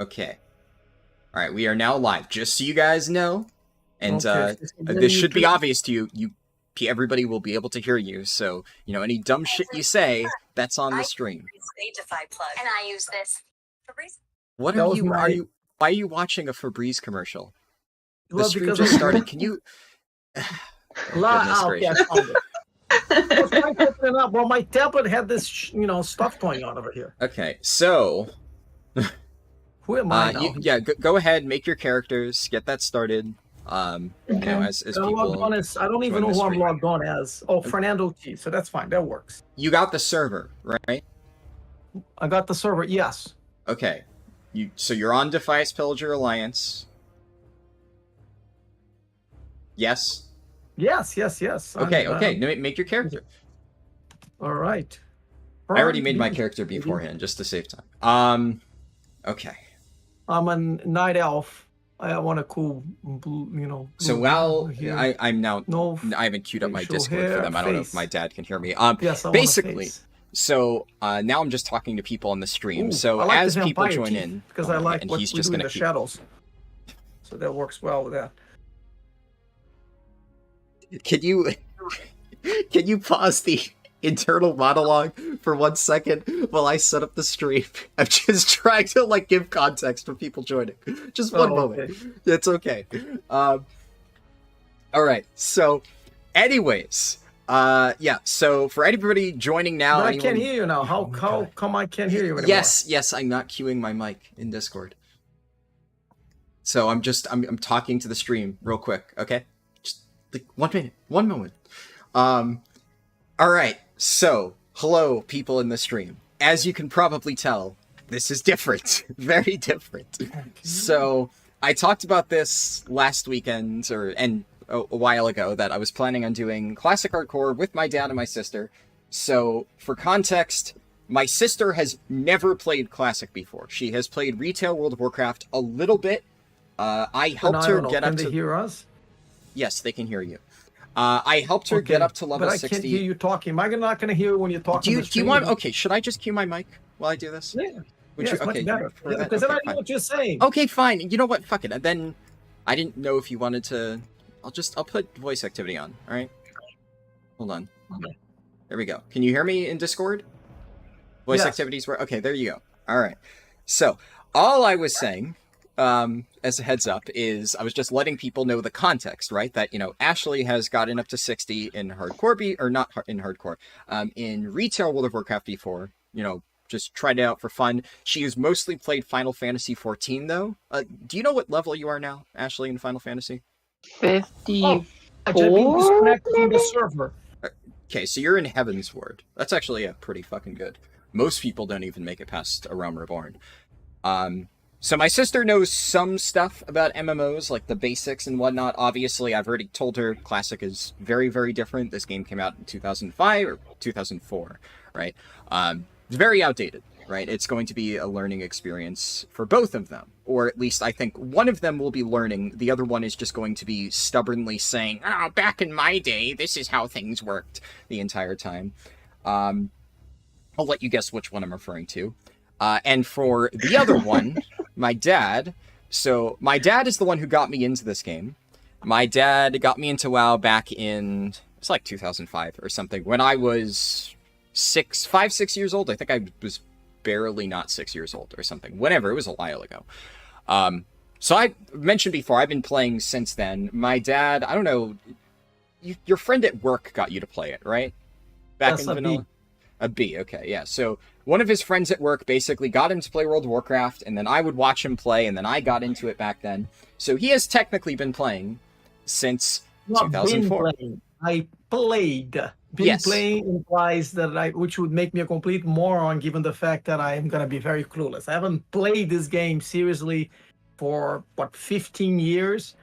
Okay. All right, we are now live. Just so you guys know, and Okay. this should be obvious to you. Everybody will be able to hear you. So any dumb shit you say, that's on the stream. And I use this. What That are was you? my- Are you? Why are you watching a Febreze commercial? The Well, stream because just I- started. Can you? Oh, goodness Okay, gracious. I found it. I was trying to open it up. Well, my tablet had this, stuff going on over here. Okay, so Who am I now? yeah, go ahead, make your characters, get that started. Okay. As I logged on people. as, I don't even know join the who I'm stream. logged on as. Oh, Fernando T. So that's fine. That works. You got the server, right? I got the server. Yes. Okay. So you're on Defias Pillager Alliance. Yes. Yes. Okay. Okay. Make your character. All right. I already made my character beforehand, just to save time. Okay. I'm a night elf. I want a cool blue, So blue while here. I'm now, No I haven't queued up my facial Discord for hair, them. I don't know if face. my dad can hear me. Yes, I want a basically, face. so now I'm just talking to people on the stream. Ooh, So I like as the people vampire join teeth, in, because I like and what we he's do just in gonna the keep. shadows. So that works well with that. Can you pause the internal monologue for 1 second while I set up the stream? I'm just trying to give context for people joining. Just one moment. Okay. It's okay. All right. So, anyways, yeah. So for anybody joining now, But I can't hear you now. How come I can't hear you anymore? Yes. I'm not queuing my mic in Discord. So I'm talking to the stream real quick. Okay. Just 1 minute. 1 moment. All right. So, hello, people in the stream. As you can probably tell, this is different. Very different. So, I talked about this last weekend, a while ago, that I was planning on doing Classic Hardcore with my dad and my sister. So, for context, my sister has never played Classic before. She has played Retail World of Warcraft a little bit. I helped her get up Can to... they hear us? Yes, they can hear you. I helped her get up to level 60. But I can't hear you talking. Am I not going to hear you when you're talking? Do you want... Okay, should I just cue my mic while I do this? Yeah. Would Yes, you... Okay, much better. for that? Because then Okay, I know fine. what you're saying. Okay, fine. You know what? Fuck it. Then I didn't know if you wanted to... I'll put voice activity on, alright? Hold on. Okay. There we go. Can you hear me in Discord? Voice Yes. activities were... Okay, there you go. Alright. So, all I was saying... as a heads up, is I was just letting people know the context, right? That, Ashley has gotten up to 60 in hardcore, or not in hardcore, in Retail World of Warcraft before, just tried it out for fun. She has mostly played Final Fantasy XIV, though. Do you know what level you are now, Ashley, in Final Fantasy? 54? I just been disconnected from the server. Okay, so you're in Heaven's Ward. That's actually pretty fucking good. Most people don't even make it past A Realm Reborn. So my sister knows some stuff about MMOs, like the basics and whatnot. Obviously, I've already told her Classic is very, very different. This game came out in 2005 or 2004, right? It's very outdated, right? It's going to be a learning experience for both of them. Or at least I think one of them will be learning. The other one is just going to be stubbornly saying, "Oh, back in my day, this is how things worked," the entire time. I'll let you guess which one I'm referring to. And for the other one, my dad. So my dad is the one who got me into this game. My dad got me into WoW back in, it's like 2005 or something, when I was 6 years old. I think I was barely not 6 years old or something. Whenever, it was a while ago. So I mentioned before, I've been playing since then. My dad, I don't know, your friend at work got you to play it, right? Back in vanilla? A B, okay, yeah. So one of his friends at work basically got him to play World of Warcraft, and then I would watch him play, and then I got into it back then. So he has technically been playing since 2004. I played. Playing implies that which would make me a complete moron given the fact that I am going to be very clueless. I haven't played this game seriously for, 15 years?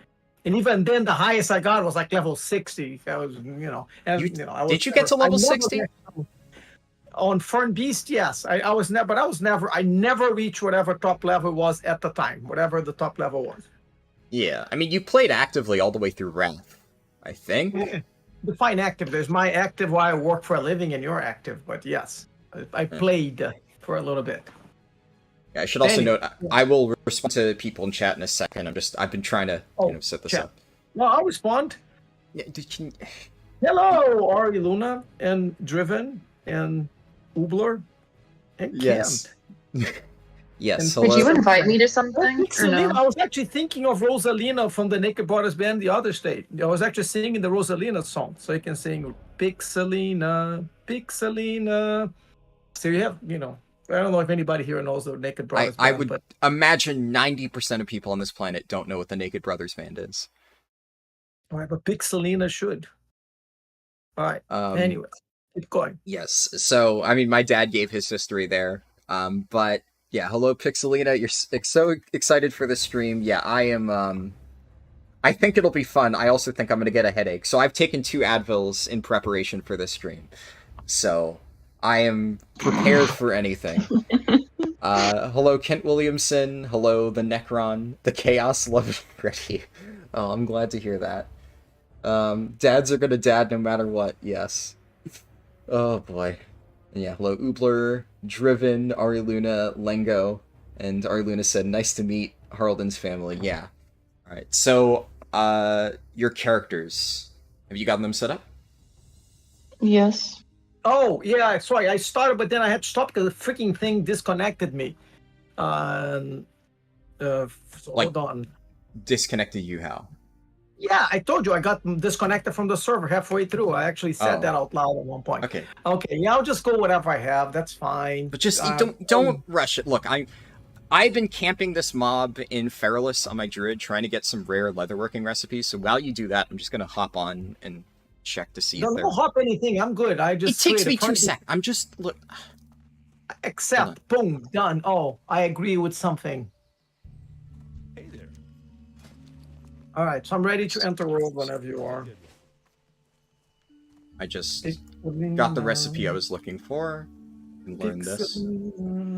And even then, the highest I got was like level 60. I was, Did you get to level 60? On Fern Beast, yes. I never reached whatever top level was at the time, whatever the top level was. Yeah, I mean, you played actively all the way through Wrath, I think. Define active. There's my active while I work for a living and your active, but yes. I played for a little bit. I should also Anyway, note I will respond to people in chat in a second. I've been trying to set this chat. up. No, I'll respond. Yeah, Hello, Ari Luna and Driven and Ubler and yes. Yes. And Did you Hello. invite me to something? Or no? I was actually thinking of Rosalina from the Naked Brothers band, The Other State. I was actually singing the Rosalina song, so you can sing Pixelina, Pixelina. So you have, I don't know if anybody here knows the Naked Brothers band. I would imagine 90% of people on this planet don't know what the Naked Brothers band is. All right, but Pixelina should. All right. Anyway, keep going. Yes. So, I mean, my dad gave his history there. But yeah, hello, Pixelina. You're so excited for this stream. Yeah, I am. I think it'll be fun. I also think I'm going to get a headache. So I've taken 2 Advils in preparation for this stream. So I am prepared for anything. Hello, Kent Williamson. Hello, the Necron. The Chaos Love Ready. Oh, I'm glad to hear that. Dads are gonna dad no matter what. Yes. Oh boy. Yeah. Hello, Ubler, Driven, Ari Luna, Lengo, and Ari Luna said, "Nice to meet Harldan's family." Yeah. All right. So, your characters, have you gotten them set up? Yes. Oh, yeah, sorry. I started, but then I had to stop because the freaking thing disconnected me. So hold on. Disconnected you how? Yeah, I told you I got disconnected from the server halfway through. I actually said that out loud at one point. Okay. Okay, yeah, I'll just go whatever I have. That's fine. But just don't rush it. Look, I've been camping this mob in Feralus on my Druid, trying to get some rare leatherworking recipes. So while you do that, I'm just gonna hop on and check to see if Don't hop anything. I'm good. I just it takes me 2 seconds. I'm just look. Accept. Boom. Done. Oh, I agree with something. Hey there. All right, so I'm ready to enter world whenever you are. I just got the recipe I was looking for and learned this.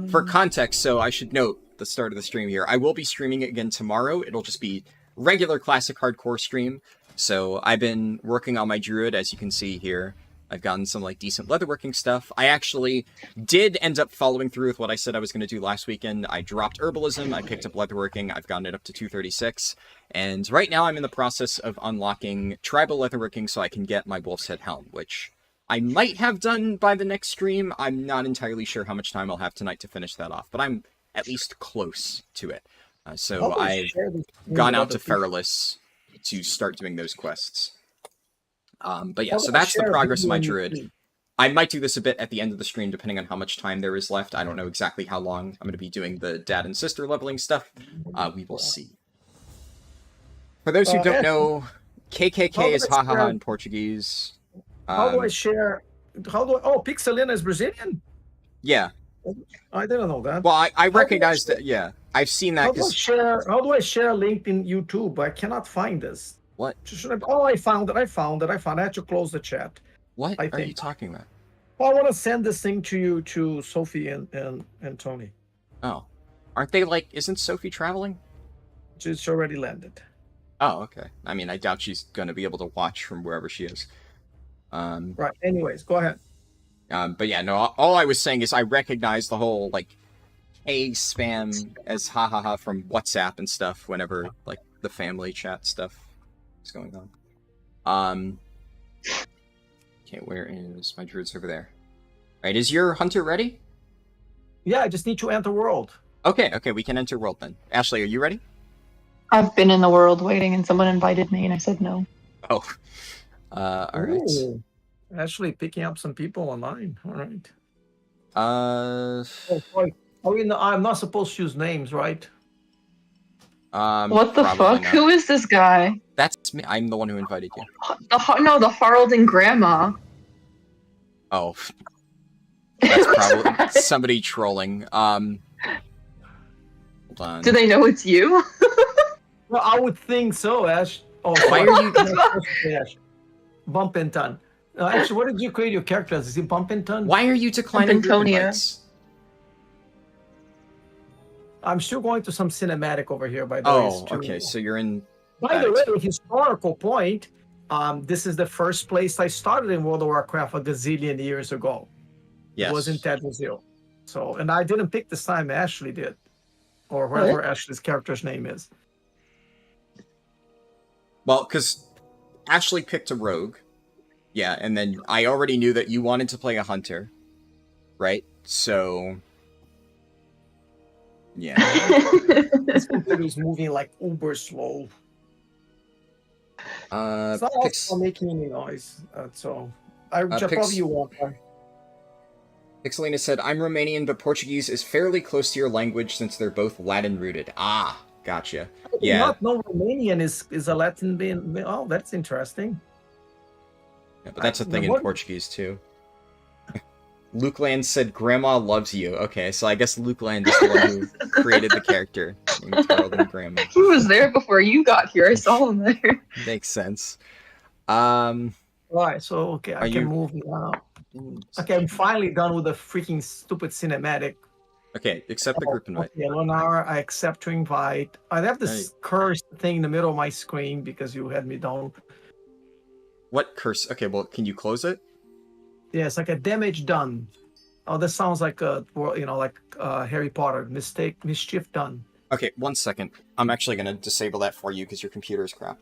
For context, so I should note the start of the stream here. I will be streaming it again tomorrow. It'll just be regular classic hardcore stream. So I've been working on my Druid, as you can see here. I've gotten some decent leatherworking stuff. I actually did end up following through with what I said I was going to do last weekend. I dropped herbalism, I picked up leatherworking, I've gotten it up to 236. And right now I'm in the process of unlocking tribal leatherworking so I can get my Wolf's Head Helm, which I might have done by the next stream. I'm not entirely sure how much time I'll have tonight to finish that off, but I'm at least close to it. So I've gone out to Feralus to start doing those quests. But yeah, so that's the progress of my Druid. I might do this a bit at the end of the stream, depending on how much time there is left. I don't know exactly how long I'm going to be doing the dad and sister leveling stuff. We will see. For those who don't know, KKK is hahaha in Portuguese. How do I share? Oh, Pixelina is Brazilian? Yeah. I didn't know that. Well, I recognize that, yeah. I've seen that. How do I share a link in YouTube? I cannot find this. What? I found it. I had to close the chat. What are you talking about? Well, I want to send this thing to you, to Sophie and Tony. Oh. Aren't they isn't Sophie traveling? She's already landed. Oh, okay. I mean, I doubt she's going to be able to watch from wherever she is. Right. Anyways, go ahead. But yeah, no, all I was saying is I recognize the whole, hey, spam as hahaha from WhatsApp and stuff whenever, the family chat stuff is going on. Okay, where is my Druid's over there? Right, is your hunter ready? Yeah, I just need to enter world. Okay, we can enter world then. Ashley, are you ready? I've been in the world waiting and someone invited me and I said no. Oh. Alright. Actually picking up some people online. Alright. Oh, sorry. I'm not supposed to use names, right? What the fuck? Not. Who is this guy? That's me. I'm the one who invited you. The Harldan grandma. Oh. That's probably somebody trolling. Hold on. Do they know it's you? Well, I would think so, Ash. Oh, why are you Ash? Bumpington. Actually, what did you create your character as? Is it Bumpington? Why are you declining group invites? I'm still going to some cinematic over here, by the way. Oh, okay. So you're in. By the way, historical point. This is the first place I started in World of Warcraft a gazillion years ago. Yes. It was in Katana Zero. So, and I didn't pick this time. Ashley did. or whatever Ashley's character's name is. Well, because Ashley picked a rogue. Yeah, and then I already knew that you wanted to play a hunter. Right? So... Yeah. This computer is moving like uber slow. It's not also making any noise, so I probably you want. Pixelina said, "I'm Romanian, but Portuguese is fairly close to your language since they're both Latin rooted." Ah, gotcha. Yeah. Not know Romanian is a Latin being. Oh, that's interesting. Yeah, but that's a thing in Portuguese too. Luke Land said, "Grandma loves you." Okay, so I guess Luke Land is the one who created the character. Harldan Grandma. He was there before you got here. I saw him there. Makes sense. Right, so okay, I can move now. Okay, I'm finally done with the freaking stupid cinematic. Okay, accept the group invite. Okay, Lenara, I accept to invite. I have this cursed thing in the middle of my screen because you had me down. What curse? Okay, well, can you close it? Yeah, it's like a damage done. Oh, this sounds like like Harry Potter. Mischief done. Okay, 1 second. I'm actually gonna disable that for you because your computer is crap.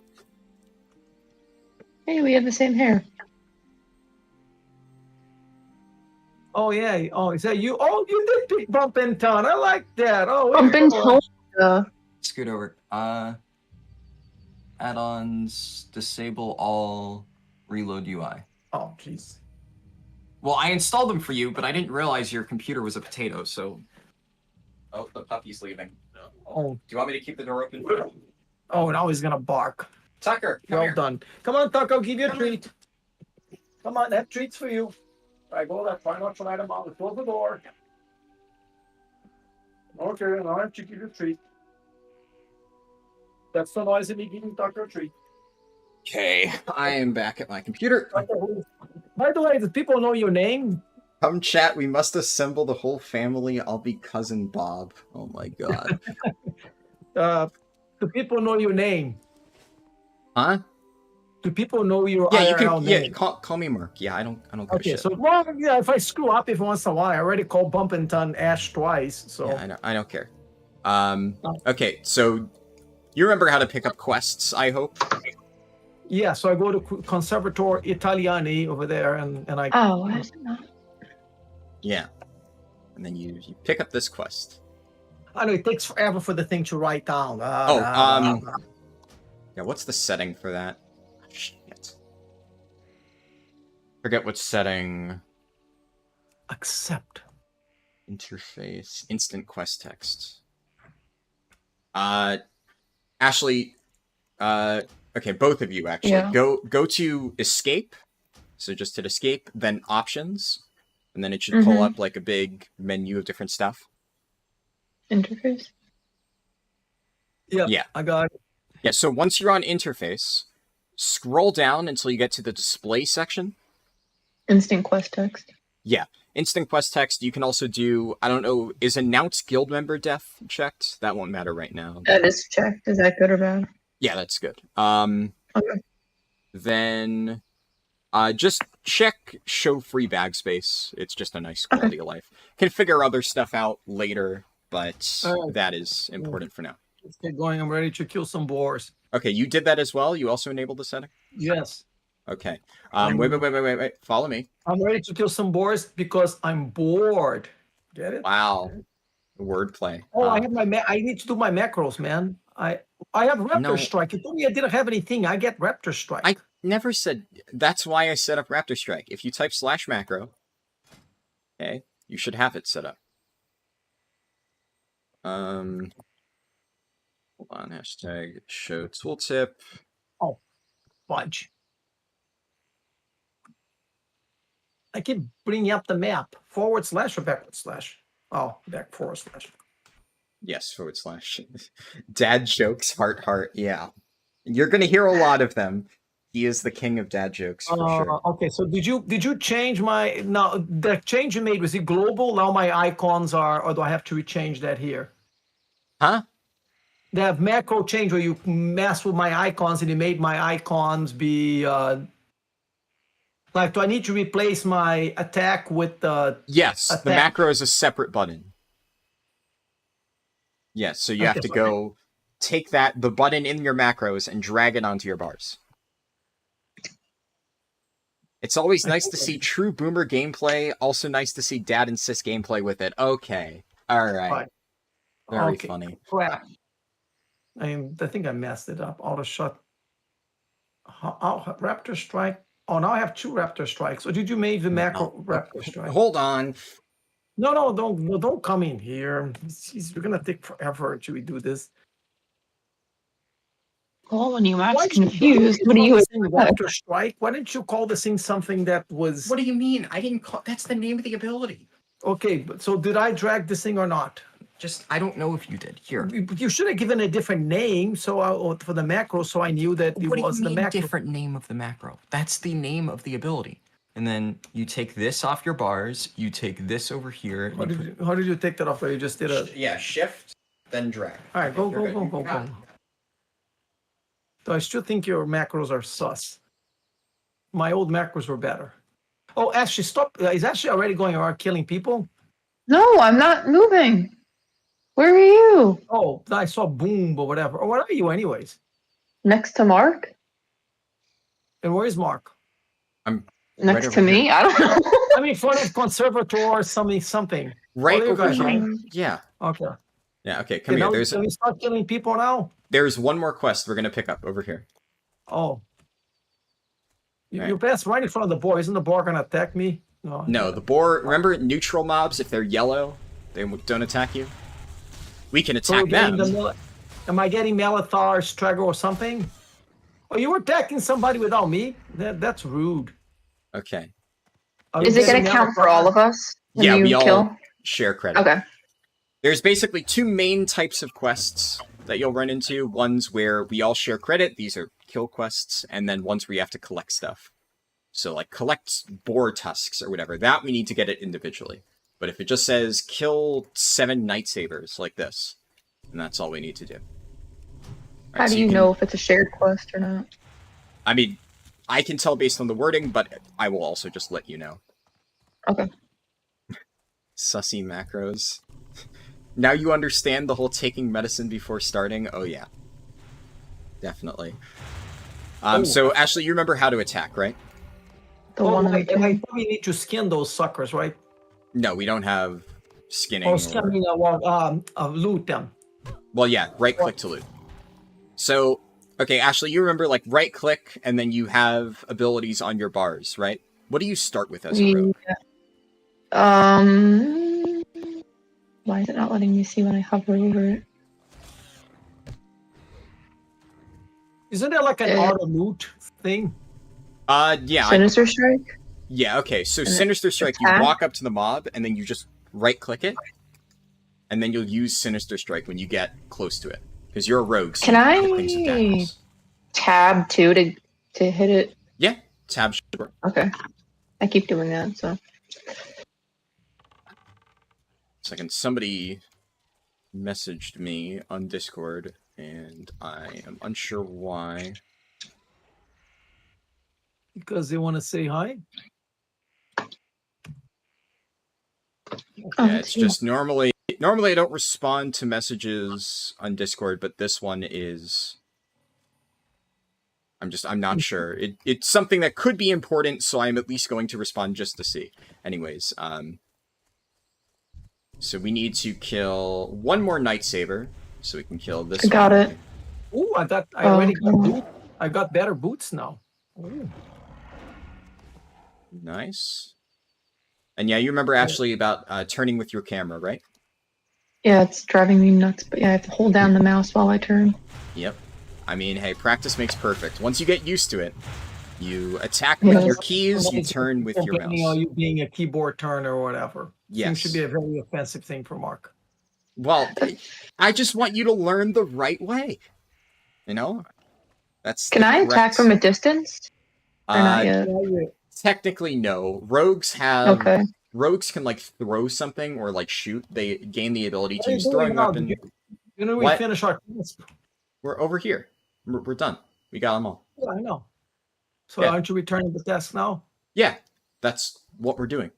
Hey, we have the same hair. Oh yeah. Oh, is that you? Oh, you did pick Bump and Tone. I like that. Oh, Bump and Tone. Scoot over. Add-ons, disable all, reload UI. Oh, jeez. Well, I installed them for you, but I didn't realize your computer was a potato, so... Oh, the puppy's leaving. Oh. Do you want me to keep the door open? Oh, now he's gonna bark. Tucker, well here. Done. Come on, Tucker, I'll give you a treat. Come on, that treat's for you. I go that try not to light him out. Close the door. Okay, now I have to give you a treat. That's the noise of me giving Tucker a treat. Okay, I am back at my computer. By the way, do people know your name? Come chat, we must assemble the whole family. I'll be Cousin Bob. Oh my god. Do people know your name? Huh? Do people know your IRL IRL name? Yeah, call me Mark. Yeah, I don't give a shit. So well, yeah, if I screw up every once in a while, I already called Bump and Ton Ash twice. So yeah, I don't care. Okay, so you remember how to pick up quests, I hope? Yeah, so I go to Conservator Italiani over there, and I. Oh, I didn't know. Yeah, and then you pick up this quest. I know it takes forever for the thing to write down. Yeah, what's the setting for that? Shit. Forget what setting. Accept. Interface. Instant quest text. Ashley, okay, both of you actually. Yeah. Go to escape. So just hit escape, then options, and then it should pull up like a big menu of different stuff. Interface? Yep, yeah. I got it. Yeah, so once you're on interface, scroll down until you get to the display section. Instant quest text. Yeah, instant quest text. You can also do, I don't know, is announce guild member death checked? That won't matter right now. That is checked. Is that good or bad? Yeah, that's good. Okay. Then just check show free bag space. It's just a nice quality of life. Can figure other stuff out later, but that is important for now. Let's get going. I'm ready to kill some boars. Okay, you did that as well? You also enabled the setting? Yes. Okay. Wait. Follow me. I'm ready to kill some boars because I'm bored. Get it? Wow. Wordplay. Oh, I have I need to do my macros, man. I have Raptor Strike. You told me I didn't have anything. I get Raptor Strike. I never said. That's why I set up Raptor Strike. If you type /macro, okay, you should have it set up. Hold on. Hashtag show tooltip. Oh, fudge. I keep bringing up the map. / or / or /. Oh, back /. Yes, / Dad jokes, heart. Yeah. You're going to hear a lot of them. He is the king of dad jokes, for sure. Okay, so did you change my... Now, the change you made, was it global? Now my icons are... Or do I have to rechange that here? Huh? They have macro change where you mess with my icons and you made my icons be... Like, do I need to replace my attack with the... Yes, the macro is a separate button. Yeah, so you have to go take the button in your macros and drag it onto your bars. It's always nice to see true boomer gameplay. Also nice to see dad and sis gameplay with it. Okay. All right. Very funny. Crap. I think I messed it up. Auto shot. Raptor strike. Oh, now I have 2 raptor strikes. Or did you make the macro raptor strike? Hold on. No, don't come in here. You're gonna take forever to do this. Well, when you act confused, what do you expect? Raptor strike? Why didn't you call this thing something that was? What do you mean? I didn't call. That's the name of the ability. Okay, but so did I drag this thing or not? I don't know if you did. Here. You should have given a different name for the macro, so I knew that it was the macro. Different name of the macro? That's the name of the ability. And then you take this off your bars. You take this over here. How did you take that off? Or you just did a shift, then drag. All right, go. So I still think your macros are sus. My old macros were better. Oh, Ashley, stop! Is Ashley already going around killing people? No, I'm not moving. Where are you? Oh, I saw boom or whatever. Or where are you, anyways? Next to Mark? And where is Mark? I'm next right to me. Here. I don't know. I'm in front of conservator or something. Right over here. Yeah. Okay. Yeah. Okay. Come here. Can we start killing people now? There's one more quest we're gonna pick up over here. Oh. You pass right in front of the boar. Isn't the boar gonna attack me? No, the boar. Remember, neutral mobs, if they're yellow, they don't attack you. We can attack them. Am I getting Malathar, Strago, or something? Oh, you were attacking somebody without me? That's rude. Okay. Is it going to count for all of us? Yeah, we all share credit. Okay. There's basically 2 main types of quests that you'll run into. Ones where we all share credit. These are kill quests. And then ones where you have to collect stuff. So, like, collect boar tusks or whatever. That we need to get it individually. But if it just says, kill 7 Night Sabers, like this, then that's all we need to do. How do you know if it's a shared quest or not? I mean, I can tell based on the wording, but I will also just let you know. Okay. Sussy macros. Now you understand the whole taking medicine before starting? Oh, yeah. Definitely. So, Ashley, you remember how to attack, right? I probably need to skin those suckers, right? No, we don't have skinning. Oh, skinning, loot them. Well, yeah, right-click to loot. So, okay, Ashley, you remember, like, right-click, and then you have abilities on your bars, right? What do you start with as a rogue? Why is it not letting me see when I hover over it? Isn't there like an auto loot thing? Yeah. Sinister Strike? Yeah, okay. So Sinister Strike, you walk up to the mob, and then you just right-click it, and then you'll use Sinister Strike when you get close to it. Because you're a rogue, so can I tab 2 to hit it? Yeah, tab should work. Okay. I keep doing that, so. Second, somebody messaged me on Discord, and I am unsure why. Because they want to say hi? Yeah, it's just normally I don't respond to messages on Discord, but this one is. I'm not sure. It's something that could be important, so I'm at least going to respond just to see. Anyways, so we need to kill 1 more Night Saber, so we can kill this. I got it. Ooh, I already got boots. I got better boots now. Ooh. Nice. And yeah, you remember Ashley about turning with your camera, right? Yeah, it's driving me nuts, but yeah, I have to hold down the mouse while I turn. Yep. I mean, hey, practice makes perfect. Once you get used to it, you attack with your keys, you turn with your mouse. You being a keyboard turner or whatever. Yes. Seems to be a very offensive thing for Mark. Well, I just want you to learn the right way. You know? Can I attack from a distance? Or not yet? Technically, no. Rogues can, like, throw something or, like, shoot. They gain the ability to use throwing weapon. You know, we finish our task. We're over here. We're done. We got them all. Yeah, I know. So aren't you returning the task now? Yeah, that's what we're doing.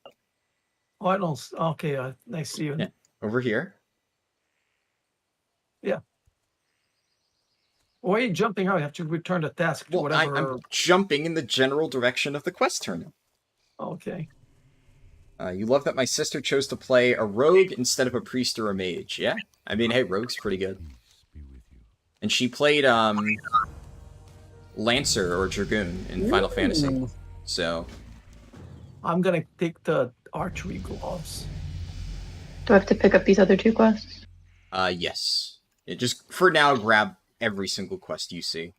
Oh, I don't. Okay, I see you. Yeah. Over here. Yeah. Why are you jumping out? You have to return the task to Well, whatever. I'm jumping in the general direction of the quest turn. Okay. You love that my sister chose to play a rogue instead of a priest or a mage. Yeah, I mean, hey, rogue's pretty good. And she played Lancer or Dragoon in Final Fantasy. So I'm gonna take the archery gloves. Do I have to pick up these other 2 quests? yes. Yeah, just for now, grab every single quest you see.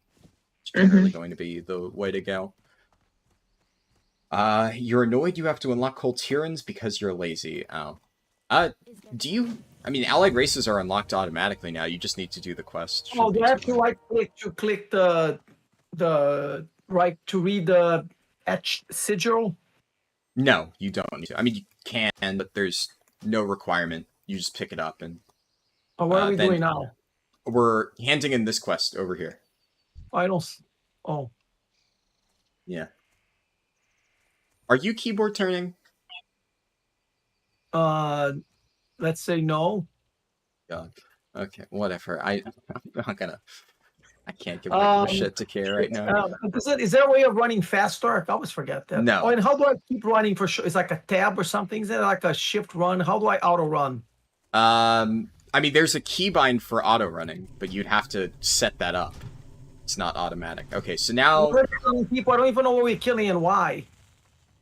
It's generally going to be the way to go. You're annoyed you have to unlock Cult Tyrants because you're lazy. Oh. Do you... I mean, allied races are unlocked automatically now. You just need to do the quest. Oh, do I have to right-click to click the right to read the etched sigil? No, you don't need to. I mean, you can, but there's no requirement. You just pick it up and... Oh, what are we doing now? We're handing in this quest over here. I don't... Oh. Yeah. Are you keyboard turning? Let's say no. God. Okay, whatever. I'm not gonna... I can't give a shit to care right now. Is there a way of running faster? I always forget that. No. Oh, and how do I keep running for sure? It's like a tab or something? Is it like a shift run? How do I auto run? I mean, there's a keybind for auto running, but you'd have to set that up. It's not automatic. Okay, so now... We're killing people. I don't even know what we're killing and why.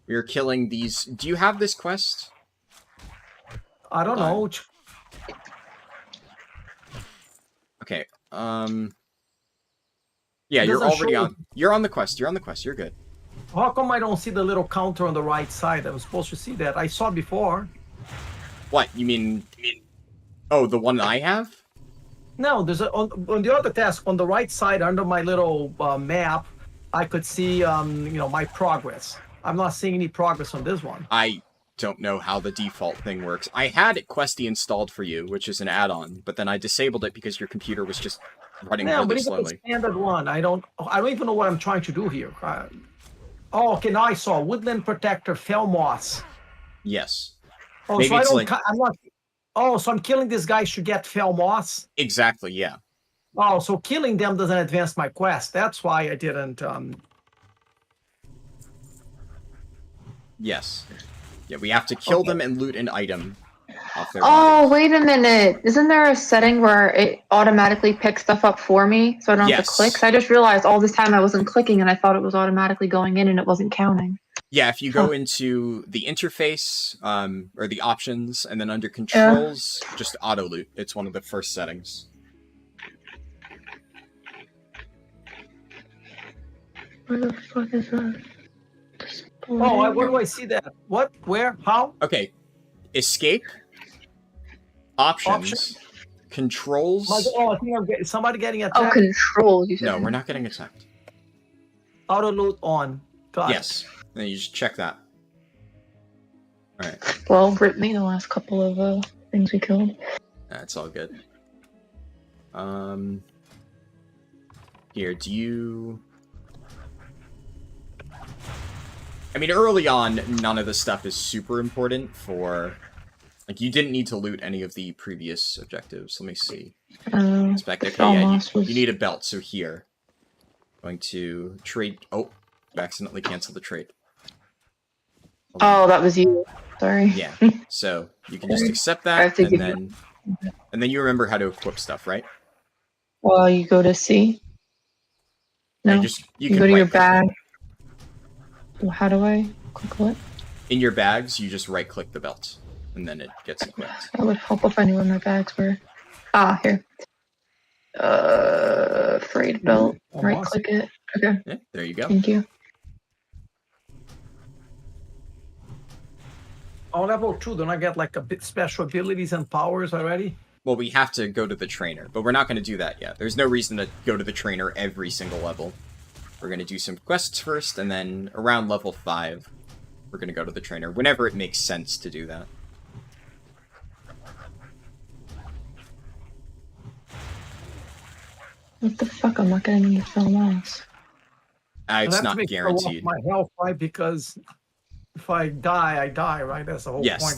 We're killing these... Do you have this quest? I don't know. Okay, yeah, you're already on... You're on the quest. You're on the quest. You're good. How come I don't see the little counter on the right side? I'm supposed to see that. I saw before. What? You mean... Oh, the one I have? No, there's on the other task on the right side under my little map. I could see, my progress. I'm not seeing any progress on this one. I don't know how the default thing works. I had Questy installed for you, which is an add-on, but then I disabled it because your computer was just running really slowly. The standard one. I don't even know what I'm trying to do here. Oh, okay. Now I saw Woodland Protector, Fell Moss. Yes. Oh, maybe so it's I'm not. Oh, so I'm killing these guys to get Fell Moss? Exactly, yeah. Oh, so killing them doesn't advance my quest. That's why I didn't... Yes. Yeah, we have to kill them and loot an item off their Oh, bodies. wait a minute. Isn't there a setting where it automatically picks stuff up for me so I don't have to click? So I just realized all this time I wasn't clicking and I thought it was automatically going in and it wasn't counting. Yeah, if you go into the interface, or the options, and then under controls, just auto loot. It's one of the first settings. Where the fuck is that? Oh, where do I see that? What? Where? How? Okay. Escape. Options. Controls. Oh, I think I'm getting somebody getting attacked. Oh, controls. You said. No, we're not getting attacked. Auto loot on. Got yes. Then you just check that. Alright. Well, rip me the last couple of things we killed. That's all good. Here, do you... I mean, early on, none of this stuff is super important for... Like, you didn't need to loot any of the previous objectives. Let me see. Inspect. Okay, yeah, you need a belt, so here. Going to trade... Oh, I accidentally canceled the trade. Oh, that was you. Sorry. Yeah, so you can just accept that, and then you remember how to equip stuff, right? Well, you go to C. No, yeah, you can go to your bag. It. How do I click what? In your bags, you just right-click the belt, and then it gets equipped. That would help if I knew where my bags were. Ah, here. Frayed belt. Right-click it. Okay. Yeah, there you go. Thank you. On level 2, don't I get like a bit special abilities and powers already? Well, we have to go to the trainer, but we're not going to do that yet. There's no reason to go to the trainer every single level. We're going to do some quests first, and then around level 5, we're going to go to the trainer, whenever it makes sense to do that. What the fuck? I'm not getting any film loss. It's not guaranteed. My health, right? Because if I die, I die, right? That's the whole point. Yes,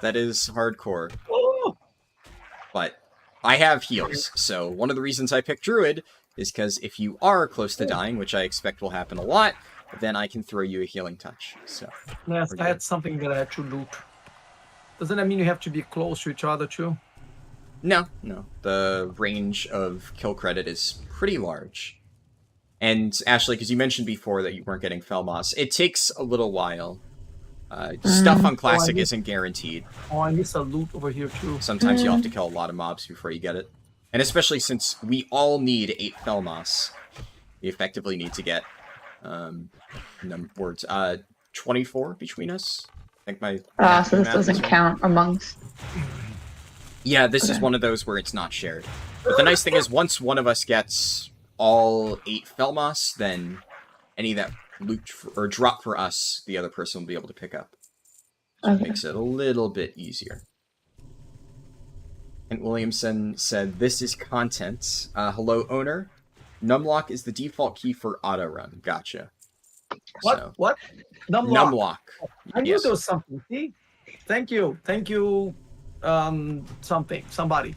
that is hardcore. Oh! But I have heals, so one of the reasons I picked Druid is because if you are close to dying, which I expect will happen a lot, then I can throw you a healing touch. So Yes, I had something that I had to loot. Doesn't that mean you have to be close to each other too? No. The range of kill credit is pretty large. And Ashley, because you mentioned before that you weren't getting Felmoss, it takes a little while. Stuff on Classic isn't guaranteed. Oh, I miss a loot over here too. Sometimes you'll have to kill a lot of mobs before you get it. And especially since we all need 8 Felmoss, we effectively need to get 24 between us. I think my so this doesn't count amongst. Yeah, this is one of those where it's not shared. But the nice thing is, once one of us gets all 8 Felmoss, then any that loot or drop for us, the other person will be able to pick up. So it makes it a little bit easier. And Williamson said, "This is content. Hello, owner. Numlock is the default key for auto run." Gotcha. What? So, What? Numlock. I knew Yes. there was something. See? Thank you. Somebody.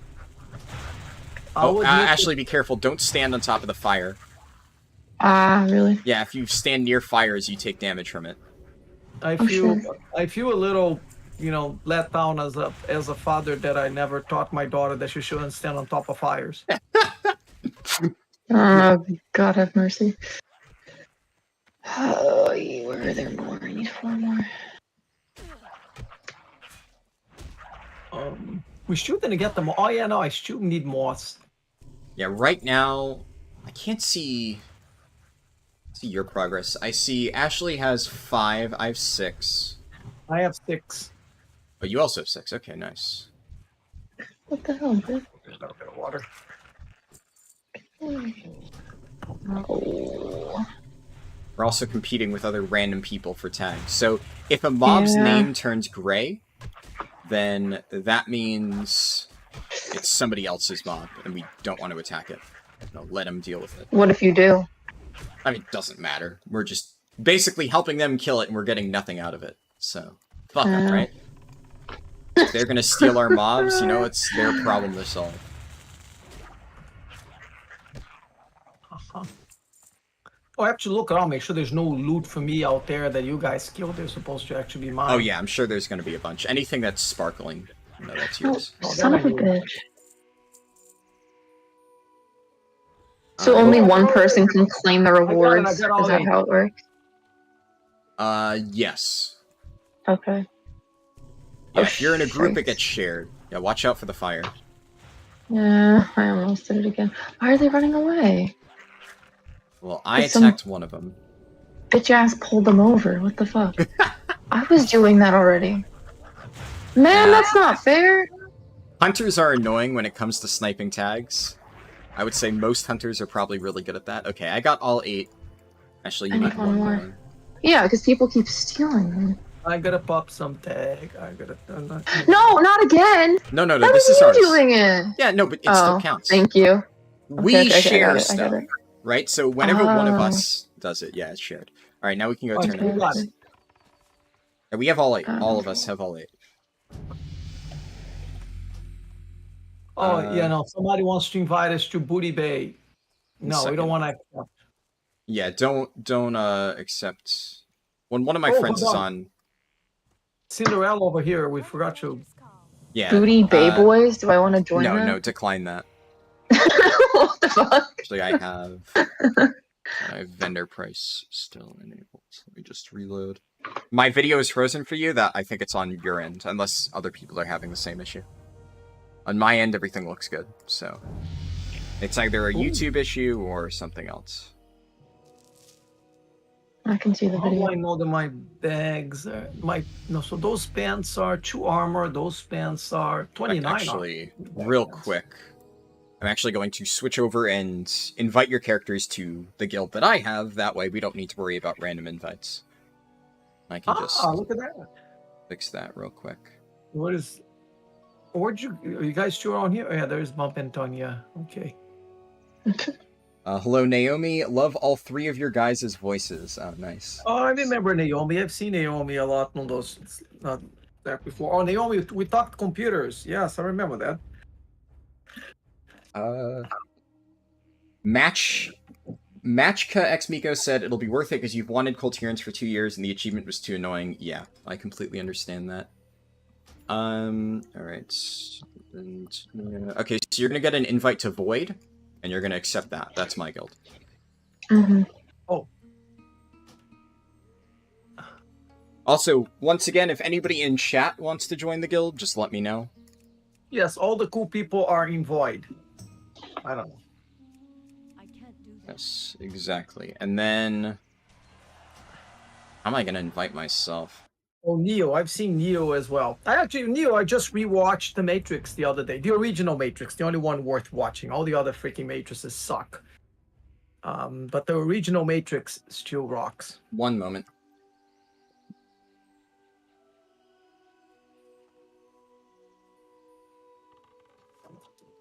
Ashley, be careful. Don't stand on top of the fire. Really? Yeah, if you stand near fires, you take damage from it. I feel a little, let down as a father that I never taught my daughter that she shouldn't stand on top of fires. God have mercy. Oh, where are there more? I need 4 more. We still didn't get them. Oh yeah, no, I still need moss. Yeah, right now, I can't see your progress. I see Ashley has 5, I have 6. I have 6. Oh, you also have 6. Okay, nice. What the hell, dude? There's a little bit of water. Oh. We're also competing with other random people for tags. So if a mob's name turns gray, then that means it's somebody else's mob, and we don't want to attack it. No, let them deal with it. What if you do? I mean, it doesn't matter. We're just basically helping them kill it, and we're getting nothing out of it. So, fuck them, right? If they're gonna steal our mobs, it's their problem to solve. Oh, I have to look around, make sure there's no loot for me out there that you guys killed. They're supposed to actually be mine. Oh yeah, I'm sure there's gonna be a bunch. Anything that's sparkling, that's yours. Son of a bitch. So only one person can claim the rewards? Is that how it works? Yes. Okay. Yeah, if you're in a group, it gets shared. Yeah, watch out for the fire. Yeah, I almost did it again. Why are they running away? Well, I attacked one of them. Bitch ass pulled them over. What the fuck? I was doing that already. Man, that's not fair. Hunters are annoying when it comes to sniping tags. I would say most hunters are probably really good at that. Okay, I got all 8. Actually, you need one more. Yeah, because people keep stealing them. I gotta pop some tag. No, not again. No, this is ours. Doing it. Yeah, no, but it still counts. Thank you. We share stuff, right? So whenever one of us does it, yeah, it's shared. All right, now we can go turn it. Yeah, we have all 8. All of us have all 8. Oh, yeah, no. Somebody wants to invite us to Booty Bay. No, we don't want to accept. Yeah, don't accept. When one of my friends is on. Cinderella over here. We forgot to. Yeah. Booty Bay Boys. Do I want to join them? No, decline that. What the fuck? Actually, I have vendor price still enabled. Let me just reload. My video is frozen for you. That I think it's on your end, unless other people are having the same issue. On my end, everything looks good, so it's either a YouTube issue or something else. I can see the video. How do I know that my bags are so those pants are 2 armor, those pants are 29. Actually, real quick, I'm actually going to switch over and invite your characters to the guild that I have. That way we don't need to worry about random invites. I can just look at that. Fix that real quick. What is... Are you guys still on here? Oh, yeah, there's Bump Antonia. Okay. Hello, Naomi. Love all 3 of your guys' voices. Oh, nice. Oh, I remember Naomi. I've seen Naomi a lot on those that before. Oh, Naomi, we talked computers. Yes, I remember that. Matchka X Miko said it'll be worth it because you've wanted Coherence for 2 years and the achievement was too annoying. Yeah, I completely understand that. Alright. Okay, so you're gonna get an invite to Void, and you're gonna accept that. That's my guild. Mm-hmm. Oh. Also, once again, if anybody in chat wants to join the guild, just let me know. Yes, all the cool people are in Void. I don't know. Yes, exactly. And then... how am I gonna invite myself? Oh, Neo. I've seen Neo as well. I just rewatched The Matrix the other day. The original Matrix, the only one worth watching. All the other freaking Matrices suck. But the original Matrix still rocks. One moment.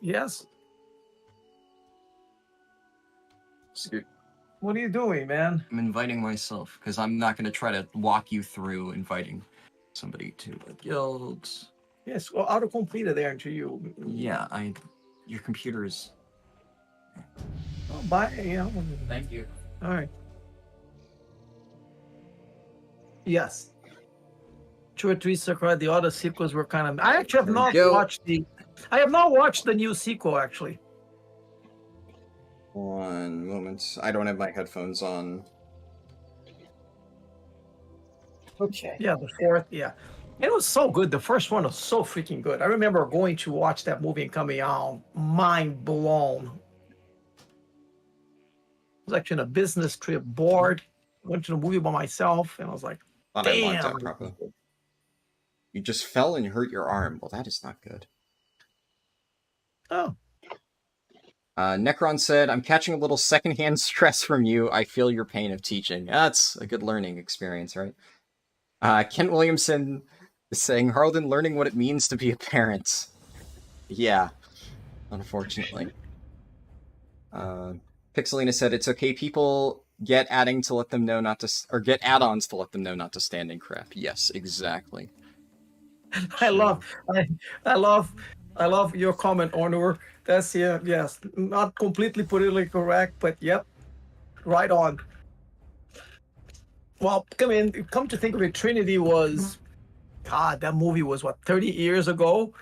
Yes. What are you doing, man? I'm inviting myself, because I'm not going to try to walk you through inviting somebody to a guild. Yes, well, autocomplete it there until you... Yeah, your computer is... Oh, bye, yeah. Thank you. All right. Yes. 2 or 3 sequels, the other sequels were kind of... I actually have not watched the... I have not watched the new sequel, actually. One moment. I don't have my headphones on. Okay. Yeah, the 4th, yeah. It was so good. The first one was so freaking good. I remember going to watch that movie and coming out mind blown. I was actually in a business trip, bored. Went to the movie by myself, and I was like, damn. You just fell and hurt your arm. Well, that is not good. Oh. Necron said, I'm catching a little secondhand stress from you. I feel your pain of teaching. That's a good learning experience, right? Kent Williamson is saying, Harldan learning what it means to be a parent. Yeah, unfortunately. Pixelina said, it's okay, people get adding to let them know not to... or get add-ons to let them know not to stand in crap. Yes, exactly. I love your comment, Onur. That's, yeah, yes, not completely politically correct, but yep, right on. Well, come to think of it, Trinity was, God, that movie was what, 30 years ago?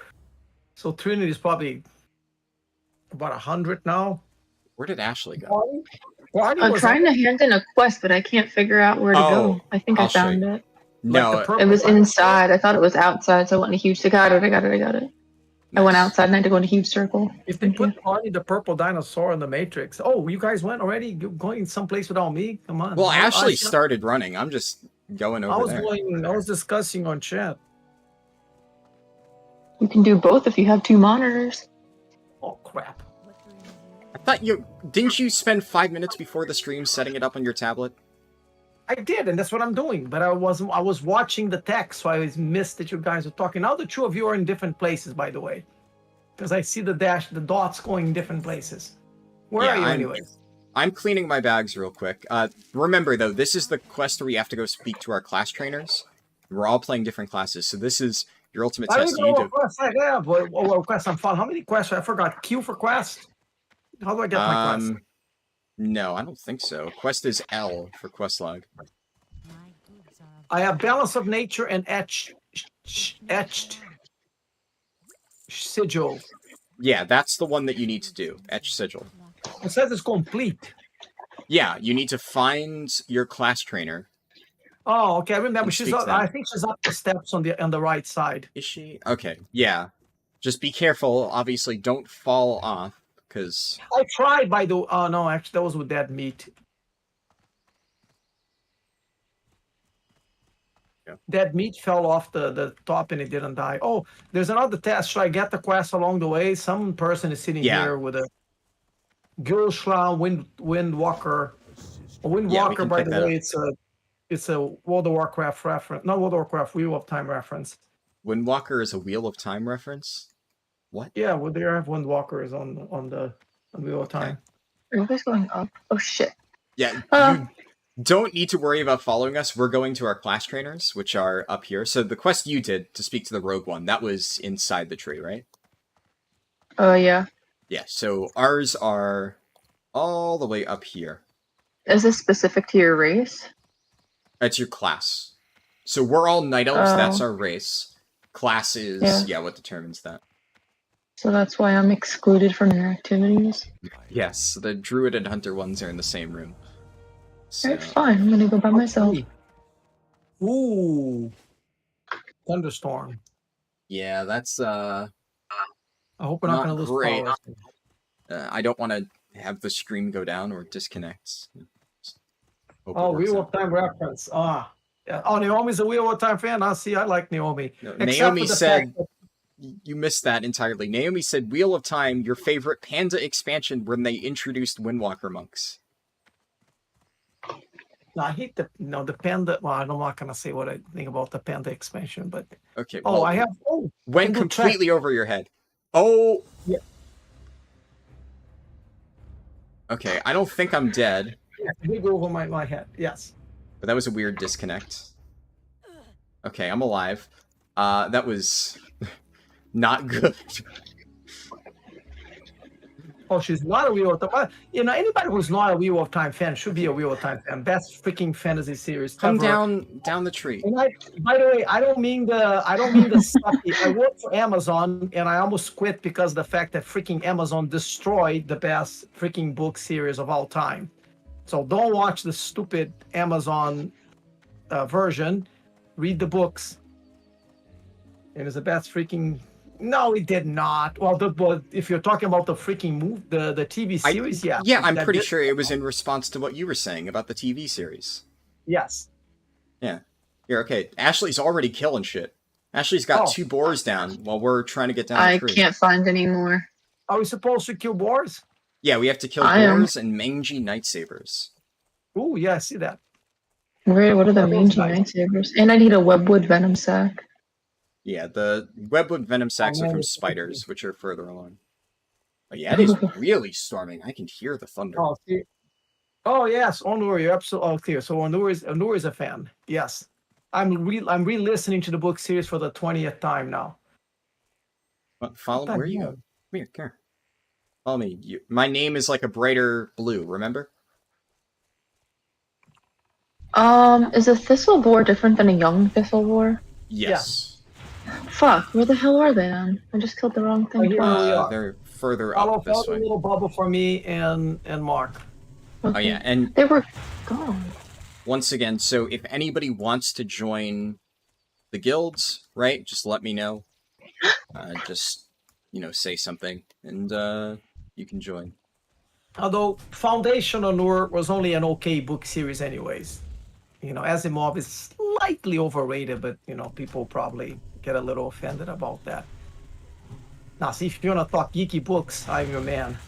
So Trinity is probably about 100 now. Where did Ashley go? I'm trying to hand in a quest, but I can't figure out where to go. I think I found it. No, it was inside. I thought it was outside, so I went in a huge... I got it. I went outside and I had to go in a huge circle. If they put Arnie the purple dinosaur in the Matrix. Oh, you guys went already? You're going someplace without me? Come on. Well, Ashley started running. I'm just going over there. I was discussing on chat. You can do both if you have 2 monitors. Oh, crap. I thought didn't you spend 5 minutes before the stream setting it up on your tablet? I did, and that's what I'm doing. But I was watching the text, so I missed that you guys were talking. Now the 2 of you are in different places, by the way, because I see the dots going in different places. Where are you, anyways? I'm cleaning my bags real quick. Remember though, this is the quest where we have to go speak to our class trainers. We're all playing different classes, so this is your ultimate test. I don't know what quest I have. What quest I'm following? How many quests? I forgot. Q for quest. How do I get my quest? No, I don't think so. Quest is L for quest log. I have balance of nature and etched sigil. Yeah, that's the one that you need to do. Etched sigil. It says it's complete. Yeah, you need to find your class trainer. Oh, okay. I remember she's up. I think she's up the steps on the right side. Is she? Okay. Yeah. Just be careful. Obviously, don't fall off. Because I tried by the... Oh, no, actually, that was with dead meat. Yeah. Dead meat fell off the top and it didn't die. Oh, there's another test. Should I get the quest along the way? Some person is sitting here with a Gilshla Windwalker. A Windwalker, by the way, it's a World of Warcraft reference. Not World of Warcraft, Wheel of Time reference. Windwalker is a Wheel of Time reference? What? Yeah, well, there have Windwalkers on the Wheel of Time. Are you guys going up? Oh shit. Yeah, you don't need to worry about following us. We're going to our class trainers, which are up here. So the quest you did to speak to the rogue one, that was inside the tree, right? Yeah. Yeah, so ours are all the way up here. Is this specific to your race? That's your class. So we're all Night Elves, that's Oh. our race. Class is, Yeah. what determines that. So that's why I'm excluded from your activities. Yes, the Druid and Hunter ones are in the same room. So, Alright, fine. I'm gonna go by myself. Ooh. Thunderstorm. yeah, that's I hope we're not not going to lose great. power. I don't want to have the stream go down or disconnect. Hope it Oh, works Wheel out. of Time reference. Ah. Yeah. Oh, Naomi's a Wheel of Time fan. I see. I like Naomi. No, Except Naomi for the said fact that you missed that entirely. Naomi said Wheel of Time, your favorite Panda expansion when they introduced Windwalker monks. no, I hate the Panda. Well, I'm not going to say what I think about the Panda expansion, but Okay, oh, well, I have. Oh, went can do track. completely over your head. Oh. Yeah. Okay, I don't think I'm dead. Yeah, big over my head. Yes. But that was a weird disconnect. Okay, I'm alive. That was not good. Oh, she's not a Wheel of Time. You know, anybody who's not a Wheel of Time fan should be a Wheel of Time fan. Best freaking fantasy series Come ever. down the tree. And by the way, I don't mean the sucky. I work for Amazon, and I almost quit because of the fact that freaking Amazon destroyed the best freaking book series of all time. So don't watch the stupid Amazon version. Read the books. It is the best freaking. No, it did not. Well, if you're talking about the freaking the TV series, yeah. Yeah, I'm That pretty did- sure it was in response to what you were saying about the TV series. Yes. Yeah. Here, okay. Ashley's already killing shit. Ashley's got Oh. 2 boars down while we're trying to get down the I tree. can't find any more. Are we supposed to kill boars? Yeah, we have to kill I am. boars and mangy night sabers. Oh, yeah, I see that. Where? What are the Are those mangy nice? lightsabers? And I need a webwood venom sac. Yeah, the webwood venom sacs are man, from it's so spiders, which are further along. But yeah, it is really storming. I can hear the thunder. Oh, see. Oh yes, Onur, you're absolutely clear. So Onur is a fan. Yes, I'm re-listening to the book series for the 20th time now. Follow What where the you hell? go? Come here. Follow me. My name is like a brighter blue. Remember? Is a thistle boar different than a young thistle boar? Yes. Fuck, where the hell are they then? I just killed the wrong thing. Right here. twice. we are. They're further Follow up this the way. little bubble for me and Mark. Oh Okay. yeah, and They were gone. once again, so if anybody wants to join the guilds, right, just let me know. Just, say something, and you can join. Although Foundation Onur was only an okay book series anyways. Asimov is slightly overrated, but people probably get a little offended about that. Now, see, if you want to talk geeky books, I'm your man.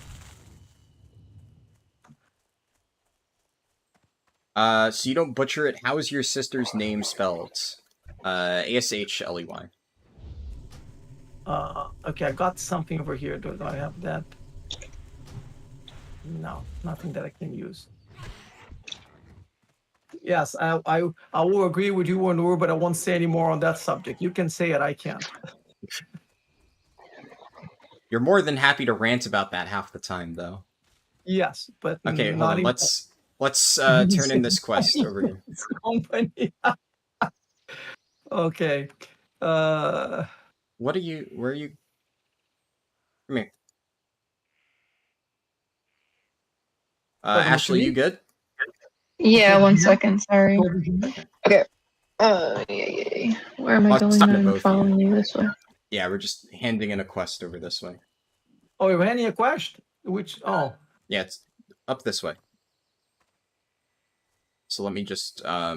So you don't butcher it. How is your sister's name spelled? Ashley. Okay, I got something over here. Do I have that? No, nothing that I can use. Yes, I will agree with you, Onur, but I won't say any more on that subject. You can say it, I can't. You're more than happy to rant about that half the time, though. Yes, but Okay, hold not on. even Let's turn in this quest over here. company. Okay. Where are you? Come here. Ashley, you good? Yeah, 1 second, sorry. Okay. Yeah. Where am I I'll going stop now? it I'm both of following you this way. Yeah, we're just handing in a quest over this way. Oh, you're handing a quest? Oh. Yeah, it's up this way. So let me just Yeah,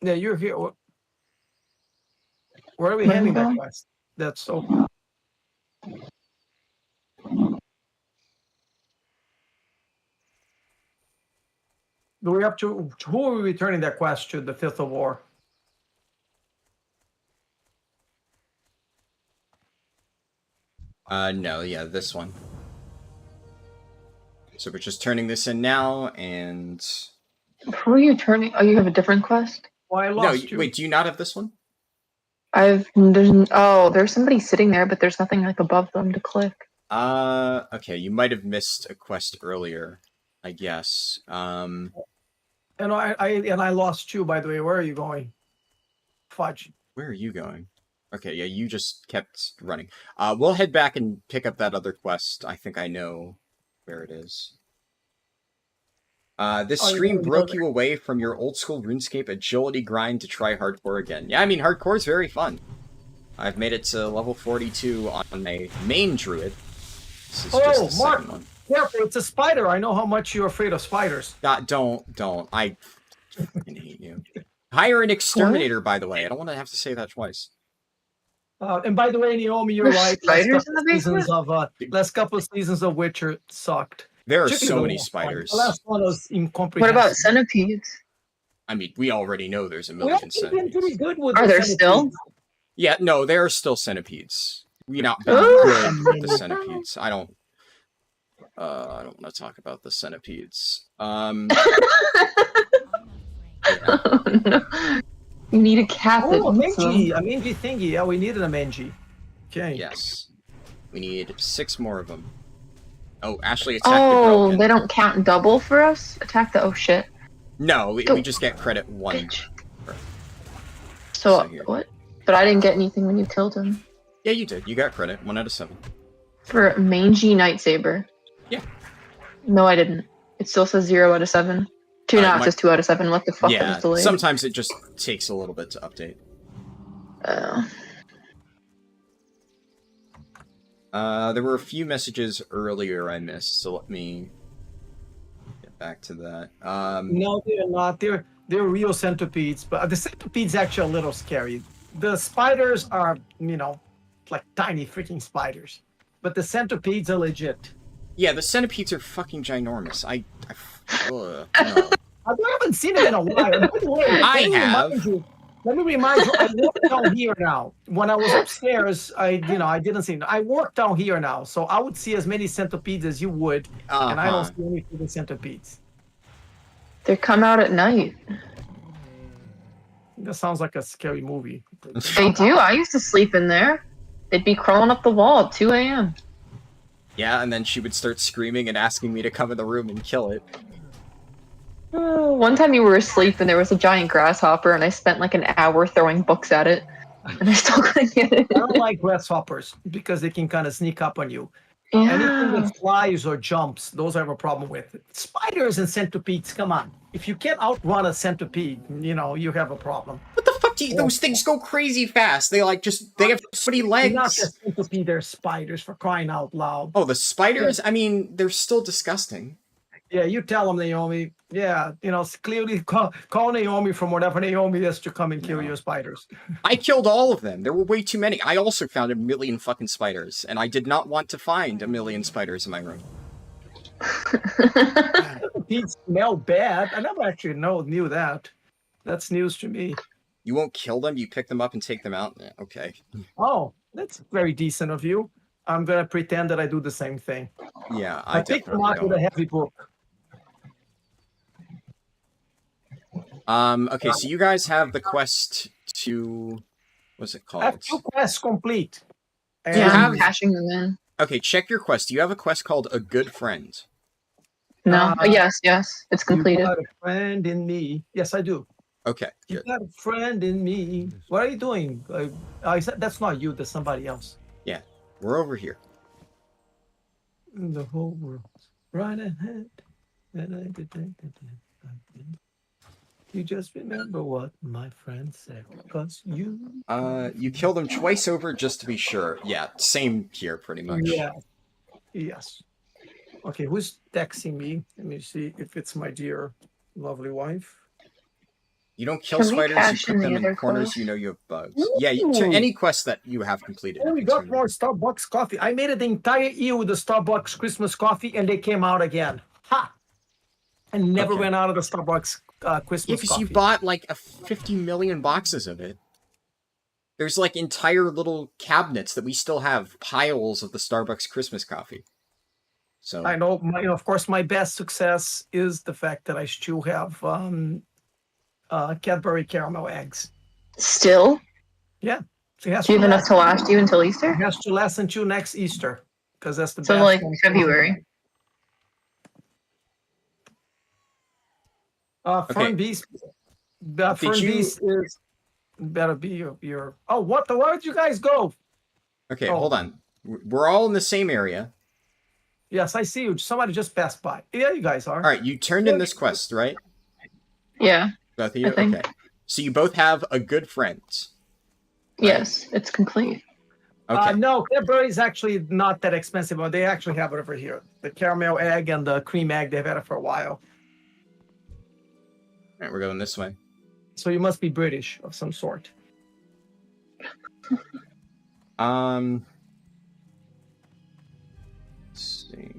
you're here. Where are we Where handing am I that going? quest? That's so. Do we have to? Who are we returning that quest to? The Fifth of War. no, yeah, this one. So we're just turning this in now, and Who are you turning? Oh, you have a different quest? Well, I no, lost you. wait, do you not have this one? there's somebody sitting there, but there's nothing like above them to click. Okay, you might have missed a quest earlier, I guess. And I lost you, by the way. Where are you going? Fudge. Where are you going? Okay, yeah, you just kept running. We'll head back and pick up that other quest. I think I know where it is. This stream broke you away from your old school RuneScape agility grind to try hardcore again. Yeah, I mean, hardcore is very fun. I've made it to level 42 on my main Druid. This is just the second one. Careful, it's a spider. I know how much you're afraid of spiders. Don't. I fucking hate you. Hire an exterminator, by the way. I don't want to have to say that twice. And by the way, Naomi, you're right. Spiders in the basement? Last couple of seasons of Witcher sucked. There are so many spiders. The last one was incomprehensible. What about centipedes? I mean, we already know there's a million centipedes. Pretty good with Are there centipedes. still? Yeah, no, there are still centipedes. We're not good with the centipedes. I don't want to talk about the centipedes. Oh, no. You need a cat. Oh, a Mage thingy. Yeah, we needed a Mage. Okay. Yes. We need 6 more of them. Oh, Ashley attacked the broken. They don't count double for us? Attack the... Oh, shit. No, we just get credit 1. Bitch. So what? But I didn't get anything when you killed him. Yeah, you did. You got credit. 1 out of 7. For a mangy Nightsaber. Yeah. No, I didn't. It still says 0 out of 7. Now it says 2 out of 7. What the fuck yeah, was delayed? Sometimes it just takes a little bit to update. There were a few messages earlier I missed, so let me get back to that. No, they're not. They're real centipedes, but the centipedes actually a little scary. The spiders are, like tiny freaking spiders, but the centipedes are legit. Yeah, the centipedes are fucking ginormous. No. I haven't seen them in a while. By the way, let me remind you, I work down here now. When I was upstairs, I didn't see them. I work down here now, so I would see as many centipedes as you would, and I don't see any freaking centipedes. They come out at night. That sounds like a scary movie. They do. I used to sleep in there. They'd be crawling up the wall at 2 a.m. Yeah, and then she would start screaming and asking me to come in the room and kill it. One time you were asleep and there was a giant grasshopper and I spent like an hour throwing books at it. And I still couldn't get it. I don't like grasshoppers because they can kind of sneak up on you. Yeah. Anything that flies or jumps, those I have a problem with. Spiders and centipedes, come on. If you can't outrun a centipede, you have a problem. What the fuck do you... Those things go crazy fast. They have so many legs. They're not just centipede, they're spiders, for crying out loud. Oh, the spiders? I mean, they're still disgusting. Yeah, you tell them, Naomi. Yeah, clearly call Naomi from whatever Naomi is to come and kill your spiders. I killed all of them. There were way too many. I also found a million fucking spiders, and I did not want to find a million spiders in my room. They smell bad. I never actually knew that. That's news to me. You won't kill them? You pick them up and take them out? Okay. Oh, that's very decent of you. I'm going to pretend that I do the same thing. Yeah, I pick them up with a heavy book. Okay, so you guys have the quest to... What's it called? I have 2 quests complete. And I'm cashing them in. Okay, check your quest. Do you have a quest called A Good Friend? No. Yes. It's completed. You got a friend in me. Yes, I do. Okay. You got a friend in me. What are you doing? That's not you. That's somebody else. Yeah, we're over here. The whole world right ahead. You just remember what my friend said, because you... You kill them twice over just to be sure. Yeah, same here, pretty much. Yeah. Yes. Okay, who's texting me? Let me see if it's my dear, lovely wife. You don't kill spiders, you put them in corners, you know you have bugs. Ooh. Yeah, to any quest that you have completed. Oh, we got more Starbucks coffee. I made it the entire year with the Starbucks Christmas coffee, and they came out again. Ha! And never ran out of the Starbucks Christmas because coffee. You bought like 50 million boxes of it. There's like entire little cabinets that we still have piles of the Starbucks Christmas coffee. So I know, of course, my best success is the fact that I still have Cadbury caramel eggs. Still? Yeah. It has Do you to have enough last. to last you until Easter? It has to last until next Easter, because that's the So best like one. February. Okay. Fern Beast. Fern Beast is better be your. Oh, what the? Where did you guys go? Okay, Oh. hold on. We're all in the same area. Yes, I see you. Somebody just passed by. Yeah, you guys are. All right, you turned in this quest, right? Yeah. Both of you? I think. Okay. So you both have a good friend. Right? Yes, it's complete. Okay. No, Cadbury is actually not that expensive, but they actually have it over here. The caramel egg and the cream egg, they've had it for a while. All right, we're going this way. So you must be British of some sort. Let's see.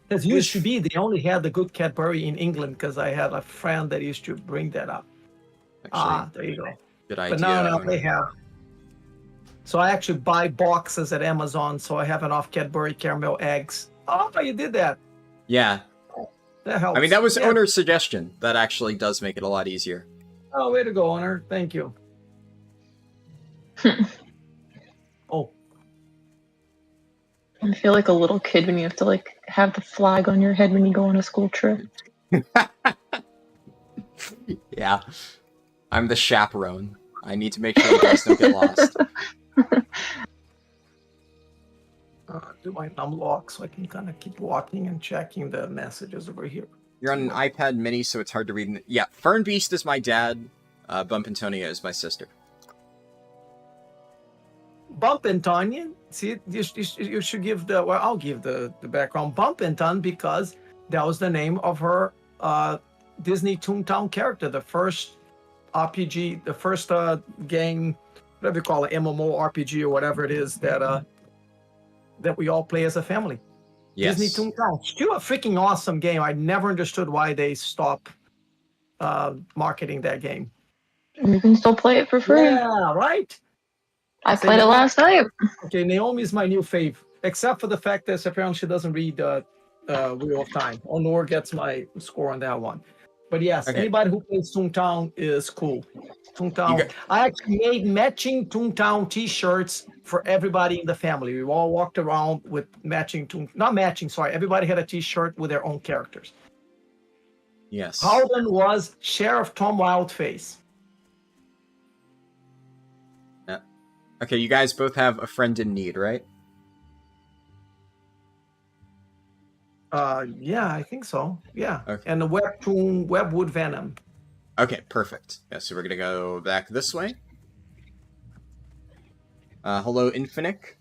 It used to be they only had the good Cadbury in England because I had a friend that used to bring that up. Actually, There you go. good idea. But now they have. So I actually buy boxes at Amazon, so I have enough Cadbury caramel eggs. Oh, you did that. Yeah. That helps. I mean, that was owner's suggestion. That actually does make it a lot easier. Oh, way to go, owner. Thank you. Oh. I feel like a little kid when you have to like have the flag on your head when you go on a school trip. Yeah. I'm the chaperone. I need to make sure you guys don't get lost. Do my thumb lock so I can kind of keep walking and checking the messages over here. You're on an iPad mini, so it's hard to read. Yeah, Fern Beast is my dad. Bump Antonia is my sister. Bump and Tanya, see, you should give the, well, I'll give the background. Bump and Ton, because that was the name of her Disney Toontown character, the first RPG, the first game, whatever you call it, MMO RPG or whatever it is that we all play as a family. Yes. Disney Toontown. Still a freaking awesome game. I never understood why they stopped marketing that game. You can still play it for free. Yeah, right? I played it last night. Okay, Naomi is my new fave, except for the fact that apparently she doesn't read Wheel of Time. Honor gets my score on that one. But yes, Okay. anybody who plays Toontown is cool. Toontown. I actually made matching Toontown t-shirts for everybody in the family. We all walked around with matching not matching, sorry. Everybody had a t-shirt with their own characters. Yes. Harldan was Sheriff Tom Wildface. Okay, you guys both have a friend in need, right? Yeah, I think so. Yeah. Okay. And the Webtoon Webwood Venom. Okay, perfect. Yeah, so we're gonna go back this way. Hello, Infinic.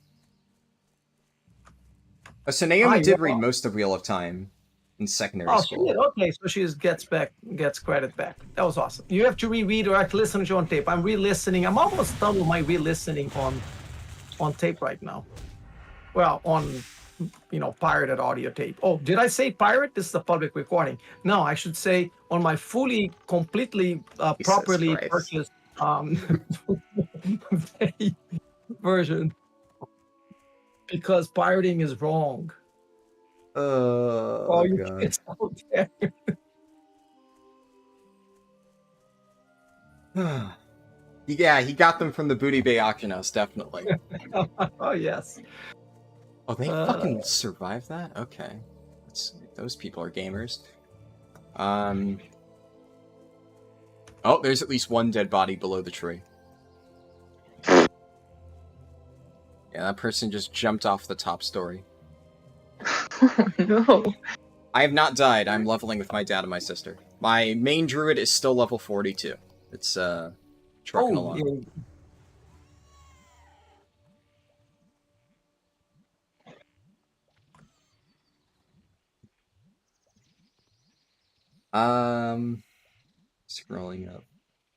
So Naomi did read most of Wheel of Time in secondary school. She did. Okay, so she gets credit back. That was awesome. You have to reread or have to listen to it on tape. I'm re-listening. I'm almost done with my re-listening on tape right now. Well, on pirated audio tape. Oh, did I say pirate? This is a public recording. No, I should say on my completely properly purchased version, because pirating is wrong. Oh, you kids out there. Yeah, he got them from the Booty Bay auction house, definitely. Oh yes. Oh, they fucking survived that? Okay. Those people are gamers. Oh, there's at least one dead body below the tree. Yeah, that person just jumped off the top story. No. I have not died. I'm leveling with my dad and my sister. My main druid is still level 42. It's, trucking along. Scrolling up.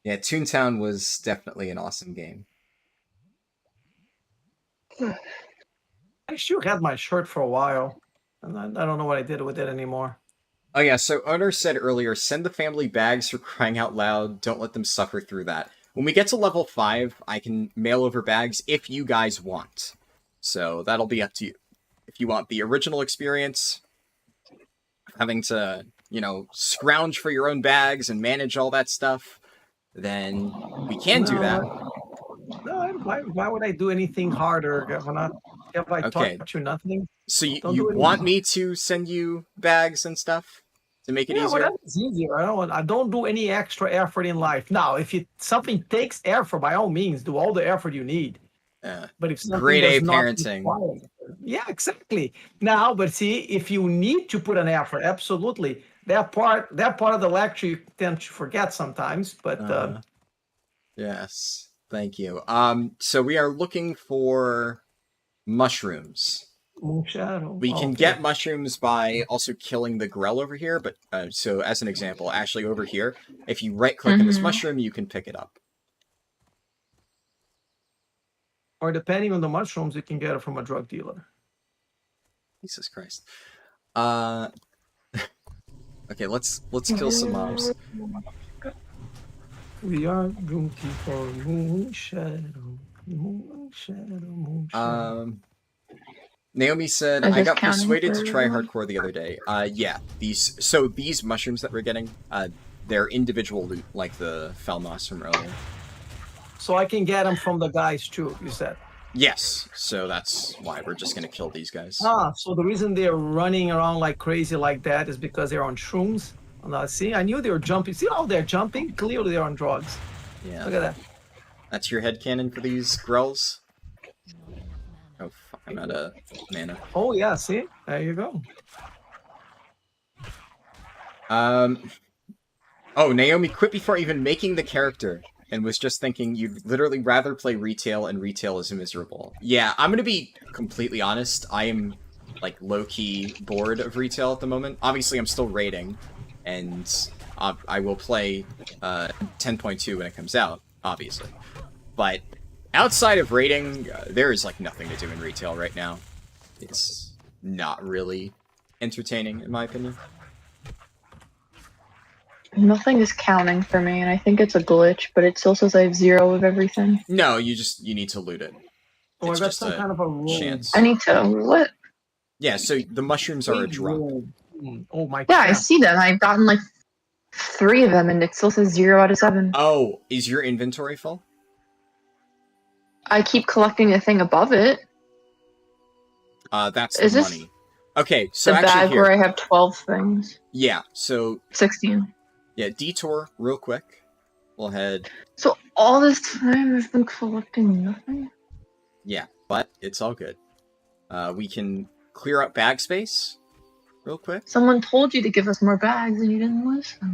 Yeah, Toontown was definitely an awesome game. I sure had my shirt for a while, and I don't know what I did with it anymore. Oh yeah, so Owner said earlier, send the family bags for crying out loud. Don't let them suffer through that. When we get to level 5, I can mail over bags if you guys want. So that'll be up to you. If you want the original experience, having to, scrounge for your own bags and manage all that stuff, then we can do that. No, I'm Why would I do anything harder, Governor? Have I Okay. taught you nothing? So you Don't do anything want hard. me to send you bags and stuff to make it Yeah, easier? well, that's easier. I don't do any extra effort in life. Now, if something takes effort, by all means, do all the effort you need. But if something grade A does not parenting. require, yeah, exactly. Now, but see, if you need to put an effort, absolutely. That part of the lecture you tend to forget sometimes. But Yes, thank you. So we are looking for mushrooms. Shadow. We can get mushrooms by also killing the grell over here, but so as an example, Ashley, over here, if you right-click on this mushroom, you can pick it up. Or depending on the mushrooms, you can get it from a drug dealer. Jesus Christ. Okay, let's kill some mobs. We are looking for moon shadow, moon shadow, moon shadow. Naomi said, I got persuaded to try hardcore the other day. Yeah, these mushrooms that we're getting, they're individual loot, like the Felmoss from earlier. So I can get them from the guys too, you said? Yes, so that's why we're just gonna kill these guys. So the reason they're running around like crazy like that is because they're on shrooms. See, I knew they were jumping. See how they're jumping? Clearly they're on drugs. Yeah. Look at that. That's your headcanon for these grells? Oh, fuck, I'm out of mana. Oh, yeah, see? There you go. Oh, Naomi quit before even making the character and was just thinking you'd literally rather play retail, and retail is miserable. Yeah, I'm gonna be completely honest. I am, like, low-key bored of retail at the moment. Obviously, I'm still raiding, and I will play 10.2 when it comes out, obviously. But outside of raiding, there is, like, nothing to do in retail right now. It's not really entertaining, in my opinion. Nothing is counting for me, and I think it's a glitch, but it still says I have 0 of everything. No, you need to loot it. Oh, It's I got just some a kind of a roll. chance. I need to, what? Yeah, so the mushrooms are a drop. Oh my Yeah, God. I see them. I've gotten like 3 of them, and it still says 0 out of 7. Oh, is your inventory full? I keep collecting the thing above it. That's Is the this money. Okay, so the actually bag here. where I have 12 things. Yeah, so 16. yeah, detour real quick. We'll head. So all this time I've been collecting nothing? Yeah, but it's all good. We can clear up bag space real quick. Someone told you to give us more bags and you didn't listen.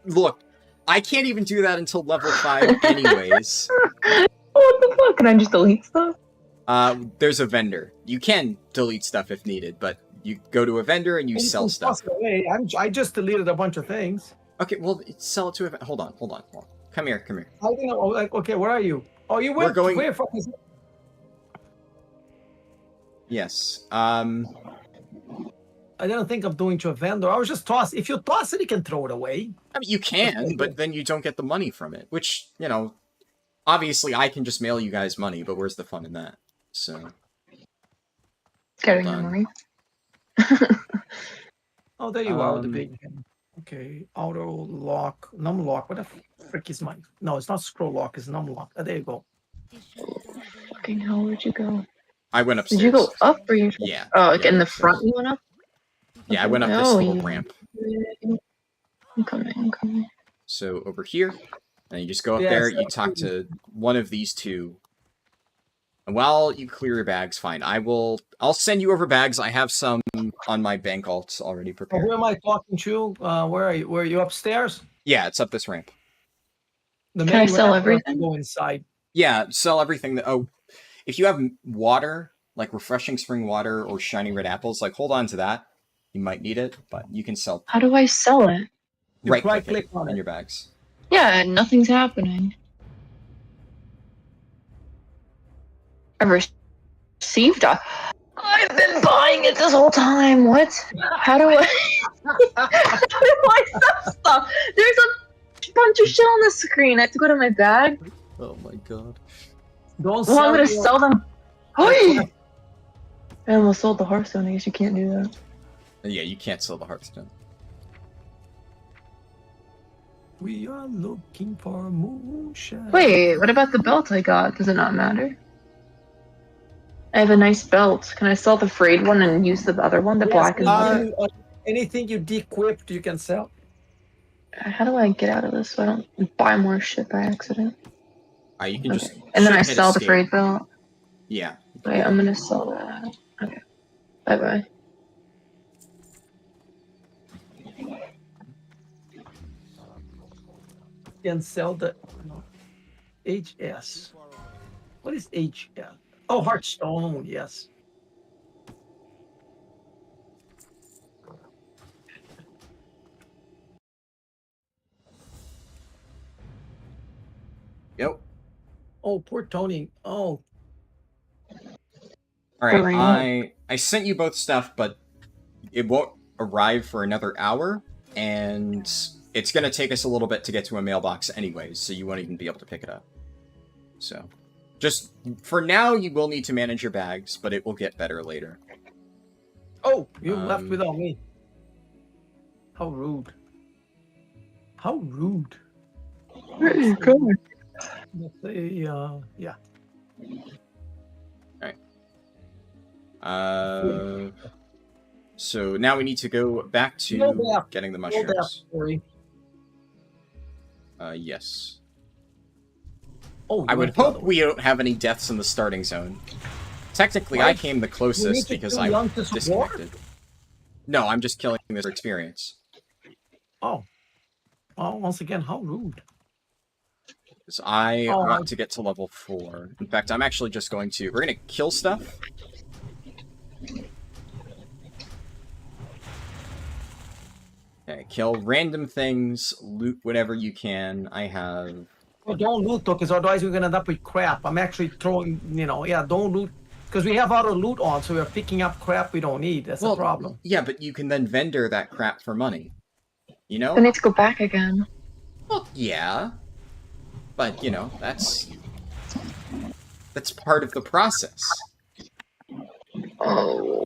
Look, I can't even do that until level 5 anyways. What the fuck? Can I just delete stuff? There's a vendor. You can delete stuff if needed, but you go to a vendor and you sell stuff. I just deleted a bunch of things. Okay, well, sell it to a vendor. Hold on. Come here. I think, okay, where are you? Oh, you went. We're going. Where fuck is it? Yes. I didn't think of doing to a vendor. I was just toss. If you toss it, you can throw it away. I mean, you can, but then you don't get the money from it. Which, you know, obviously I can just mail you guys money, but where's the fun in that? So. Getting the money. Oh, there you are with the big. Okay, auto lock, num lock. What the frick is mine? No, it's not scroll lock. It's num lock. Oh, there you go. Fucking hell, where'd you go? I went upstairs. Did you go up or you? Yeah. Oh, like yeah, in the front you went up? Yeah, I went up this little ramp. I'm coming. So over here, and you just go up there, you talk to one of these two. And while you clear your bags, fine. I'll send you over bags. I have some on my bank alts already prepared. Who am I talking to? Where are you? Where are you upstairs? Yeah, it's up this ramp. Can I sell everything? Go inside. Yeah, sell everything. If you have water, like refreshing spring water or shiny red apples, like hold on to that. You might need it, but you can sell. How do I sell it? Right click on your bags. Yeah, nothing's happening. I've received I've been buying it this whole time. What? How do I? How do I sell stuff? There's a bunch of shit on the screen. I have to go to my bag. Oh my god. Don't well, I'm gonna sell them. I almost sold the Hearthstone. I guess you can't do that. Yeah, you can't sell the Hearthstone. We are looking for moonshine. Wait, what about the belt I got? Does it not matter? I have a nice belt. Can I sell the frayed one and use the other one, the black and leather? Anything you de-equipped, you can sell. How do I get out of this so I don't buy more shit by accident? You can just and then I hit sell the escape. frayed belt. Yeah. Wait, I'm gonna sell that. Okay. Bye bye. You can sell the HS. What is HS? Oh, Hearthstone, yes. Yep. Oh, poor Tony. Oh. All right. I sent you both stuff, but it won't arrive for another hour, and it's gonna take us a little bit to get to a mailbox anyways, so you won't even be able to pick it up. So, just for now, you will need to manage your bags, but it will get better later. Oh, you left without me. How rude. How rude. Where are you going? Let's say, yeah. Alright. So now we need to go back to getting the mushrooms. Yes. Oh, I would hope we don't have any deaths in the starting zone. Technically, I came the closest because I disconnected. No, I'm just killing this for experience. Oh. Oh, once again, how rude. Because I want to get to level 4. In fact, I'm actually just going to... We're going to kill stuff. Okay, kill random things, loot whatever you can. I have... Well, don't loot, though, because otherwise we're going to end up with crap. I'm actually throwing, don't loot. Because we have auto loot on, so we're picking up crap we don't need. That's the problem. Yeah, but you can then vendor that crap for money. You know? I need to go back again. Well, yeah. But, that's part of the process. Oh.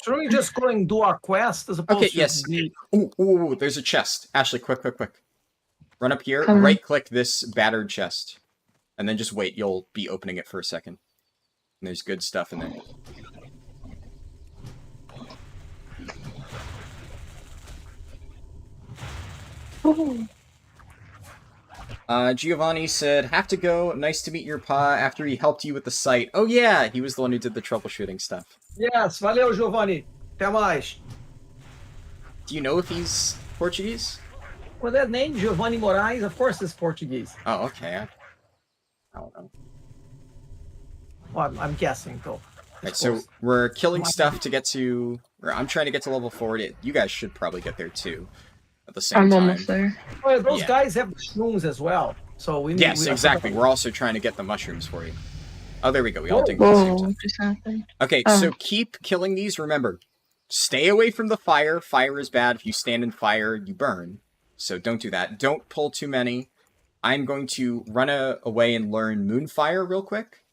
Shouldn't we just go and do our quest as opposed to... Yes. Ooh, there's a chest. Ashley, quick. Run up here, right-click this battered chest. And then just wait. You'll be opening it for a second. And there's good stuff in there. Giovanni said, have to go. Nice to meet your pa after he helped you with the site. Oh yeah, he was the one who did the troubleshooting stuff. Yes, valeu, Giovanni. Até mais. Do you know if he's Portuguese? Well, that name, Giovanni Moraes, of course is Portuguese. Oh, okay. I don't know. Well, I'm guessing, though. Right, so we're killing stuff to get to... Or I'm trying to get to level 4. You guys should probably get there, too. At the same time. I'm almost there. Well, those guys have shrooms as well. So we need... Yes, exactly. We're also trying to get the mushrooms for you. Oh, there we go. We all did Whoa, just happened. Okay, so keep killing these. Remember, stay away from the fire. Fire is bad. If you stand in fire, you burn. So don't do that. Don't pull too many. I'm going to run away and learn Moonfire real quick.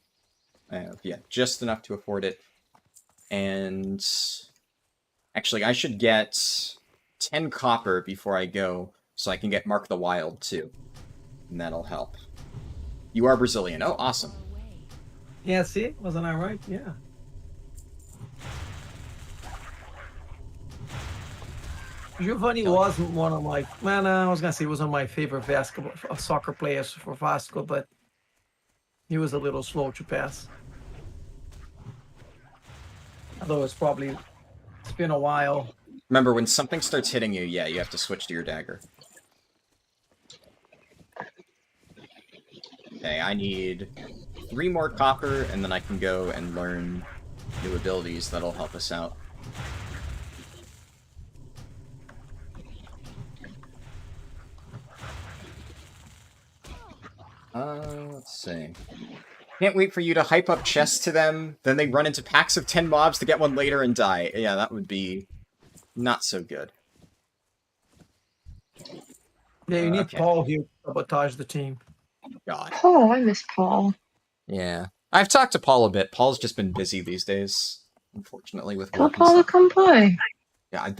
Yeah, just enough to afford it. And actually, I should get 10 copper before I go, so I can get Mark the Wild, too. And that'll help. You are Brazilian. Oh, awesome. Yeah, see? Wasn't I right? Yeah. Giovanni was one of my... Man, I was going to say he was one of my favorite soccer players for Vasco, but he was a little slow to pass. Although it's been a while. Remember, when something starts hitting you, yeah, you have to switch to your dagger. Okay, I need 3 more copper, and then I can go and learn new abilities that'll help us out. Let's see. Can't wait for you to hype up chests to them, then they run into packs of 10 mobs to get one later and die. Yeah, that would be not so good. Yeah, you need Paul here to sabotage the team. God. Oh, I miss Paul. Yeah. I've talked to Paul a bit. Paul's just been busy these days, unfortunately, with Tell work and Paul to stuff. come play. Yeah,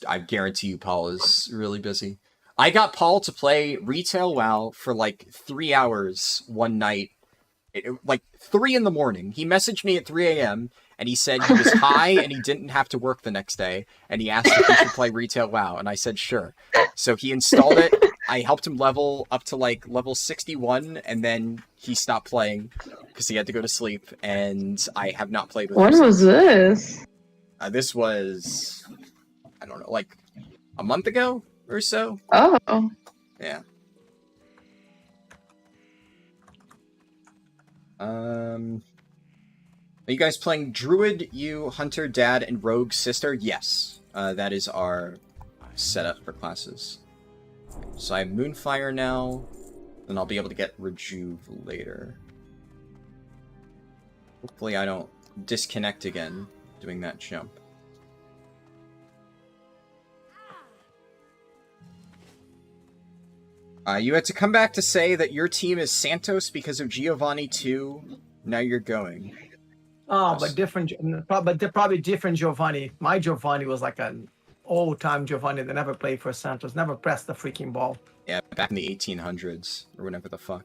I guarantee you Paul is really busy. I got Paul to play retail WoW for like 3 hours one night, like 3 in the morning. He messaged me at 3 a.m. and he said he was high and he didn't have to work the next day, and he asked if he should play retail WoW, and I said sure. So he installed it. I helped him level up to like level 61, and then he stopped playing because he had to go to sleep, and I have not played with him. When was this? This was, I don't know, like a month ago or so. Oh. Yeah. Are you guys playing Druid, you, Hunter, Dad, and Rogue Sister? Yes. That is our setup for classes. So I have Moonfire now, and I'll be able to get Rejuve later. Hopefully I don't disconnect again doing that jump. You had to come back to say that your team is Santos because of Giovanni 2. Now you're going. Oh, but different. But they're probably different Giovanni. My Giovanni was like an old-time Giovanni that never played for Santos, never pressed the freaking ball. Yeah, back in the 1800s, or whatever the fuck.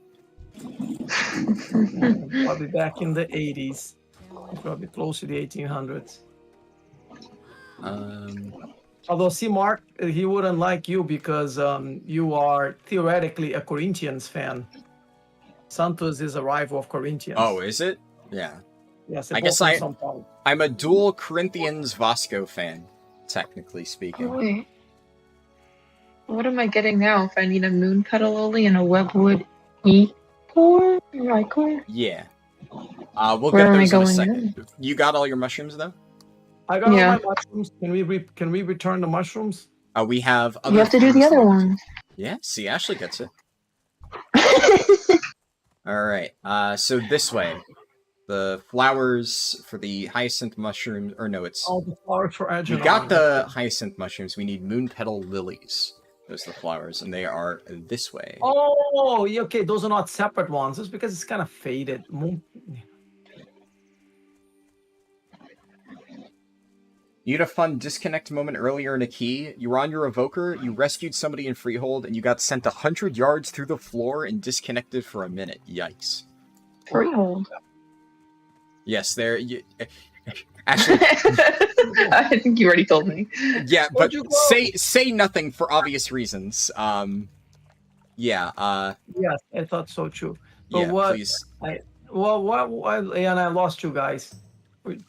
Probably back in the 80s. Probably close to the 1800s. Although, see, Mark, he wouldn't like you because you are theoretically a Corinthians fan. Santos is a rival of Corinthians. Oh, is it? Yeah. Yes, I guess I'm a dual Corinthians Vasco fan, technically speaking. Oh, wait. What am I getting now if I need a moon petal lily and a webwood e-core? Rycore? Yeah. We'll Where get am I those in a going second. now? You got all your mushrooms, though? I got all my mushrooms. Can we return the mushrooms? We have other You have to do the other one. Yeah, see, Ashley gets it. Alright, so this way. The flowers for the hyacinth mushrooms, or no, it's... All the flowers for Edge. We got the hyacinth mushrooms, we need moon petal lilies. Those are the flowers, and they are this way. Oh, okay, those are not separate ones. Just because it's kind of faded. You had a fun disconnect moment earlier in a key. You were on your evoker, you rescued somebody in Freehold, and you got sent 100 yards through the floor and disconnected for a minute. Yikes. Freehold. Yes, there. Actually, I think you already told me. Yeah, but say nothing for obvious reasons. Yeah. Yes, I thought so too. But yeah, what? please. And I lost you guys. Did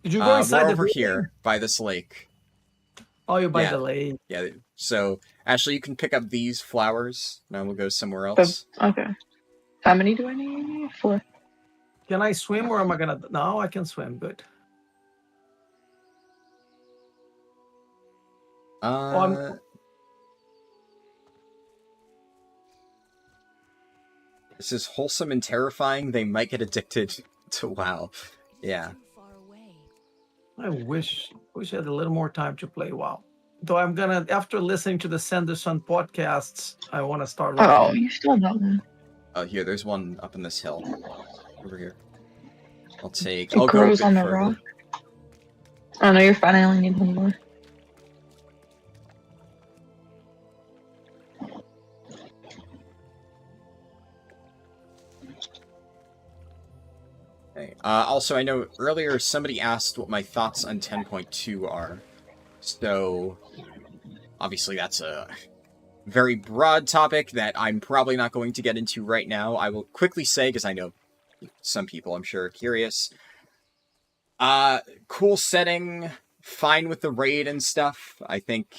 you go inside we're the over building? here by this lake? Oh, you're by the lake. Yeah. So Ashley, you can pick up these flowers. Now we'll go somewhere else. Okay. How many do I need? 4. Can I swim or am I gonna? No, I can swim. Good. This is wholesome and terrifying. They might get addicted to WoW. Yeah. I wish I had a little more time to play WoW. Though I'm gonna, after listening to the Sanderson podcasts, I want to start. Oh, you still don't know. Oh, here, there's one up in this hill. Over here. I'll take. It grows on the rock. Oh no, you're fine. I only need one more. Okay. Also, I know earlier somebody asked what my thoughts on 10.2 are. So, obviously that's a very broad topic that I'm probably not going to get into right now. I will quickly say, because I know some people, I'm sure, are curious. Cool setting, fine with the raid and stuff. I think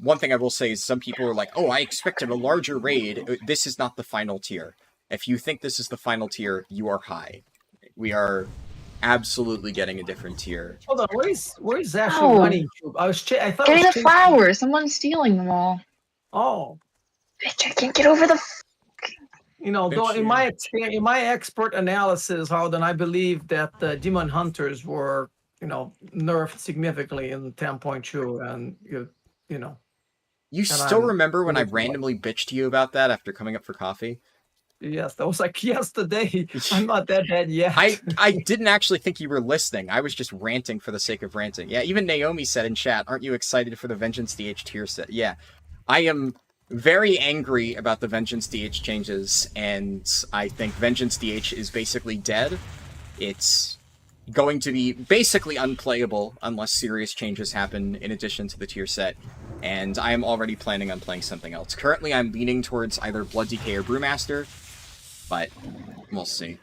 one thing I will say is some people are like, oh, I expected a larger raid. This is not the final tier. If you think this is the final tier, you are high. We are absolutely getting a different tier. Hold on, where is Ashley running to? I thought getting the flowers. Someone's stealing them all. Oh, bitch! I can't get over the. Though in my expert analysis, Harldan, I believe that the demon hunters were, nerfed significantly in 10.2, and you know. You still remember when I randomly bitched to you about that after coming up for coffee? Yes, that was like yesterday. I'm not that bad yet. I didn't actually think you were listening. I was just ranting for the sake of ranting. Yeah, even Naomi said in chat, aren't you excited for the Vengeance DH tier set? Yeah. I am very angry about the Vengeance DH changes, and I think Vengeance DH is basically dead. It's going to be basically unplayable unless serious changes happen in addition to the tier set, and I am already planning on playing something else. Currently, I'm leaning towards either Blood Decay or Brewmaster, but we'll see.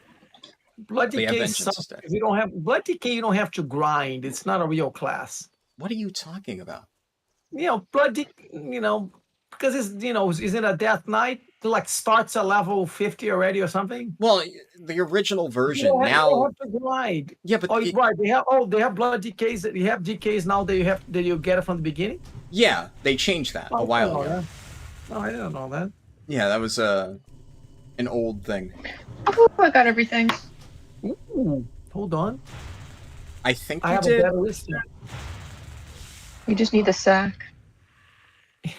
Blood But yeah, Decay Vengeance sucks. is dead. If you don't have Blood Decay, you don't have to grind. It's not a real class. What are you talking about? Blood Decay, because it's, isn't a Death Knight? It, like, starts at level 50 already or something? Well, the original version You now. don't have to grind. Yeah, but Right. They have Blood Decays. You have DKs now that you get it from the beginning? Yeah, they changed that a while ago. No, I didn't know that. Yeah, that was an old thing. Oh, I got everything. Ooh, hold on. I think I you have did. a better list here. You just need the sack.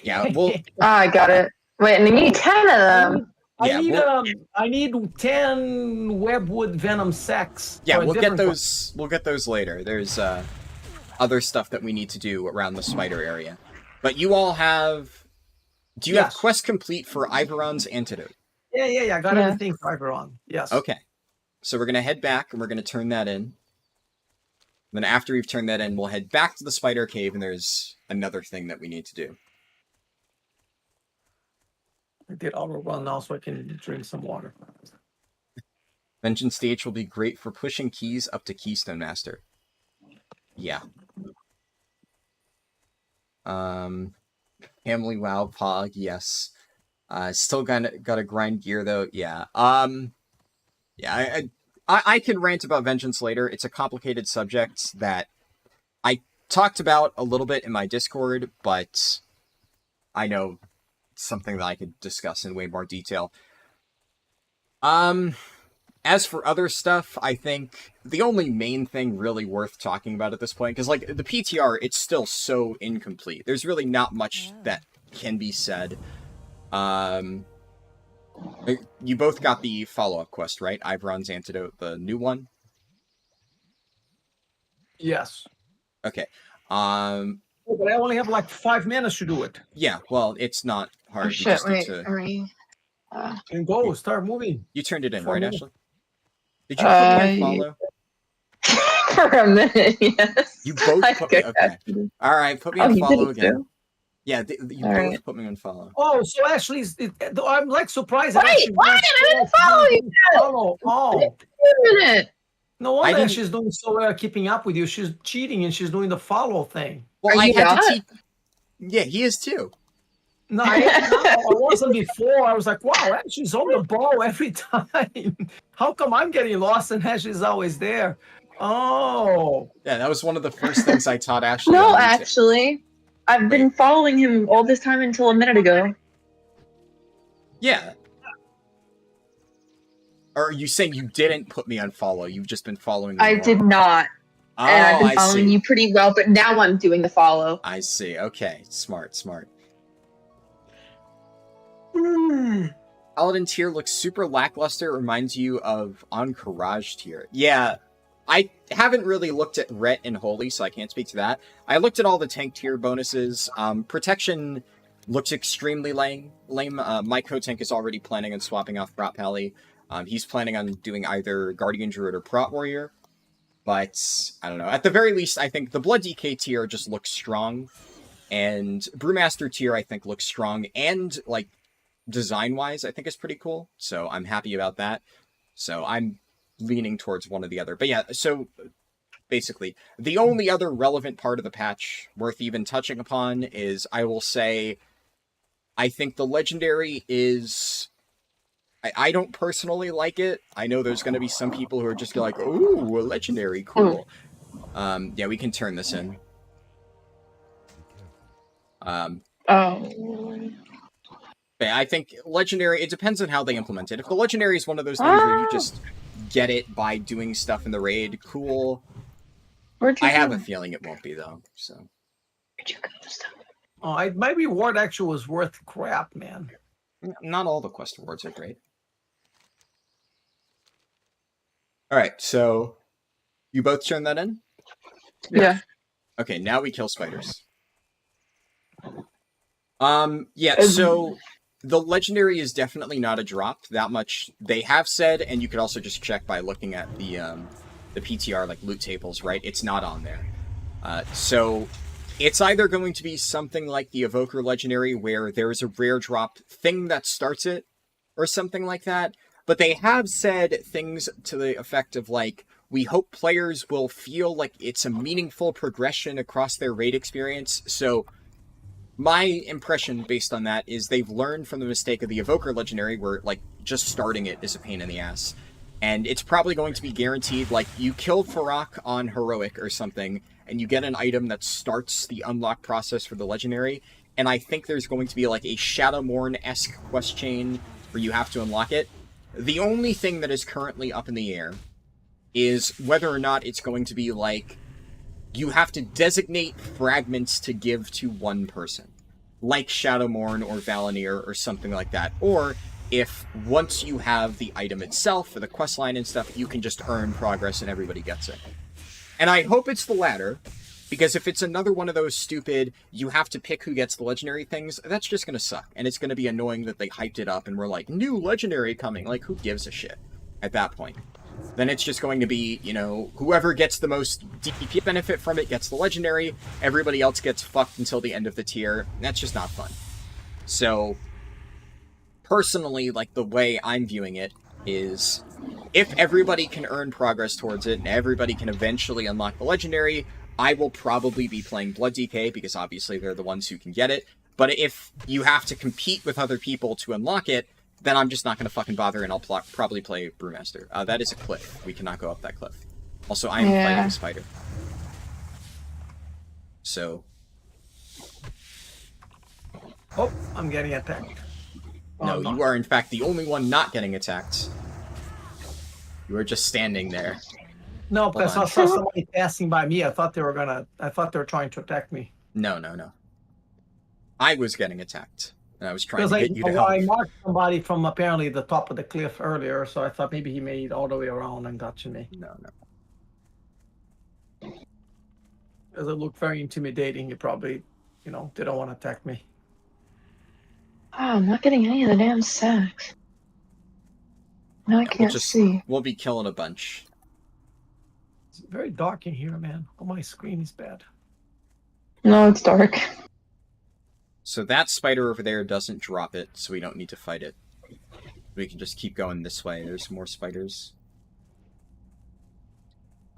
Yeah, well, I got it. Wait, and you need 10 of them. I need 10 webwood venom sacks. yeah, for a we'll get different those. We'll get those later. There's other stuff that we need to do around the spider area. But you all have. Do you have Yes. quest complete for Iveron's antidote? Yeah. I got Yeah. everything for Iveron. Yes. Okay, so we're gonna head back and we're gonna turn that in. Then after we've turned that in, we'll head back to the spider cave, and there's another thing that we need to do. I did auto run now so I can drink some water. Vengeance stage will be great for pushing keys up to Keystone Master. Yeah. Family WoW Pog, yes. Still gotta grind gear though, yeah. Yeah, I can rant about Vengeance later. It's a complicated subject that I talked about a little bit in my Discord, but I know it's something that I could discuss in way more detail. As for other stuff, I think the only main thing really worth talking about at this point, because, like, the PTR, it's still so incomplete. There's really not much that can be said. You both got the follow-up quest, right? Iveron's Antidote, the new one? Yes. Okay. But I only have like 5 minutes to do it. Yeah, well, it's not hard. Oh, You shit, just need wait. to... Are we... And go, start moving. You turned it in, 4 right, minutes. Ashley? Did you put me on follow? For a minute, yes. You both put me... Okay. Alright, put me on follow again. You All both right. put me on follow. Oh, so Ashley, I'm like surprised. that Wait, Ashley why wants did I to follow you? follow. Oh, Wait a minute. no I wonder didn't- she's doing so well keeping up with you. She's cheating and she's doing the follow thing. Well, Are I you had to not? teach... Yeah, he is too. No, I wasn't before. I was like, wow, Ashley's on the ball every time. How come I'm getting lost and Ashley's always there? Oh, Yeah, that was one of the first things I taught Ashley. No, on YouTube. actually. I've been following him all this time until a minute ago. Yeah. Or are you saying you didn't put me on follow? You've just been following me I more? did not. Oh, And I've been I following see. you pretty well, but now I'm doing the follow. I see. Okay. Smart. Paladin tier looks super lackluster. Reminds you of Encourage tier. Yeah. I haven't really looked at Ret and Holy, so I can't speak to that. I looked at all the tank tier bonuses. Protection looks extremely lame. My co-tank is already planning on swapping off Prot Pally. He's planning on doing either Guardian Druid or Prot Warrior. But, I don't know. At the very least, I think the Blood DK tier just looks strong. And Brewmaster tier, I think, looks strong. And, like, design-wise, I think is pretty cool. So, I'm happy about that. So, I'm leaning towards one or the other. But yeah, so basically, the only other relevant part of the patch worth even touching upon is, I will say, I think the Legendary is... I don't personally like it. I know there's going to be some people who are just like, ooh, a Legendary, cool. Yeah, we can turn this in. Oh. But I think Legendary, it depends on how they implement it. If the Legendary is one of those things where you just get it by doing stuff in the raid, cool. Where'd you I have go? a feeling it won't be, though, so... Where'd you go? my reward actually was worth crap, man. Not all the quest rewards are great. Alright, so... You both turn that in? Yeah. Okay, now we kill spiders. Yeah, so the legendary is definitely not a drop. That much they have said, and you could also just check by looking at the PTR, like, loot tables, right? It's not on there. So it's either going to be something like the Evoker Legendary, where there's a rare drop thing that starts it, or something like that. But they have said things to the effect of, like, we hope players will feel like it's a meaningful progression across their raid experience. So my impression based on that is they've learned from the mistake of the Evoker Legendary, where, like, just starting it is a pain in the ass. And it's probably going to be guaranteed, like, you kill Farak on Heroic or something, and you get an item that starts the unlock process for the Legendary, and I think there's going to be, like, a Shadowmourne-esque quest chain where you have to unlock it. The only thing that is currently up in the air is whether or not it's going to be, like, you have to designate fragments to give to one person, like Shadowmourne or Valinir or something like that, or if once you have the item itself for the questline and stuff, you can just earn progress and everybody gets it. And I hope it's the latter, because if it's another one of those stupid, you have to pick who gets the legendary things, that's just going to suck. And it's going to be annoying that they hyped it up and we're like, new legendary coming. Like, who gives a shit at that point? Then it's just going to be, you know, whoever gets the most DPP benefit from it gets the legendary, everybody else gets fucked until the end of the tier. That's just not fun. So, personally, like, the way I'm viewing it is, if everybody can earn progress towards it and everybody can eventually unlock the legendary, I will probably be playing Blood DK, because obviously they're the ones who can get it. But if you have to compete with other people to unlock it, then I'm just not going to fucking bother, and I'll probably play Brewmaster. That is a cliff. We cannot go up that cliff. Also, I am fighting a spider. So. Oh, I'm getting attacked. No, you are in fact the only one not getting attacked. You are just standing there. No, because I saw somebody passing by me. I thought they were trying to attack me. No. I was getting attacked. And I was trying to get you to help. I help. marked somebody from apparently the top of the cliff earlier, so I thought maybe he made it all the way around and got to me. No. Because it looked very intimidating. He probably, didn't want to attack me. Oh, I'm not getting any of the damn sacks. No, I can't see. We'll be killing a bunch. It's very dark in here, man. Oh, my screen is bad. No, it's dark. So that spider over there doesn't drop it, so we don't need to fight it. We can just keep going this way. There's more spiders.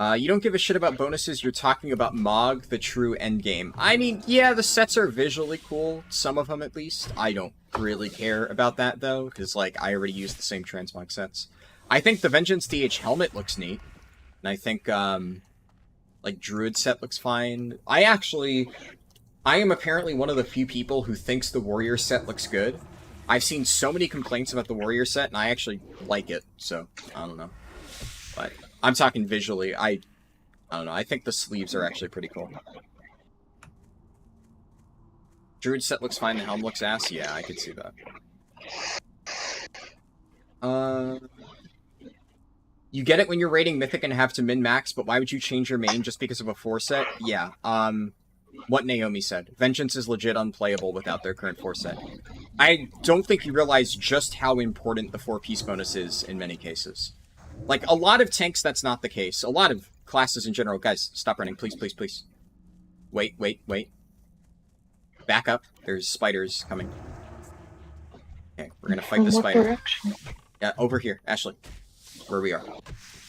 You don't give a shit about bonuses, you're talking about Mog, the true endgame. I mean, yeah, the sets are visually cool, some of them at least. I don't really care about that, though, because, like, I already use the same transmog sets. I think the Vengeance DH helmet looks neat, and I think, like, Druid set looks fine. I am apparently one of the few people who thinks the Warrior set looks good. I've seen so many complaints about the Warrior set, and I actually like it, so, I don't know. But I'm talking visually, I don't know, I think the sleeves are actually pretty cool. Druid set looks fine, the helm looks ass, yeah, I could see that. You get it when you're raiding Mythic and have to min-max, but why would you change your main just because of a 4 set? Yeah, what Naomi said. Vengeance is legit unplayable without their current 4 set. I don't think you realize just how important the 4-piece bonus is in many cases. Like, a lot of tanks, that's not the case. A lot of classes in general. Guys, stop running, please, please, please. Wait. Back up. There's spiders coming. Okay, we're gonna fight the spider. Direction? Yeah, over here, Ashley. Where we are.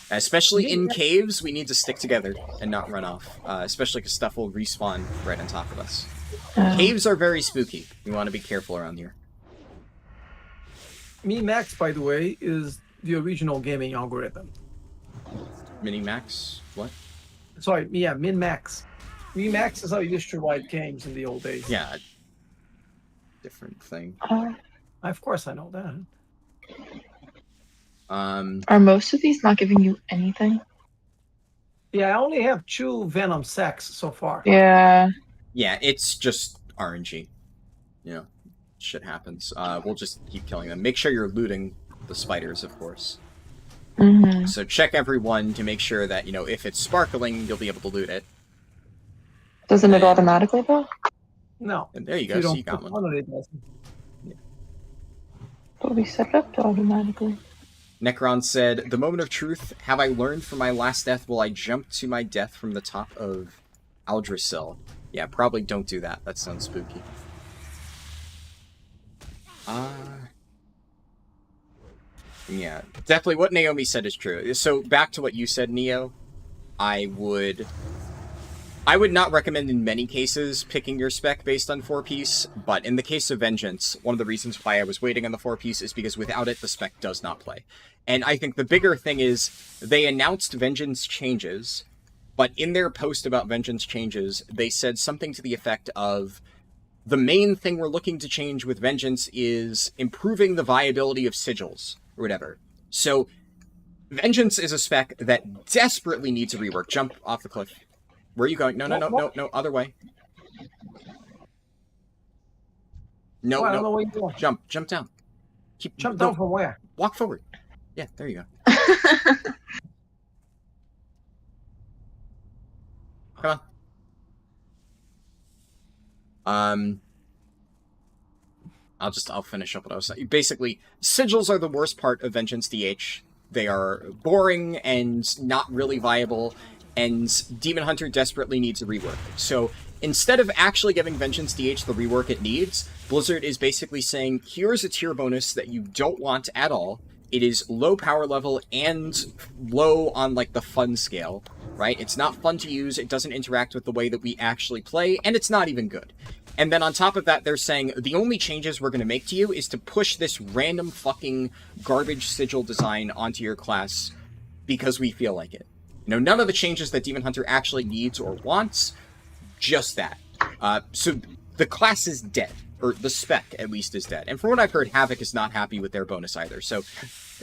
Especially in caves, we need to stick together and not run off. Especially because stuff will respawn right on top of us. Caves are very spooky. We want to be careful around here. Min-max, by the way, is the original gaming algorithm. Mini-max? What? Sorry, yeah, min-max. Min-max is how you used to write games in the old days. Yeah. Different thing. Of course I know that. Are most of these not giving you anything? Yeah, I only have 2 Venom sacks so far. Yeah. Yeah, it's just RNG. You know, shit happens. We'll just keep killing them. Make sure you're looting the spiders, of course. Mm-hmm. So check everyone to make sure that, if it's sparkling, you'll be able to loot it. Doesn't it automatically though? No. And there you If go. you So don't you got put one. on it, it doesn't. It'll be set up to automatically. Necron said, "The moment of truth. Have I learned from my last death? Will I jump to my death from the top of Aldrasil?" Yeah, probably don't do that. That sounds spooky. Yeah, definitely what Naomi said is true. So back to what you said, Neo, I would not recommend in many cases picking your spec based on 4-piece, but in the case of Vengeance, one of the reasons why I was waiting on the 4-piece is because without it, the spec does not play. And I think the bigger thing is they announced Vengeance changes, but in their post about Vengeance changes, they said something to the effect of, the main thing we're looking to change with Vengeance is improving the viability of sigils, or whatever. So, Vengeance is a spec that desperately needs a rework. Jump off the cliff. Where are you going? No, other way. No, Well, I don't no. know where you're going. Jump down. Jump down from where? Walk forward. Yeah, there you go. Come on. I'll finish up what I was saying. Basically, sigils are the worst part of Vengeance DH. They are boring and not really viable, and Demon Hunter desperately needs a rework. So instead of actually giving Vengeance DH the rework it needs, Blizzard is basically saying, here's a tier bonus that you don't want at all. It is low power level and low on, like, the fun scale, right? It's not fun to use, it doesn't interact with the way that we actually play, and it's not even good. And then on top of that, they're saying, the only changes we're going to make to you is to push this random fucking garbage sigil design onto your class because we feel like it. You know, none of the changes that Demon Hunter actually needs or wants, just that. So the class is dead, or the spec at least is dead. And from what I've heard, Havoc is not happy with their bonus either. So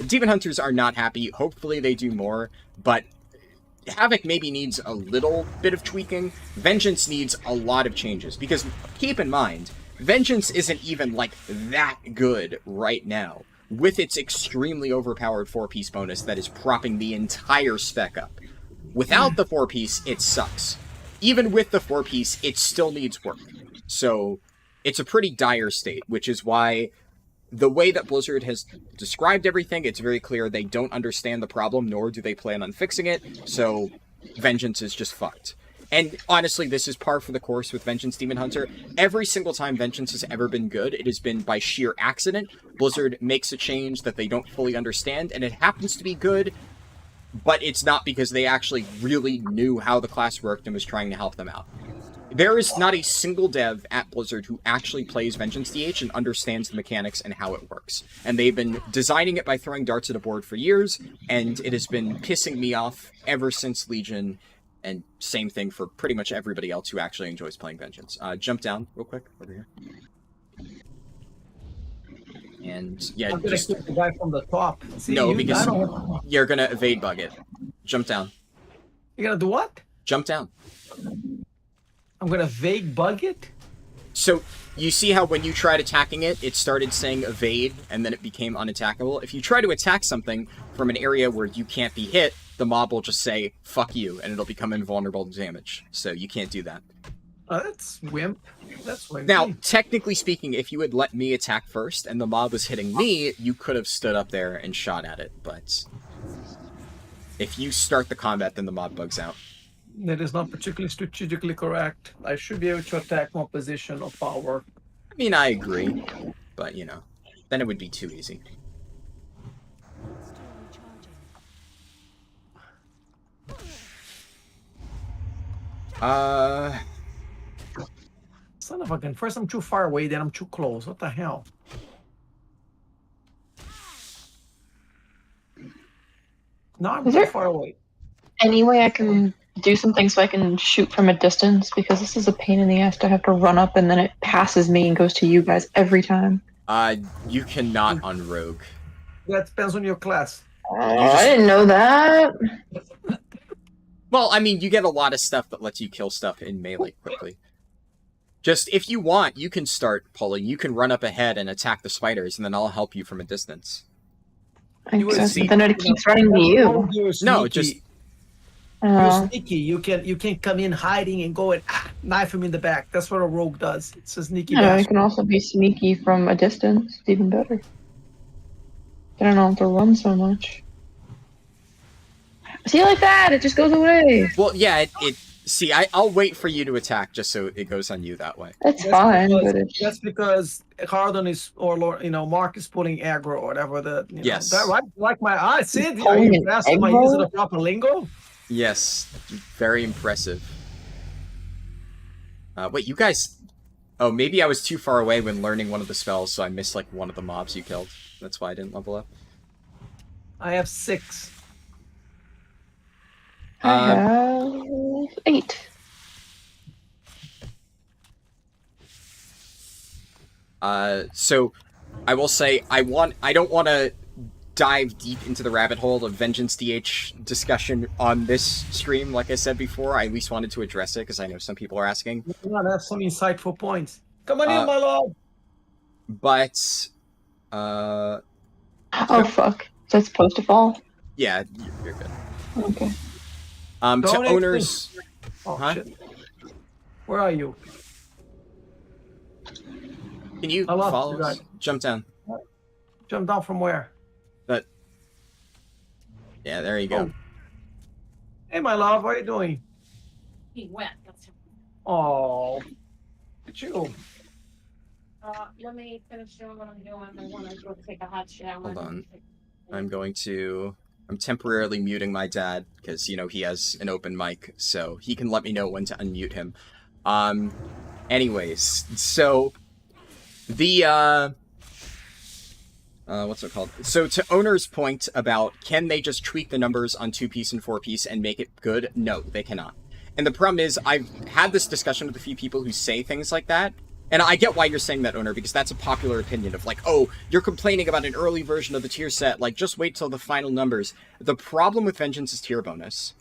Demon Hunters are not happy. Hopefully they do more, but Havoc maybe needs a little bit of tweaking. Vengeance needs a lot of changes, because keep in mind, Vengeance isn't even, like, that good right now, with its extremely overpowered 4-piece bonus that is propping the entire spec up. Without the 4-piece, it sucks. Even with the 4-piece, it still needs work. So it's a pretty dire state, which is why the way that Blizzard has described everything, it's very clear they don't understand the problem, nor do they plan on fixing it, so Vengeance is just fucked. And honestly, this is par for the course with Vengeance Demon Hunter. Every single time Vengeance has ever been good, it has been by sheer accident. Blizzard makes a change that they don't fully understand, and it happens to be good, but it's not because they actually really knew how the class worked and was trying to help them out. There is not a single dev at Blizzard who actually plays Vengeance DH and understands the mechanics and how it works. And they've been designing it by throwing darts at a board for years, and it has been pissing me off ever since Legion, and same thing for pretty much everybody else who actually enjoys playing Vengeance. Jump down real quick, over here. And, yeah, I'm gonna keep the guy from the top. See, no, you, because you're gonna evade bug it. Jump down. You're gonna do what? Jump down. I'm gonna vague bug it? So, you see how when you tried attacking it, it started saying evade, and then it became unattackable? If you try to attack something from an area where you can't be hit, the mob will just say, fuck you, and it'll become invulnerable to damage. So you can't do that. That's wimp. That's wimp. Now, technically speaking, if you had let me attack first, and the mob was hitting me, you could have stood up there and shot at it, but if you start the combat, then the mob bugs out. That is not particularly strategically correct. I should be able to attack my position of power. I mean, I agree, but, you know, then it would be too easy. Son of a gun. First I'm too far away, then I'm too close. What the hell? No, I'm too far away. Any way I can do something so I can shoot from a distance? Because this is a pain in the ass to have to run up and then it passes me and goes to you guys every time. You cannot on Rogue. That depends on your class. I didn't know that. Well, I mean, you get a lot of stuff that lets you kill stuff in melee quickly. Just, if you want, you can start pulling. You can run up ahead and attack the spiders, and then I'll help you from a distance. Then it keeps running to you. You're No, sneaky. just... You're sneaky. You can come in hiding and go and knife him in the back. That's what a rogue does. It's a sneaky Yeah, it bastard. can also be sneaky from a distance. It's even better. I don't have to run so much. See, like that, it just goes away. Well, yeah, see, I'll wait for you to attack just so it goes on you that way. That's fine, but it's... That's because Harldan is, or Mark is pulling aggro or whatever. Yes. That, right? Like my eyes. See, are Pulling you an fast? Am I aggro? using the proper lingo? Yes, very impressive. Wait, you guys... Oh, maybe I was too far away when learning one of the spells, so I missed, like, one of the mobs you killed. That's why I didn't level up. I have 6. I have 8. So, I will say, I don't want to dive deep into the rabbit hole of Vengeance DH discussion on this stream, like I said before. I at least wanted to address it, because I know some people are asking. You have some insightful points. Come on in, my lord. But, Oh, fuck. That's supposed to fall? yeah, you're good. Okay. To Don't owners... Oh, Huh? shit. Where are you? Can you I lost follow you us? guys. Jump down. Jump down from where? Yeah, there you go. Oh. Hey, my love, what are you doing? He wet. That's him. Oh, at you. Let me finish doing what I'm doing. I want to go take a hot shower. Hold on. I'm temporarily muting my dad, because, he has an open mic, so he can let me know when to unmute him. Anyways, so, the, what's it called? So, to Owner's point about, can they just tweak the numbers on 2-piece and 4-piece and make it good? No, they cannot. And the problem is, I've had this discussion with a few people who say things like that, and I get why you're saying that, Owner, because that's a popular opinion of like, oh, you're complaining about an early version of the tier set, like, just wait till the final numbers. The problem with Vengeance is tier bonus.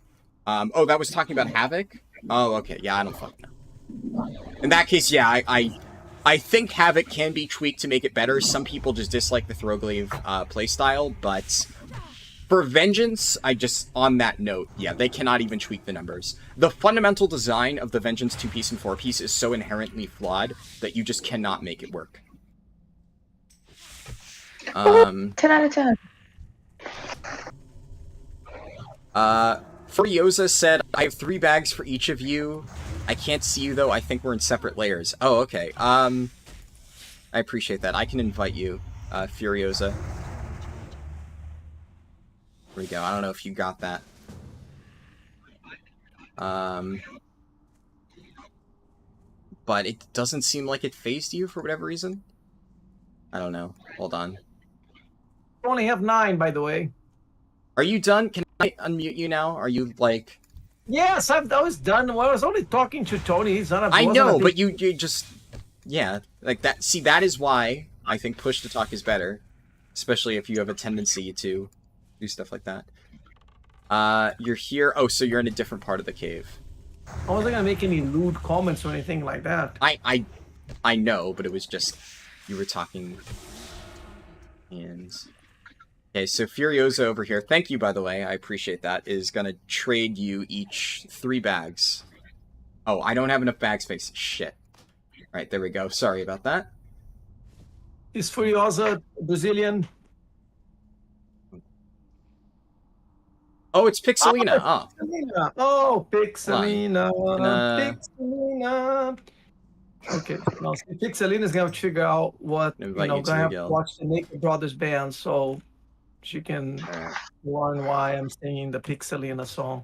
Oh, that was talking about Havoc? Oh, okay, yeah, I don't fucking know. In that case, yeah, I think Havoc can be tweaked to make it better. Some people just dislike the Throwglaive playstyle, but for Vengeance, on that note, yeah, they cannot even tweak the numbers. The fundamental design of the Vengeance 2-piece and 4-piece is so inherently flawed that you just cannot make it work. 10 out of 10. Furiosa said, I have 3 bags for each of you. I can't see you, though. I think we're in separate layers. Oh, okay. I appreciate that. I can invite you, Furiosa. There we go. I don't know if you got that. But it doesn't seem like it phased you for whatever reason. I don't know. Hold on. I only have 9, by the way. Are you done? Can I unmute you now? Are you, like... Yes, I was done. Well, I was only talking to Tony. He's not a, I know, but big... you just... Yeah, like that. See, that is why I think push to talk is better. Especially if you have a tendency to do stuff like that. You're here. Oh, so you're in a different part of the cave. I wasn't gonna make any lewd comments or anything like that. I know, but it was just you were talking. And okay, so Furiosa over here. Thank you, by the way. I appreciate that. Is gonna trade you each 3 bags. Oh, I don't have enough bag space. Shit. All right, there we go. Sorry about that. Is Furiosa Brazilian? Oh, it's Pixelina. Oh. Pixelina. Oh, Pixelina. Pixelina. Okay. Now, see, Pixelina is going to figure out what, going to have to watch the Naked Brothers band so she can learn why I'm singing the Pixelina song.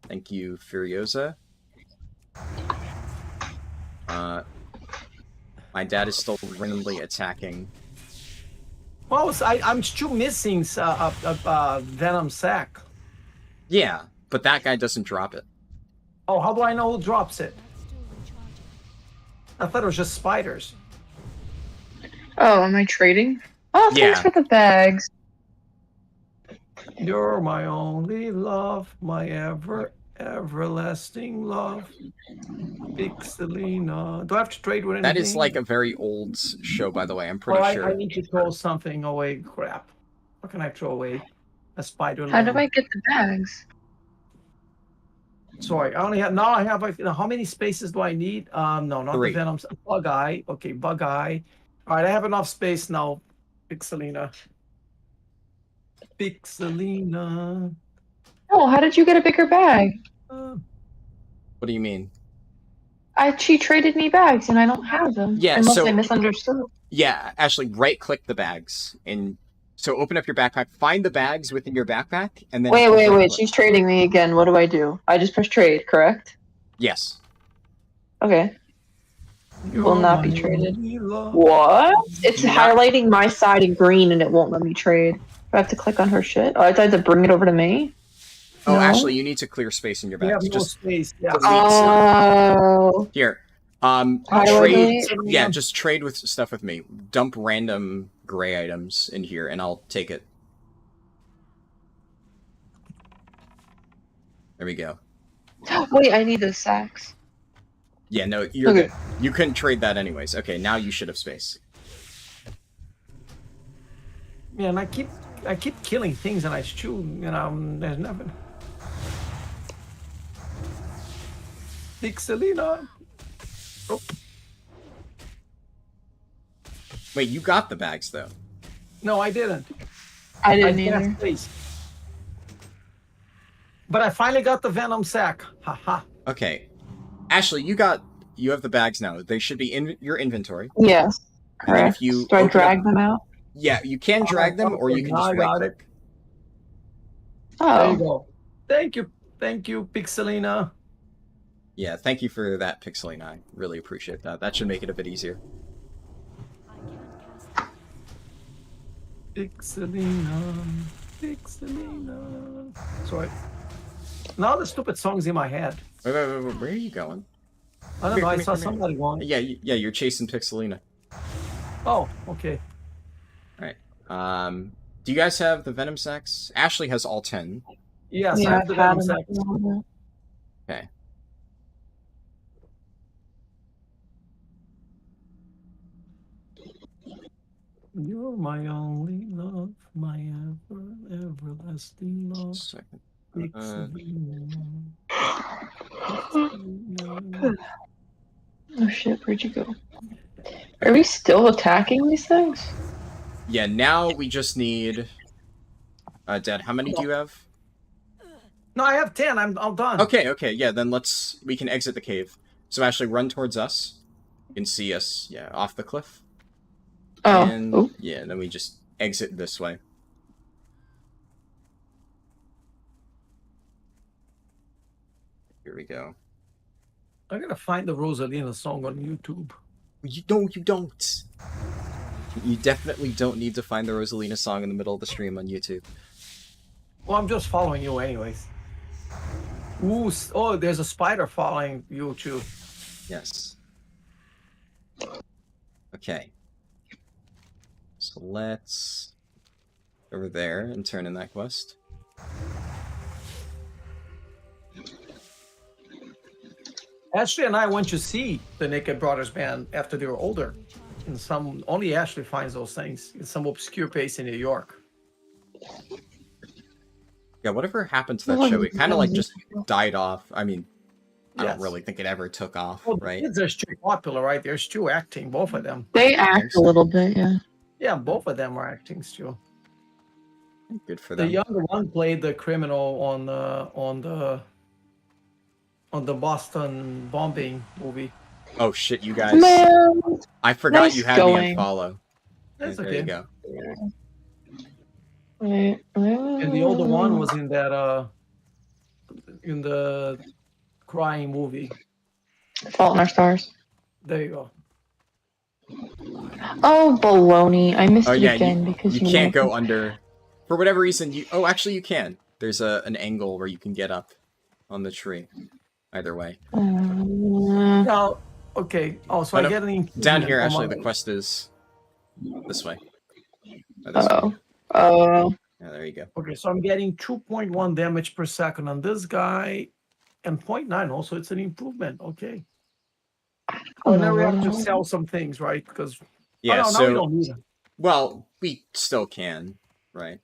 Thank you, Furiosa. My dad is still randomly attacking. Well, I'm still missing a Venom Sack. Yeah, but that guy doesn't drop it. Oh, how do I know who drops it? I thought it was just spiders. Oh, am I trading? Oh, thanks for the bags. You're my only love, my everlasting love. Pixelina. Do I have to trade with anything? That is like a very old show, by the way. I'm pretty sure. I need to throw something away. Crap. What can I throw away? A spider. How do I get the bags? Sorry, I only have now. I have like, how many spaces do I need? No, not 3. the Venom. Bug Eye. Okay, Bug Eye. All right, I have enough space now. Pixelina. Pixelina. Oh, how did you get a bigger bag? Uh, What do you mean? She traded me bags and I don't have them. Yeah, Unless so- I misunderstood. Yeah, Ashley, right-click the bags. And so open up your backpack, find the bags within your backpack, and then... Wait. right-click. She's trading me again. What do I do? I just press trade, correct? Yes. Okay. Will not be my traded. only love. What? It's Do not- highlighting my side in green and it won't let me trade. Do I have to click on her shit? Oh, I thought to bring it over to me? Oh, No? Ashley, you need to clear space in your We have bags. no Just space. Yeah. delete Oh. here. How do I Trade. delete? Yeah, just trade with stuff with me. Dump random gray items in here, and I'll take it. There we go. Wait, I need those sacks. Yeah, no, you're Okay. good. You couldn't trade that anyways. Okay, now you should have space. Man, I keep killing things and I shoot. There's nothing. Pixelina. Oh, Wait, you got the bags though. no, I didn't. I I didn't didn't have either. space. But I finally got the Venom sack. Haha. Okay, Ashley, you have the bags now. They should be in your inventory. Yes. And then Correct. if you Do I open drag up- them out? Yeah, you can drag them, or you can Now just I got right click. There you Oh. go. Thank you, Pixelina. Yeah, thank you for that, Pixelina. I really appreciate that. That should make it a bit easier. Pixelina. Sorry. Now the stupid song's in my head. Wait, where are you going? I don't know. I Come saw here. somebody going. Yeah, you're chasing Pixelina. Oh, okay. Do you guys have the Venom sacks? Ashley has all 10. Yes, I Yeah, have the I've had Venom them. sack. Okay. You're my only love, my everlasting love. Second. Pixelina. Oh shit, where'd you go? Are we still attacking these things? Yeah, now we just need... Dad, how many do you have? No, I have 10. I'm done. Okay, yeah, then we can exit the cave. So Ashley, run towards us. You can see us, yeah, off the cliff. Oh. And, Oop. yeah, then we just exit this way. Here we go. I gotta find the Rosalina song on YouTube. You don't. You definitely don't need to find the Rosalina song in the middle of the stream on YouTube. Well, I'm just following you anyways. Ooh, oh, there's a spider following you too. Yes. Okay. So let's over there and turn in that quest. Ashley and I went to see the Naked Brothers band after they were older. And only Ashley finds those things in some obscure place in New York. Yeah, whatever happened to that show? It kind of like just died off. I mean, I Yes. don't really think it ever took off, Well, the right? kids are still popular, right? They're still acting, both of them. They act a little bit, yeah. Yeah, both of them are acting still. Good for The them. younger one played the criminal on the Boston bombing movie. Oh shit, you guys! Man, I forgot nice you had me going. on follow. That's There okay. you go. wait, And the older one was in that in the crying movie. Fault in Our Stars. There you go. Oh, baloney. I missed Oh it yeah, again because you can't go under. For whatever reason, you. Oh, actually, you can. There's an angle where you can get up on the tree. Either way. Now, okay. Oh, so Oh, I no. get an improvement Down here, on actually, my- the quest is this way. Or this way. Oh. Yeah, there you go. Okay, so I'm getting 2.1 damage per second on this guy, and 0.9. Also, it's an improvement. Okay. Oh, now we have to sell some things, right? Because Yeah, now we so don't need it. well, we still can, right?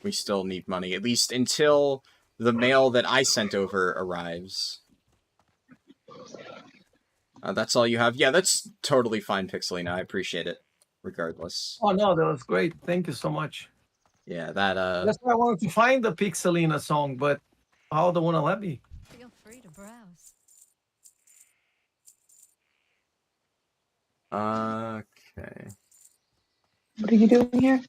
We still need money, at least until the mail that I sent over arrives. That's all you have? Yeah, that's totally fine, Pixelina. I appreciate it, regardless. Oh no, that was great. Thank you so much. Yeah, that That's why I wanted to find the Pixelina song, but how don't want to let me? Feel free to browse. Okay. What are you doing here?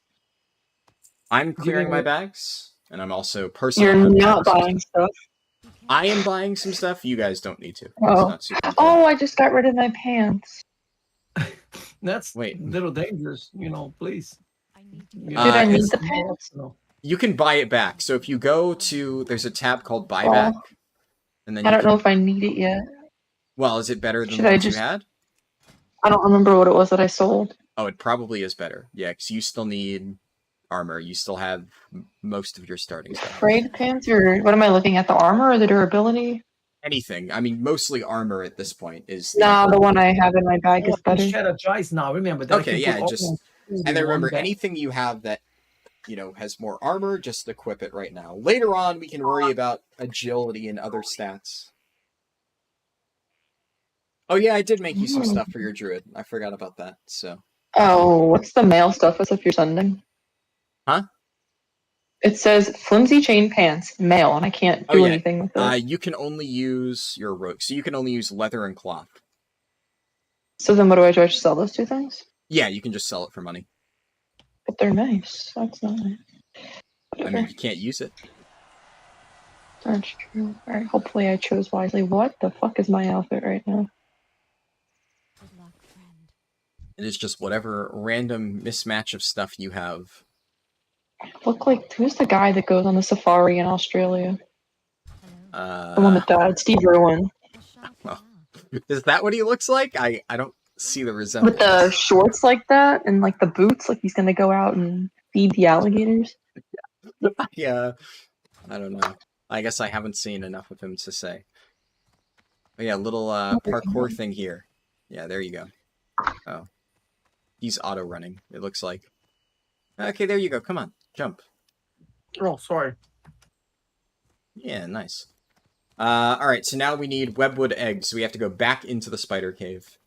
I'm clearing my Giving bags, and I'm also personally... You're unpacking not some buying stuff. stuff. I am buying some stuff. You guys don't need to. It's Oh. not super important. Oh, I just got rid of my pants. That's Wait. a little dangerous, please. I need to You get know, Did I need it's the more pants? optional. You can buy it back. So if you go to... There's a tab called Buyback. And then I you don't can... know if I need it yet. Well, is it better than Should the I ones just- you had? I don't remember what it was that I sold. Oh, it probably is better. Yeah, because you still need armor. You still have most of your starting stuff. Frayed pants, or what am I looking at? The armor or the durability? Anything. I mean, mostly armor at this point is... Nah, the one I have in my bag is Oh, I can better. strategize now. Remember that. Okay, I can yeah, put all just- my food And in then one remember, bag. anything you have that, has more armor, just equip it right now. Later on, we can worry about agility and other stats. Oh yeah, I did make you some stuff for your druid. I forgot about that, so... Oh, what's the mail stuff as if you're sending? Huh? It says flimsy chain pants, mail, and I can't Oh, do yeah. anything with it. You can only use your rogue, so you can only use leather and cloth. So then what do I do? I just sell those two things? Yeah, you can just sell it for money. But they're nice. That's not nice. I mean, you can't use it. That's true. Alright, hopefully I chose wisely. What the fuck is my outfit right now? good luck, friend. It is just whatever random mismatch of stuff you have. Look like, who's the guy that goes on the safari in Australia? Hello. The one that died, Steve Irwin. A shot for well. now. Is that what he looks like? I don't see the resemblance. With the shorts like that and like the boots, like he's gonna go out and feed the alligators. Yeah, I don't know. I guess I haven't seen enough of him to say. But yeah, little parkour thing here. Yeah, there you go. Oh. He's auto running, it looks like. Okay, there you go. Come on, jump. Oh, sorry. Yeah, nice. Alright, so now we need webwood eggs. We have to go back into the spider cave.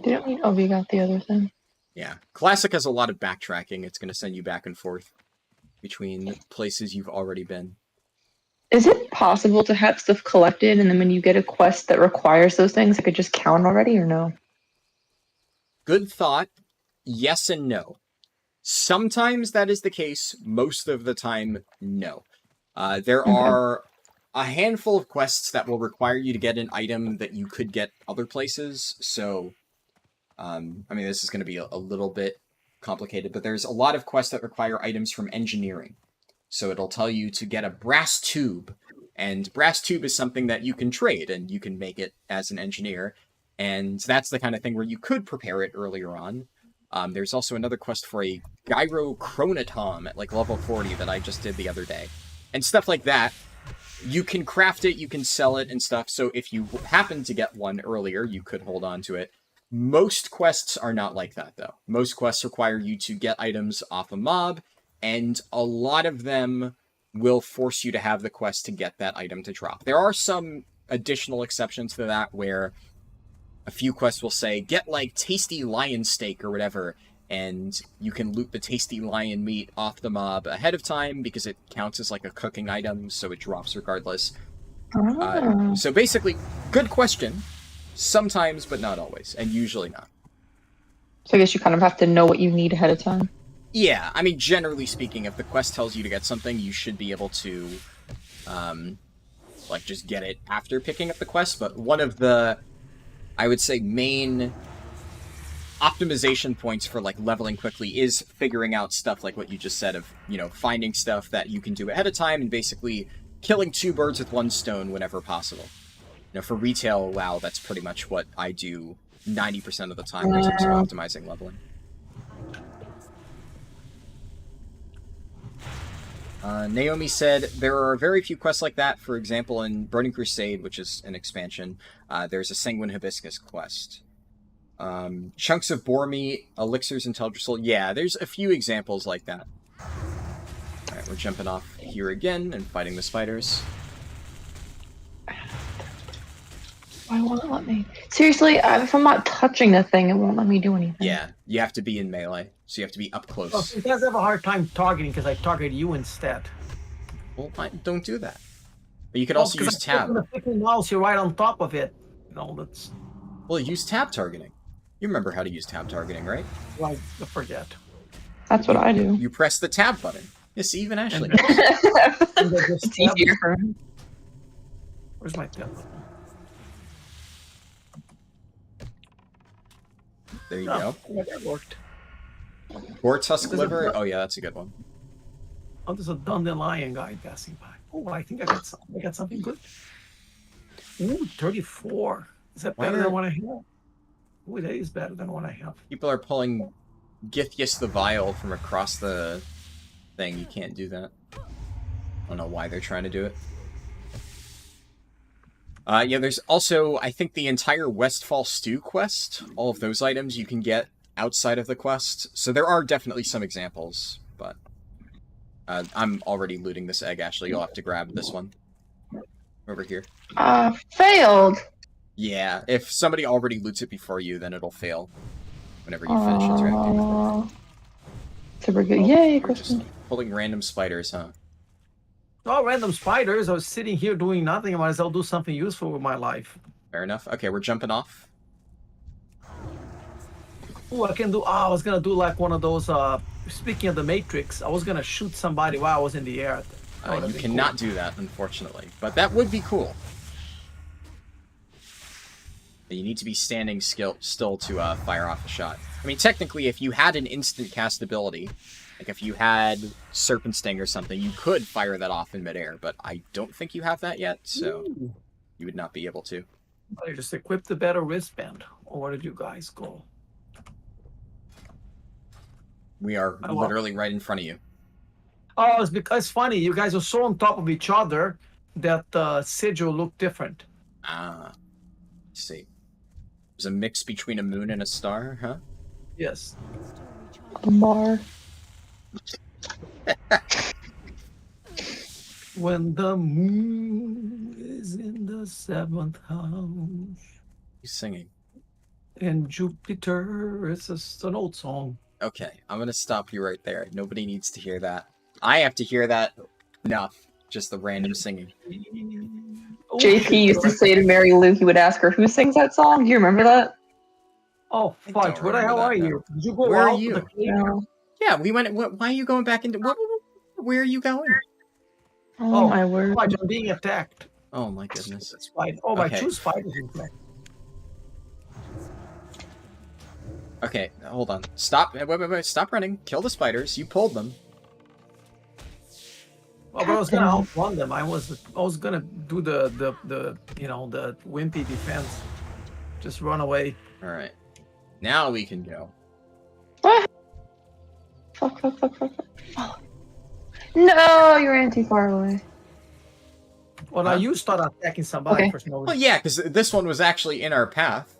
Didn't we? Oh, we got the other thing. Yeah. Classic has a lot of backtracking. It's going to send you back and forth between places you've already been. Is it possible to have stuff collected and then when you get a quest that requires those things, it could just count already or no? Good thought. Yes and no. Sometimes that is the case. Most of the time, no. There Okay. are a handful of quests that will require you to get an item that you could get other places. So, I mean, this is going to be a little bit complicated, but there's a lot of quests that require items from engineering. So it'll tell you to get a brass tube, and brass tube is something that you can trade, and you can make it as an engineer. And that's the kind of thing where you could prepare it earlier on. There's also another quest for a gyrochronotom at like level 40 that I just did the other day. And stuff like that. You can craft it, you can sell it and stuff, so if you happen to get one earlier, you could hold on to it. Most quests are not like that, though. Most quests require you to get items off a mob, and a lot of them will force you to have the quest to get that item to drop. There are some additional exceptions to that, where a few quests will say, get, like, tasty lion steak or whatever, and you can loot the tasty lion meat off the mob ahead of time, because it counts as, like, a cooking item, so it drops regardless. Ah. So basically, good question. Sometimes, but not always, and usually not. So I guess you kind of have to know what you need ahead of time. Yeah, I mean, generally speaking, if the quest tells you to get something, you should be able to, like, just get it after picking up the quest, but one of the, I would say, main optimization points for, like, leveling quickly is figuring out stuff like what you just said of, finding stuff that you can do ahead of time and basically killing two birds with one stone whenever possible. For retail WoW, that's pretty much what I do 90% of the time in terms of optimizing leveling. Naomi said, there are very few quests like that. For example, in Burning Crusade, which is an expansion, there's a Sanguine Hibiscus quest. Chunks of boar meat, elixirs, and Teldrassil. Yeah, there's a few examples like that. Alright, we're jumping off here again and fighting the spiders. Why won't it let me? Seriously, if I'm not touching the thing, it won't let me do anything. Yeah, you have to be in melee, so you have to be up Oh, close. you guys have a hard time targeting because I target you instead. Well, fine, don't do that. But you could also use tab. The freaking mouse, you're right on top of it. No, that's Well, use tab targeting. You remember how to use tab targeting, right? like I forget. That's what I do. You press the tab button. Yes, even Ashley. It's easier for him. Where's my tab? There you Oh, go. yeah, that worked. Or tusk liver. Oh yeah, that's a good one. Oh, there's a dandelion guy passing by. Oh, I think I got something. I got something good. Ooh, 34. Is that better than what I have? Ooh, that is better than what I have. People are pulling Githias the Vile from across the thing. You can't do that. I don't know why they're trying to do it. Yeah, there's also, I think, the entire Westfall Stew quest. All of those items you can get outside of the quest. So there are definitely some examples, but I'm already looting this egg, Ashley. You'll have to grab this one. Over here. Failed. Yeah, if somebody already loots it before you, then it'll fail whenever you finish interacting. Super good. Yay, You're just pulling random spiders, huh? Oh, random spiders. I was sitting here doing nothing. I might as well do something useful with my life. Fair enough. Okay, we're jumping off. Oh, I can do. I was gonna do like one of those. Speaking of the Matrix, I was gonna shoot somebody while I was in the air. You cannot do that, unfortunately. But that would be cool. You need to be standing still to fire off a shot. I mean, technically, if you had an instant cast ability, like if you had Serpent Sting or something, you could fire that off in midair, but I don't think you have that yet, so you would not be able to. I just equipped the better wristband. Or where did you guys go? We are literally right in front of you. Oh, it's because funny. You guys are so on top of each other that the sigil looked different. Ah. Let's see. There's a mix between a moon and a star, huh? Yes. Bar. When the moon is in the 7th house. He's singing. And Jupiter, it's an old song. Okay, I'm gonna stop you right there. Nobody needs to hear that. I have to hear that enough. Just the random singing. JP used to say to Mary Lou, he would ask her, who sings that song? Do you remember that? Oh, I fudge. don't Where the hell remember are that, you? Did you go Where are out you? to the cave? No. Yeah, we went. Why are you going back into? Where are you going? Oh, my word. Fudge, I'm being attacked. Oh my goodness. Spider. Oh, by Okay. two spiders, in fact. Okay, hold on. Stop. Wait. Stop running. Kill the spiders. You pulled them. Well, but I was gonna outrun them. I was gonna do the the wimpy defense. Just run away. All right. Now we can go. What? Fuck. Oh. No, you ran too far away. Well, now you start attacking somebody for some Well, reason. yeah, because this one was actually in our path.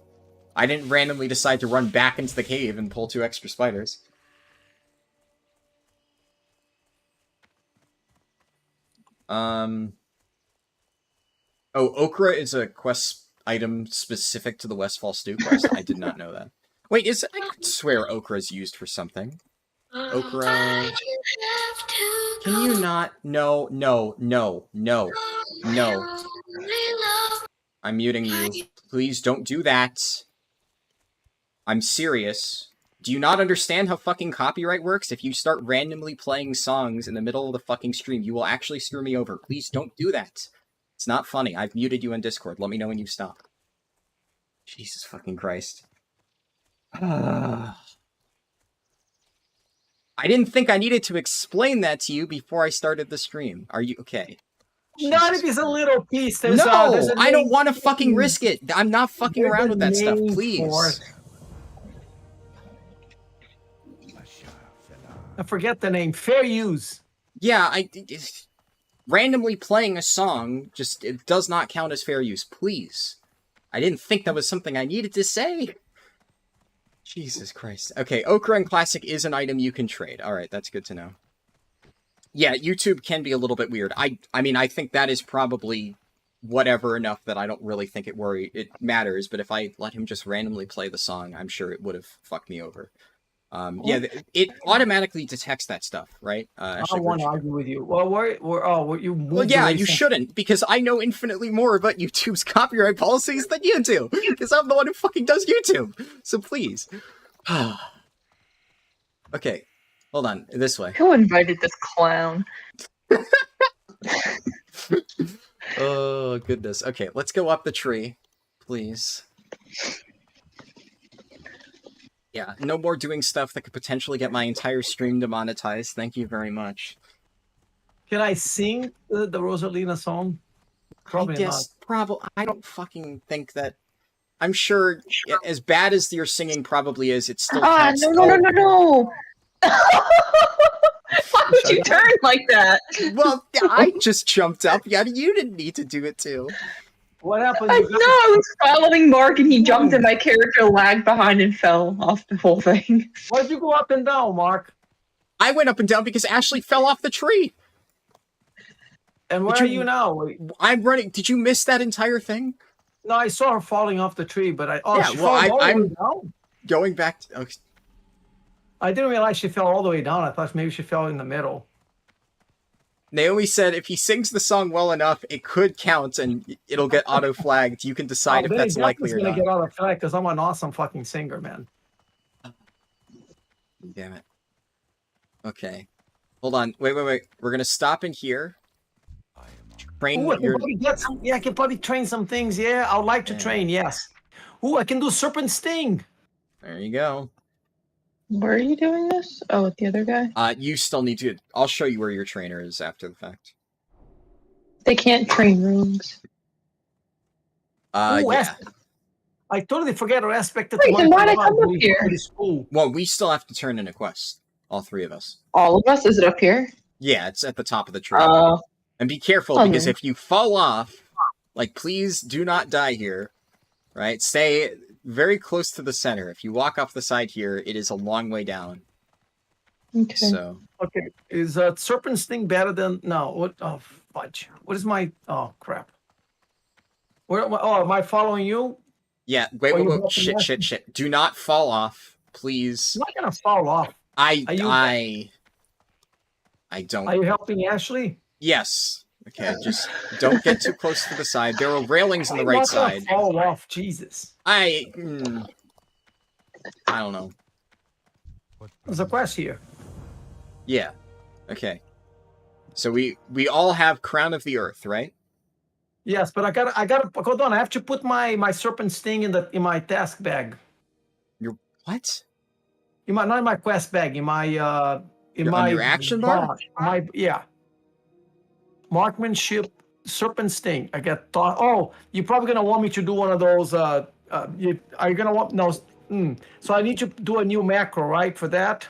I didn't randomly decide to run back into the cave and pull 2 extra spiders. Oh, okra is a quest item specific to the Westfall Stew quest. I did not know that. Wait, I could swear okra is used for something. Okra. Can you not? No. I'm muting you. Please don't do that. I'm serious. Do you not understand how fucking copyright works? If you start randomly playing songs in the middle of the fucking stream, you will actually screw me over. Please don't do that. It's not funny. I've muted you on Discord. Let me know when you stop. Jesus fucking Christ. I didn't think I needed to explain that to you before I started the stream. Are you okay? Not if it's a little piece. There's No, there's a I don't name want to fucking risk it. I'm not fucking There's around a with that stuff, name for please. it. I forget the name. Fair use. Yeah, randomly playing a song, it does not count as fair use, please. I didn't think that was something I needed to say. Jesus Christ. Okay, Okra and Classic is an item you can trade. Alright, that's good to know. Yeah, YouTube can be a little bit weird. I mean, I think that is probably whatever enough that I don't really think it matters, but if I let him just randomly play the song, I'm sure it would have fucked me over. Yeah, it automatically detects that stuff, right? I don't want to argue with you. Well, where you moved well, yeah, away you from- shouldn't, because I know infinitely more about YouTube's copyright policies than you do, because I'm the one who fucking does YouTube. So please. Okay, hold on, this way. Who invited this clown? Oh, goodness. Okay, let's go up the tree, please. Yeah, no more doing stuff that could potentially get my entire stream demonetized. Thank you very much. Can I sing the Rosalina song? Probably I guess, I don't fucking think that... I'm sure, as bad as your singing probably is, it still counts. No. Why would you turn like that? Well, I just jumped up. Yeah, you didn't need to do it too. What happened? I was following Mark and he jumped and my character lagged behind and fell off the whole thing. Why'd you go up and down, Mark? I went up and down because Ashley fell off the tree. And where are you now? I'm running. Did you miss that entire thing? No, I saw her falling off the tree, but I'm going back to... Okay. I didn't realize she fell all the way down. I thought maybe she fell in the middle. Naomi said if he sings the song well enough, it could count and it'll get auto-flagged. You can decide if that's likely or not. He's gonna get auto-flagged because I'm an awesome fucking singer, man. Damn it. Okay. Hold on. Wait. We're gonna stop in here. Train I can probably train some things. Yeah, I would like to train. Yes. Ooh, I can do Serpent Sting. There you go. Where are you doing this? Oh, with the other guy? You still need to... I'll show you where your trainer is after the fact. They can't train rooms. Yeah. I totally forgot our aspect. Wait, then why'd I come up here? Well, we still have to turn in a quest. All three of us. All of us? Is it up here? Yeah, it's at the top of the tree. And be careful, because if you fall off, like, please do not die here, right? Stay very close to the center. If you walk off the side here, it is a long way down. Okay. So. Okay, is Serpent Sting better than... No, what... Oh, fudge. What is my... Oh, crap. Where am I... Oh, am I following you? Yeah, wait. Shit. Do not fall off, please. I'm not gonna fall off. I don't... Are you helping Ashley? Yes. Okay, just don't get too close to the side. There are railings on the right side. Fall off, Jesus. I don't know. There's a quest here. Yeah. Okay. So we all have Crown of the Earth, right? Yes, but I gotta hold on. I have to put my Serpent Sting in my task bag. Your what? Not in my quest bag. In my your action bar. Marksmanship, Serpent Sting. I get thought. Oh, you're probably gonna want me to do one of those. Are you gonna want no? So I need to do a new macro, right, for that?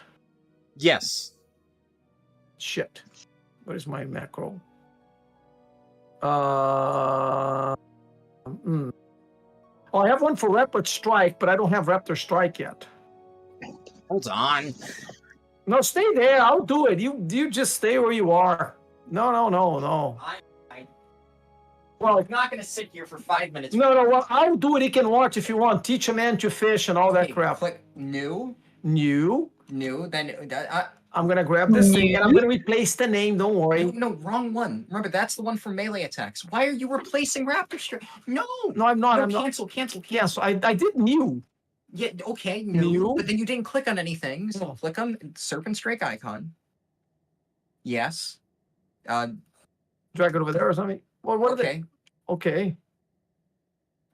Yes. Where's my macro? Oh, I have one for Raptor Strike, but I don't have Raptor Strike yet. Hold on. No, stay there. I'll do it. You just stay where you are. No. Well, I'm not gonna sit here for 5 minutes. No. Well, I'll do it. He can watch if you want. Teach a man to fish and all that crap. Click new. Then I'm gonna grab this thing and I'm gonna replace the name. Don't worry. No, wrong one. Remember, that's the one for melee attacks. Why are you replacing Raptor Strike? No, I'm not. Cancel. Yes, I did new. Yeah, okay, new. But then you didn't click on anything. So click on Serpent Strike icon. Yes. Drag it over there or something. Well, what are they? Okay.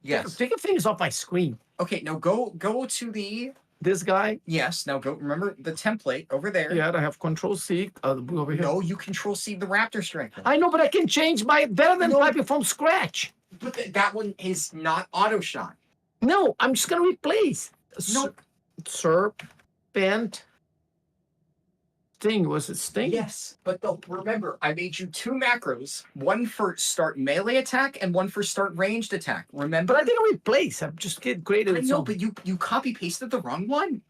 Yes. Take your fingers off my screen. Okay, now go to the... This guy? Yes, now go, remember the template over there. Yeah, I have Control-C over here. No, you Control-C the Raptor Strike. I know, but I can change better than typing from scratch. But that one is not auto-shot. No, I'm just going to replace. No. Serpent Sting. Was it Sting? Yes, but remember, I made you 2 macros. One for start melee attack and one for start ranged attack. Remember? But I didn't replace. I'm just created. I know, but you copy-pasted the wrong one.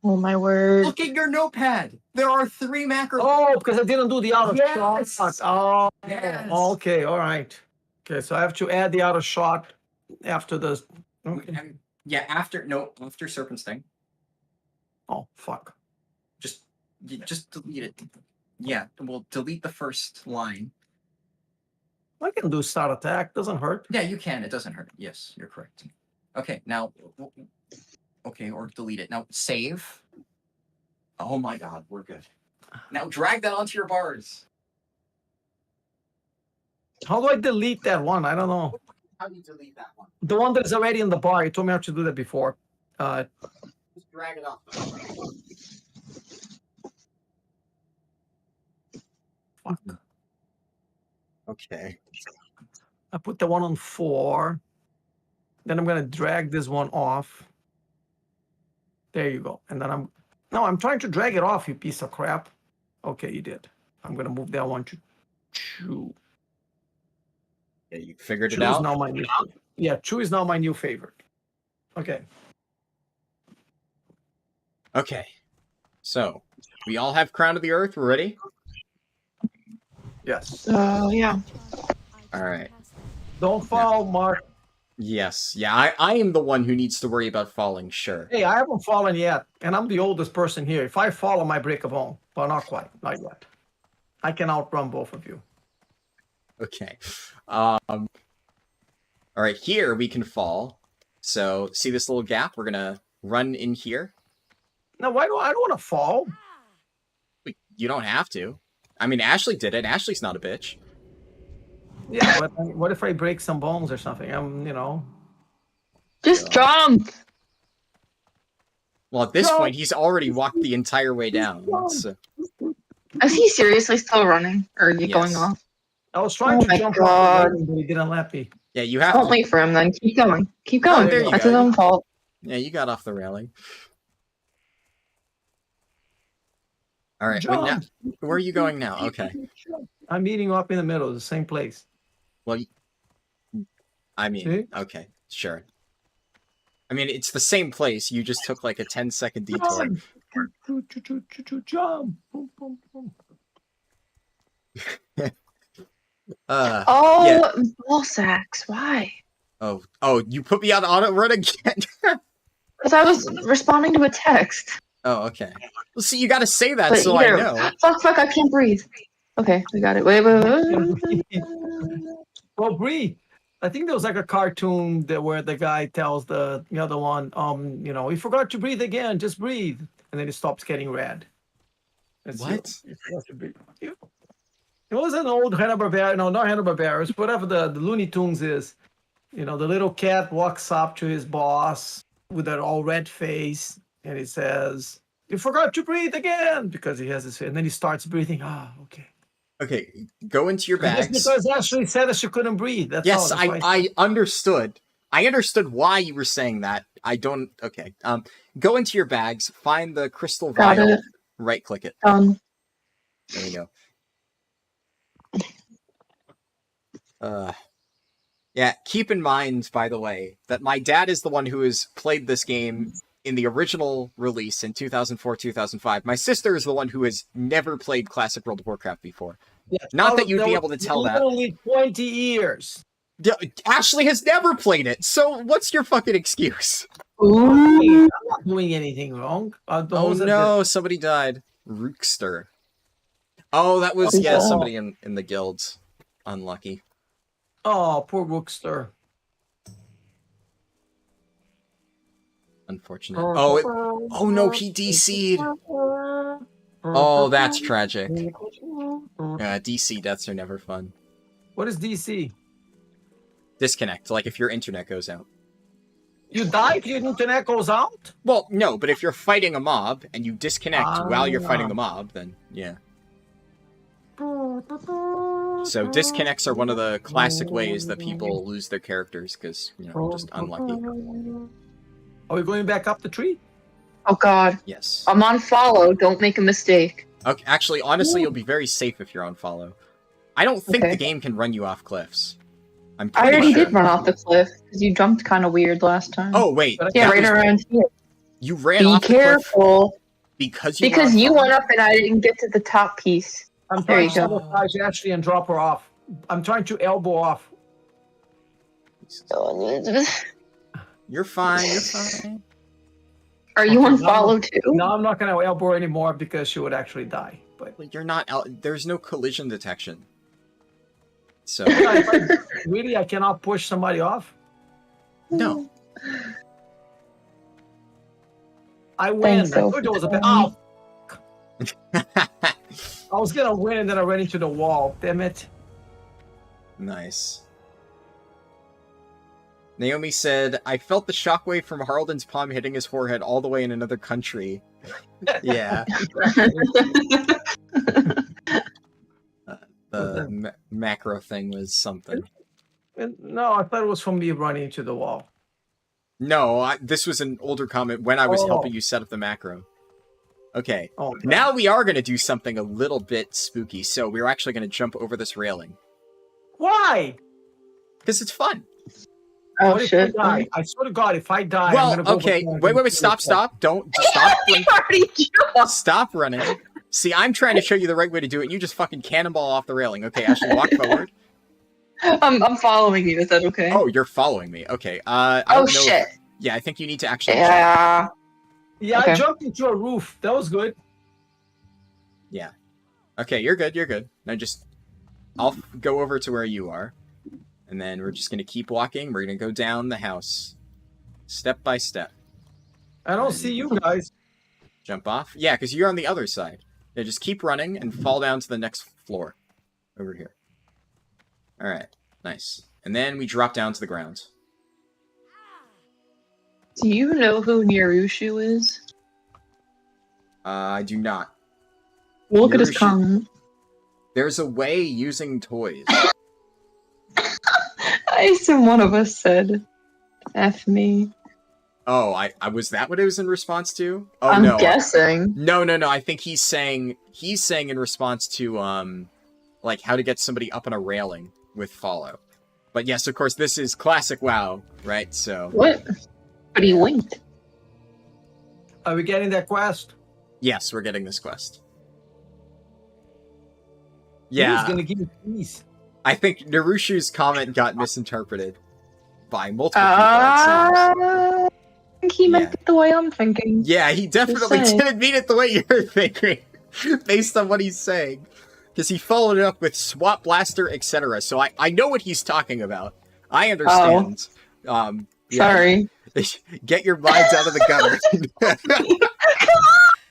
Oh my word. Look at your notepad. There are 3 macros. Oh, because I didn't do the auto Yes. shot. Oh, Yes. okay, all right. Okay, so I have to add the auto shot after the. Okay. Yeah, after Serpent Sting. Oh, fuck. Just delete it. Yeah, we'll delete the first line. I can do start attack. Doesn't hurt. Yeah, you can. It doesn't hurt. Yes, you're correct. Okay, now. Okay, or delete it. Now save. Oh my god, we're good. Now drag that onto your bars. How do I delete that one? I don't know. How do you delete that one? The one that is already in the bar. You told me how to do that before. Just drag it off. Fuck. Okay. I put the one on 4. Then I'm gonna drag this one off. There you go. And then I'm trying to drag it off, you piece of crap. Okay, you did. I'm gonna move that one to 2. Yeah, you figured it 2 is out. now my new. Yeah, 2 is now my new favorite. Okay. Okay. So we all have Crown of the Earth. We're ready. Yes. Yeah. All right. Don't fall, Mark. Yes. Yeah, I am the one who needs to worry about falling. Sure. Hey, I haven't fallen yet, and I'm the oldest person here. If I fall, I might break a bone. But not quite. Not yet. I can outrun both of you. Okay. All right. Here we can fall. So see this little gap? We're gonna run in here. No, why do I don't want to fall? You don't have to. I mean, Ashley did it. Ashley's not a bitch. Yeah, but what if I break some bones or something? Just jump. Well, at this No. point, he's already walked the entire way down. So, Is he seriously still running? Or are you Yes. going off? I was trying Oh to my jump God. off the building, but he didn't let me. yeah, you have Don't to. wait for him then. Keep going. Keep going. there you That's go. his own fault. Yeah, you got off the railing. All right. Wait, now, Jump. where are you going now? Okay. I'm meeting up in the middle, the same place. Well, I mean, See? okay, sure. I mean, it's the same place. You just took like a 10-second detour. Jump. Boom, boom, boom. Oh, Yeah. ball sacks. Why? Oh, you put me on auto run again. Because I was responding to a text. Oh, okay. Well, see, you got to say that But so I know. Fuck, I can't breathe. Okay, we got it. Wait. Well, breathe. I think there was like a cartoon where the guy tells the other one, you forgot to breathe again, just breathe. And then it stops getting red. What? It was an old Hanna-Barbera, no, not Hanna-Barbera, it's whatever the Looney Tunes is. The little cat walks up to his boss with an all red face, and he says, "You forgot to breathe again," because he has his face. And then he starts breathing. Okay. Okay, go into your Just bags. because Ashley said that she couldn't breathe. That's Yes, all. That's why I understood. I understood why you were saying that. I don't. Okay. Go into your bags. Find the crystal Got vial. it. Right click it. Done. There we go. Yeah. Keep in mind, by the way, that my dad is the one who has played this game in the original release in 2004, 2005. My sister is the one who has never played Classic World of Warcraft before. Yeah, Not that you'd be able to tell that. Only 20 years. Ashley has never played it, so what's your fucking excuse? Ooh. I'm not doing anything wrong. Oh no, somebody died. Rookster. Oh, that was, yeah, somebody in the guilds. Unlucky. Oh, poor Rookster. Unfortunate. Oh no, he DC'd. Oh, that's tragic. DC deaths are never fun. What is DC? Disconnect, like if your internet goes out. You die if your internet goes out? Well, no, but if you're fighting a mob and you disconnect while you're fighting the mob, then yeah. So disconnects are one of the classic ways that people lose their characters because, just unlucky. Are we going back up the tree? Oh God. Yes. I'm on follow. Don't make a mistake. Okay, actually, honestly, you'll be very safe if you're on follow. I don't think the game can run you off cliffs. I'm I pretty already sure. did run off the cliff because you jumped kind of weird last time. Oh, wait. Yeah, that right was- around here. You ran Be off the cliff careful. because you Because were you on went fire? up and I didn't get to the top piece. I'm There trying you to go. sabotage Ashley and drop her off. I'm trying to elbow off. You're fine. You're fine. Are you Okay, on no, follow too? No, I'm not gonna elbow her anymore because she would actually die. But You're not out. There's no collision detection. So really, I cannot push somebody off. no. I win. Thanks, I thought there was a Sophie. I was gonna win and then I ran into the wall. Damn it. Nice. Naomi said, I felt the shockwave from Harldan's palm hitting his forehead all the way in another country. Yeah. The macro thing was something. No, I thought it was from me running into the wall. No, this was an older comment when I was Oh. helping you set up the macro. Okay. Oh, Now we are going to do something a little bit spooky. So we're actually going to jump over this railing. why? Because it's fun. Oh What if I shit. die? I swear to God, if I die, I'm Well, gonna go okay. back Wait, stop. Don't stop. You already jumped. Stop running. See, I'm trying to show you the right way to do it, and you just fucking cannonball off the railing. Okay, Ashley, walk forward. I'm following you. Is that okay? Oh, you're following me. Okay. I Oh don't know if- shit. Yeah, I think you need to actually jump. Yeah. Yeah, Okay. I jumped into a roof. That was good. Yeah. Okay, you're good. You're good. Now just, I'll go over to where you are, and then we're just gonna keep walking. We're gonna go down the house, step by step. I don't see you guys. Jump off. Yeah, because you're on the other side. Yeah, just keep running and fall down to the next floor, over here. All right. Nice. And then we drop down to the ground. Do you know who Nirushu is? I do not. Look at his Nirushu- comment. There's a way using toys. I assume one of us said, "F me." Oh, I was that what it was in response to? Oh I'm no. guessing. No. I think he's saying in response to like how to get somebody up on a railing with follow. But yes, of course, this is classic WoW, right? So What? But he winked. Are we getting that quest? yes, we're getting this quest. Who's Yeah, gonna give me peace? I think Narushu's comment got misinterpreted by multiple people. it seems. I think he meant Yeah. it the way I'm thinking. Yeah, he definitely saying. didn't mean it the way you're thinking, based on what he's saying. Because he followed it up with swap blaster, etc. So I know what he's talking about. I understand. Yeah. Sorry. Get your minds out of the gutter.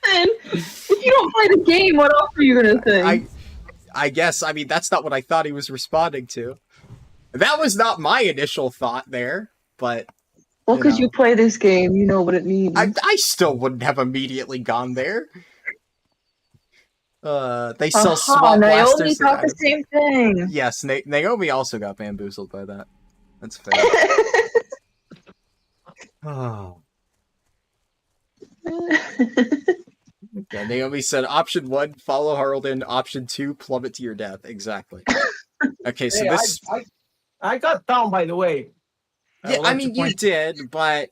If you don't play the game, what else are you gonna think? I guess, I mean, that's not what I thought he was responding to. That was not my initial thought there, but... Well, because know. you play this game, you know what it means. I still wouldn't have immediately gone there. They sell swap Naomi blasters. thought the same thing. Yes, Naomi also got bamboozled by that. That's fair. Oh. Yeah, Naomi said, option 1, follow Harldan. Option 2, plummet to your death. Exactly. Okay, so Hey, this... I got down, by the way. Yeah, I mean, you did, but...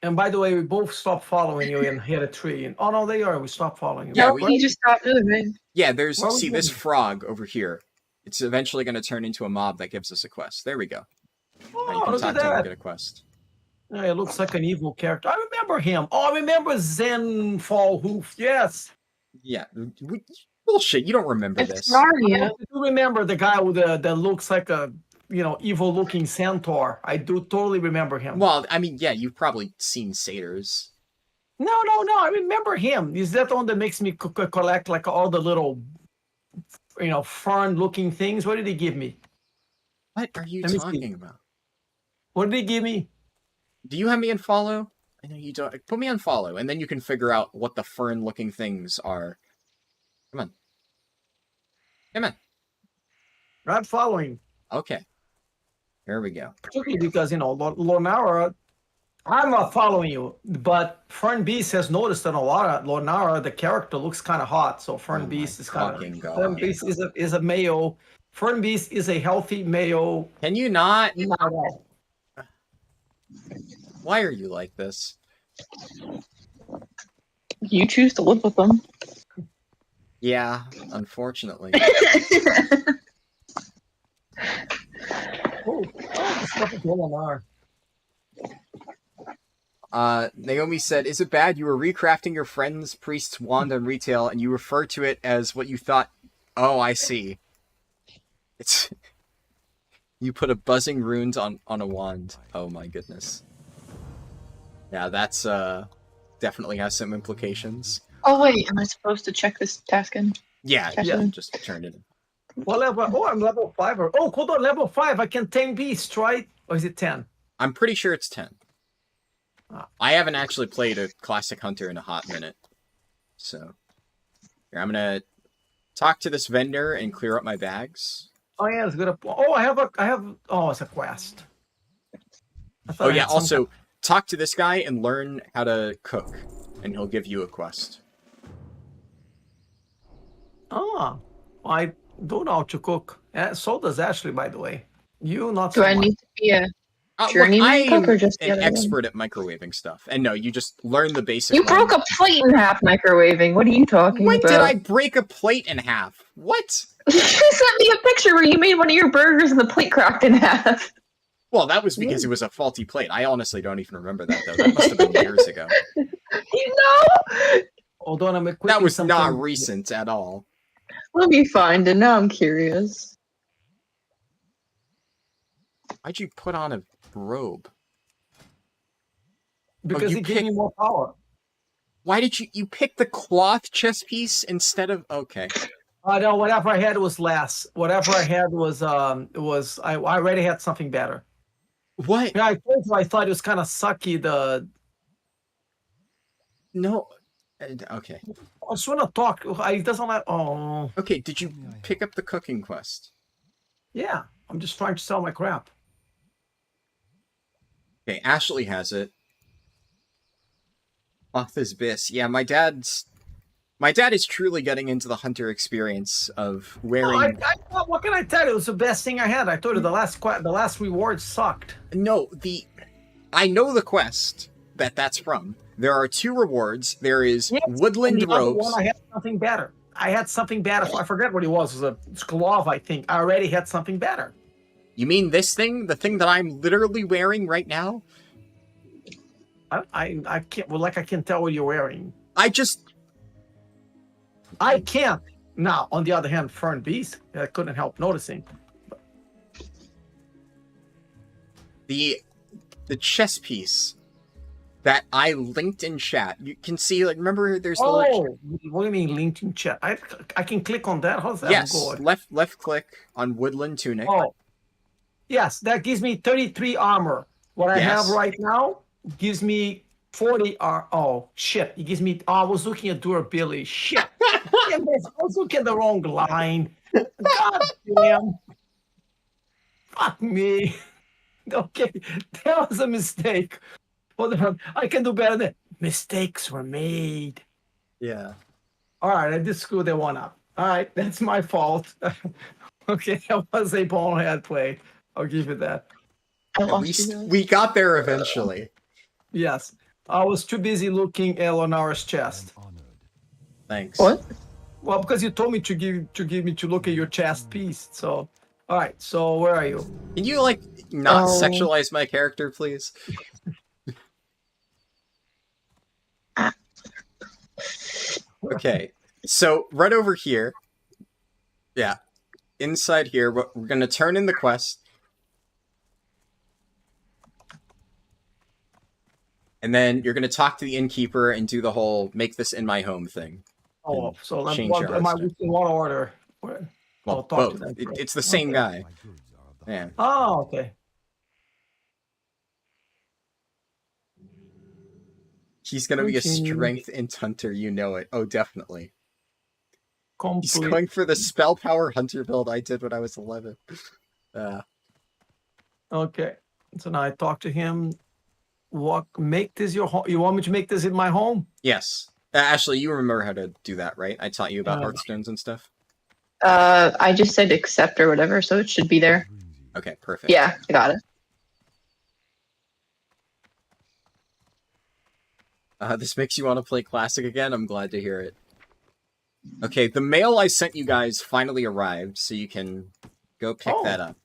And by the way, we both stopped following you and hit a tree. And oh no, they are. We stopped following you. Yeah, No, he just stopped doing it. Yeah, there's... What was See, this it? frog over here. It's eventually going to turn into a mob that gives us a quest. There we go. Now you Oh, can look talk at to him and that. get a quest. Yeah, it looks like an evil character. I remember him. Oh, I remember Zen Fall Hoof. Yes. Yeah. Bullshit, you don't remember It's this. Narnia. I do remember the guy with that looks like a evil-looking centaur. I do totally remember him. Well, I mean, yeah, you've probably seen satyrs. No. I remember him. Is that the one that makes me collect like all the little, fern-looking things? What did he give me? What are you Let me see. talking about? What did he give me? Do you have me on follow? I know you don't. Put me on follow, and then you can figure out what the fern-looking things are. Come on. Come on. Not following. Okay. Here we go. Particularly because, Lornara, I'm not following you, but Fern Beast has noticed that Lornara, the character, looks kind of hot. So Fern Oh Beast my is kind fucking of... God. Fern Beast is a male. Fern Beast is a healthy male. Can you not? Why are you like this? You choose to live with them. Yeah, unfortunately. Oh, this stuff is LMR. Naomi said, "Is it bad you were recrafting your friend's priest's wand on retail and you refer to it as what you thought?" Oh, I see. It's you put a buzzing runes on a wand. Oh my goodness. Yeah, that's definitely has some implications. Oh wait, am I supposed to check this task in? Yeah, Check yeah, in? just turn it in. What level? Oh, I'm level 5. Oh, hold on, level 5. I can tame beasts, right? Or is it 10? I'm pretty sure it's 10. Ah. I haven't actually played a classic hunter in a hot minute. So here, I'm gonna talk to this vendor and clear up my bags. Oh yeah, it's good. Oh, I have. Oh, it's a quest. I thought Oh I yeah, had some also talk to this guy and learn how to cook, and he'll give you a quest. Oh, I don't know how to cook. So does Ashley, by the way. You not Do so I much. need to be a Look, journeyman cook or I'm just the an other one? expert at microwaving stuff, and no, you just learn the basic. You broke a plate in half microwaving. What are you talking When about? did I break a plate in half? What? You sent me a picture where you made one of your burgers and the plate cracked in half. Well, that was because it was a faulty plate. I honestly don't even remember that, though. That must have been years ago. You know? Hold on, I'm equipping That was something. not recent at all. Let me find it. Now I'm curious. Why'd you put on a robe? Because you it gave me more power. Why did you pick the cloth chest piece instead of... Okay. No, whatever I had was less. Whatever I had was I already had something better. What? Yeah, I told you I thought it was kind of sucky. No. Okay. I just want to talk. It doesn't let. Oh. Okay, did you pick up the cooking quest? Yeah, I'm just trying to sell my crap. Okay, Ashley has it. Cloth is bis. Yeah, my dad is truly getting into the hunter experience of wearing... What can I tell you? It was the best thing I had. I told you the last reward sucked. No, I know the quest that's from. There are 2 rewards. There is woodland and the other robes. one, I had something better. I had something better. I forget what it was. It was a glove, I think. I already had something better. You mean this thing? The thing that I'm literally wearing right now? I can't. Well, like I can tell what you're wearing. I can't. Now, on the other hand, Fern Beast, I couldn't help noticing. The chess piece that I linked in chat. You can see, like, remember there's the Oh, what do you mean linked in chat? I can click on that. How's that yes, go? left click on woodland tunic. Oh, yes, that gives me 33 armor. What I have Yes. right now gives me 40 Oh, shit. It gives me... I was looking at durability. Shit. I was looking at the wrong line. God damn. Fuck me. Okay, that was a mistake. Hold on. I can do better than... Mistakes were made. Yeah. All right, I did screw that one up. All right, that's my fault. Okay, that was a bonehead play. I'll give you that. I lost least you guys. we got there eventually. Yes. I was too busy looking at Lenara's chest. Thanks. What? Well, because you told me to look at your chest piece. So, all right. So where are you? Can you like not Oh. sexualize my character, please? Okay. So right over here. Yeah. Inside here, we're gonna turn in the quest. And then you're gonna talk to the innkeeper and do the whole make this in my home thing. Oh, so Change what, your am I Hearthstone. in what order? Well, I'll talk to both. them first. It's the same Okay. guy. Yeah. Oh, okay. He's gonna be a Continue. strength int hunter, you know it. Oh, definitely. He's Complete. going for the spell power hunter build I did when I was 11. Okay. So now I talk to him. Make this your home? You want me to make this in my home? Yes. Ashley, you remember how to do that, right? I taught you about Yeah. Hearthstones and stuff. I just said accept or whatever, so it should be there. Okay, perfect. Yeah, I got it. This makes you want to play Classic again? I'm glad to hear it. Okay, the mail I sent you guys finally arrived, so you can go pick that up.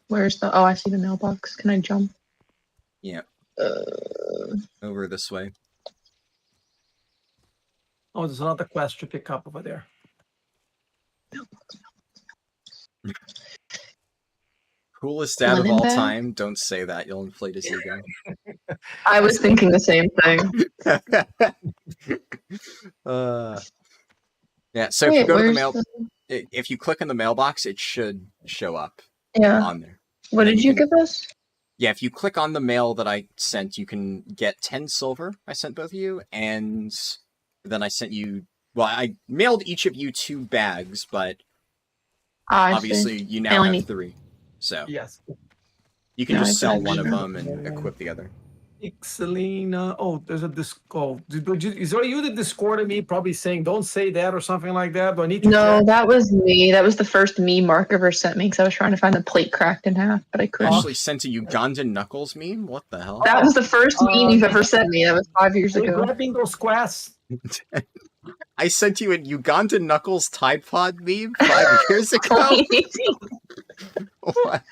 Where's the... Oh, I see the mailbox. Can I jump? Yeah. Over this way. Oh, there's another quest to pick up over there. Coolest dad of Lemon all bag? time. Don't say that. You'll inflate his ego. I was thinking the same thing. Yeah, so if you Wait, go to the where's mail... the... If you click on the mailbox, it should show up Yeah. on there. What then did you you can- give us? Yeah, if you click on the mail that I sent, you can get 10 silver. I sent both of you, and then I sent you... Well, I mailed each of you 2 bags, but I obviously you now only have need- 3. So Yes. you can Yeah, just sell I've one of extra. them and equip the other. Selena. Oh, there's a Discord. Is there you that Discorded me probably saying don't say that or something like that? Do I need to No, check? that was me. That was the first meme Mark ever sent me because I was trying to find the plate cracked in half, but I I couldn't. actually sent a Ugandan Knuckles meme? What the hell? That was the first meme you've ever sent me. That was 5 years Are you ago. grabbing those quests? I sent you a Ugandan Knuckles Tide Pod meme 5 years ago? What?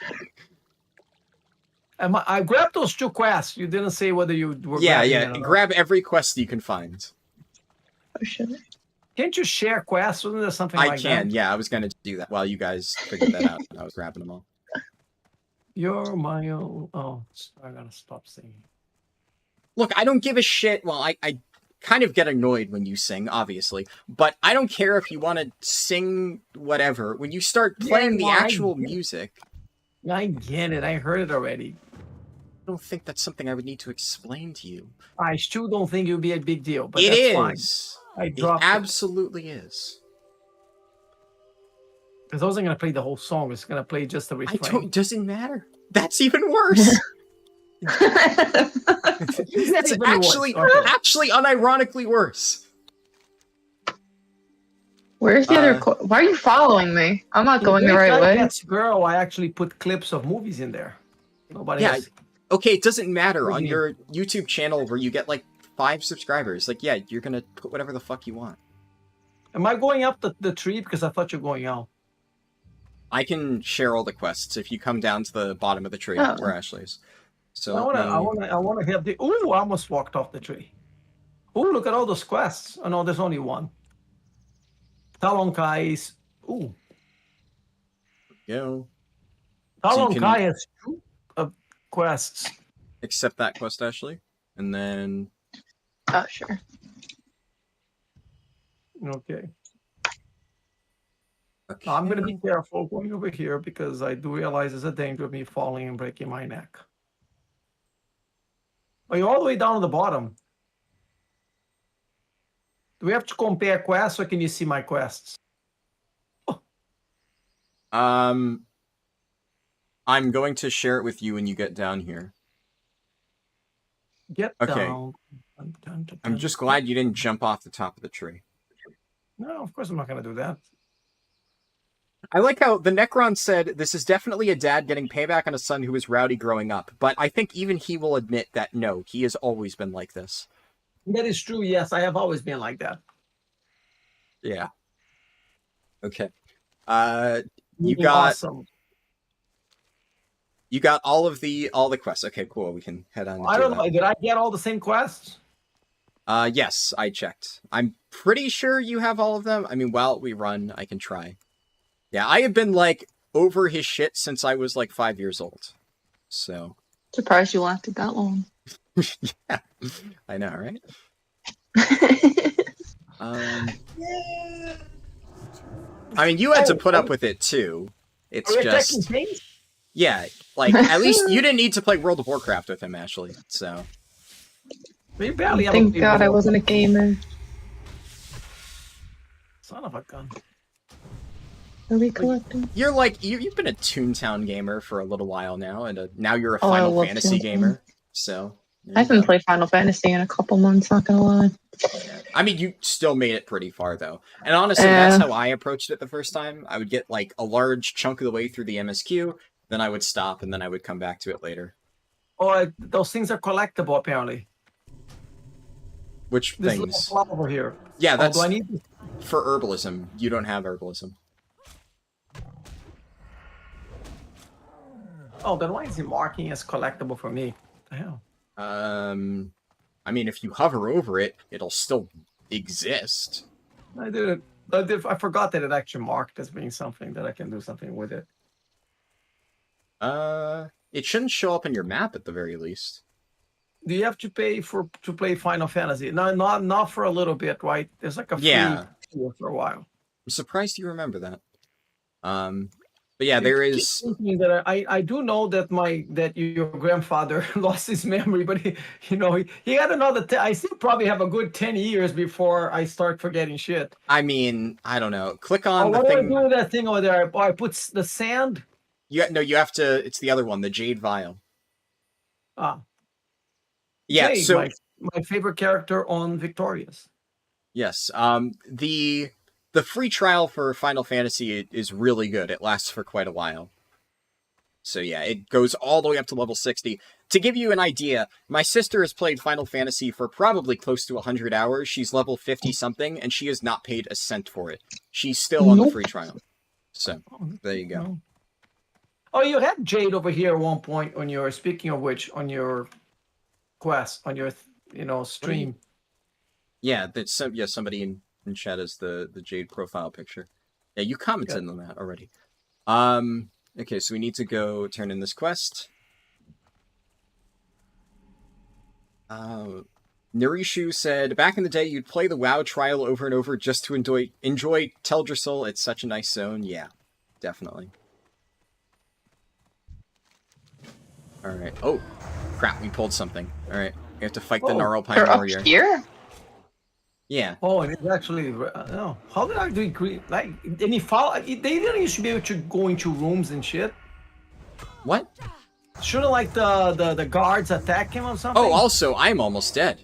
I grabbed those 2 quests. You didn't say whether you were Yeah, grabbing yeah. it or not. Grab every quest you can find. Oh, shit. Can't you share quests? Wasn't there something I like can, that? yeah. I was going to do that while you guys figured that out. I was grabbing them all. You're my own... Oh, I gotta stop singing. Look, I don't give a shit. Well, I kind of get annoyed when you sing, obviously. But I don't care if you want to sing whatever. When you start playing the no, I actual get it. music, I get it. I heard it already. I don't think that's something I would need to explain to you. I still don't think it would be a big deal, but It that's is. fine. I It dropped it. absolutely is. Because I wasn't going to play the whole song. It's going to play just the I refrain. don't. Doesn't matter. That's even worse. It's even worse. actually, Okay. actually, unironically worse. Where's the other... Why are you following me? I'm not going the right way. That's girl. I actually put clips of movies in there. Nobody Yeah. else. Okay, it doesn't matter What do on you your YouTube channel where you get like 5 subscribers. Like, yeah, you're gonna put whatever the fuck you want. Am I going up the tree? Because I thought you're going out. I can share all the quests if you come down to the bottom of the tree Oh. where Ashley is. So I wanna have the... Ooh, I almost walked off the tree. Ooh, look at all those quests. Oh, no, there's only one. Talonkai's... Ooh. go. So you can- Talonkai has 2 quests. Accept that quest, Ashley, and then Oh, sure. Okay. okay. I'm going to be careful going over here because I do realize there's a danger of me falling and breaking my neck. Are you all the way down to the bottom? Do we have to compare quests or can you see my quests? I'm going to share it with you when you get down here. Get Okay. down. I'm just glad you didn't jump off the top of the tree. No, of course I'm not going to do that. I like how the Necron said, this is definitely a dad getting payback on a son who was rowdy growing up, but I think even he will admit that no, he has always been like this. That is true. Yes, I have always been like that. Yeah. Okay. You got Awesome. you got all the quests. Okay, cool. We can head on. I don't know. Did I get all the same quests? Yes, I checked. I'm pretty sure you have all of them. I mean, while we run, I can try. Yeah, I have been like over his shit since I was like 5 years old. So Surprised you lasted that long. yeah, I know, right? I mean, you had to put up with it too. It's Are we attacking just things? yeah, like at least you didn't need to play World of Warcraft with him, Ashley. So We barely have Thank a God I wasn't a gamer. Son of a gun. Are we collecting? you're like you've been a Toontown gamer for a little while now, and now you're a Oh, I Final love Fantasy Toontown. gamer. So there I you haven't go. played Final Fantasy in a couple months, not gonna lie. I mean, you still made it pretty far, though. And honestly, that's Yeah. how I approached it the first time. I would get, like, a large chunk of the way through the MSQ, then I would stop, and then I would come back to it later. Oh, those things are collectible, apparently. Which This little things? flower here. Yeah, Oh, that's do I need to... for herbalism. You don't have herbalism. Oh, then why is he marking as collectible for me? What the hell? I mean, if you hover over it, it'll still exist. I did it. I forgot that it actually marked as being something that I can do something with it. It shouldn't show up in your map at the very least. Do you have to pay to play Final Fantasy? No, not for a little bit, right? There's like a free tour for a while. I'm surprised you remember that. But yeah, there is. That I do know that your grandfather lost his memory, but he had another. I still probably have a good 10 years before I start forgetting shit. I mean, I don't know. Click on the what thing. do I do with that thing over there? I put the sand. You have to. It's the other one, the Jade Vial. Ah. Yeah. Jade, so my favorite character on Victorious. Yes. The free trial for Final Fantasy is really good. It lasts for quite a while. So yeah, it goes all the way up to level 60. To give you an idea, my sister has played Final Fantasy for probably close to 100 hours. She's level 50-something, and she has not paid a cent for it. She's still on the free trial. So, there you go. Oh, you had Jade over here at one point on your, speaking of which, on your quest, on your, stream. Yeah, somebody in chat has the Jade profile picture. Yeah, you commented on that already. Okay, so we need to go turn in this quest. Narishu said, back in the day, you'd play the WoW trial over and over just to enjoy Teldrassil. It's such a nice zone. Yeah, definitely. Alright. Oh, crap, we pulled something. Alright, we have to fight the Gnarlpine Warrior. Up here? Yeah. Oh, and it's actually... no. How did I do it? Like, and he follow... They didn't used to be able to go into rooms and shit. What? Shouldn't, like, the guards attack him or something? Oh, also, I'm almost dead.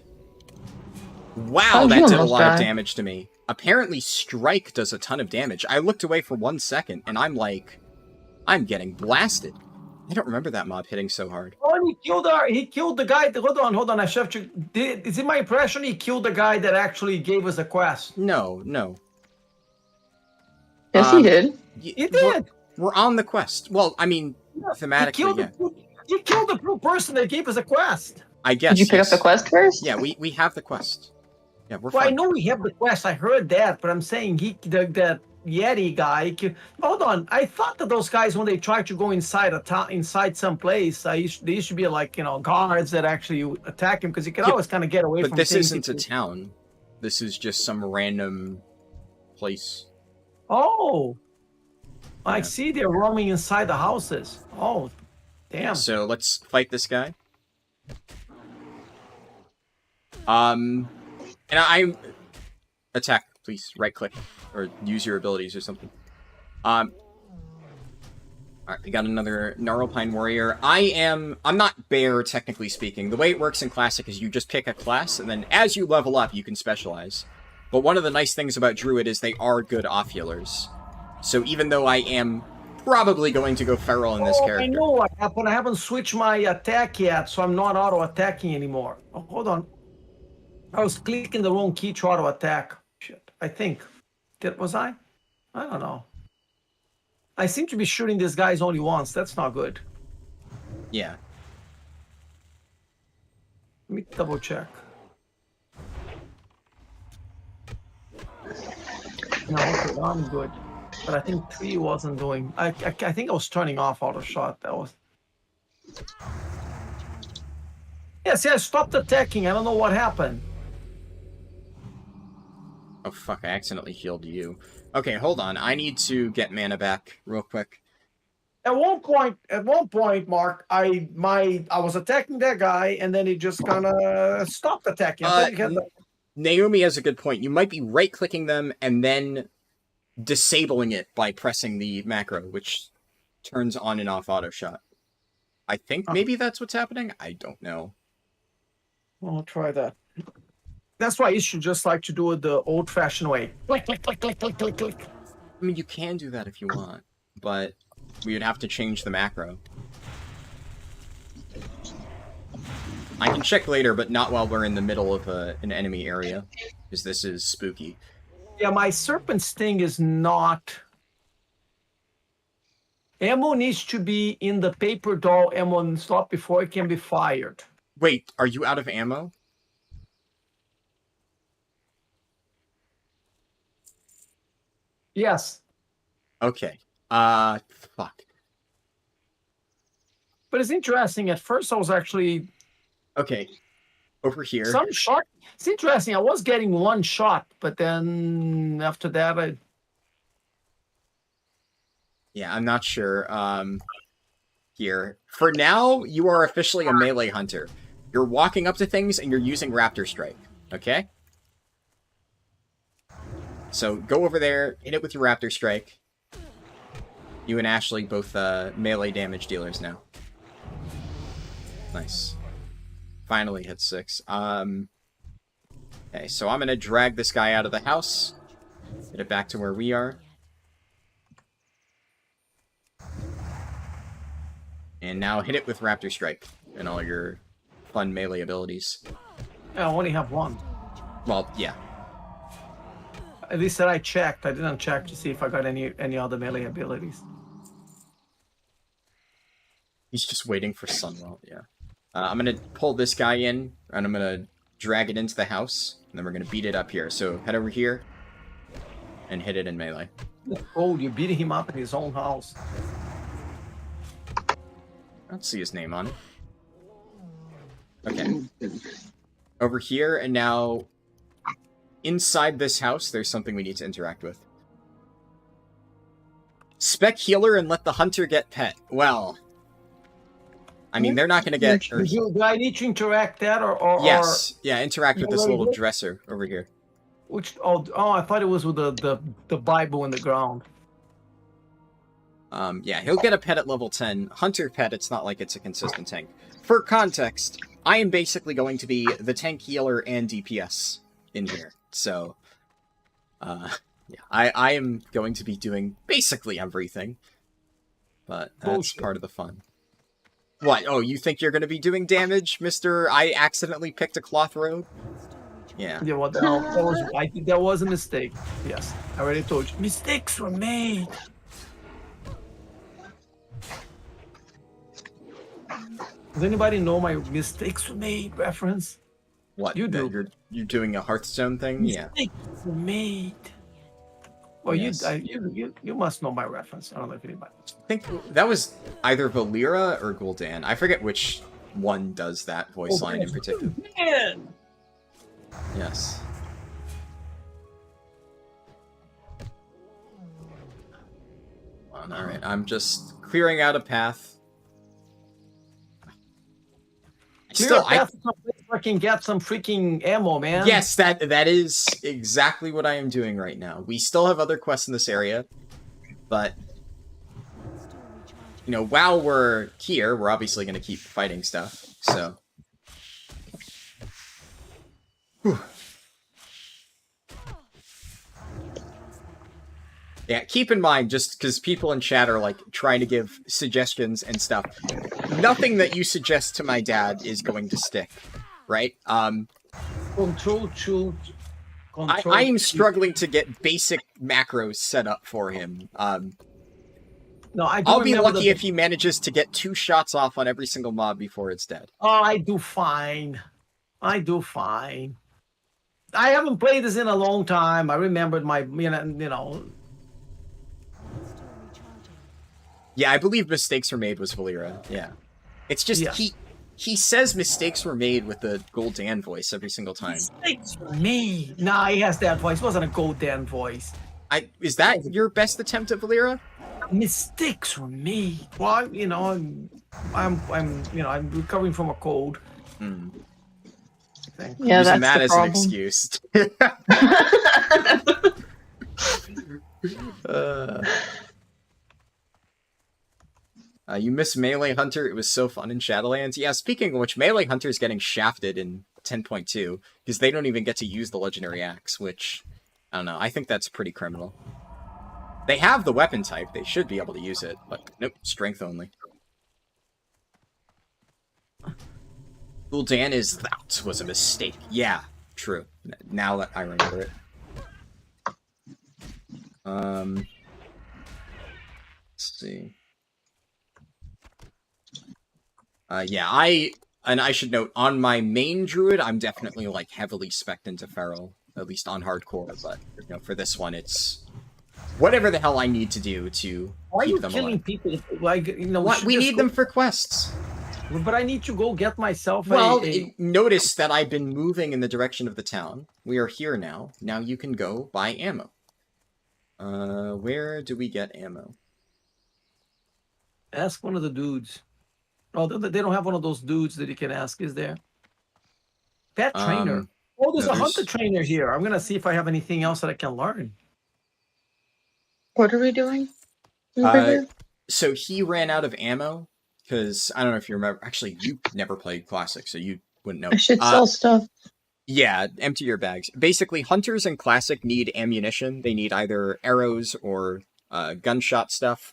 Wow, that did a lot of damage to me. Apparently, Strike does a ton of damage. I looked away for 1 second, and I'm like... I'm getting blasted. I don't remember that mob hitting so hard. Oh, he killed the guy. Hold on. I have to... Is it my impression he killed the guy that actually gave us a quest? No. Yes, he did. He did. We're on the quest. Well, I mean, thematically, He killed the person that gave us a quest. I guess. Did you pick up the quest first? Yeah, we have the quest. Yeah, we're Well, fine. I know we have the quest. I heard that, but I'm saying that Yeti guy. Hold on. I thought that those guys, when they tried to go inside a town, inside some place, they used to be like guards that actually attack him because you can always kind of get away from. But this isn't a town. This is just some random place. Oh, I see. They're roaming inside the houses. Oh, damn. So let's fight this guy. And I'm attack, please. Right click or use your abilities or something. All right, we got another Gnarlpine Warrior. I'm not Bear, technically speaking. The way it works in Classic is you just pick a class, and then as you level up, you can specialize. But one of the nice things about Druid is they are good off-healers. So even though I am probably going to go feral in this character... I know what happened. I haven't switched my attack yet, so I'm not auto-attacking anymore. Oh, hold on. I was clicking the wrong key to auto-attack. Shit, I think. Was I? I don't know. I seem to be shooting these guys only once. That's not good. Yeah. Let me double check. No, okay, I'm good. But I think 3 wasn't doing... I think I was turning off auto shot. That was... Yeah, see, I stopped attacking. I don't know what happened. Oh, fuck, I accidentally healed you. Okay, hold on. I need to get mana back real quick. At one point, Mark, I was attacking that guy, and then he just kind of stopped attacking. Naomi has a good point. You might be right-clicking them and then disabling it by pressing the macro, which turns on and off auto shot. I think maybe that's what's happening. I don't know. I'll try that. That's why you should just like to do it the old-fashioned way. Click, click, click, click, click, click, click. I mean, you can do that if you want, but we would have to change the macro. I can check later, but not while we're in the middle of an enemy area, because this is spooky. Yeah, my Serpent Sting is not... Ammo needs to be in the paper doll ammo slot before it can be fired. Wait, are you out of ammo? Yes. Okay. Fuck. But it's interesting. At first, I was actually... Okay. Over here. Some shot. It's interesting. I was getting one shot, but then after that, I... Yeah, I'm not sure. Here. For now, you are officially a melee hunter. You're walking up to things and you're using Raptor Strike. Okay? So go over there, hit it with your Raptor Strike. You and Ashley both melee damage dealers now. Nice. Finally hit 6. Okay, so I'm gonna drag this guy out of the house. Get it back to where we are. And now hit it with Raptor Strike and all your fun melee abilities. I only have one. Well, yeah. At least that I checked. I didn't check to see if I got any other melee abilities. He's just waiting for Sunwell, yeah. I'm going to pull this guy in, and I'm going to drag it into the house, and then we're going to beat it up here. So head over here, and hit it in melee. Oh, you're beating him up in his own house. I don't see his name on it. Okay. Over here, and now inside this house, there's something we need to interact with. Spec healer and let the hunter get pet. Well, I mean, they're not going to get... Do I need to interact that, or yes. Yeah, interact with this little dresser over here. Which... Oh, I thought it was with the Bible in the ground. Yeah, he'll get a pet at level 10. Hunter pet, it's not like it's a consistent tank. For context, I am basically going to be the tank healer and DPS in here. So, yeah, I am going to be doing basically everything. But that's part of the fun. What? Oh, you think you're going to be doing damage, Mr. I accidentally picked a cloth robe? Yeah. Yeah, well, I think that was a mistake. Yes, I already told you. Mistakes were made. Does anybody know my mistakes were made reference? What? You do. You're doing a Hearthstone thing? Yeah. Mistakes were made. Well, yes. You must know my reference. I don't know if anybody. I think that was either Valera or Gul'dan. I forget which one does that voice line in particular. Man. Yes. All right, I'm just clearing out a path. I can get some freaking ammo, man. Yes, that is exactly what I am doing right now. We still have other quests in this area, but you know, while we're here, we're obviously going to keep fighting stuff. So, whew. Yeah, keep in mind, just because people in chat are like trying to give suggestions and stuff, nothing that you suggest to my dad is going to stick, right? Control. I am struggling to get basic macros set up for him. No, I'll be lucky if he manages to get 2 shots off on every single mob before it's dead. Oh, I do fine. I haven't played this in a long time. I remembered my, you know. Yeah, I believe mistakes were made was Valera. Yeah. It's just, yeah. He says mistakes were made with the Gul'dan voice every single time. Mistakes were made. Nah, he has that voice. It wasn't a Gul'dan voice. Is that your best attempt at Valera? Mistakes were made. Well, you know, I'm recovering from a cold. Mm. Yeah, Using that's that the as problem. an excuse. You miss Melee Hunter. It was so fun in Shadowlands. Yeah, speaking of which, Melee Hunter is getting shafted in 10.2 because they don't even get to use the Legendary Axe, which, I don't know, I think that's pretty criminal. They have the weapon type. They should be able to use it, but nope, strength only. Gul'dan is that was a mistake. Yeah, true. Now that I remember it. Let's see. Yeah, I should note, on my main druid, I'm definitely, like, heavily spec'd into feral, at least on hardcore, but, you know, for this one, it's whatever the hell I need to do to Why are keep you them killing alive. people? Like, you know, What? should We just need go- them for quests. But I need to go get myself Well, a... notice that I've been moving in the direction of the town. We are here now. Now you can go buy ammo. Where do we get ammo? Ask one of the dudes. Oh, they don't have one of those dudes that you can ask, is there? Pet trainer. Oh, there's no, a hunter there's- trainer here. I'm gonna see if I have anything else that I can learn. What are we doing? So he ran out of ammo, because, I don't know if you remember, actually, you never played Classic, so you wouldn't know. I should sell stuff. Yeah, empty your bags. Basically, hunters in Classic need ammunition. They need either arrows or gunshot stuff.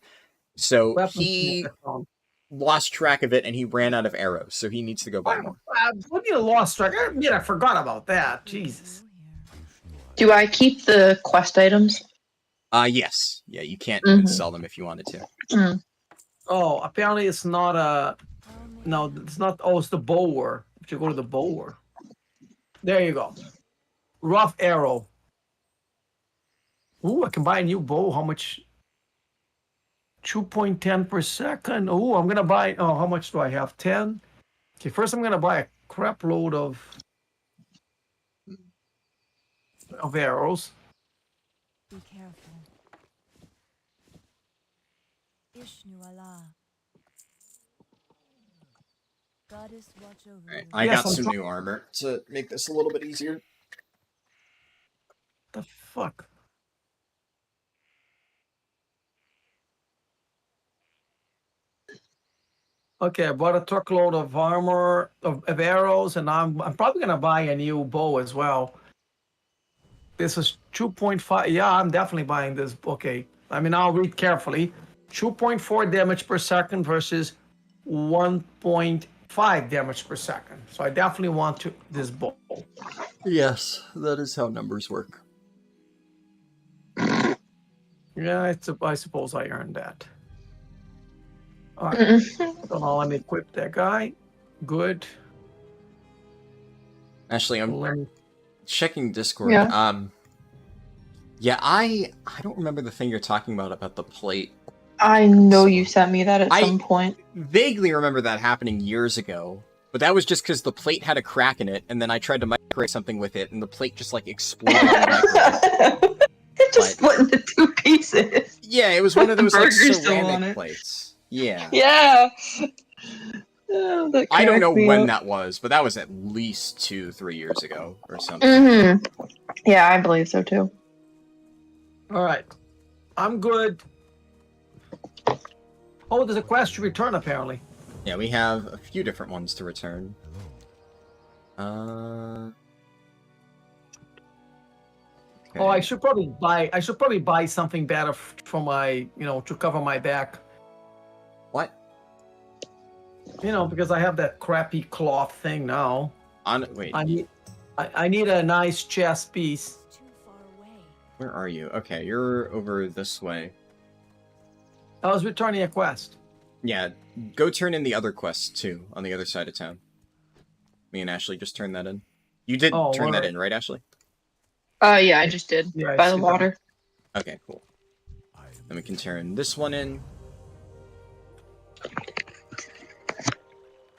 So Weapons he I found. lost track of it, and he ran out of arrows, so he needs to go buy more. What do you lost track? I forgot about that. Jesus. Do I keep the quest items? Yes. Yeah, you can't even sell them if you wanted to. Oh, apparently it's not a... No, it's not... Oh, it's the bower. If you go to the bower. There you go. Rough arrow. Ooh, I can buy a new bow. How much? 2.10 per second. Ooh, I'm gonna buy... Oh, how much do I have? 10? Okay, first I'm gonna buy a crap load of arrows. Be careful. Ishnu Allah. Goddess watch over Alright, you. I Yes, got I'm some try- new armor to make this a little bit easier. The fuck? Okay, I bought a truckload of armor of arrows, and I'm probably gonna buy a new bow as well. This is 2.5. Yeah, I'm definitely buying this. Okay, I mean, I'll read carefully. 2.4 damage per second versus 1.5 damage per second. So I definitely want this bow. Yes, that is how numbers work. Yeah, I suppose I earned that. All right. So now let me equip that guy. Good. Actually, I'm Let me- checking Discord. Yeah. Yeah, I don't remember the thing you're talking about the plate. I know you sent me that at some point. Vaguely remember that happening years ago, but that was just because the plate had a crack in it, and then I tried to microwave something with it, and the plate just, like, exploded in the microwave. It just split into two pieces. Yeah, it was one of those, like, Burger's still on ceramic it. plates. Yeah. Yeah. Oh, that I don't know cracked me when up. that was, but that was at least 2-3 years ago, or something. Mm-hmm. Yeah, I believe so too. All right. I'm good. Oh, there's a quest to return, apparently. Yeah, we have a few different ones to return. Okay. Oh, I should probably buy something better for my, to cover my back. What? Because I have that crappy cloth thing now. Wait, I need a nice chest piece. Too far away. where are you? Okay, you're over this way. I was returning a quest. Yeah, go turn in the other quests, too, on the other side of town. Me and Ashley just turned that in. You did Oh, turn that alright. in, right, Ashley? Yeah, I just did. Yeah, I By the see that. water. Okay, cool. Then we can turn this one in.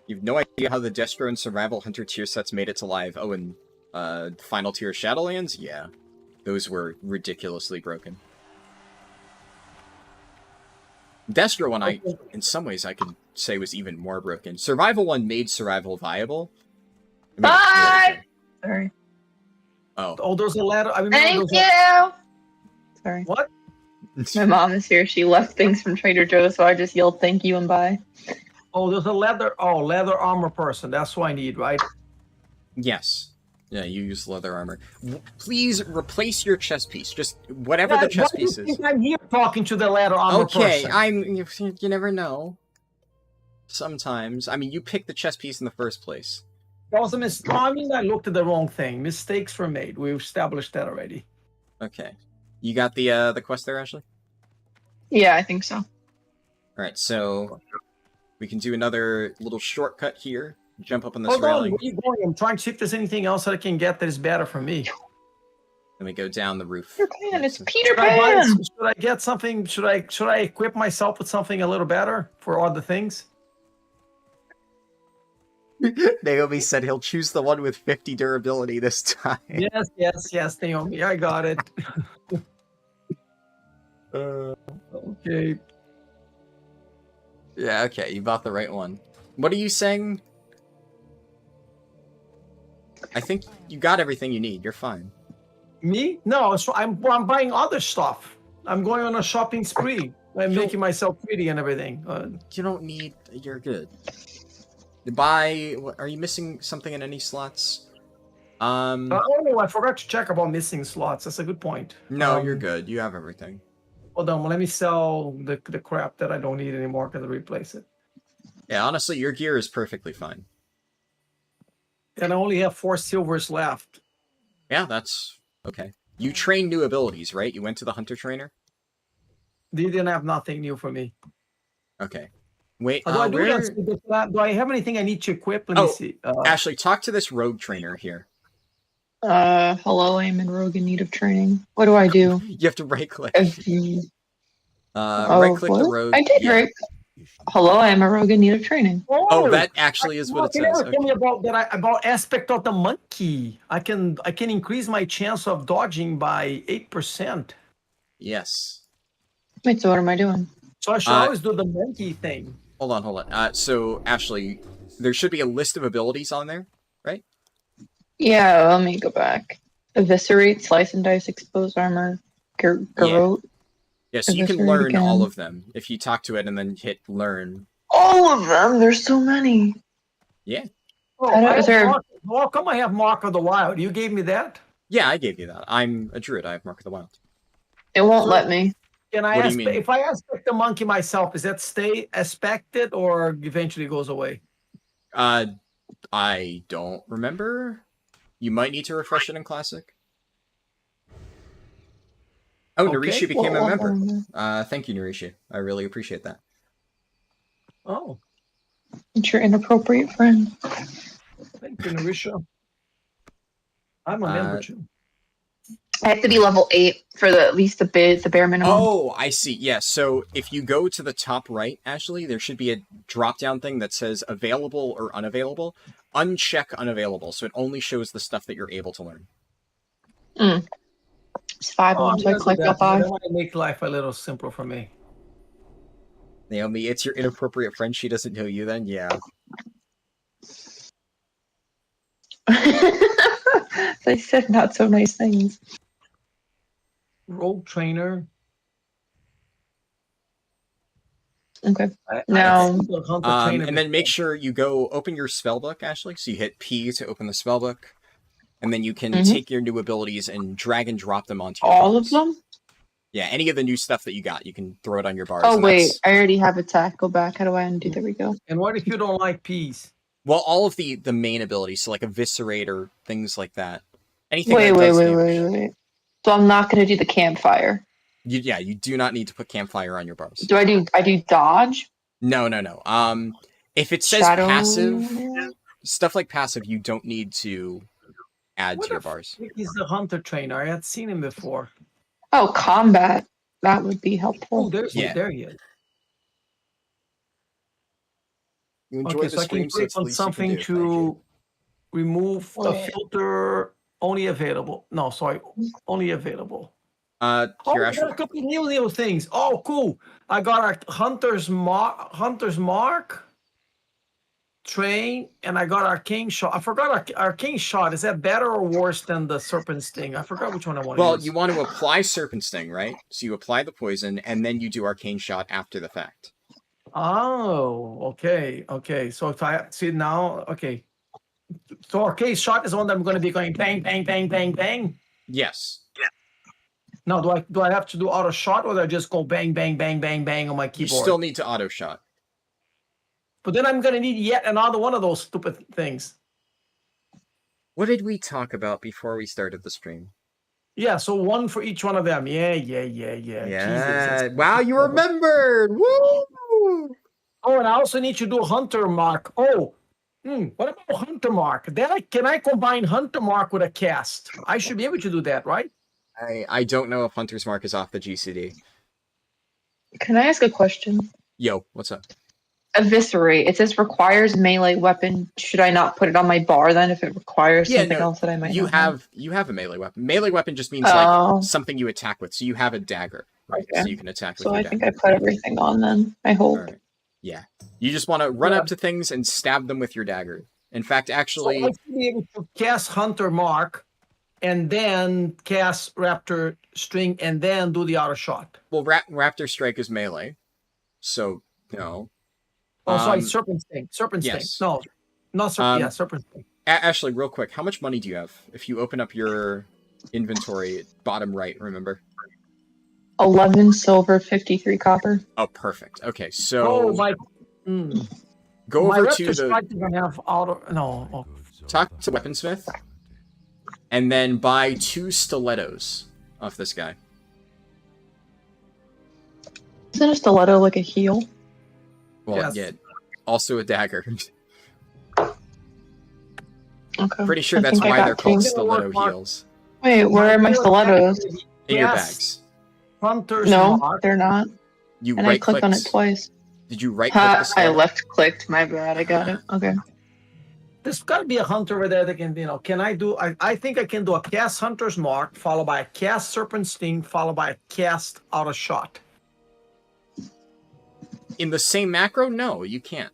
You've no idea how the Destro and Survival Hunter tier sets made it to live. Oh, and Final Tier Shadowlands? Yeah. Those were ridiculously broken. Destro one, in some ways, I could say was even more broken. Survival one made survival viable. It made it Bye! really Sorry. good. Oh. Oh, there's a ladder. I remember Thank there's a- you! Sorry. What? My mom is here. She left things from Trader Joe's, so I just yelled thank you and bye. Oh, there's a leather armor person. That's what I need, right? Yes. Yeah, you use leather armor. Please replace your chest piece. Just whatever the chest why do you piece is. think I'm here talking to the leather armor Okay, person. you never know. Sometimes. I mean, you picked the chess piece in the first place. That was a mistake. I mean, I looked at the wrong thing. Mistakes were made. We established that already. Okay. You got the quest there, Ashley? Yeah, I think so. All right, so we can do another little shortcut here. Jump up on this Hold on, railing. where are you going? I'm trying to see if there's anything else that I can get that is better for me. Then we go down the roof. Peter Pan, it's Peter Should I, buy, Pan. should I get something? Should I equip myself with something a little better for all the things? Naomi said he'll choose the one with 50 durability this time. Yes, Naomi, I got it. Okay. Yeah, okay, you bought the right one. What are you saying? I think you got everything you need. You're fine. Me? No, so I'm buying other stuff. I'm going on a shopping spree. I'm making myself pretty and everything. You don't need... You're good. Buy... Are you missing something in any slots? Oh, no, I forgot to check about missing slots. That's a good point. No, you're good. You have everything. Hold on, let me sell the crap that I don't need anymore because I replace it. Yeah, honestly, your gear is perfectly fine. And I only have 4 silvers left. Yeah, that's... Okay. You train new abilities, right? You went to the hunter trainer? They didn't have nothing new for me. Okay. Wait, Do I do where... that? Do I have anything I need to equip? Let me see. Ashley, talk to this rogue trainer here. Hello, I'm in rogue in need of training. What do I do? You have to right-click. Right-click Right-click the rogue. I did, yeah. right. Hello, I am a rogue in need of training. Oh, that actually is what it says. Tell me about that. About aspect of the monkey. I can increase my chance of dodging by 8%. Yes. Wait, so what am I doing? So I should always do the monkey thing. Hold on. So, Ashley, there should be a list of abilities on there, right? Yeah, let me go back. Eviscerate, slice and dice, expose armor, garrote. Yeah, so you can Eviscerate learn again. all of them if you talk to it and then hit learn. All of them? There's so many. Yeah. Oh, I don't- is there- How come I have Mark of the Wild? You gave me that? Yeah, I gave you that. I'm a druid. I have Mark of the Wild. It won't let me. Can I What do you mean? if I aspect the monkey myself, does that stay aspected or eventually goes away? I don't remember. You might need to refresh it in Classic. Oh, Okay. Narishi became a Well, member. Thank you, Narishi. I really appreciate that. Oh, It's your inappropriate friend. thank you, Narisha. I'm a member too. I have to be level 8 for at least the bare minimum. Oh, I see. Yeah, so if you go to the top right, Ashley, there should be a drop-down thing that says available or unavailable. Uncheck unavailable, so it only shows the stuff that you're able to learn. It's 5 on, so I clicked that. up on. That might make life a little simpler for me. Naomi, it's your inappropriate friend. She doesn't know you then? Yeah. They said not so nice things. Rogue trainer. Okay. I Now- think the hunter trainer And then make before. sure you go open your spellbook, Ashley. So you hit P to open the spellbook. And then you can Mhm. take your new abilities and drag and drop them onto your All bars. of them? Yeah, any of the new stuff that you got, you can throw it on your bars. Oh, and wait. that's- I already have attack. Go back. How do I undo? There we go. And what if you don't like peas? Well, all of the main abilities, so like Eviscerate or things like that. Anything Wait. that does damage. So I'm not going to do the campfire. You do not need to put Campfire on your bars. Do I do dodge? No. If it says Shadow? passive, stuff like passive, you don't need to add What to your if bars. He's the hunter trainer. I had seen him before. Oh, combat. That would be Oh, helpful. there he is. You enjoy Okay, the so I can stream, so click it's the on least you can something do. Thank you. to remove the Wait. filter only available. No, sorry, only available. Oh, Here, I Ashley. got a couple new things. Oh, cool! I got a hunter's mark, train, and I got arcane shot. I forgot arcane shot. Is that better or worse than the serpent sting? I forgot which one I want to Well, use. you want to apply Serpent Sting, right? So you apply the poison, and then you do Arcane Shot after the fact. Oh, okay. So if I see now, okay. So arcane shot is one that I'm going to be going bang, bang, bang, bang, bang. Yes. Now, do I have to do auto shot or do I just go bang, bang, bang, bang, bang on my You keyboard? still need to auto shot. But then I'm gonna need yet another one of those stupid things. What did we talk about before we started the stream? Yeah, so one for each one of them. Yeah. Yeah. Jesus. Wow, you remembered. Woo! Oh, and I also need to do Hunter Mark. Oh, what about Hunter Mark? Can I combine Hunter Mark with a cast? I should be able to do that, right? I don't know if Hunter's Mark is off the GCD. Can I ask a question? Yo, what's up? Eviscerate. It says requires melee weapon. Should I not put it on my bar then if it requires something else that I might you not have a melee weapon. Melee weapon just means Oh. like something you attack with. So you have a dagger, right? Okay. So you can attack with So your I dagger. think I put everything on then. I hope. All right. Yeah. You just want to run up to things and stab them with your dagger. In fact, actually, So I should be able to cast Hunter Mark and then cast Raptor String and then do the auto shot. well, Raptor Strike is melee. So, no. Oh, sorry, Serpent Sting. Serpent yes. Sting. No, not Serpent. Serpent Sting. Ashley, real quick, how much money do you have? If you open up your inventory, bottom right, remember? 11 silver, 53 copper. Oh, perfect. Okay, so Oh, my. go My over Raptor to the Strike is going to have auto. No. Oh. talk to Weaponsmith, and then buy 2 stilettos off this guy. Isn't a stiletto like a heel? Well, Yes. yeah, also a dagger. Okay. Pretty sure I that's think I why got they're called two. stiletto heels. Wait, where are my stilettos? In your Yes. bags. Hunter's No, Mark. they're not. You And I right clicked on it twice. Did you right click Ha, the I stiletto? left clicked. My bad. I got it. Okay. There's got to be a hunter over there that can, can I do? I think I can do a cast Hunter's Mark, followed by a cast Serpent Sting, followed by a cast auto shot. In the same macro? No, you can't.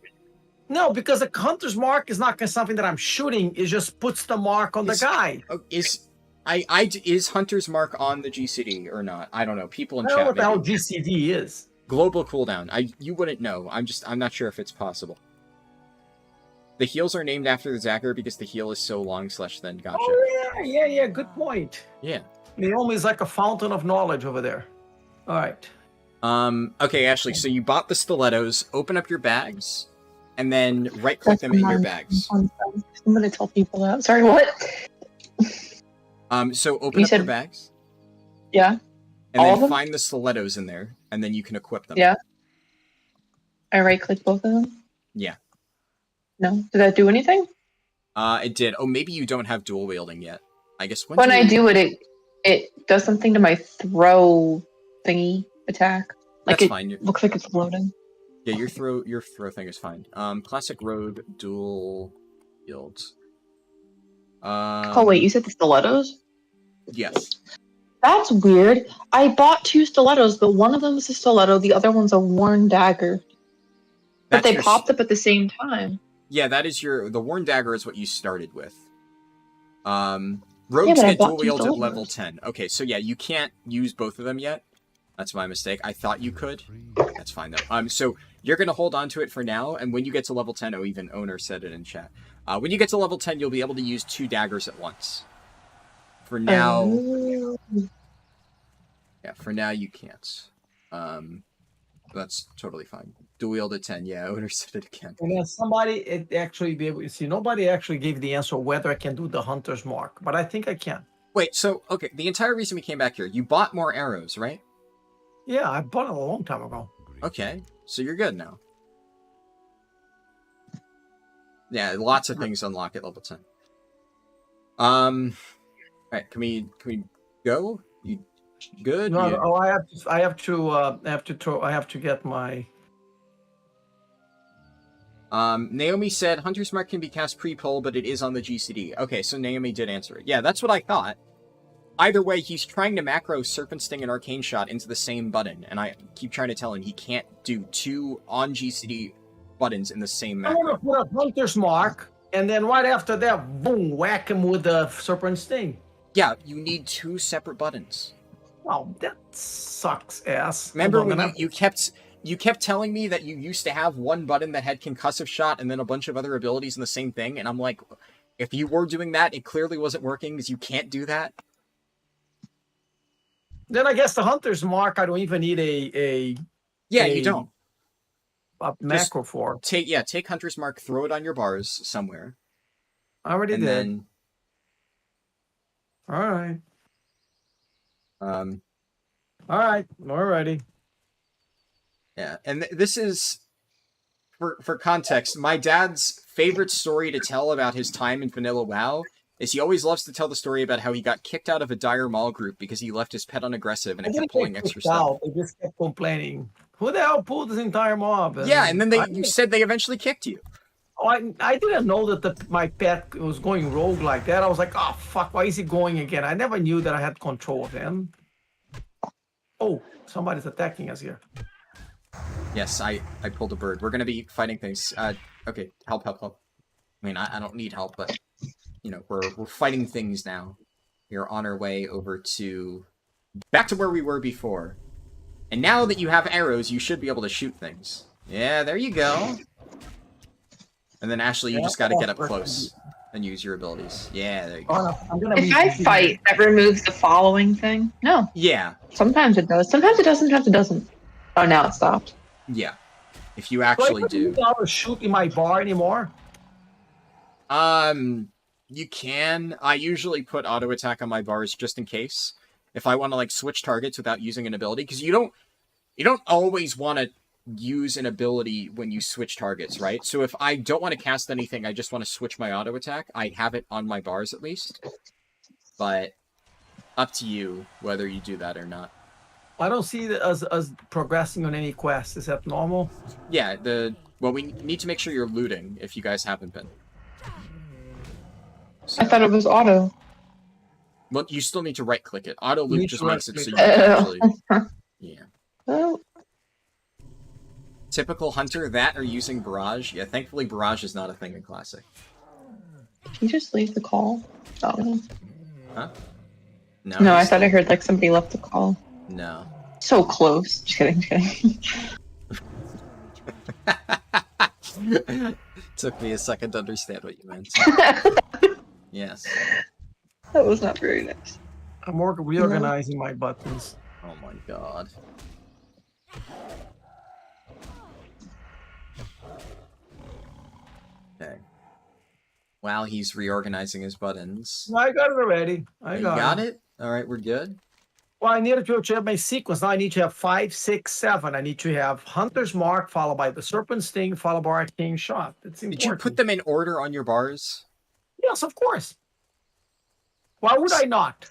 No, because the Hunter's Mark is not something that I'm shooting. It just puts the mark on the guy. Oh, is Hunter's Mark on the GCD or not? I don't know. People in I don't know chat what the hell maybe. GCD is. Global cooldown. You wouldn't know. I'm not sure if it's possible. The heels are named after the dagger because the heel is so long / thin. Gotcha. Oh yeah. Good point. Yeah. Naomi is like a fountain of knowledge over there. All right. Okay, Ashley, so you bought the stilettos, open up your bags, and then right-click them in your bags. I'm gonna tell people that. Sorry, what? So open You up your said- bags, Yeah. and all of then them? find the stilettos in there, and then you can equip them. Yeah. I right click both of them. Yeah. No. Did that do anything? It did. Oh, maybe you don't have dual wielding yet. I guess When I do it, it does something to my throw thingy attack. Like That's it fine. looks like it's loading. Yeah, your throw thing is fine. Classic rogue dual wields. Oh wait, you said the stilettos? Yes. That's weird. I bought 2 stilettos, but one of them is a stiletto, the other one's a worn dagger. But That's they your popped up at the same time. Yeah, that is the worn dagger is what you started with. Rogues but I get bought dual 2 wields at stilettos. level 10. Okay, so yeah, you can't use both of them yet. That's my mistake. I thought you could. That's fine though. So you're gonna hold on to it for now, and when you get to level 10, oh, even Owner said it in chat. When you get to level 10, you'll be able to use 2 daggers at once. For now, Oh. yeah, for now you can't. That's totally fine. Dual wield at 10. Yeah, Owner said it again. And then nobody actually gave the answer whether I can do the Hunter's Mark, but I think I can. Wait, so okay, the entire reason we came back here, you bought more arrows, right? Yeah, I bought it a long time ago. Okay, so you're good now. Yeah, lots of things unlock at level 10. Alright, can we go? You good? No, You- oh, I have to get my. Naomi said Hunter's Mark can be cast pre-pull, but it is on the GCD. Okay, so Naomi did answer it. Yeah, that's what I thought. Either way, he's trying to macro Serpent Sting and Arcane Shot into the same button, and I keep trying to tell him he can't do 2 on GCD buttons in the same I macro. want to put a Hunter's Mark, and then right after that, boom, whack him with the Serpent Sting. Yeah, you need 2 separate buttons. Wow, that sucks ass. Remember Hold on, when you kept telling me that you used to have one button that had concussive shot and then a bunch of other abilities in the same thing, and I'm like, if you were doing that, it clearly wasn't working because you can't do that. Then I guess the Hunter's Mark, I don't even need Yeah, a you don't. macro for. Take Hunter's Mark, throw it on your bars somewhere, I already and did. then All right. Um, All right. We're ready. yeah, and this is for context. My dad's favorite story to tell about his time in Vanilla WoW is he always loves to tell the story about how he got kicked out of a dire mall group because he left his pet unaggressive and I it kept didn't pulling get extra kicked stuff. out. They just kept complaining. Who the hell pulled this entire mob? Yeah, and then you said they eventually kicked you. Oh, I didn't know that my pet was going rogue like that. I was like, oh, fuck, why is he going again? I never knew that I had control of him. Oh, somebody's attacking us here. Yes, I pulled a bird. We're going to be fighting things. Okay, help. I mean, I don't need help, but, you know, we're fighting things now. We're on our way over to... back to where we were before. And now that you have arrows, you should be able to shoot things. Yeah, there you go. And then, Ashley, you just got to get up close and use your abilities. Yeah, there you go. If I fight, that removes the following thing? No. Yeah. Sometimes it does. Sometimes it does. Sometimes it doesn't. Oh, now it stopped. Yeah. If you actually do. I don't shoot in my bar anymore. You can. I usually put auto attack on my bars just in case. If I want to like switch targets without using an ability, because you don't always want to use an ability when you switch targets, right? So if I don't want to cast anything, I just want to switch my auto attack. I have it on my bars at least. But up to you whether you do that or not. I don't see us progressing on any quest. Is that normal? Yeah, well, we need to make sure you're looting if you guys haven't been. So, I thought it was auto. well, you still need to right click it. Auto You loot need just to makes it so you right-click. can actually. Yeah. Oh, Typical hunter, that or using barrage. Yeah, thankfully barrage is not a thing in classic. did you just leave the call? Oh. Huh? No, I thought I heard like somebody left the call. No. So close. Just kidding. Took me a second to understand what you meant. Yes. That was not very nice. I'm reorganizing my buttons. Oh my god. Okay. While he's reorganizing his buttons. I got it already. You got it? Alright, we're good. Well, I needed to have my sequence. Now I need to have 5, 6, 7. I need to have Hunter's Mark, followed by the Serpent Sting, followed by Arcane Shot. It's important. Did you put them in order on your bars? Yes, of course. Why would I not?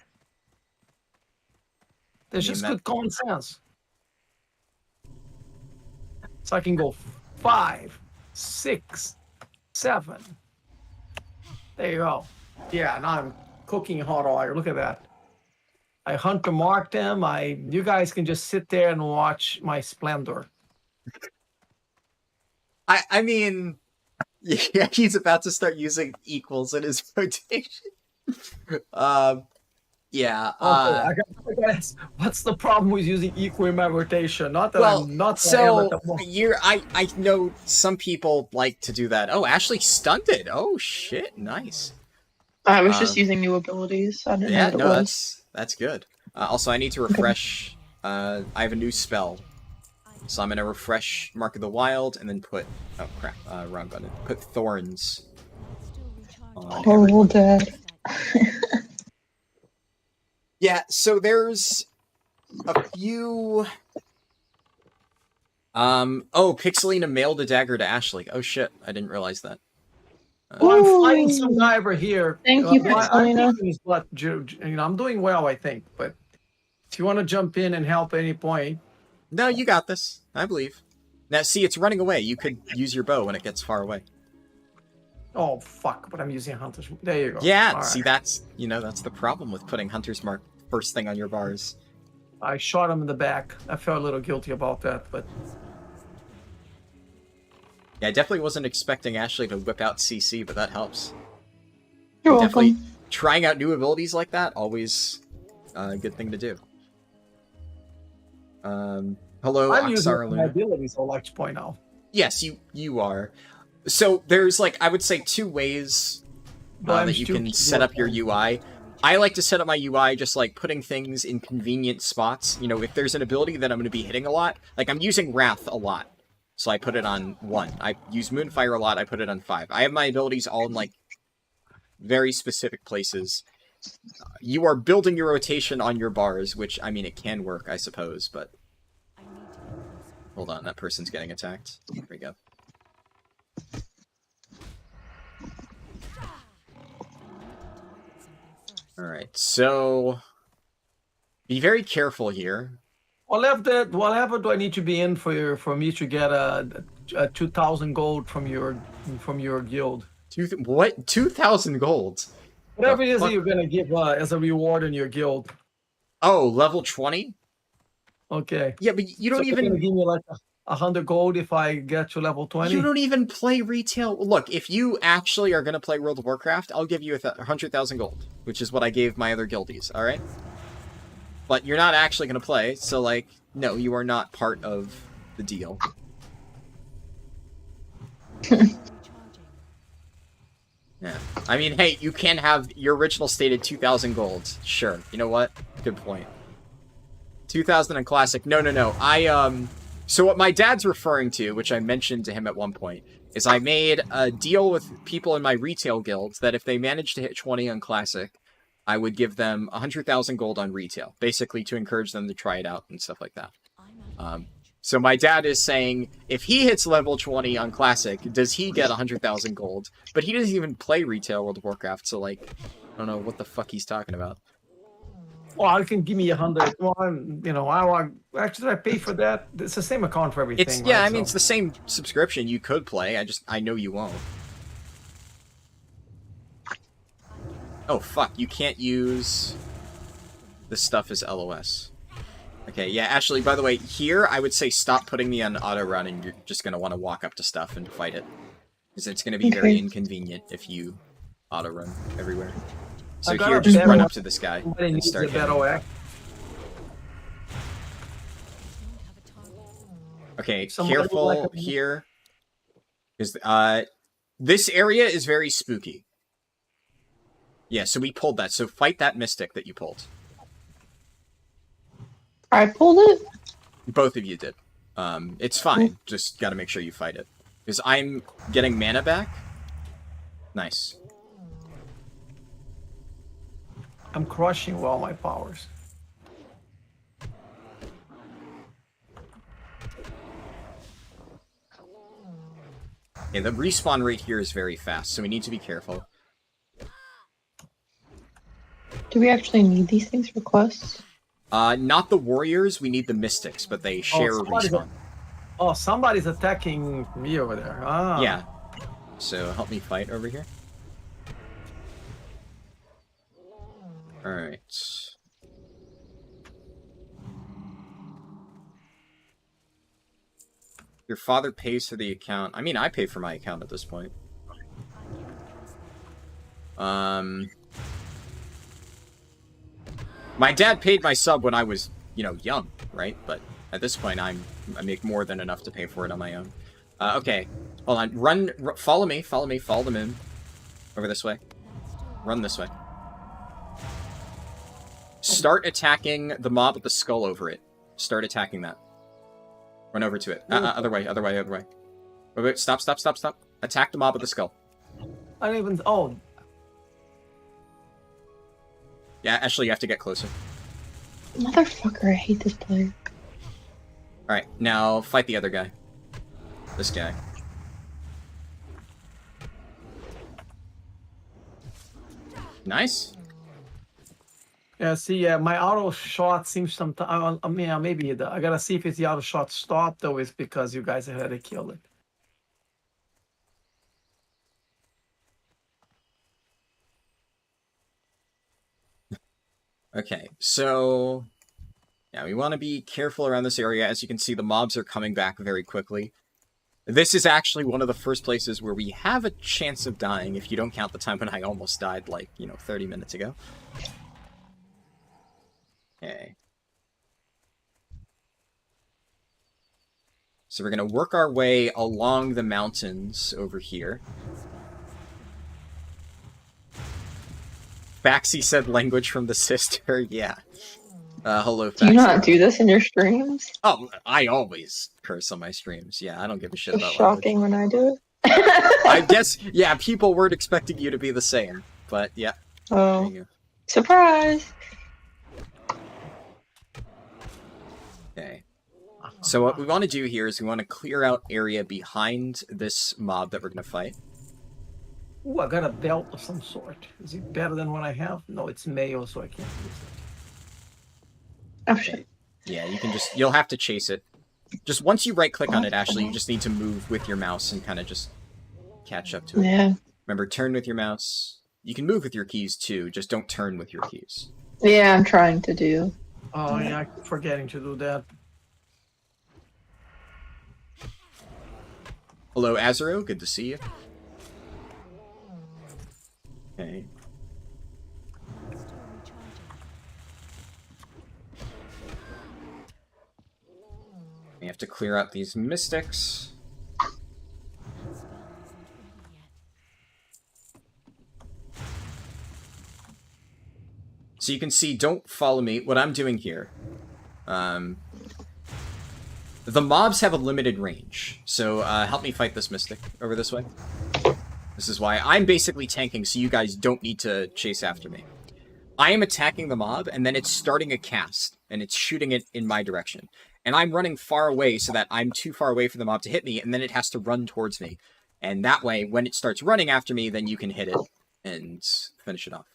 There's just good common sense. So I can go 5, 6, 7. There you go. Yeah, now I'm cooking hot oil. Look at that. I hunter mark them. You guys can just sit there and watch my splendor. I mean, yeah, he's about to start using equals in his rotation. Yeah. I gotta ask, what's the problem with using equal in my rotation? Not that Well, I'm not so I know some people like to do that. Oh, Ashley stunted. Oh shit, nice. I was just using new abilities. I didn't know what it was. That's good. Also, I need to refresh. I have a new spell, so I'm gonna refresh Mark of the Wild and then put. Oh crap! Wrong button. Put thorns. Horrible dad. Yeah. So there's a few. Oh, Pixelina mailed a dagger to Ashley. Oh shit! I didn't realize that. Well, I'm fighting some guy over here. Thank you, Pixelina. I'm doing well, I think. But if you want to jump in and help at any point. No, you got this. I believe. Now, see, it's running away. You could use your bow when it gets far away. Oh, fuck. But I'm using Hunter's. There you go. Yeah, All see, right. that's the problem with putting Hunter's Mark first thing on your bars. I shot him in the back. I felt a little guilty about that, but... Yeah, I definitely wasn't expecting Ashley to whip out CC, but that helps. You're Definitely welcome. trying out new abilities like that, always a good thing to do. Hello, I'm using Oxara my Luna. abilities, I'd like to point out. Yes, you are. So there's like, I would say 2 ways that you can set up your UI. I like to set up my UI just like putting things in convenient spots. You know, if there's an ability that I'm going to be hitting a lot, like I'm using Wrath a lot. So I put it on 1. I use Moonfire a lot, I put it on 5. I have my abilities all in, like, very specific places. You are building your rotation on your bars, which, I mean, it can work, I suppose, but... I need to get closer. Hold on, that person's getting attacked. There we go. Alright, so... Be very careful here. Whatever do I need to be in for me to get a 2,000 gold from your guild? What? 2,000 gold? Whatever it is that you're gonna give as a reward in your guild. Oh, level 20? Okay. Yeah, but you don't So you're even... gonna give me like 100 gold if I get to level 20? You don't even play retail. Look, if you actually are going to play World of Warcraft, I'll give you 100,000 gold, which is what I gave my other guildies, alright? But you're not actually going to play, so, like, no, you are not part of the deal. Yeah. I mean, hey, you can have your original stated 2,000 gold. Sure. You know what? Good point. 2,000 in Classic. No. So what my dad's referring to, which I mentioned to him at one point, is I made a deal with people in my retail guilds that if they managed to hit 20 on Classic, I would give them 100,000 gold on retail, basically to encourage them to try it out and stuff like that. So my dad is saying, if he hits level 20 on Classic, does he get 100,000 gold? But he doesn't even play retail World of Warcraft, so, like, I don't know what the fuck he's talking about. Well, you can give me 100. Well, you know, actually I pay for that. It's the same account for everything. It's yeah, right? I mean, it's the same subscription. You could play. I know you won't. Oh fuck! You can't use this stuff as LOS. Okay, yeah. Actually, by the way, here I would say stop putting me on auto run, and you're just gonna want to walk up to stuff and fight it, because it's gonna be very inconvenient if you auto run everywhere. So here, just run up to this guy and start hitting. Okay, careful here. Because this area is very spooky. Yeah, so we pulled that. So fight that mystic that you pulled. I pulled it? Both of you did. It's fine. Just gotta make sure you fight it. Because I'm getting mana back. Nice. I'm crushing all my powers. Yeah, the respawn rate here is very fast, so we need to be careful. Do we actually need these things for quests? Not the warriors, we need the mystics, but they share a respawn. Oh, somebody's attacking me over there. Ah. Yeah. So help me fight over here. Alright. Your father pays for the account. I mean, I pay for my account at this point. My dad paid my sub when I was, you know, young, right? But at this point, I make more than enough to pay for it on my own. Okay. Hold on. Follow me, follow the moon. Over this way. Run this way. Start attacking the mob with the skull over it. Start attacking that. Run over to it. Other way. Wait, stop. Attack the mob with the skull. I don't even... Oh. Yeah, actually, you have to get closer. Motherfucker, I hate this player. Alright, now fight the other guy. This guy. Nice. Yeah, see, my auto shot seems sometimes... I mean, maybe I gotta see if it's the auto shot stopped, or it's because you guys had to kill it. Okay, so... Yeah, we want to be careful around this area. As you can see, the mobs are coming back very quickly. This is actually one of the first places where we have a chance of dying, if you don't count the time when I almost died, like, 30 minutes ago. Okay. So we're going to work our way along the mountains over here. Faxi said language from the sister. Yeah. Hello, Faxi. Do you not do this in your streams? Oh, I always curse on my streams. Yeah, I don't give a shit It's about shocking language. when I do it. I guess, yeah, people weren't expecting you to be the same. But, yeah. Oh. There you go. Surprise! Okay. So what we want to do here is we want to clear out area behind this mob that we're going to fight. Ooh, I got a belt of some sort. Is it better than what I have? No, it's mayo, so I can't use it. Oh shit. Yeah, you can just... You'll have to chase it. Just once you right-click on it, Ashley, you just need to move with your mouse and kind of just catch up to it. Yeah. Remember, turn with your mouse. You can move with your keys, too. Just don't turn with your keys. Yeah, I'm trying to do. Oh, yeah, I keep forgetting to do that. Hello, Azuro. Good to see you. Okay. We have to clear out these mystics. So you can see, don't follow me. What I'm doing here. The mobs have a limited range. So help me fight this mystic over this way. This is why I'm basically tanking, so you guys don't need to chase after me. I am attacking the mob, and then it's starting a cast, and it's shooting it in my direction. And I'm running far away so that I'm too far away for the mob to hit me, and then it has to run towards me. And that way, when it starts running after me, then you can hit it and finish it off.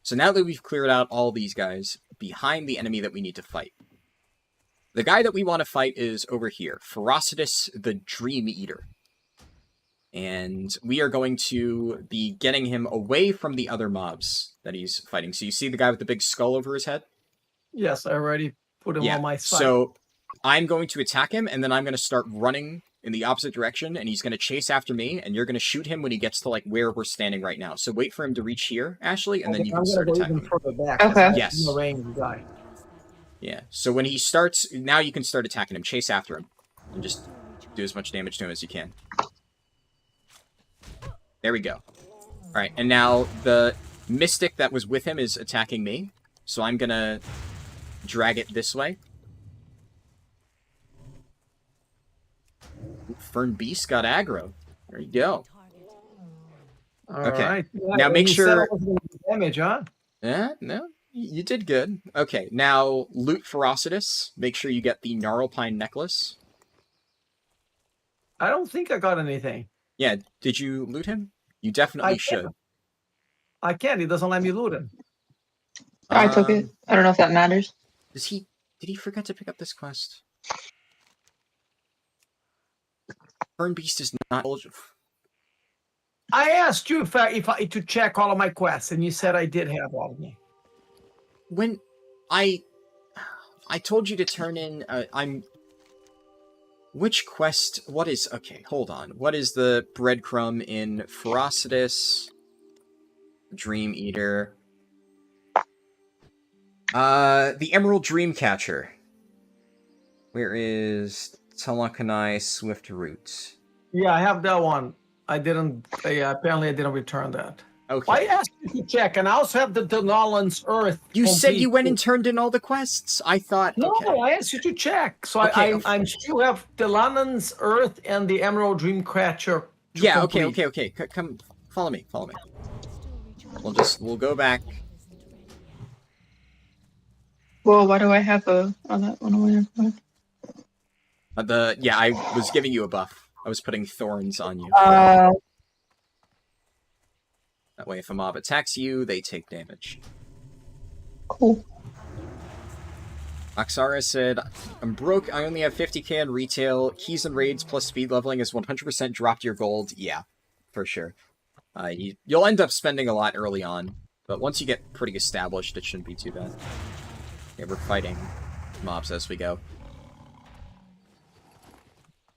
So now that we've cleared out all these guys behind the enemy that we need to fight, the guy that we want to fight is over here, Ferocitus the Dream Eater. And we are going to be getting him away from the other mobs that he's fighting. So you see the guy with the big skull over his head? Yes, I already put him on my side. So I'm going to attack him, and then I'm going to start running in the opposite direction, and he's going to chase after me, and you're going to shoot him when he gets to like where we're standing right now. So wait for him to reach here, Ashley, and then you can start attacking him. Back, okay. Yes. Guy. Yeah. So when he starts, now you can start attacking him. Chase after him, and just do as much damage to him as you can. There we go. All right, and now the mystic that was with him is attacking me, so I'm going to drag it this way. Fern Beast got aggro. There you go. Okay. Right. Yeah, now make sure... Damage, huh? Yeah, no, you did good. Okay, now loot Ferocitus. Make sure you get the Gnarlpine necklace. I don't think I got anything. Yeah, did you loot him? You definitely should. I can't. He doesn't let me loot him. I took it. I don't know if that matters. Did he forget to pick up this quest? Fern Beast is not eligible. I asked you if I to check all of my quests, and you said I did have all of them. When I told you to turn in, which quest? What is... Okay, hold on. What is the breadcrumb in Ferocitus? Dream Eater. The Emerald Dreamcatcher. Where is Telekanai Swift Root? Yeah, I have that one. I didn't... apparently, I didn't return that. Okay. I asked you to check, and I also have the Nolan's Earth. You complete. said you went and turned in all the quests. I thought... No, okay. I asked you to check. So Okay, I still have the Nolan's Earth and the Emerald Dreamcatcher. Yeah, okay. Come, follow me. We'll go back. Well, why do I have on that one? Yeah, I was giving you a buff. I was putting thorns on you. That way, if a mob attacks you, they take damage. Cool. Oxara said, I'm broke, I only have 50k on retail. Keys and raids plus speed leveling is 100% dropped your gold. Yeah, for sure. You'll end up spending a lot early on, but once you get pretty established, it shouldn't be too bad. Okay, we're fighting mobs as we go.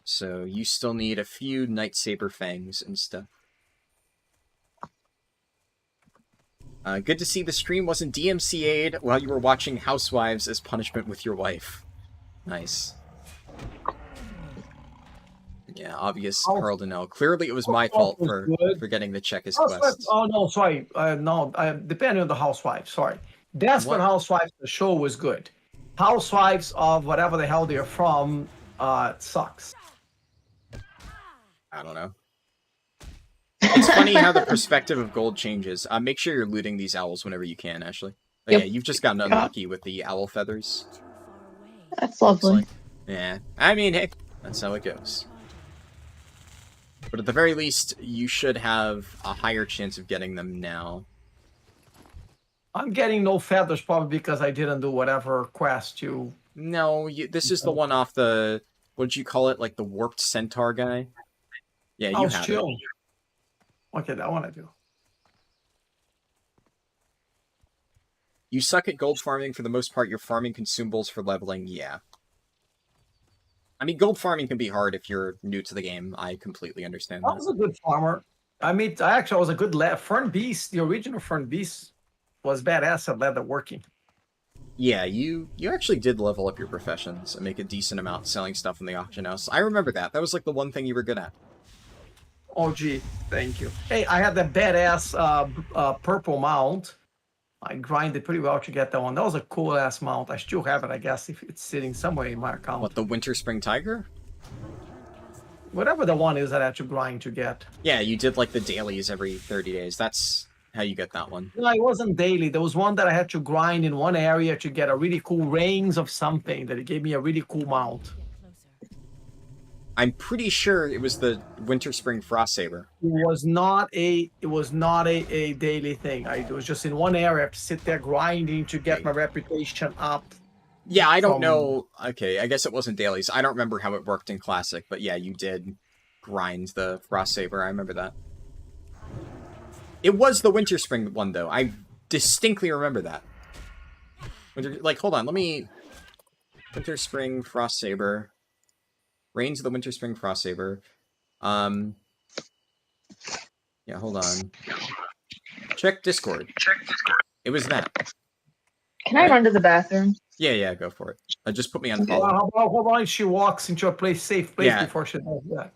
So you still need a few Night Saber Fangs and stuff. Good to see the stream wasn't DMCA'd while you were watching Housewives as punishment with your wife. Nice. Yeah, obvious Harldan. Clearly it was my fault for forgetting to check his quests. Oh, no, sorry. Depending on the Housewives, sorry. Desperate Housewives, the show was good. Housewives of whatever the hell they're from, sucks. I don't know. It's funny how the perspective of gold changes. Make sure you're looting these owls whenever you can, Ashley. But Yep. yeah, you've just gotten unlucky with the owl feathers. Too far away. That's Looks lovely. like. Yeah, I mean, hey, that's how it goes. But at the very least, you should have a higher chance of getting them now. I'm getting no feathers probably because I didn't do whatever quest you. No, this is the one off the, what did you call it, like the warped centaur guy? Yeah, you have it. chill. Okay, that one I do. You suck at gold farming for the most part. You're farming consumables for leveling. Yeah. I mean, gold farming can be hard if you're new to the game. I completely understand I that. was a good farmer. I mean, I was a good Fern Beast. The original Fern Beast was badass at leather working. Yeah, you actually did level up your professions and make a decent amount selling stuff in the auction house. I remember that. That was like the one thing you were good at. Oh, gee, thank you. Hey, I had that badass purple mount. I grinded pretty well to get that one. That was a cool ass mount. I still have it, I guess, if it's sitting somewhere in my account. What, the Winter Spring Tiger? Whatever the one is that I had to grind to get. Yeah, you did like the dailies every 30 days. That's how you get that one. No, it wasn't daily. There was one that I had to grind in one area to get a really cool reins of something that it gave me a really cool mount. Get closer. I'm pretty sure it was the Winter Spring Frost Saber. It was not a daily thing. It was just in one area. I have to sit there grinding to get my reputation up. Yeah, I don't From- know. Okay, I guess it wasn't dailies. I don't remember how it worked in Classic, but yeah, you did grind the Frost Saber. I remember that. It was the Winter Spring one, though. I distinctly remember that. Hold on, let me... Winter Spring Frost Saber. Reigns of the Winter Spring Frost Saber. Yeah, hold on. Check Discord. It was that. Can I run to the bathroom? Yeah, go for it. Just put me on Well, follow. how about she walks into a safe place Yeah. before she does that?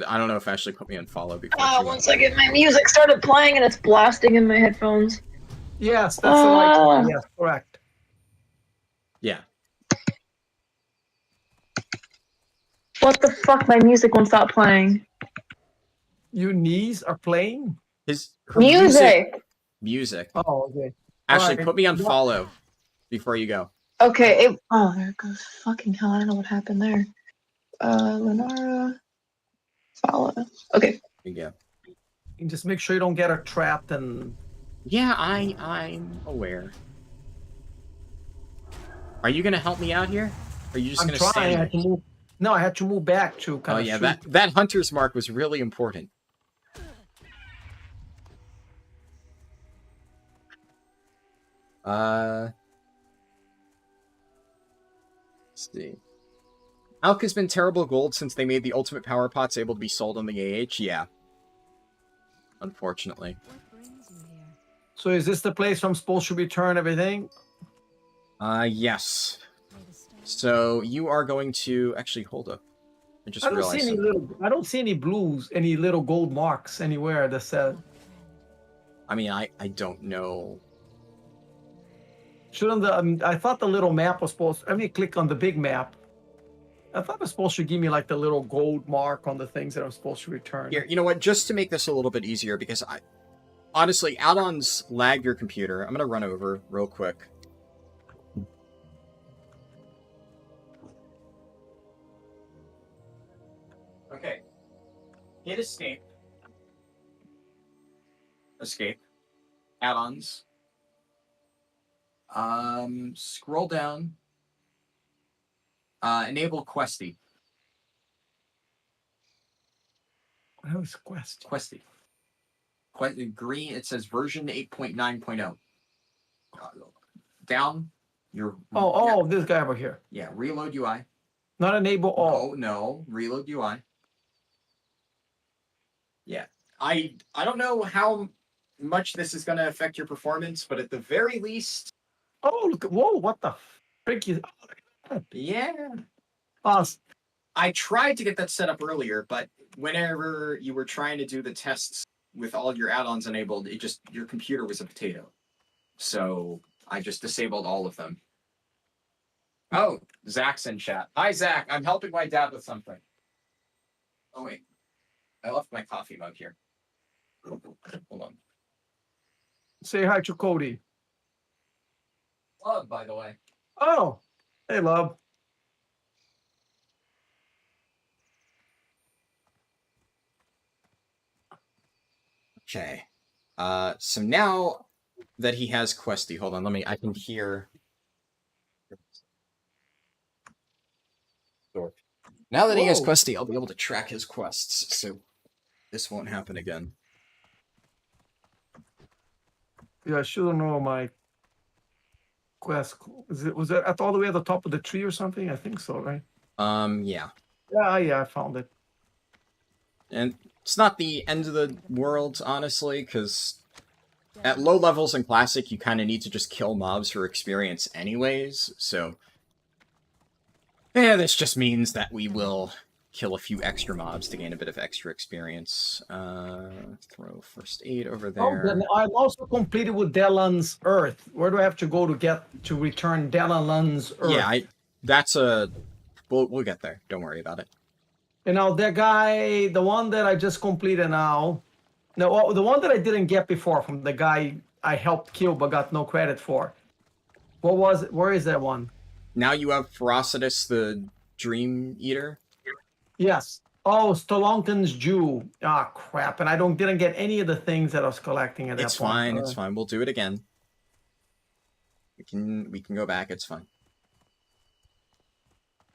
I don't know if Ashley put me on follow before she One went. second, my music started playing and it's blasting in my headphones. Yes, that's the right one. Yes, correct. Yeah. What the fuck? My music won't stop playing. Your knees are playing? Her Music! Music. Oh, okay. Ashley, Alright. put me on follow before you go. Okay, oh, there it goes. Fucking hell, I don't know what happened there. Lenara. Follow. Okay. There you go. And just make sure you don't get her trapped and... Yeah, I'm aware. Are you gonna help me out here? Or are you just I'm gonna trying. I stand had there? to move. No, I had to move back to Oh kind of yeah, shoot. that hunter's mark was really important. Let's see. Alk has been terrible gold since they made the ultimate power pots able to be sold on the AH. Yeah. Unfortunately. What brings you here? So is this the place I'm supposed to return everything? Yes. Where to start? So you are going to actually hold up. I just realized something. I don't see any blues, any little gold marks anywhere that says. I mean, I don't know. Shouldn't the? I thought the little map was supposed. Let me click on the big map. I thought it was supposed to give me like the little gold mark on the things that I'm supposed to return. Here, you know what? Just to make this a little bit easier, because honestly, add-ons lag your computer. I'm gonna run over real quick. Okay. Hit escape. Escape. Add-ons. Scroll down. Enable Questy. What was quest? Questy. Green, it says version 8.9.0. Down. Your Oh, this guy over here. yeah, reload UI. Not enable all. Oh no, reload UI. Yeah. I don't know how much this is gonna affect your performance, but at the very least, Oh, look! Whoa! What the frick is? yeah. I tried to get that set up earlier, but whenever you were trying to do the tests with all your add-ons enabled, your computer was a potato. So I just disabled all of them. Oh, Zach's in chat. Hi, Zach. I'm helping my dad with something. Oh, wait. I left my coffee mug here. Hold on. Say hi to Cody. Love, by the way. Oh, hey, love. Okay. So now that he has Questy, hold on, I can hear. Now that he has Whoa. Questy, I'll be able to track his quests, so this won't happen again. Yeah, I should know my quest. Was that at all the way at the top of the tree or something? I think so, right? Yeah. Yeah, I found it. And it's not the end of the world, honestly, because at low levels in Classic, you kind of need to just kill mobs for experience anyways, so... Yeah, this just means that we will kill a few extra mobs to gain a bit of extra experience. Throw first aid over Oh, there. then I'm also completed with Delan's Earth. Where do I have to go to return Delan's Earth? Yeah, that's a... We'll get there. Don't worry about it. And now that guy, the one that I just completed now, no, the one that I didn't get before from the guy I helped kill but got no credit for. What was it? Where is that one? Now you have Ferocitus, the Dream Eater. Yes. Oh, Stolonkin's Jew. Ah, crap. And I didn't get any of the things that I was collecting at that point. It's fine, it's fine. We'll do it again. We can go back, it's fine.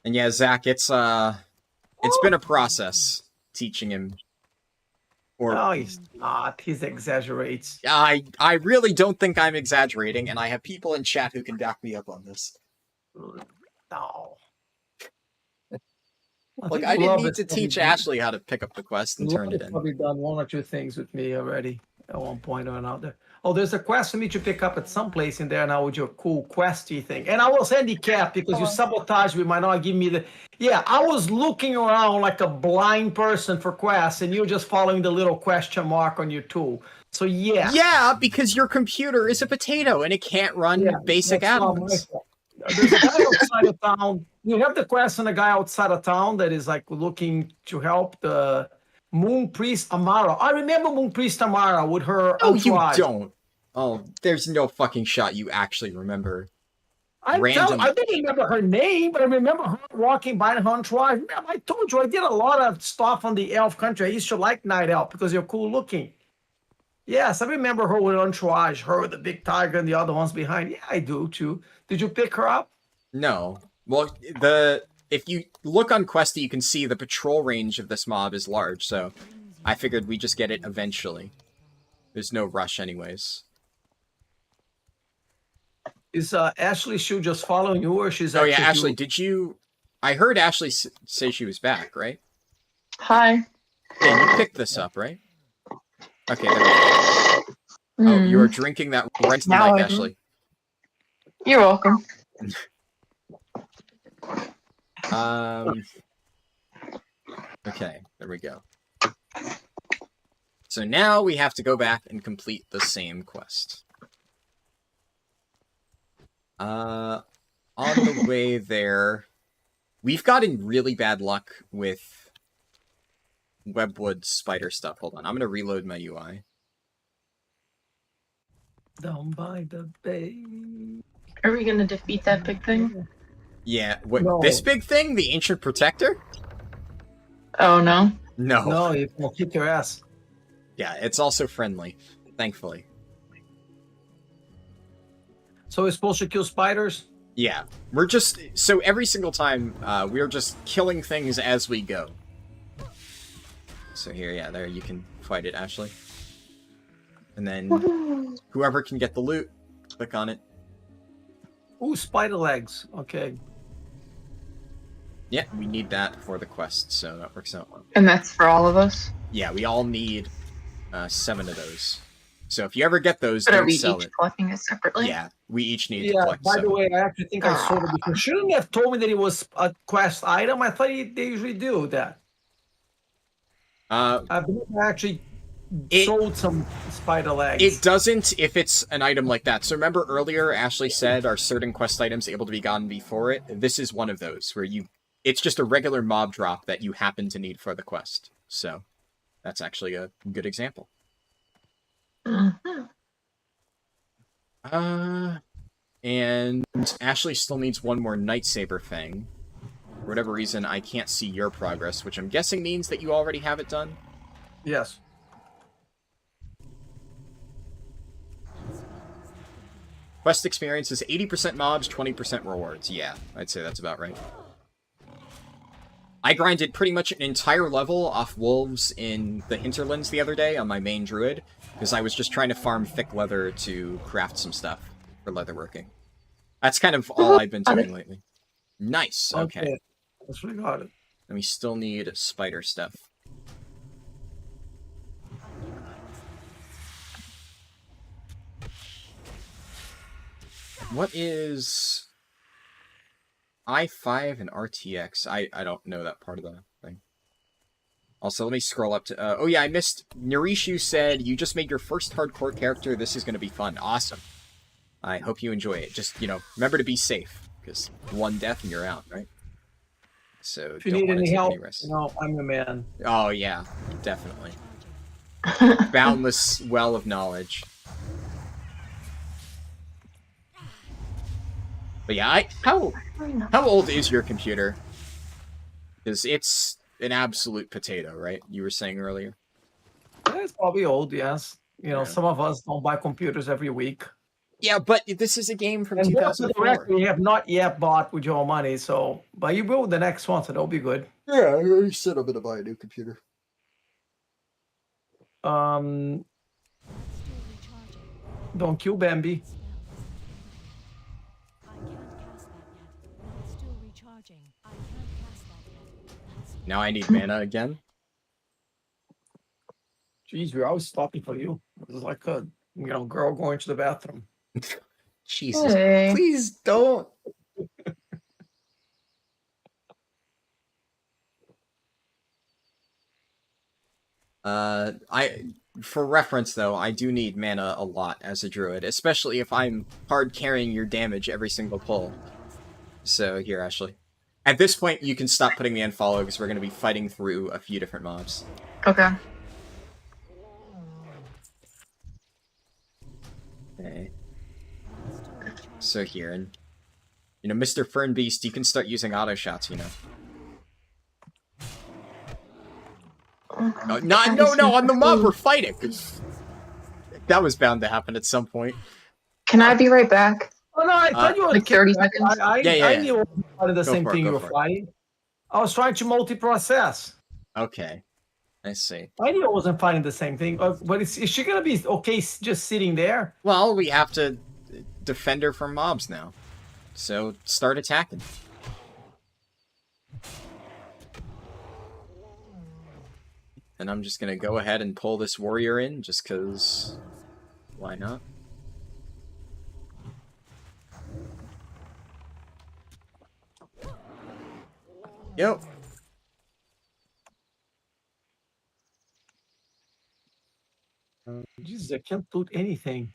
And yeah, Zach, it's been a process teaching him. No, he's not. He exaggerates. I really don't think I'm exaggerating, and I have people in chat who can back me up on this. No. Look, I didn't need to teach Ashley how to pick up the quest and turn it in. Probably done one or two things with me already at one point or another. Oh, there's a quest for me to pick up at some place in there now with your cool questy thing. And I was handicapped because you sabotaged me by not giving me the... Yeah, I was looking around like a blind person for quests, and you're just following the little question mark on your tool. So yeah. Yeah, because your computer is a potato and it can't run basic add-ons. There's a guy outside of town. You have the quest on a guy outside of town that is like looking to help the Moon Priest Amara. I remember Moon Priest Amara with her. Oh, entourage. you don't. Oh, there's no fucking shot you actually remember. I don't remember her name, but I remember her walking by her entourage. I told you I did a lot of stuff on the elf country. I used to like Night Elf because you're cool looking. Yes, I remember her with entourage, her with the big tiger and the other ones behind. Yeah, I do too. Did you pick her up? No. Well, if you look on Questy, you can see the patrol range of this mob is large, so I figured we just get it eventually. There's no rush anyways. Is Ashley Shu just following you, or she's? Oh yeah, Ashley, did you? I heard Ashley say she was back, right? Hi. Yeah, you picked this up, right? Okay, there we go. Oh, you are drinking that right into the Now mic, I do. Ashley. You're welcome. Okay, there we go. So now we have to go back and complete the same quest. On the way there, we've gotten really bad luck with webwood spider stuff. Hold on, I'm gonna reload my UI. Down by the bay. Are we gonna defeat that big thing? Yeah, what, No. this big thing? The Ancient Protector? Oh no. No. No, it will kick your ass. Yeah, it's also friendly, thankfully. So we're supposed to kill spiders? Yeah, we're just... So every single time, we're just killing things as we go. So here, yeah, there, you can fight it, Ashley. And then whoever can get the loot, click on it. Ooh, spider legs. Okay. Yeah, we need that for the quest, so that works out well. And that's for all of us? Yeah, we all need 7 of those. So if you ever get those, But are don't we sell each it. collecting it separately? Yeah, we each need to Yeah, collect by 7. the way, I actually think I sold it before. Shouldn't you have told me that it was a quest item? I thought they usually do that. I believe I actually sold some spider legs. It doesn't if it's an item like that. So remember earlier, Ashley said are certain quest items able to be gotten before it? This is one of those, where it's just a regular mob drop that you happen to need for the quest. So that's actually a good example. Mm-hmm. And Ashley still needs one more Nightsaber Fang. For whatever reason, I can't see your progress, which I'm guessing means that you already have it done. Yes. Quest experience is 80% mobs, 20% rewards. Yeah, I'd say that's about right. I grinded pretty much an entire level off wolves in the hinterlands the other day on my main druid, because I was just trying to farm thick leather to craft some stuff for leatherworking. That's kind of all I've been doing lately. Nice, okay. That's really got it. And we still need spider stuff. What is I5 and RTX? I don't know that part of the thing. Also, let me scroll up to... oh yeah, I missed... Narishu said, you just made your first hardcore character. This is going to be fun. Awesome. I hope you enjoy it. Just, you know, remember to be safe. Because one death and you're out, right? So if you need any help, no, I'm your man. Oh yeah, definitely. Boundless well of knowledge. But yeah, how old is your computer? Because it's an absolute potato, right? You were saying earlier. Yeah, it's probably old, yes. You know, some of us don't buy computers every week. Yeah, but this is a game from and 2004. We have not yet bought with your money, so but you will the next one, so that'll be good. Yeah, I said I'm gonna buy a new computer. Don't kill Bambi. Now I need mana again. Jeez, we're always stopping for you. It's like a girl going to the bathroom. Jesus, please don't. For reference though, I do need mana a lot as a druid, especially if I'm hard carrying your damage every single pull. So here, Ashley. At this point, you can stop putting me in follow because we're going to be fighting through a few different mobs. Okay. Okay. So here, and you know, Mr. Fern Beast, you can start using auto shots, you know. No, on the mob we're fighting. That was bound to happen at some point. Can I be right back? Oh no, I thought you were like 30 seconds. I knew you were the same thing you were fighting. I was trying to multi-process. Okay. I see. I knew I wasn't fighting the same thing. But is she going to be okay just sitting there? Well, we have to defend her from mobs now. So start attacking. And I'm just going to go ahead and pull this warrior in just because... Why not? Yep. Jesus, I can't put anything.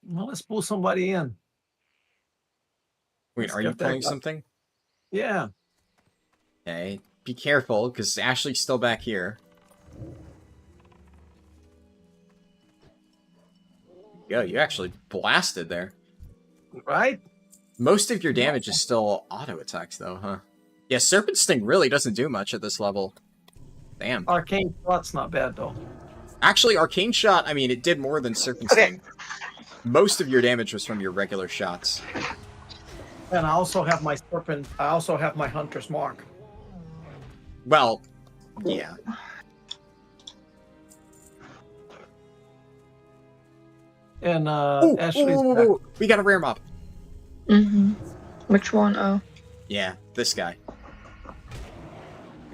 Well, let's pull somebody in. Wait, are you pulling something? Yeah. Okay, be careful, because Ashley's still back here. Yo, you actually blasted there. Right? Most of your damage is still auto attacks, though, huh? Yeah, Serpent Sting really doesn't do much at this level. Damn. Arcane Shot's not bad, though. Actually, Arcane Shot, I mean, it did more than Serpent Sting. Most of your damage was from your regular shots. And I also have my Serpent, I also have my Hunter's Mark. Well, yeah. And, Ashley's we got a rare mob. Mm-hmm. Which one? Oh. Yeah, this guy.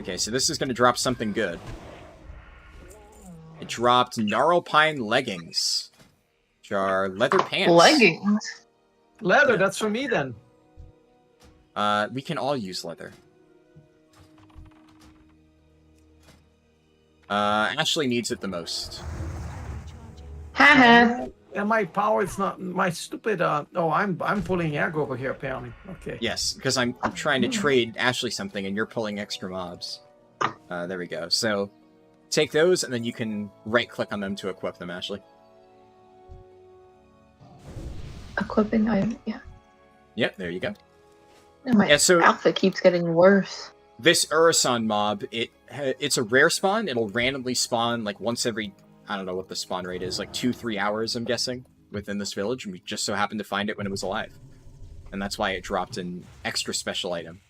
Okay, so this is going to drop something good. It dropped Gnarlpine leggings, which are leather pants. Leggings? Leather, that's for me then. We can all use leather. Ashley needs it the most. Haha. And my power, it's not my stupid. Oh, I'm pulling aggro over here apparently. Okay. Yes, because I'm trying to trade Ashley something, and you're pulling extra mobs. There we go. So take those, and then you can right-click on them to equip them, Ashley. Equipping item, yeah. Yep, there you go. And my Yeah, so- outfit keeps getting worse. This Urasan mob, it's a rare spawn. It'll randomly spawn like once every, I don't know what the spawn rate is, like 2-3 hours, I'm guessing, within this village. And we just so happened to find it when it was alive. And that's why it dropped an extra special item.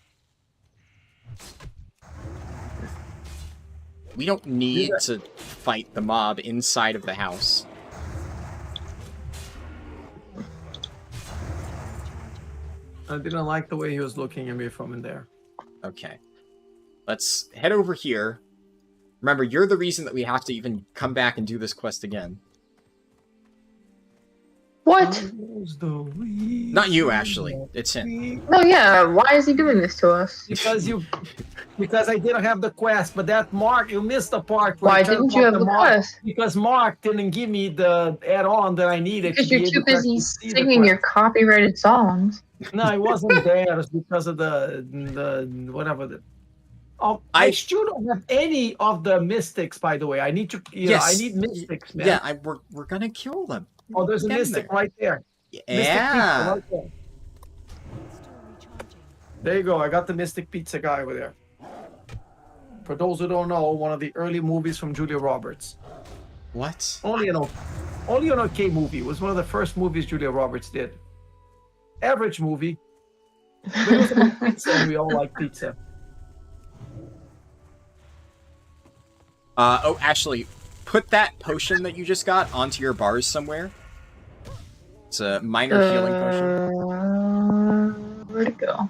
We don't need to fight the mob inside of the house. I didn't like the way he was looking at me from in there. Okay. Let's head over here. Remember, you're the reason that we have to even come back and do this quest again. What? Not you, Ashley. It's him. No, yeah. Why is he doing this to us? Because I didn't have the quest, but that Mark, you missed the part. Where Why it turned didn't you out have the Mark, quest? Because Mark didn't give me the add-on that I needed. Because to you're be too able to busy actually see the singing your quest. copyrighted songs. No, it wasn't there. It was because of the whatever the. Oh, I still don't have any of the mystics, by the way. I need to. I need mystics, man. Yeah, we're gonna kill them. Oh, there's a Get in mystic there. right there. Yeah. Mystic pizza right there. There you go. I got the Mystic Pizza guy over there. For those who don't know, one of the early movies from Julia Roberts. What? Only an okay movie. It was one of the first movies Julia Roberts did. Average movie. But it was about pizza, and we all like pizza. Oh, Ashley, put that potion that you just got onto your bars somewhere. It's a minor healing potion. Where'd it go?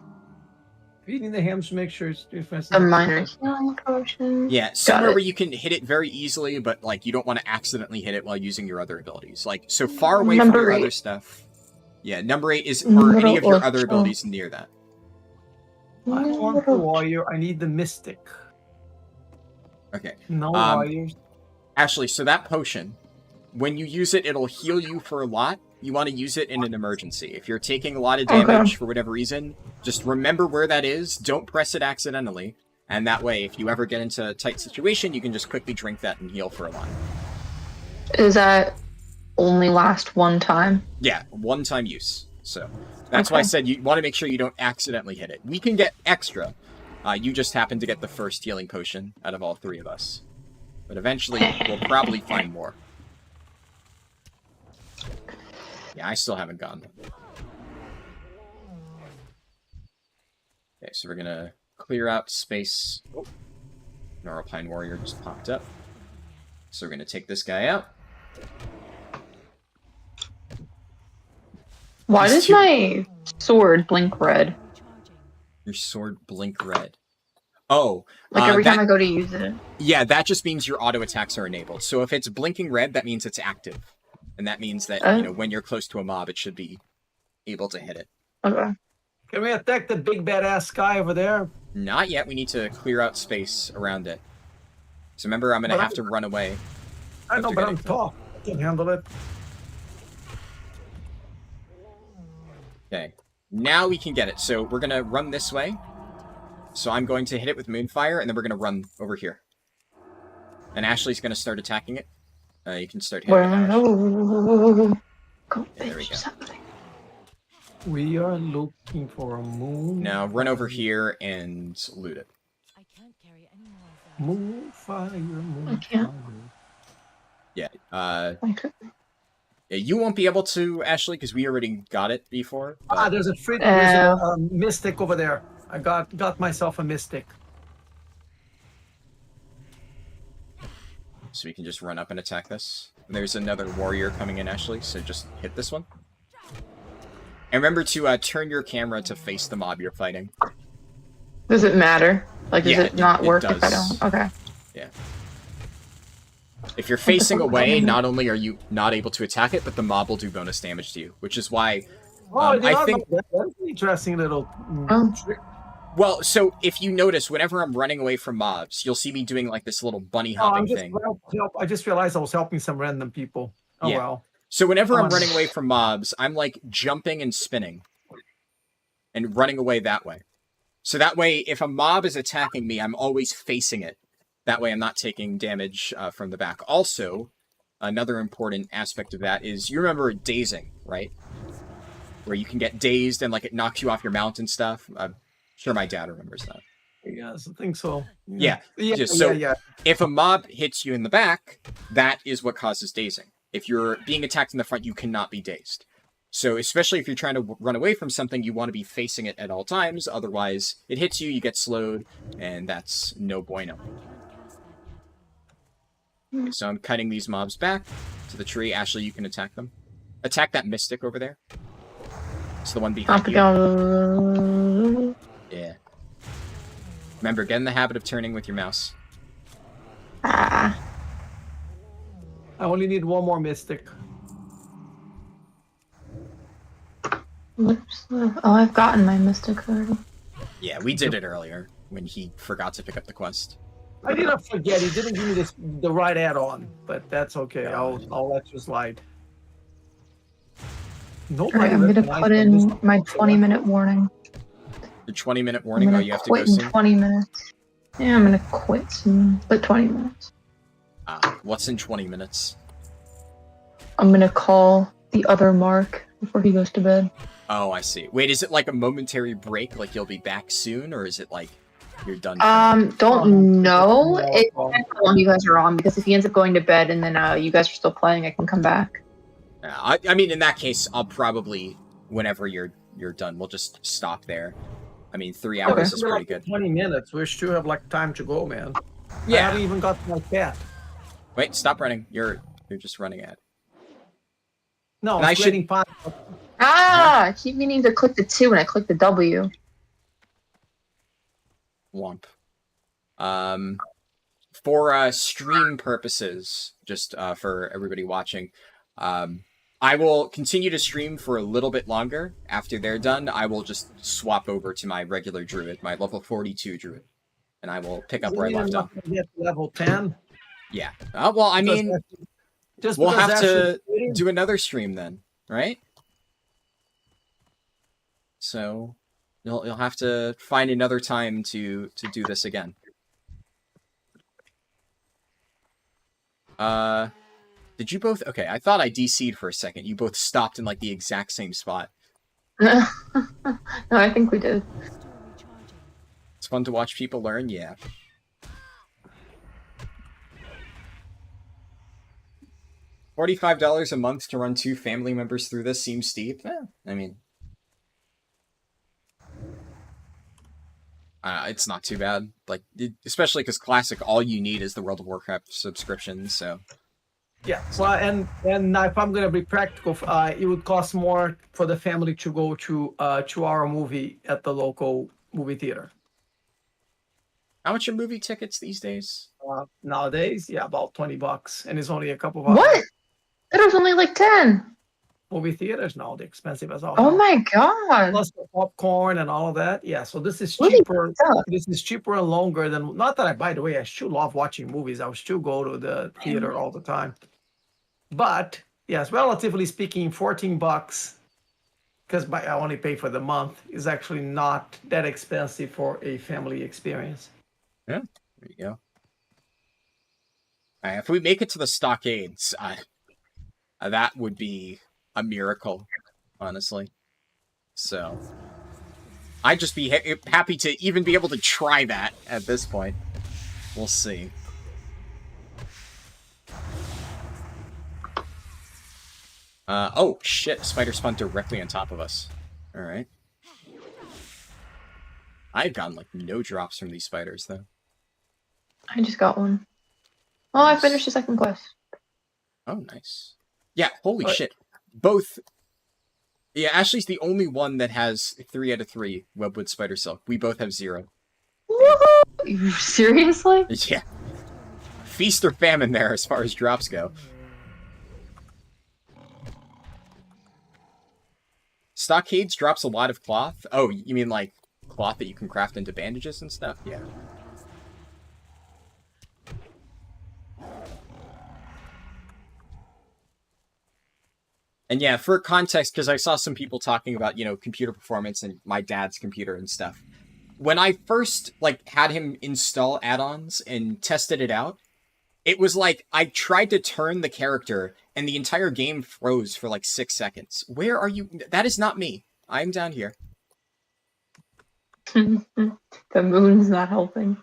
Feeding the hams to make sure it's defensive. A minor healing potion. Yeah, somewhere it. where you can hit it very easily, but like you don't want to accidentally hit it while using your other abilities. Like so far away from Number your 8. other stuff. Yeah, number 8 is for any of your Middle other orchard. abilities near that. I want the warrior. I need the mystic. Okay. No warriors. Ashley, so that potion, when you use it, it'll heal you for a lot. You want to use it in an emergency. If you're taking a lot of damage for whatever reason, just remember where that is. Don't press it accidentally. And that way, if you ever get into a tight situation, you can just quickly drink that and heal for a lot. Is that only last one time? Yeah, one-time use. So that's why I said you want to make sure you don't accidentally hit it. We can get extra. You just happen to get the first healing potion out of all 3 of us. But eventually, we'll probably find more. Yeah, I still haven't gone. Okay, so we're gonna clear out space. Oh, Gnarlpine Warrior just popped up. So we're gonna take this guy out. Why These does two- my sword blink red? Your sword blink red. Oh, Like every that- time I go to use it. Yeah, that just means your auto attacks are enabled. So if it's blinking red, that means it's active. And that means that, when you're close to a mob, it should be able to hit it. Okay. Can we attack the big badass guy over there? Not yet. We need to clear out space around it. So remember, I'm going to But have to run away. I know, after but I'm getting- tall. I can handle it. Okay. Now we can get it. So we're going to run this way. So I'm going to hit it with Moonfire, and then we're going to run over here. And Ashley's going to start attacking it. You can start hitting it, Ash. Go Yeah, there we bitch go. something. We are looking for a moon. Now run over here and loot it. I can't carry any more of that. Moon fire, moon I can't. fire. Yeah. Okay. Yeah, you won't be able to, Ashley, because we already got it before. but- There's a mystic over there. I got myself a mystic. So we can just run up and attack this. And there's another warrior coming in, Ashley, so just hit this one. And remember to turn your camera to face the mob you're fighting. Does it matter? Like, does Yeah, it not work if I does. don't? Okay. Yeah. If you're facing away, not only are you not able to attack it, but the mob will do bonus damage to you. Which is why... I think... that's an interesting little Oh. trick. Well, so if you notice, whenever I'm running away from mobs, you'll see me doing like this little bunny hopping thing. I just realized I was helping some random people. Oh Yeah. well. So whenever I'm Oh. running away from mobs, I'm like jumping and spinning. And running away that way. So that way, if a mob is attacking me, I'm always facing it. That way I'm not taking damage from the back. Also, another important aspect of that is, you remember dazing, right? where you can get dazed and like it knocks you off your mount and stuff. I'm sure my dad remembers that. Yes, I think so. Yeah. Yeah. Just so yeah. if a mob hits you in the back, that is what causes dazing. If you're being attacked in the front, you cannot be dazed. So especially if you're trying to run away from something, you want to be facing it at all times. Otherwise, it hits you, you get slowed, and that's no bueno. Okay, so I'm cutting these mobs back to the tree. Ashley, you can attack them. Attack that mystic over there. It's the one behind you. Yeah. Remember, get in the habit of turning with your mouse. Ah. I only need one more mystic. Oops. Oh, I've gotten my mystic already. Yeah, we did it earlier when he forgot to pick up the quest. I didn't forget. He didn't give me the right add-on, but that's okay. I'll let you slide. Nobody Alright, I'm gonna recognized put this in one. my 20-minute warning. The 20-minute I'm warning, gonna you have to go quit in soon? 20 minutes. Yeah, I'm gonna quit soon, but 20 minutes. What's in 20 minutes? I'm gonna call the other Mark before he goes to bed. Oh, I see. Wait, is it like a momentary break, like you'll be back soon, or is it like you're done? for now? Don't know. No, It depends how long you guys are on, because if he ends up going to bed and then you guys are still playing, I can come back. I mean, in that case, I'll probably, whenever you're done, we'll just stop there. I mean, 3 hours Okay. is pretty good. 20 minutes. We still have like time to go, man. I Yeah. haven't even got my cat. Wait, stop running. You're just running at. No, And I I'm should- creating fun. I keep meaning to click the 2 and I click the W. Womp. For stream purposes, just for everybody watching, I will continue to stream for a little bit longer. After they're done, I will just swap over to my regular Druid, my level 42 Druid, and I will pick up where I left off. I'm not gonna get to level 10. Yeah. Well, I Because mean, just we'll because have to Ashley's do another stream then, right? So you'll have to find another time to do this again. Did you both? Okay, I thought I DC'd for a second. You both stopped in like the exact same spot. No, I think we did. Still recharging. It's fun to watch people learn. Yeah. $45 a month to run 2 family members through this seems steep. I mean, it's not too bad. Like, especially because Classic, all you need is the World of Warcraft subscription. So, Yeah. Well, and if I'm gonna be practical, it would cost more for the family to go to 2-hour movie at the local movie theater. how much are movie tickets these days? Nowadays, yeah, about $20, and it's only a couple of hours. What? It was only like 10. Movie theaters now, they're expensive as all. Oh hell. my god. Plus the popcorn and all of that. Yeah, so this is Really? cheaper. Yeah. This is cheaper and longer than. Not that by the way, I still love watching movies. I would still go to the theater all the time. But yes, relatively speaking, $14, because I only pay for the month, is actually not that expensive for a family experience. Yeah, there you go. If we make it to the stockades, that would be a miracle, honestly. So, I'd just be happy to even be able to try that at this point. We'll see. Oh, shit. Spider spawned directly on top of us. Alright. I've gotten, like, no drops from these spiders, though. I just got one. Oh, I finished the second quest. Oh, nice. Yeah, holy What? shit. Both... Yeah, Ashley's the only one that has 3 out of 3 Webwood Spider Silk. We both have 0. Woohoo! Seriously? Yeah. Feast or famine there as far as drops go. Stockades drops a lot of cloth. Oh, you mean like cloth that you can craft into bandages and stuff? Yeah. And yeah, for context, because I saw some people talking about, you know, computer performance and my dad's computer and stuff. When I first, like, had him install add-ons and tested it out, It was like I tried to turn the character and the entire game froze for like 6 seconds. Where are you? That is not me. I'm down here. The moon's not helping.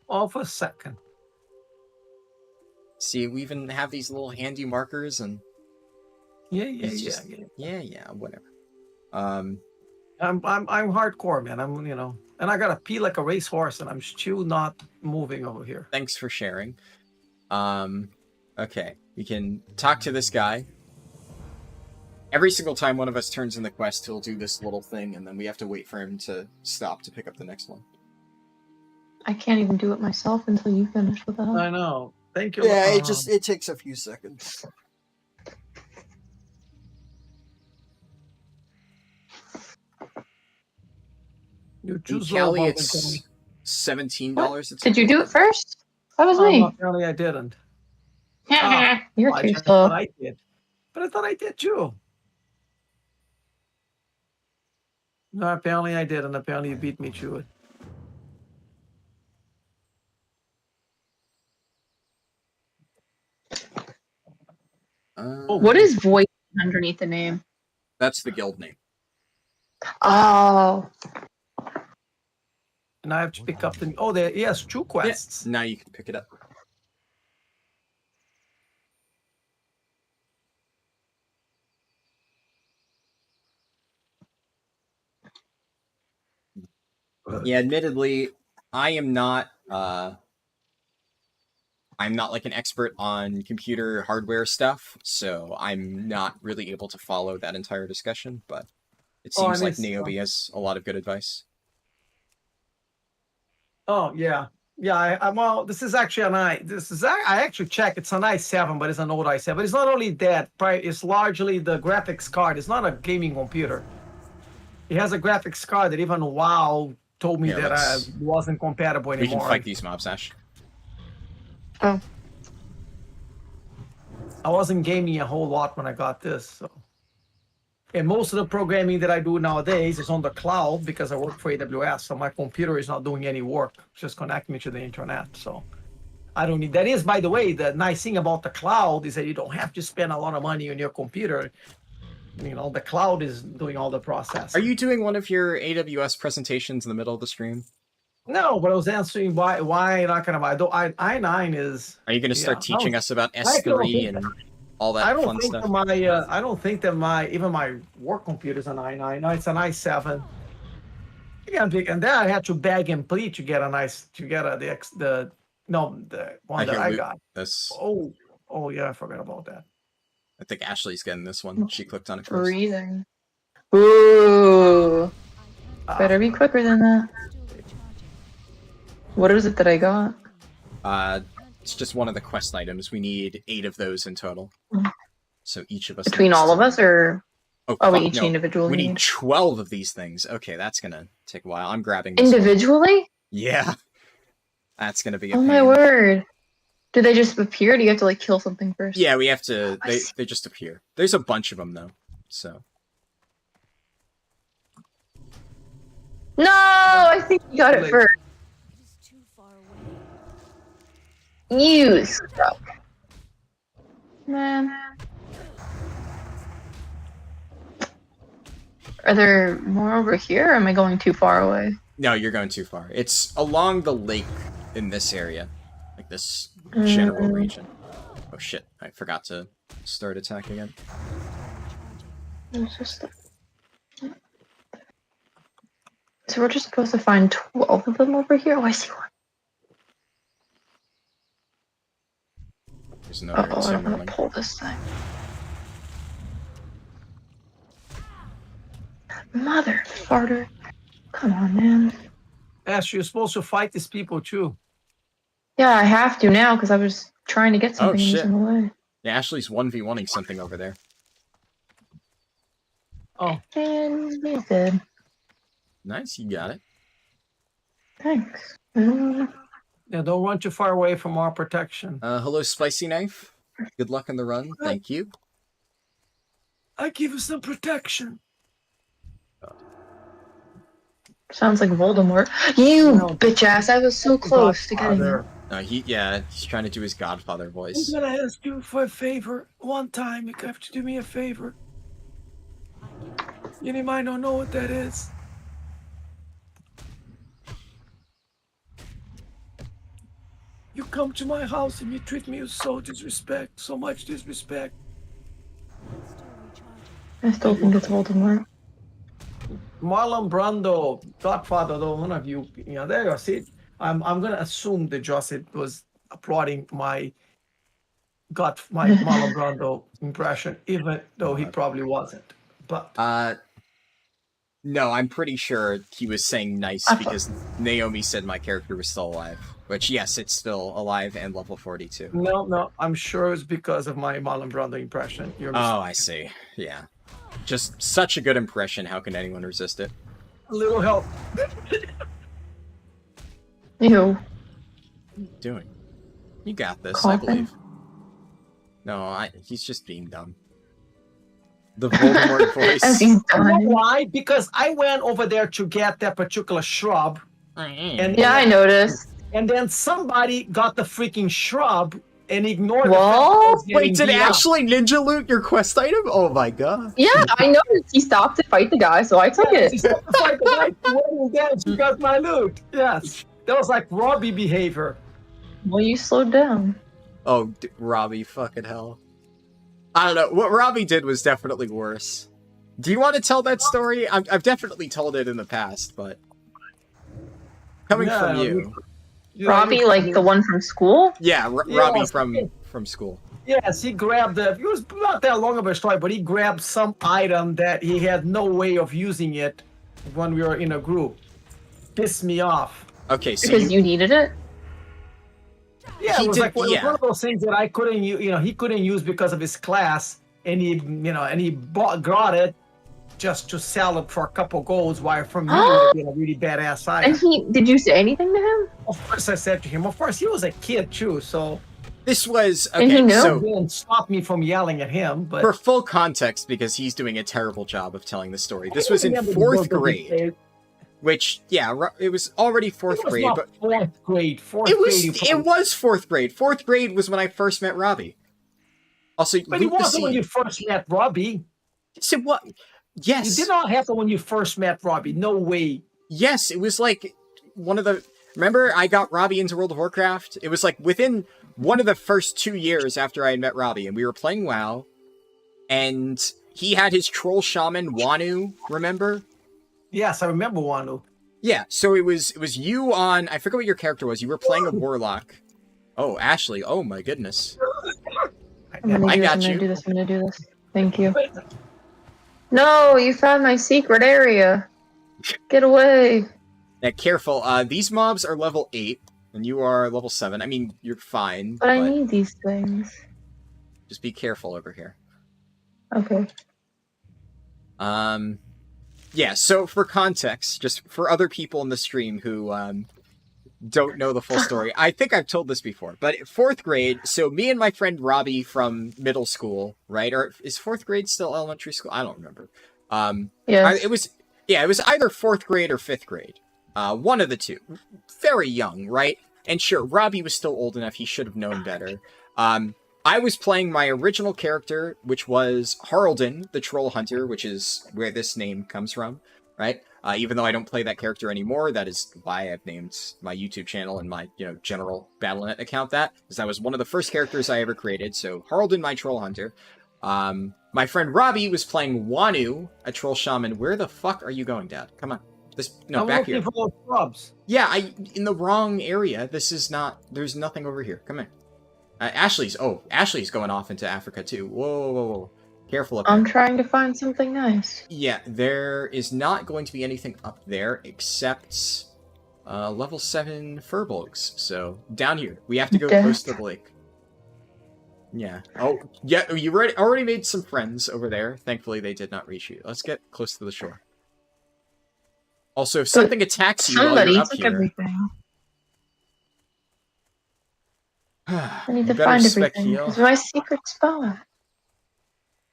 Off a second. See, we even have these little handy markers and Yeah, whatever. I'm hardcore, man. And I gotta pee like a racehorse, and I'm still not moving over here. Thanks for sharing. Okay, we can talk to this guy. Every single time one of us turns in the quest, he'll do this little thing, and then we have to wait for him to stop to pick up the next one. I can't even do it myself until you finish with that. I know. Thank you. Yeah, it takes a few seconds. You choose Cali, it's $17. Did you do it first? That was Oh, me. apparently I didn't. You're I too just slow. thought I did. But I thought I did too. No, apparently I did, and apparently you beat me to it. What is voice underneath the name? That's the guild name. Oh. And I have to pick up the. Oh, there. Yes, 2 quests. Now you can pick it up. Yeah, admittedly, I am not. I'm not like an expert on computer hardware stuff, so I'm not really able to follow that entire discussion. But it seems like Niobe has a lot of good advice. Oh yeah, yeah. Well, this is actually I actually checked. It's an i7, but it's an old i7. But it's not only that. It's largely the graphics card. It's not a gaming computer. It has a graphics card that even WoW told me that wasn't compatible anymore. We can fight these mobs, Ash. Oh. I wasn't gaming a whole lot when I got this. So. And most of the programming that I do nowadays is on the cloud because I work for AWS. So my computer is not doing any work. It's just connecting me to the internet. So I don't need that. Is, by the way, the nice thing about the cloud is that you don't have to spend a lot of money on your computer. You know, the cloud is doing all the processing. Are you doing one of your AWS presentations in the middle of the stream? No, but I was answering why not gonna buy. Though I9 is. Are you going to start teaching us about S3 and all that fun stuff? I don't think that even my work computer is an i9. No, it's an i7. And then I had to beg and plead to get the one that I got. This. Oh yeah, I forgot about that. I think Ashley's getting this one. She clicked on it first. Breathing. Ooh. Better be quicker than that. What is it that I got? It's just one of the quest items. We need 8 of those in total. So each of us. Between all of us, or we each no. individually? We need 12 of these things. Okay, that's gonna take a while. I'm grabbing this individually. One. Yeah, that's gonna be. Oh my word! Do they just appear? Or do you have to like kill something first? Yeah, we have to. They just appear. There's a bunch of them though. So. No, I think you got it first. You suck. Man. Are there more over here, or am I going too far away? No, you're going too far. It's along the lake in this area. Like this general region. Oh shit, I forgot to start attack again. So we're just supposed to find 12 of them over here? Oh, I see one. There's another I'm gonna pull this thing. Mother farter. Come on, man. Ash, you're supposed to fight these people too. Yeah, I have to now because I was trying to get something in the way. Yeah, Ashley's 1v1ing something over there. Oh. And he's dead. Nice, you got it. Thanks. Yeah, don't run too far away from our protection. Hello, Spicy Knife. Good luck on the run. Thank you. I give you some protection. Sounds like Voldemort. You bitch ass! I was so close to getting you. He's trying to do his Godfather voice. I'm gonna ask you for a favor. One time, you have to do me a favor. You might not know what that is. You come to my house and you treat me with so much disrespect. I still think it's Voldemort. Marlon Brando, Godfather, though, one of you, there you go. See, I'm gonna assume that Joseph was applauding my Marlon Brando impression, even though he probably wasn't. But no, I'm pretty sure he was saying nice because Naomi said my character was still alive. Which, yes, it's still alive and level 42. No, I'm sure it's because of my Marlon Brando impression. Oh, I see. Yeah. Just such a good impression. How can anyone resist it? A little help. Ew. What are you doing? You got this, Coffin? I believe. No, he's just being dumb. The Voldemort voice. As he's You know done. why? Because I went over there to get that particular shrub. And Yeah, I noticed. And then somebody got the freaking shrub and ignored What? the fact that I was Wait, getting did beat up. actually ninja loot your quest item? Oh my god. Yeah, I noticed. He stopped to fight the guy, so I took Yes, it. he stopped to fight the guy who went again. She got my loot. Yes. That was like Robbie behavior. Well, you slowed down. Oh, Robbie, fucking hell. I don't know. What Robbie did was definitely worse. Do you want to tell that story? I've definitely told it in the past, but... Coming Yeah, from you. Robbie, like the one from school? Yeah, Yes. Robbie from school. Yes, he grabbed it was not that long of a story, but he grabbed some item that he had no way of using it when we were in a group. Pissed me off. Okay, so Because you needed it? Yeah, He it was did- like one yeah. of those things that I couldn't he couldn't use because of his class, and he got it just to sell it for a couple golds, while for me it would have been a really badass And item. did you say anything to him? Of course I said to him, of course he was a kid too, so this was... And he Okay, knew? so... it didn't stop me from yelling at him, but For full context, because he's doing a terrible job of telling the story, this I was in remember the 4th book that he grade, said. which, yeah, it was already 4th It was grade, not but 4th grade. 4th it grade. was 4th grade. 4th grade was when I first met Robbie. Also, But it loot the wasn't when scene. you first met Robbie. So what? It Yes. did not happen when you first met Robbie. No way. Yes, it was like one of the... Remember I got Robbie into World of Warcraft? It was like within one of the first 2 years after I had met Robbie, and we were playing WoW, and he had his troll shaman, Wanu, remember? Yes, I remember Wanu. Yeah, so it was you on... I forget what your character was. You were playing a warlock. Oh, Ashley. Oh, my goodness. I'm gonna I do this, got I'm you. gonna do this, I'm gonna do this. Thank you. No, you found my secret area. Get away. Now, careful. These mobs are level 8, and you are level 7. I mean, you're fine, But I need these things. just be careful over here. Okay. Yeah, so for context, just for other people in the stream who don't know the full story, I think I've told this before, but 4th grade, so me and my friend Robbie from middle school, right? Or is 4th grade still elementary school? I don't remember. Yes. It was either 4th grade or 5th grade. One of the two. Very young, right? And sure, Robbie was still old enough, he should have known better. I was playing my original character, which was Harldan, the Troll Hunter, which is where this name comes from, right? Even though I don't play that character anymore, that is why I've named my YouTube channel and my, general Battle.net account that, because that was one of the first characters I ever created, so Harldan, my Troll Hunter. My friend Robbie was playing Wanu, a Troll Shaman. Where the fuck are you going, Dad? Come on. I'm Back looking here. for those shrubs. Yeah, in the wrong area. This is not, there's nothing over here. Come here. Ashley's going off into Africa too. Whoa. Careful up there. I'm trying to find something nice. Yeah, there is not going to be anything up there except level 7 furbolgs. So, down here. We have to go close to the lake. Yeah. Oh, yeah, you already made some friends over there. Thankfully, they did not reach you. Let's get close to the shore. Also, if something attacks you while Somebody you're up took here... everything. I need you to better find spec everything. heal. It's my secret spot.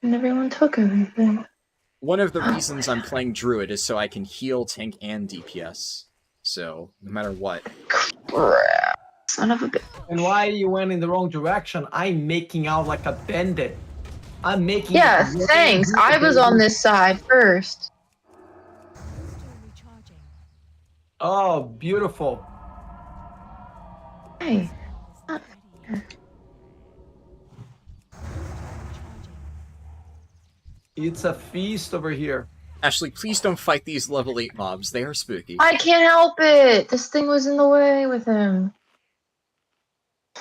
And everyone took everything. One of the reasons I'm playing Druid is so I can heal, tank, and DPS. So, no matter what. Crap. Son of a bitch. And why you went in the wrong direction? I'm making out like a bandit. I'm making. Yeah, thanks. I was on this side first. Still recharging. Oh, beautiful. Hey. Almost ready. Recharging. It's a feast over here. Ashley, please don't fight these level 8 mobs. They are spooky. I can't help it. This thing was in the way with him.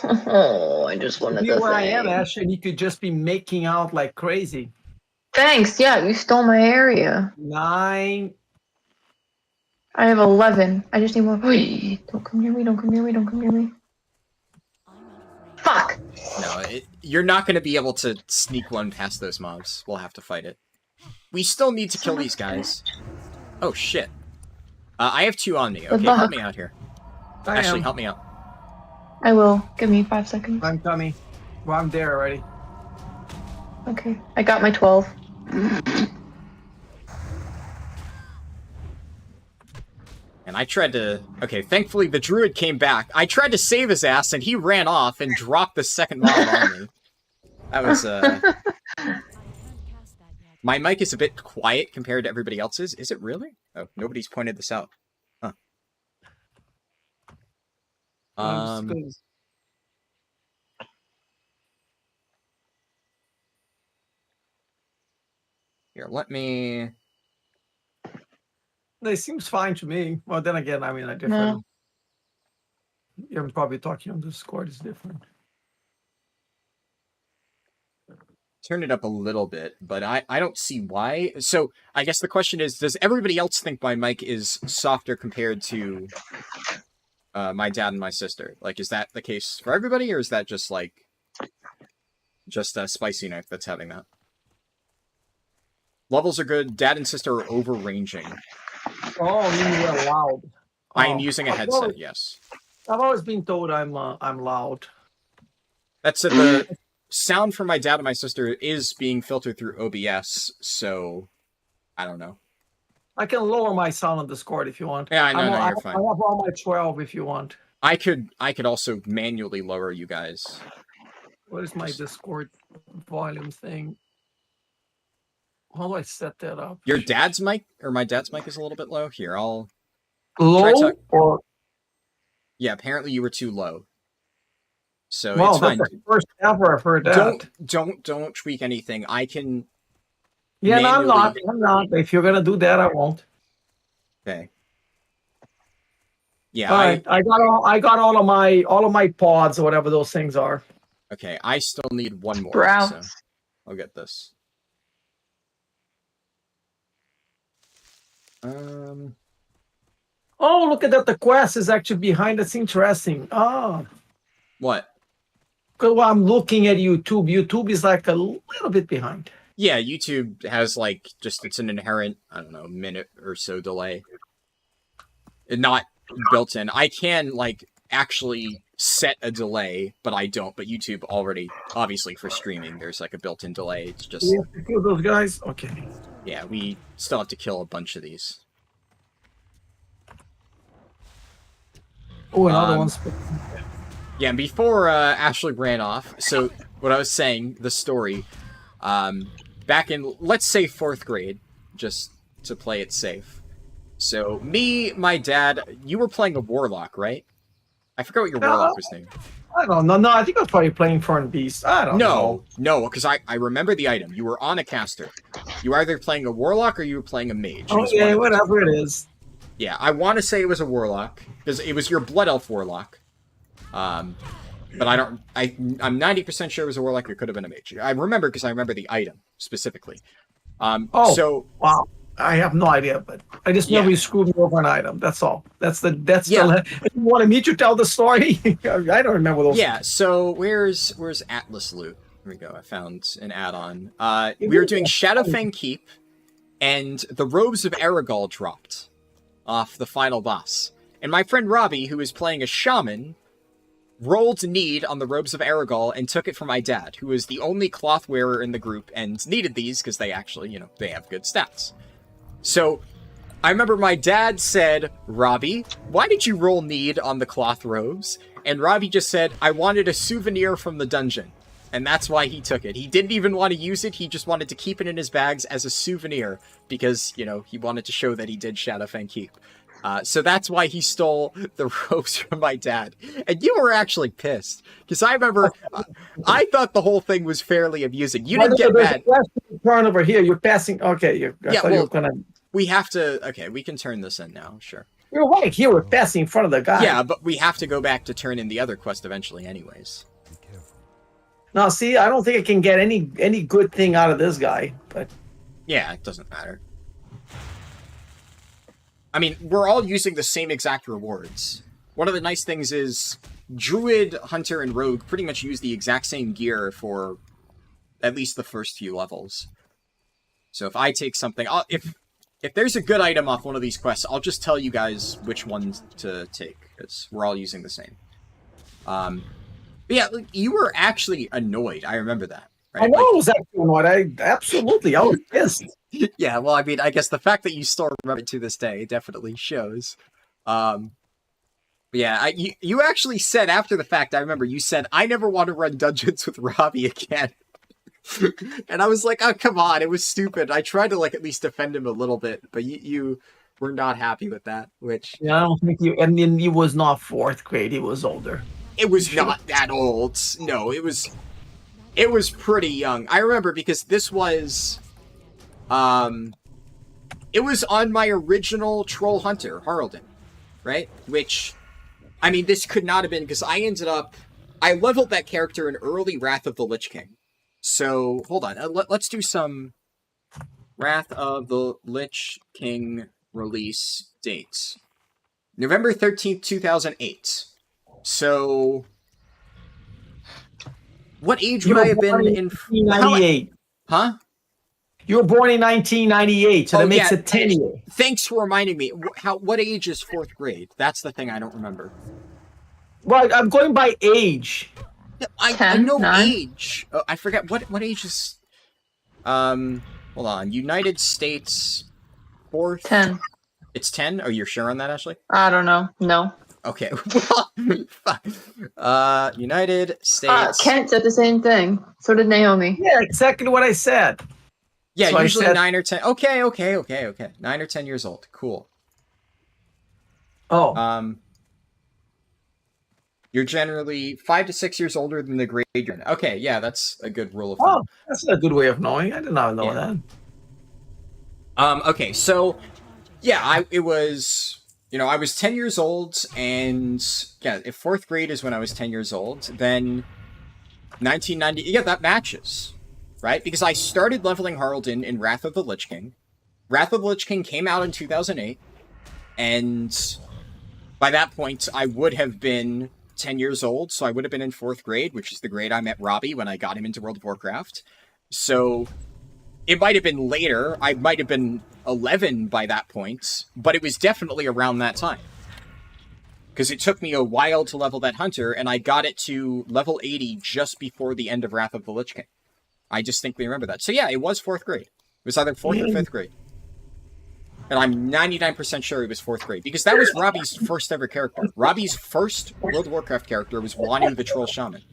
Oh, I just wanted See the where I am, thing. Ash, and you could just be making out like crazy. Thanks. Yeah, you stole my area. 9. I have 11. I just need more. Don't come near me. Don't come near me. Don't come near me. I'm out of range. Fuck. No, you're not going to be able to sneak one past those mobs. We'll have to fight it. We still need to kill these guys. Oh, shit. I have 2 on me. Okay, help me out here. Ashley, help me out. I will. Give me 5 seconds. I'm coming. Well, I'm there already. Okay. I got my 12. And I tried to... Okay, thankfully the Druid came back. I tried to save his ass, and he ran off and dropped the second mob on me. That was, I can't cast that yet. My mic is a bit quiet compared to everybody else's. Is it really? Oh, nobody's pointed this out. Huh. Here, let me... It seems fine to me. Well, then again, I mean, I different. You're probably talking on Discord is different. Turn it up a little bit, but I don't see why. So I guess the question is, does everybody else think my mic is softer compared to my dad and my sister? Like, is that the case for everybody, or is that just like just a spicy knife that's having that? Levels are good. Dad and sister are over-ranging. Oh, you are loud. I am using a headset, yes. I've always been told I'm loud. That's the sound from my dad and my sister is being filtered through OBS, so I don't know. I can lower my sound on Discord if you want. Yeah, I know, no, you're fine. I have all my 12 if you want. I could also manually lower you guys. What is my Discord volume thing? How do I set that up? Your dad's mic, or my dad's mic is a little bit low. Here, I'll... Low or... Yeah, apparently you were too low. So wow, it's fine. That's the first ever I've heard that. Don't tweak anything. I can... Yeah, manually... no, I'm not. If you're gonna do that, I won't. Okay. Yeah, Alright, I got all of my pods or whatever those things are. Okay, I still need one more, Browse. so I'll get this. Oh, look at that. The quest is actually behind. That's interesting. Oh. What? Well, I'm looking at YouTube. YouTube is like a little bit behind. Yeah, YouTube has like it's an inherent, I don't know, minute or so delay. Not built in. I can like actually set a delay, but I don't. But YouTube already, obviously for streaming, there's like a built-in delay. It's just... We have to kill those guys? Okay. Yeah, we still have to kill a bunch of these. Oh, another one's... Yeah, and before Ashley ran off, so what I was saying, the story, back in, let's say 4th grade, just to play it safe. So, me, my dad, you were playing a warlock, right? I forgot what your warlock was named. I don't know. No, I think I was probably playing Fern Beast. I don't know. No, because I remember the item. You were on a caster. You were either playing a warlock or you were playing a mage. Okay, whatever it is. Yeah, I want to say it was a warlock, because it was your blood elf warlock. But I'm 90% sure it was a warlock. It could have been a mage. I remember because I remember the item specifically. So wow, I have no idea, but I just know you screwed me over an item. That's all. That's you wanted me to tell the story. I don't remember those. Yeah. So where's Atlas loot? Here we go. I found an add-on. We were doing Shadowfang Keep, and the robes of Aragol dropped off the final boss. And my friend Robbie, who is playing a shaman, rolled need on the robes of Aragol and took it from my dad, who is the only cloth wearer in the group and needed these because they actually, they have good stats. So I remember my dad said, Robbie, why did you roll need on the cloth robes? And Robbie just said, I wanted a souvenir from the dungeon. And that's why he took it. He didn't even want to use it. He just wanted to keep it in his bags as a souvenir because, you know, he wanted to show that he did Shadowfang Keep. So that's why he stole the robes from my dad. And you were actually pissed. Because I remember, I thought the whole thing was fairly amusing. You didn't get mad. Turn over here. You're passing. Okay. You were gonna... We have to... Okay, we can turn this in now. Sure. You're right here. We're passing in front of the guy. Yeah, but we have to go back to turn in the other quest eventually anyways. Be careful. Now, see, I don't think I can get any good thing out of this guy. But Yeah, it doesn't matter. I mean, we're all using the same exact rewards. One of the nice things is Druid, Hunter, and Rogue pretty much use the exact same gear for at least the first few levels. So if I take something... If there's a good item off one of these quests, I'll just tell you guys which ones to take, because we're all using the same. But yeah, you were actually annoyed. I remember that. Right? I know I was actually annoyed. I was pissed. Yeah, well, I mean, I guess the fact that you still remember it to this day definitely shows. But yeah, you actually said after the fact, I remember you said, I never want to run dungeons with Robbie again. And I was like, oh, come on, it was stupid. I tried to, like, at least defend him a little bit, but you were not happy with that, which... Yeah, I don't think you... And then he was not 4th grade, he was older. It was not that old. No, it was pretty young. I remember because this was... it was on my original Troll Hunter, Harldan, right? Which, I mean, this could not have been, because I leveled that character in early Wrath of the Lich King. So, hold on, let's do some Wrath of the Lich King release dates. November 13th, 2008. So, what age would I have been in... 1998. Huh? You were born in 1998, so that makes it 10 years. Thanks for reminding me. What age is 4th grade? That's the thing I don't remember. Well, I'm going by age. I know 9? age. Oh, I forget what age is. Hold on. United States 4th. 10. It's 10. Oh, you're sure on that, Ashley? I don't know. No. Okay. United States. Kent said the same thing. So did Naomi. Yeah, exactly what I said. Yeah, so usually said... 9 or 10. Okay. 9 or 10 years old. Cool. Oh. You're generally 5 to 6 years older than the grade you're in. Okay, yeah, that's a good rule of thumb. Oh, that's a good way of knowing. I did not know that. Okay, so, yeah, it was, I was 10 years old, and, yeah, if 4th grade is when I was 10 years old, then 1990, yeah, that matches, right? Because I started leveling Harldan in Wrath of the Lich King. Wrath of the Lich King came out in 2008, and by that point, I would have been 10 years old, so I would have been in 4th grade, which is the grade I met Robbie when I got him into World of Warcraft. So it might have been later. I might have been 11 by that point, but it was definitely around that time. Because it took me a while to level that hunter, and I got it to level 80 just before the end of Wrath of the Lich King. I distinctly remember that. So yeah, it was 4th grade. It was either 4th or 5th grade. And I'm 99% sure it was 4th grade, because that was Robbie's first ever character. Robbie's first World of Warcraft character was Wanu the Troll Shaman.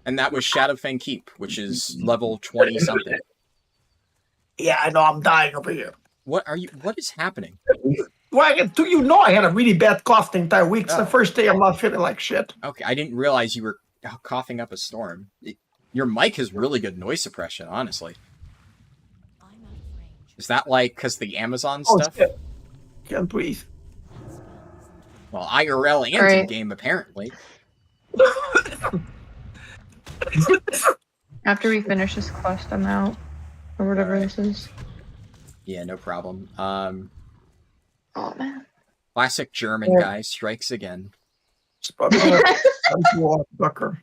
And that was Shadowfang Keep, which is level 20-something. Yeah, I know, I'm dying over here. What is happening? Well, I had a really bad cough the entire week. It's the first day I'm not feeling like shit. Okay, I didn't realize you were coughing up a storm. Your mic has really good noise suppression, honestly. Is that like because the Amazon stuff? Shit. Can't breathe. Well, IRL and Right. in-game, apparently. After we finish this quest, I'm out. Or whatever this is. Yeah, no problem. Oh, man. Classic German guy strikes again. It's probably Fucker.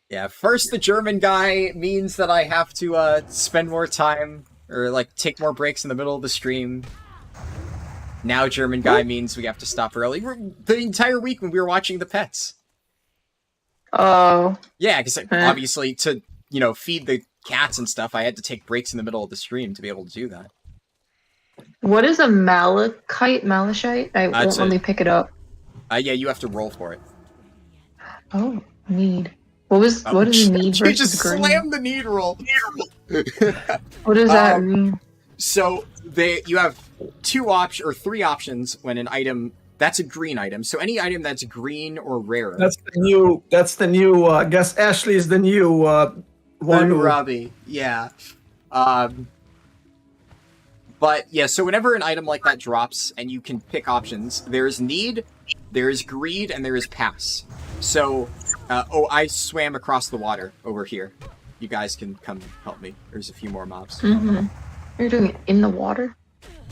Yeah, first the German guy means that I have to spend more time, or like take more breaks in the middle of the stream. Now German guy means we have to stop early. The entire week when we were watching the pets. Oh. Yeah, because obviously to, feed the cats and stuff, I had to take breaks in the middle of the stream to be able to do that. What is a malachite? I won't It's let me pick it up. Yeah, you have to roll for it. Oh, need. What is need You versus just green? slam the need roll. What does that mean? So you have three options when an item that's a green item. So any item that's green or rarer. That's the new. I guess Ashley is the new one. Robbie, yeah. But yeah, so whenever an item like that drops and you can pick options, there's need, there's greed, and there is pass. So, I swam across the water over here. You guys can come help me. There's a few more mobs. Mm-hmm. You're doing it in the water?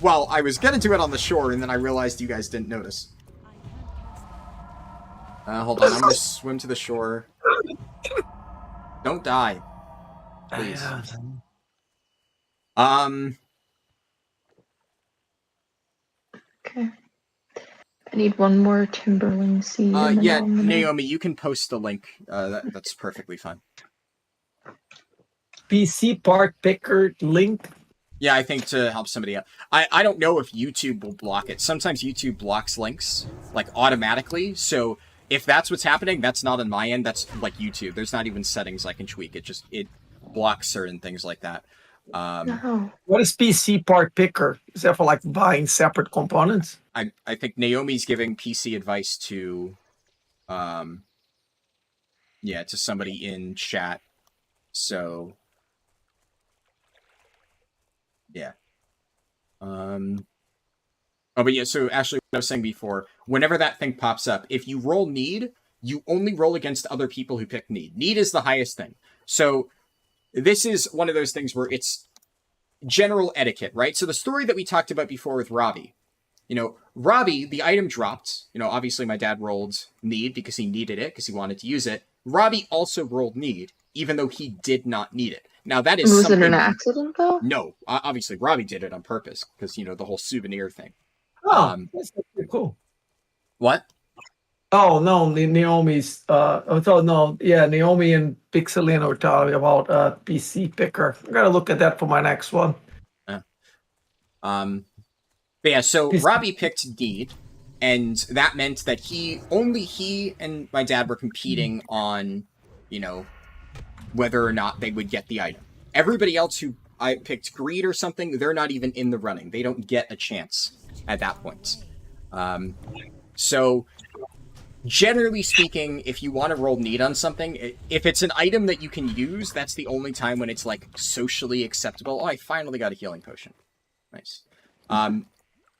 Well, I was gonna do it on the shore, and then I realized you guys didn't notice. Hold on, I'm gonna swim to the shore. Don't die. Please. Okay. I need one more Timberling seed. Yeah, Naomi, you can post the link. That's perfectly fine. PC part picker link. Yeah, I think to help somebody out. I don't know if YouTube will block it. Sometimes YouTube blocks links, like, automatically. So if that's what's happening, that's not on my end. That's, like, YouTube. There's not even settings I can tweak. It blocks certain things like that. No. What is PC part picker? Is that for, like, buying separate components? I think Naomi's giving PC advice to, to somebody in chat. So, yeah. But yeah, so Ashley, what I was saying before, whenever that thing pops up, if you roll need, you only roll against other people who pick need. Need is the highest thing. So this is one of those things where it's general etiquette, right? So the story that we talked about before with Robbie, Robbie, the item dropped. Obviously my dad rolled need because he needed it, because he wanted to use it. Robbie also rolled need, even though he did not need it. Now that is Was it an accident, though? No, obviously Robbie did it on purpose, because, the whole souvenir thing. Oh, that's pretty cool. What? Oh, no, Naomi's, Naomi and Pixelina were talking about PC picker. I'm going to look at that for my next one. But yeah, so Robbie picked need, and that meant that only he and my dad were competing on, whether or not they would get the item. Everybody else who I picked greed or something, they're not even in the running. They don't get a chance at that point. So generally speaking, if you want to roll need on something, if it's an item that you can use, that's the only time when it's, like, socially acceptable. Oh, I finally got a healing potion. Nice.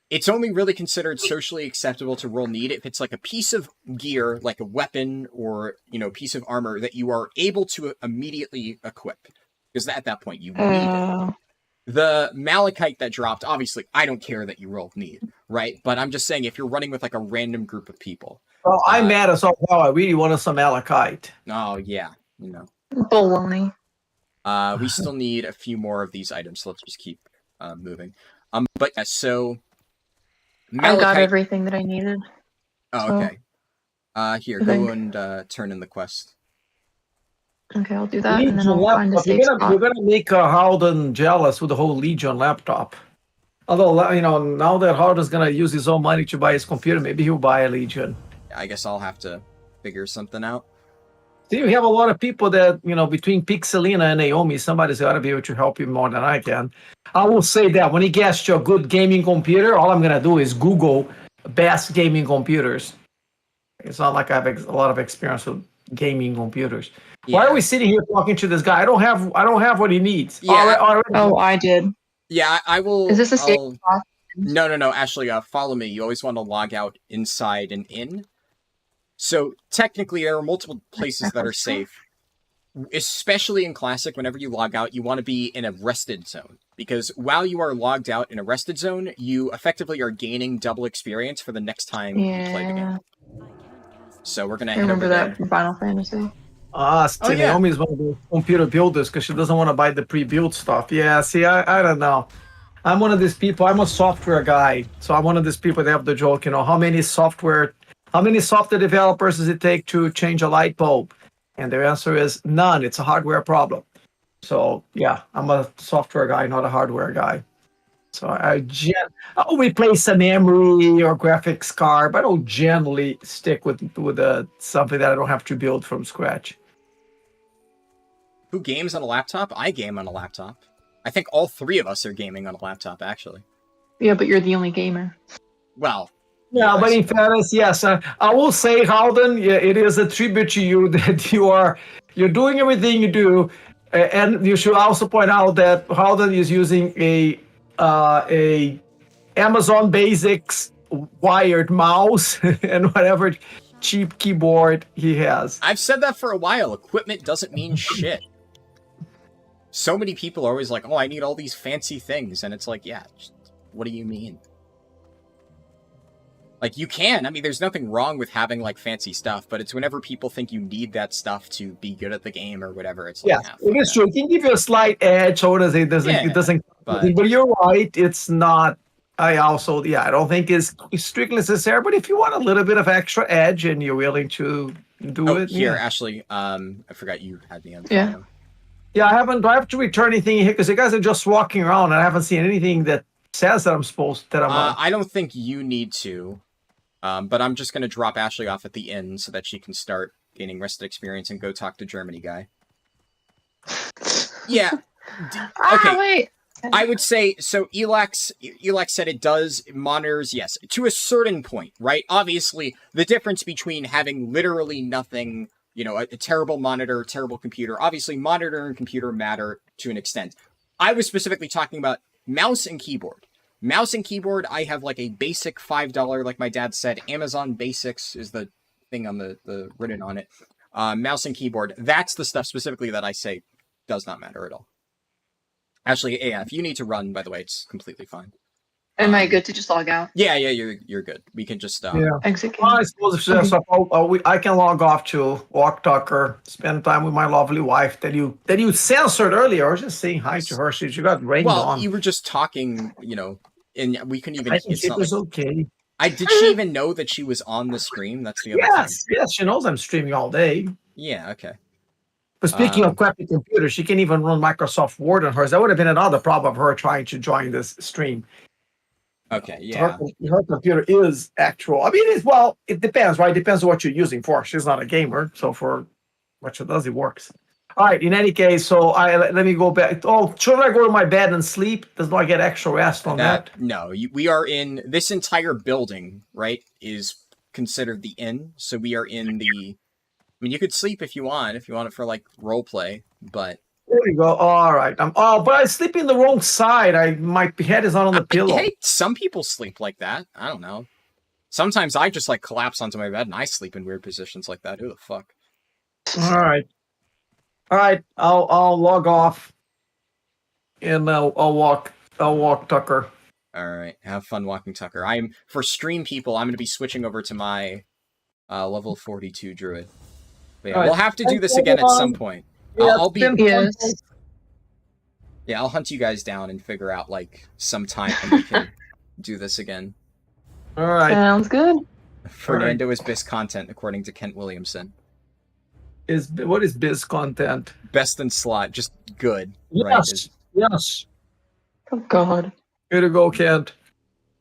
It's only really considered socially acceptable to roll need if it's like a piece of gear, like a weapon or, piece of armor that you are able to immediately equip. Because at that point, you need it. The malachite that dropped, obviously, I don't care that you rolled need, right? But I'm just saying, if you're running with, like, a random group of people. Oh, I'm mad as all hell. I really wanted some malachite. Oh, yeah. Baloney. We still need a few more of these items, so let's just keep moving. But yeah, so malachite... I got everything that I needed. Oh, okay. Here, go and turn in the quest. Okay, I'll do that, and then I'll find a safe spot. You're gonna make Harldan jealous with the whole Legion laptop. Although, now that Harldan's gonna use his own money to buy his computer, maybe he'll buy a Legion. I guess I'll have to figure something out. See, we have a lot of people that, between Pixelina and Naomi, somebody's got to be able to help you more than I can. I will say that when he gets to a good gaming computer, all I'm going to do is Google best gaming computers. It's not like I have a lot of experience with gaming computers. Yeah. Why are we sitting here talking to this guy? I don't have what he needs. Yeah. Oh, I did. Yeah, I will. Is this a safe spot? No. Ashley, follow me. You always want to log out inside and in. So technically, there are multiple places that are safe. Especially in Classic, whenever you log out, you want to be in a rested zone. Because while you are logged out in a rested zone, you effectively are gaining double experience for the next time you play the game. So we're going to head over there. Remember that from Final Fantasy? Naomi's one of the computer builders because she doesn't want to buy the pre-built stuff. Yeah, see, I don't know. I'm one of these people. I'm a software guy. So I'm one of these people that have the joke, how many software developers does it take to change a light bulb? And their answer is none. It's a hardware problem. So, yeah, I'm a software guy, not a hardware guy. So I'll replace an memory or graphics card, but I'll generally stick with something that I don't have to build from scratch. Who games on a laptop? I game on a laptop. I think all three of us are gaming on a laptop, actually. Yeah, but you're the only gamer. Well, Yeah, but in fairness, yes, I will say, Harldan, yeah, it is a tribute to you that you're doing everything you do, and you should also point out that Harldan is using a Amazon Basics wired mouse and whatever cheap keyboard he has. I've said that for a while. Equipment doesn't mean shit. So many people are always like, oh, I need all these fancy things. And it's like, yeah, what do you mean? Like, you can. I mean, there's nothing wrong with having, like, fancy stuff, but it's whenever people think you need that stuff to be good at the game or whatever, it's like, Yeah, it is true. It can give you a slight edge, so it doesn't. But you're right. It's not. I don't think it's strictly necessary. But if you want a little bit of extra edge and you're willing to do it, here, yeah. Ashley. I forgot you had me on. Yeah. Yeah, I haven't. Do I have to return anything here? Because you guys are just walking around, and I haven't seen anything that says that I'm supposed that I'm. I don't think you need to. But I'm just going to drop Ashley off at the inn so that she can start gaining rested experience and go talk to Germany guy. Yeah. Okay. Wait. I would say, so Elex said it does, monitors, yes, to a certain point, right? Obviously, the difference between having literally nothing, you know, a terrible monitor, terrible computer, obviously monitor and computer matter to an extent. I was specifically talking about mouse and keyboard. Mouse and keyboard, I have like a basic $5, like my dad said, Amazon Basics is the thing on the written on it. Mouse and keyboard, that's the stuff specifically that I say does not matter at all. Actually, yeah, if you need to run, by the way, it's completely fine. Am I good to just log out? Yeah, you're good. We can just Exit. Well, I suppose if so, I can log off to walk Tucker, spend time with my lovely wife that you censored earlier. I was just saying hi to her. She got rained on. You were just talking, you know, and we couldn't even. I think it was okay. Did she even know that she was on the stream? That's the other thing. Yes, she knows I'm streaming all day. Yeah, okay. But speaking of crappy computers, she can even run Microsoft Word on hers. That would have been another problem of her trying to join this stream. Okay, yeah. Her computer is actual. I mean, it depends, right? It depends on what you're using for. She's not a gamer, so for what she does, it works. All right, in any case, so let me go back. Oh, should I go to my bed and sleep? Does not get extra rest on that? No, we are in, this entire building, right, is considered the inn, so we are in the... I mean, you could sleep if you want it for, like, role play, but... There you go. All right. But I sleep in the wrong side. My head is not on the pillow. Hey, some people sleep like that. I don't know. Sometimes I just, like, collapse onto my bed and I sleep in weird positions like that. Who the fuck? All right. I'll log off, and I'll walk Tucker. All right. Have fun walking Tucker. For stream people, I'm going to be switching over to my level 42 Druid. But yeah, we'll have to do this again at some point. Yeah, I'll be... Yes. Yeah, I'll hunt you guys down and figure out, like, some time we can do this again. All right. Sounds good. Fernando is BIS content, according to Kent Williamson. What is BIS content? Best in slot, just good. Yes, right? yes. Oh, God. Here to go, Kent.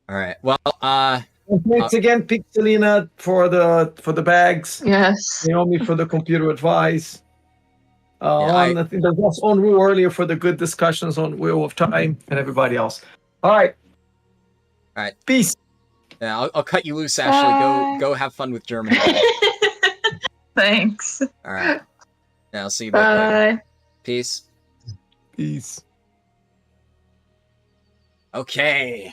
All right. Well, thanks again, Pixelina, for the bags. Yes. Naomi for the computer advice. I think there was on Rue earlier for the good discussions on Wheel of Time and everybody else. All right. Peace. Yeah, I'll cut you loose, Ashley. Go have fun with Germany. Thanks. All right. Yeah, I'll see you both later. Peace. Peace. Okay.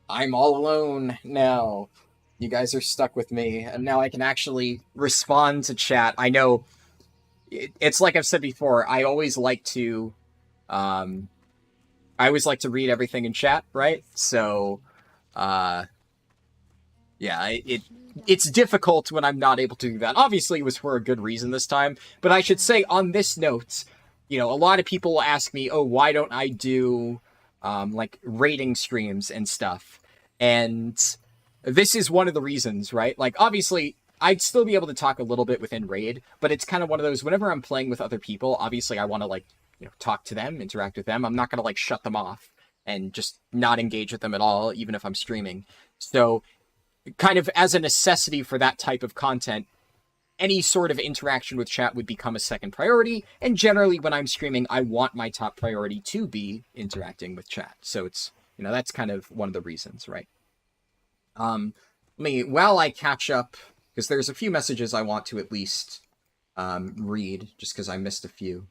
I'm all alone now. You guys are stuck with me, and now I can actually respond to chat. I know it's like I've said before, I always like to read everything in chat, right? So yeah, it's difficult when I'm not able to do that. Obviously, it was for a good reason this time, but I should say on this note, you know, a lot of people ask me, oh, why don't I do like rating streams and stuff? And this is one of the reasons, right? Like, obviously, I'd still be able to talk a little bit within raid, but it's kind of one of those, whenever I'm playing with other people, obviously I want to, like, you know, talk to them, interact with them. I'm not going to, like, shut them off. and just not engage with them at all, even if I'm streaming. So kind of as a necessity for that type of content, any sort of interaction with chat would become a second priority. And generally when I'm streaming, I want my top priority to be interacting with chat. So it's, that's kind of one of the reasons, right? While I catch up, because there's a few messages I want to at least read, just because I missed a few.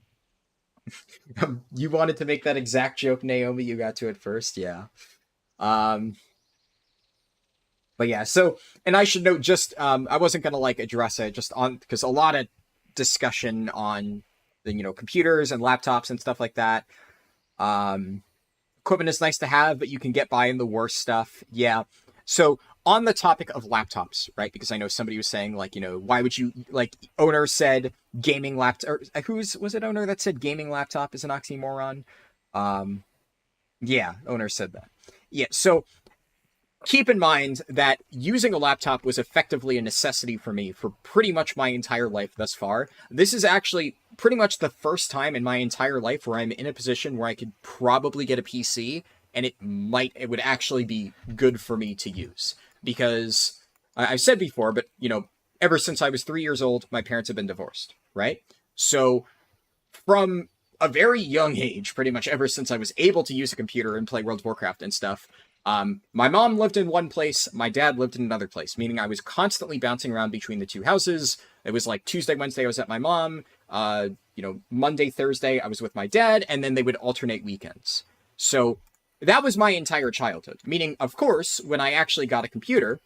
You wanted to make that exact joke, Naomi. You got to it first, yeah. But yeah, so, and I should note just, I wasn't going to address it just on, because a lot of discussion on the, computers and laptops and stuff like that. Equipment is nice to have, but you can get by in the worst stuff. Yeah. So on the topic of laptops, right? Because I know somebody was saying why would you, owner said gaming laptop, or was it owner that said gaming laptop is an oxymoron? Yeah, owner said that. Yeah. So keep in mind that using a laptop was effectively a necessity for me for pretty much my entire life thus far. This is actually pretty much the first time in my entire life where I'm in a position where I could probably get a PC and it would actually be good for me to use. Because I've said before, but ever since I was 3 years old, my parents have been divorced, right? So from a very young age, pretty much ever since I was able to use a computer and play World of Warcraft and stuff, my mom lived in one place, my dad lived in another place, meaning I was constantly bouncing around between the two houses. It was Tuesday, Wednesday, I was at my mom, Monday, Thursday, I was with my dad, and then they would alternate weekends. So that was my entire childhood, meaning, of course, when I actually got a computer,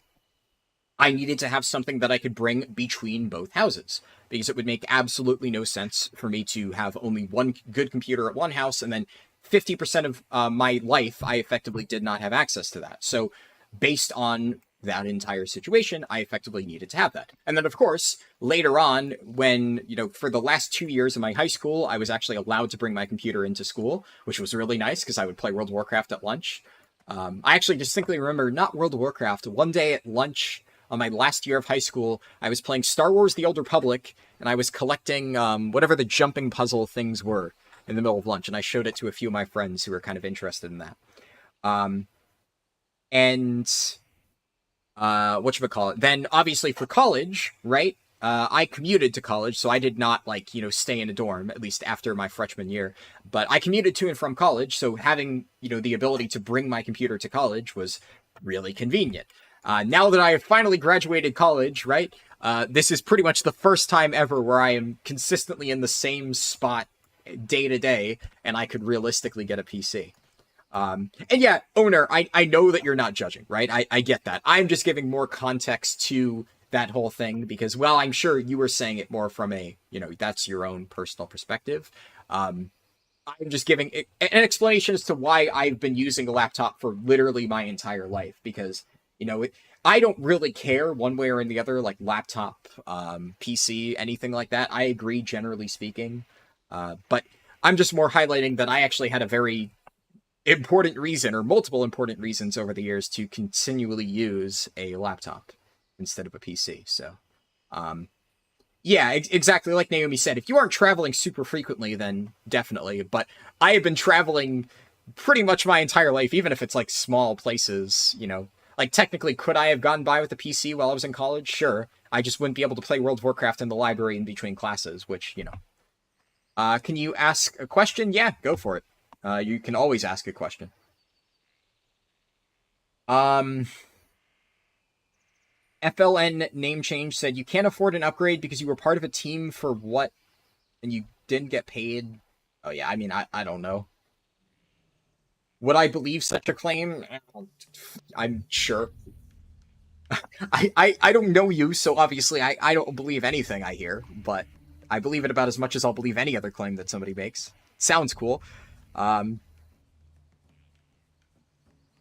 I needed to have something that I could bring between both houses, because it would make absolutely no sense for me to have only one good computer at one house and then 50% of my life, I effectively did not have access to that. So based on that entire situation, I effectively needed to have that. And then, of course, later on, when, for the last 2 years of my high school, I was actually allowed to bring my computer into school, which was really nice because I would play World of Warcraft at lunch. I actually distinctly remember, not World of Warcraft, one day at lunch on my last year of high school, I was playing Star Wars The Old Republic, and I was collecting whatever the jumping puzzle things were in the middle of lunch, and I showed it to a few of my friends who were kind of interested in that. Whatchamacallit, then obviously for college, right, I commuted to college, so I did not, stay in a dorm, at least after my freshman year, but I commuted to and from college, so having, the ability to bring my computer to college was really convenient. Now that I have finally graduated college, right, this is pretty much the first time ever where I am consistently in the same spot day to day, and I could realistically get a PC. And yeah, owner, I know that you're not judging, right? I get that. I'm just giving more context to that whole thing because, well, I'm sure you were saying it more from a, that's your own personal perspective. I'm just giving an explanation as to why I've been using a laptop for literally my entire life because, I don't really care one way or the other, laptop, PC, anything like that. I agree, generally speaking. But I'm just more highlighting that I actually had a very important reason or multiple important reasons over the years to continually use a laptop instead of a PC. So, yeah, exactly like Naomi said, if you aren't traveling super frequently, then definitely. But I have been traveling pretty much my entire life, even if it's small places, technically, could I have gone by with a PC while I was in college? Sure. I just wouldn't be able to play World of Warcraft in the library in between classes, which, can you ask a question? Yeah, go for it. You can always ask a question. FLN name change said you can't afford an upgrade because you were part of a team for what? And you didn't get paid? Oh yeah, I mean, I don't know. Would I believe such a claim? I'm sure. I don't know you, so obviously I don't believe anything I hear, but I believe it about as much as I'll believe any other claim that somebody makes. Sounds cool. I'm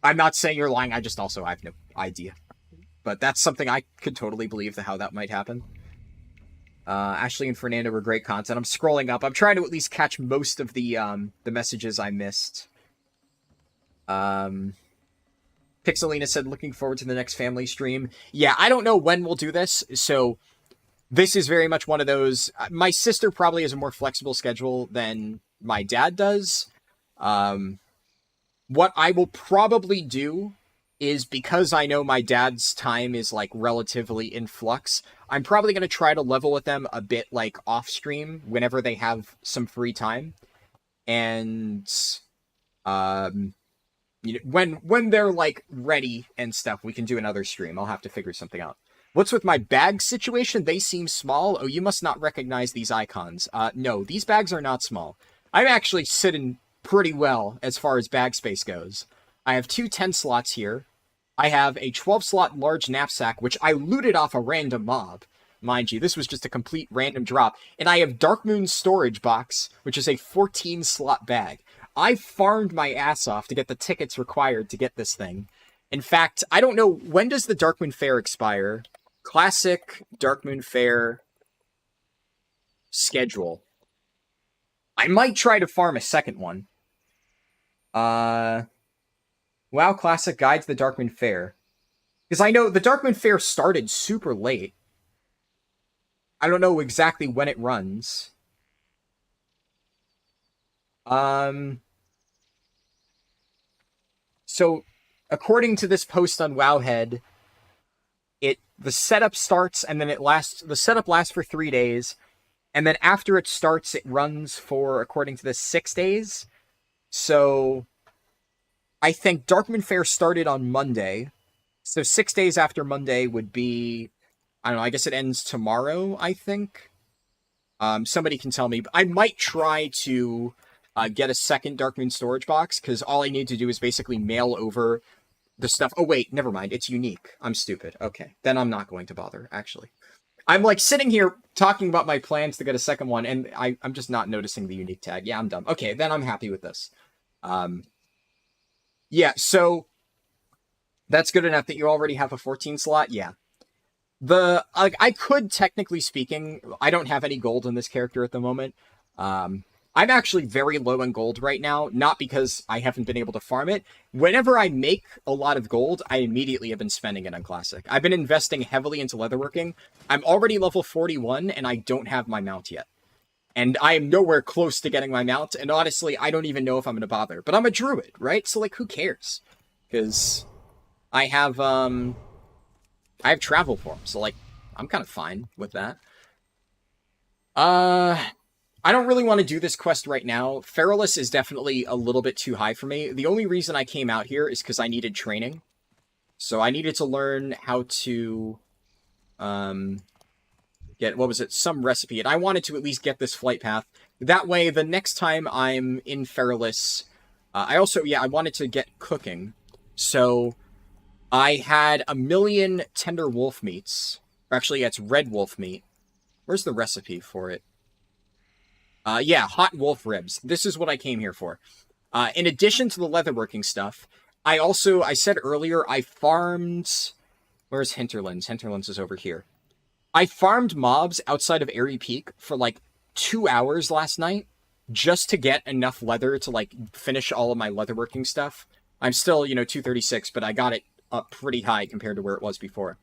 not saying you're lying, I just also have no idea. But that's something I could totally believe how that might happen. Ashley and Fernando were great content. I'm scrolling up. I'm trying to at least catch most of the messages I missed. Pixelina said, looking forward to the next family stream. Yeah, I don't know when we'll do this, so this is very much one of those. My sister probably has a more flexible schedule than my dad does. what I will probably do is, because I know my dad's time is like relatively in flux, I'm probably going to try to level with them a bit like off stream whenever they have some free time. And you know, when they're like ready and stuff, we can do another stream. I'll have to figure something out. What's with my bag situation? They seem small. Oh, you must not recognize these icons. No, these bags are not small. I'm actually sitting pretty well as far as bag space goes. I have 2 10 slots here. I have a 12-slot large knapsack, which I looted off a random mob. Mind you, this was just a complete random drop. And I have Darkmoon's storage box, which is a 14-slot bag. I farmed my ass off to get the tickets required to get this thing. In fact, I don't know, when does the Darkmoon Fair expire? Classic Darkmoon Fair schedule. I might try to farm a second one. WoW Classic Guide to the Darkmoon Fair. Because I know the Darkmoon Fair started super late. I don't know exactly when it runs. So, according to this post on Wowhead, the setup starts and then the setup lasts for 3 days, and then after it starts, it runs for, according to this, 6 days. So, I think Darkmoon Fair started on Monday. So 6 days after Monday would be, I don't know, I guess it ends tomorrow, I think. Somebody can tell me. I might try to get a second Darkmoon storage box, because all I need to do is basically mail over the stuff. Oh, wait, never mind. It's unique. I'm stupid. Okay, then I'm not going to bother, actually. I'm, like, sitting here talking about my plans to get a second one, and I'm just not noticing the unique tag. Yeah, I'm dumb. Okay, then I'm happy with this. Yeah, so that's good enough that you already have a 14 slot? Yeah. I could, technically speaking, I don't have any gold in this character at the moment. I'm actually very low in gold right now, not because I haven't been able to farm it. Whenever I make a lot of gold, I immediately have been spending it on Classic. I've been investing heavily into leatherworking. I'm already level 41, and I don't have my mount yet. And I am nowhere close to getting my mount, and honestly, I don't even know if I'm going to bother. But I'm a druid, right? So, like, who cares? Because I have travel form, so, like, I'm kind of fine with that. I don't really want to do this quest right now. Feralus is definitely a little bit too high for me. The only reason I came out here is because I needed training. So I needed to learn how to get, what was it, some recipe. And I wanted to at least get this flight path. That way, the next time I'm in Feralus, I wanted to get cooking. So I had 1,000,000 tender wolf meats. Or actually, yeah, it's red wolf meat. Where's the recipe for it? Yeah, hot wolf ribs. This is what I came here for. In addition to the leatherworking stuff, I said earlier, I farmed... Where's Hinterlands? Hinterlands is over here. I farmed mobs outside of Airy Peak for like 2 hours last night, just to get enough leather to like finish all of my leatherworking stuff. I'm still, 236, but I got it up pretty high compared to where it was before.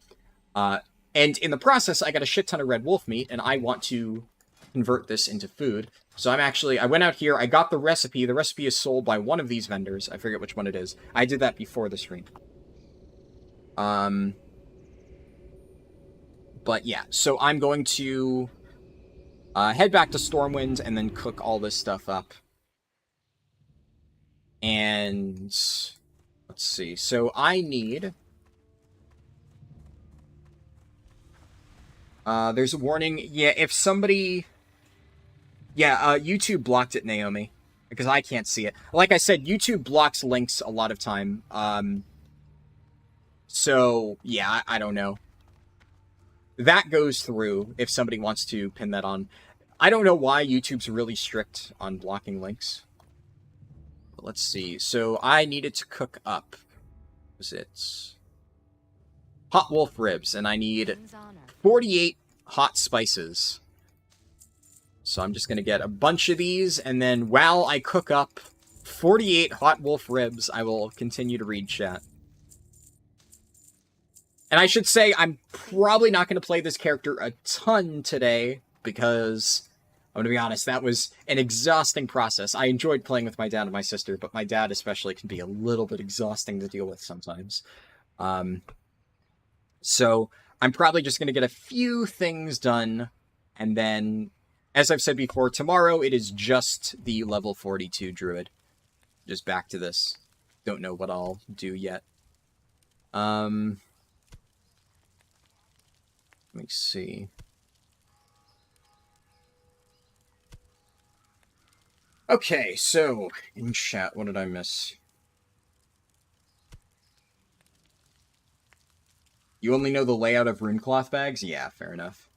And in the process, I got a shit ton of red wolf meat, and I want to convert this into food. So I went out here, I got the recipe. The recipe is sold by one of these vendors. I forget which one it is. I did that before the stream. But yeah, so I'm going to head back to Stormwind and then cook all this stuff up. And let's see. So I need... there's a warning. Yeah, if somebody... Yeah, YouTube blocked it, Naomi, because I can't see it. Like I said, YouTube blocks links a lot of time. So, yeah, I don't know. That goes through if somebody wants to pin that on. I don't know why YouTube's really strict on blocking links. But let's see. So I needed to cook up. What was it? Hot wolf ribs, and I need 48 hot spices. So I'm just going to get a bunch of these, and then while I cook up 48 hot wolf ribs, I will continue to read chat. And I should say, I'm probably not going to play this character a ton today, because I'm gonna be honest, that was an exhausting process. I enjoyed playing with my dad and my sister, but my dad especially can be a little bit exhausting to deal with sometimes. So I'm probably just gonna get a few things done, and then, as I've said before, tomorrow it is just the level 42 Druid. Just back to this. Don't know what I'll do yet. Let me see. Okay, so, in chat, what did I miss? You only know the layout of runecloth bags? Yeah, fair enough.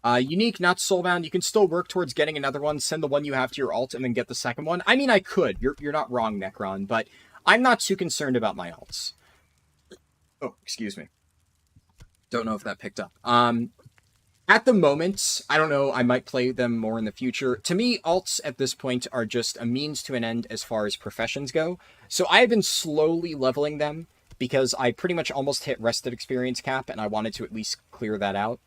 Unique, not soulbound. You can still work towards getting another one, send the one you have to your alt, and then get the second one. I mean, I could. You're not wrong, Necron, but I'm not too concerned about my alts. Oh, excuse me. Don't know if that picked up. At the moment, I don't know, I might play them more in the future. To me, alts at this point are just a means to an end as far as professions go. So I have been slowly leveling them because I pretty much almost hit rested experience cap and I wanted to at least clear that out.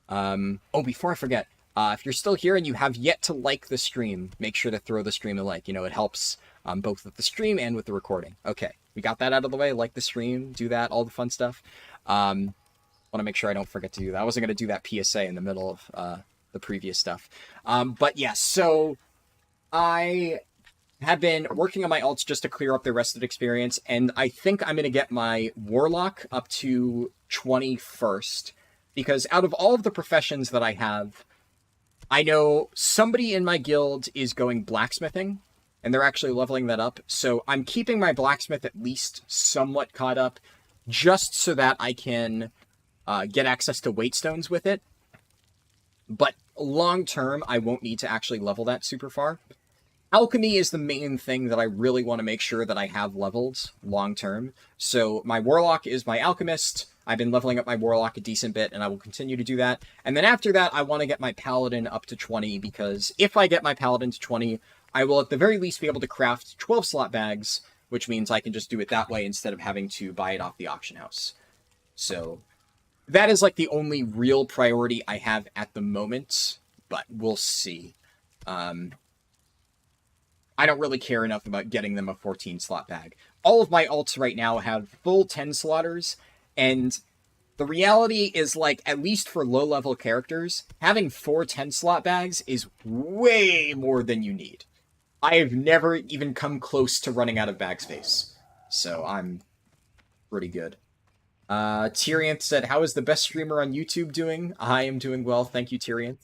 Oh, before I forget, if you're still here and you have yet to like the stream, make sure to throw the stream a like. You know, it helps both with the stream and with the recording. Okay, we got that out of the way. Like the stream, do that, all the fun stuff. Want to make sure I don't forget to do that. I wasn't going to do that PSA in the middle of the previous stuff. But yeah, so I have been working on my alts just to clear up the rested experience, and I think I'm going to get my Warlock up to 20 first, because out of all of the professions that I have, I know somebody in my guild is going blacksmithing, and they're actually leveling that up, so I'm keeping my blacksmith at least somewhat caught up, just so that I can get access to weight stones with it. But long term, I won't need to actually level that super far. Alchemy is the main thing that I really want to make sure that I have leveled long term. So my Warlock is my Alchemist. I've been leveling up my Warlock a decent bit, and I will continue to do that. And then after that, I want to get my Paladin up to 20, because if I get my Paladin to 20, I will at the very least be able to craft 12 slot bags, which means I can just do it that way instead of having to buy it off the auction house. So that is like the only real priority I have at the moment, but we'll see. I don't really care enough about getting them a 14 slot bag. All of my alts right now have full 10 slotters, and the reality is, like, at least for low level characters, having 4 10 slot bags is way more than you need. I have never even come close to running out of bag space, so I'm pretty good. Tyrion said, how is the best streamer on YouTube doing? I am doing well, thank you, Tyrion.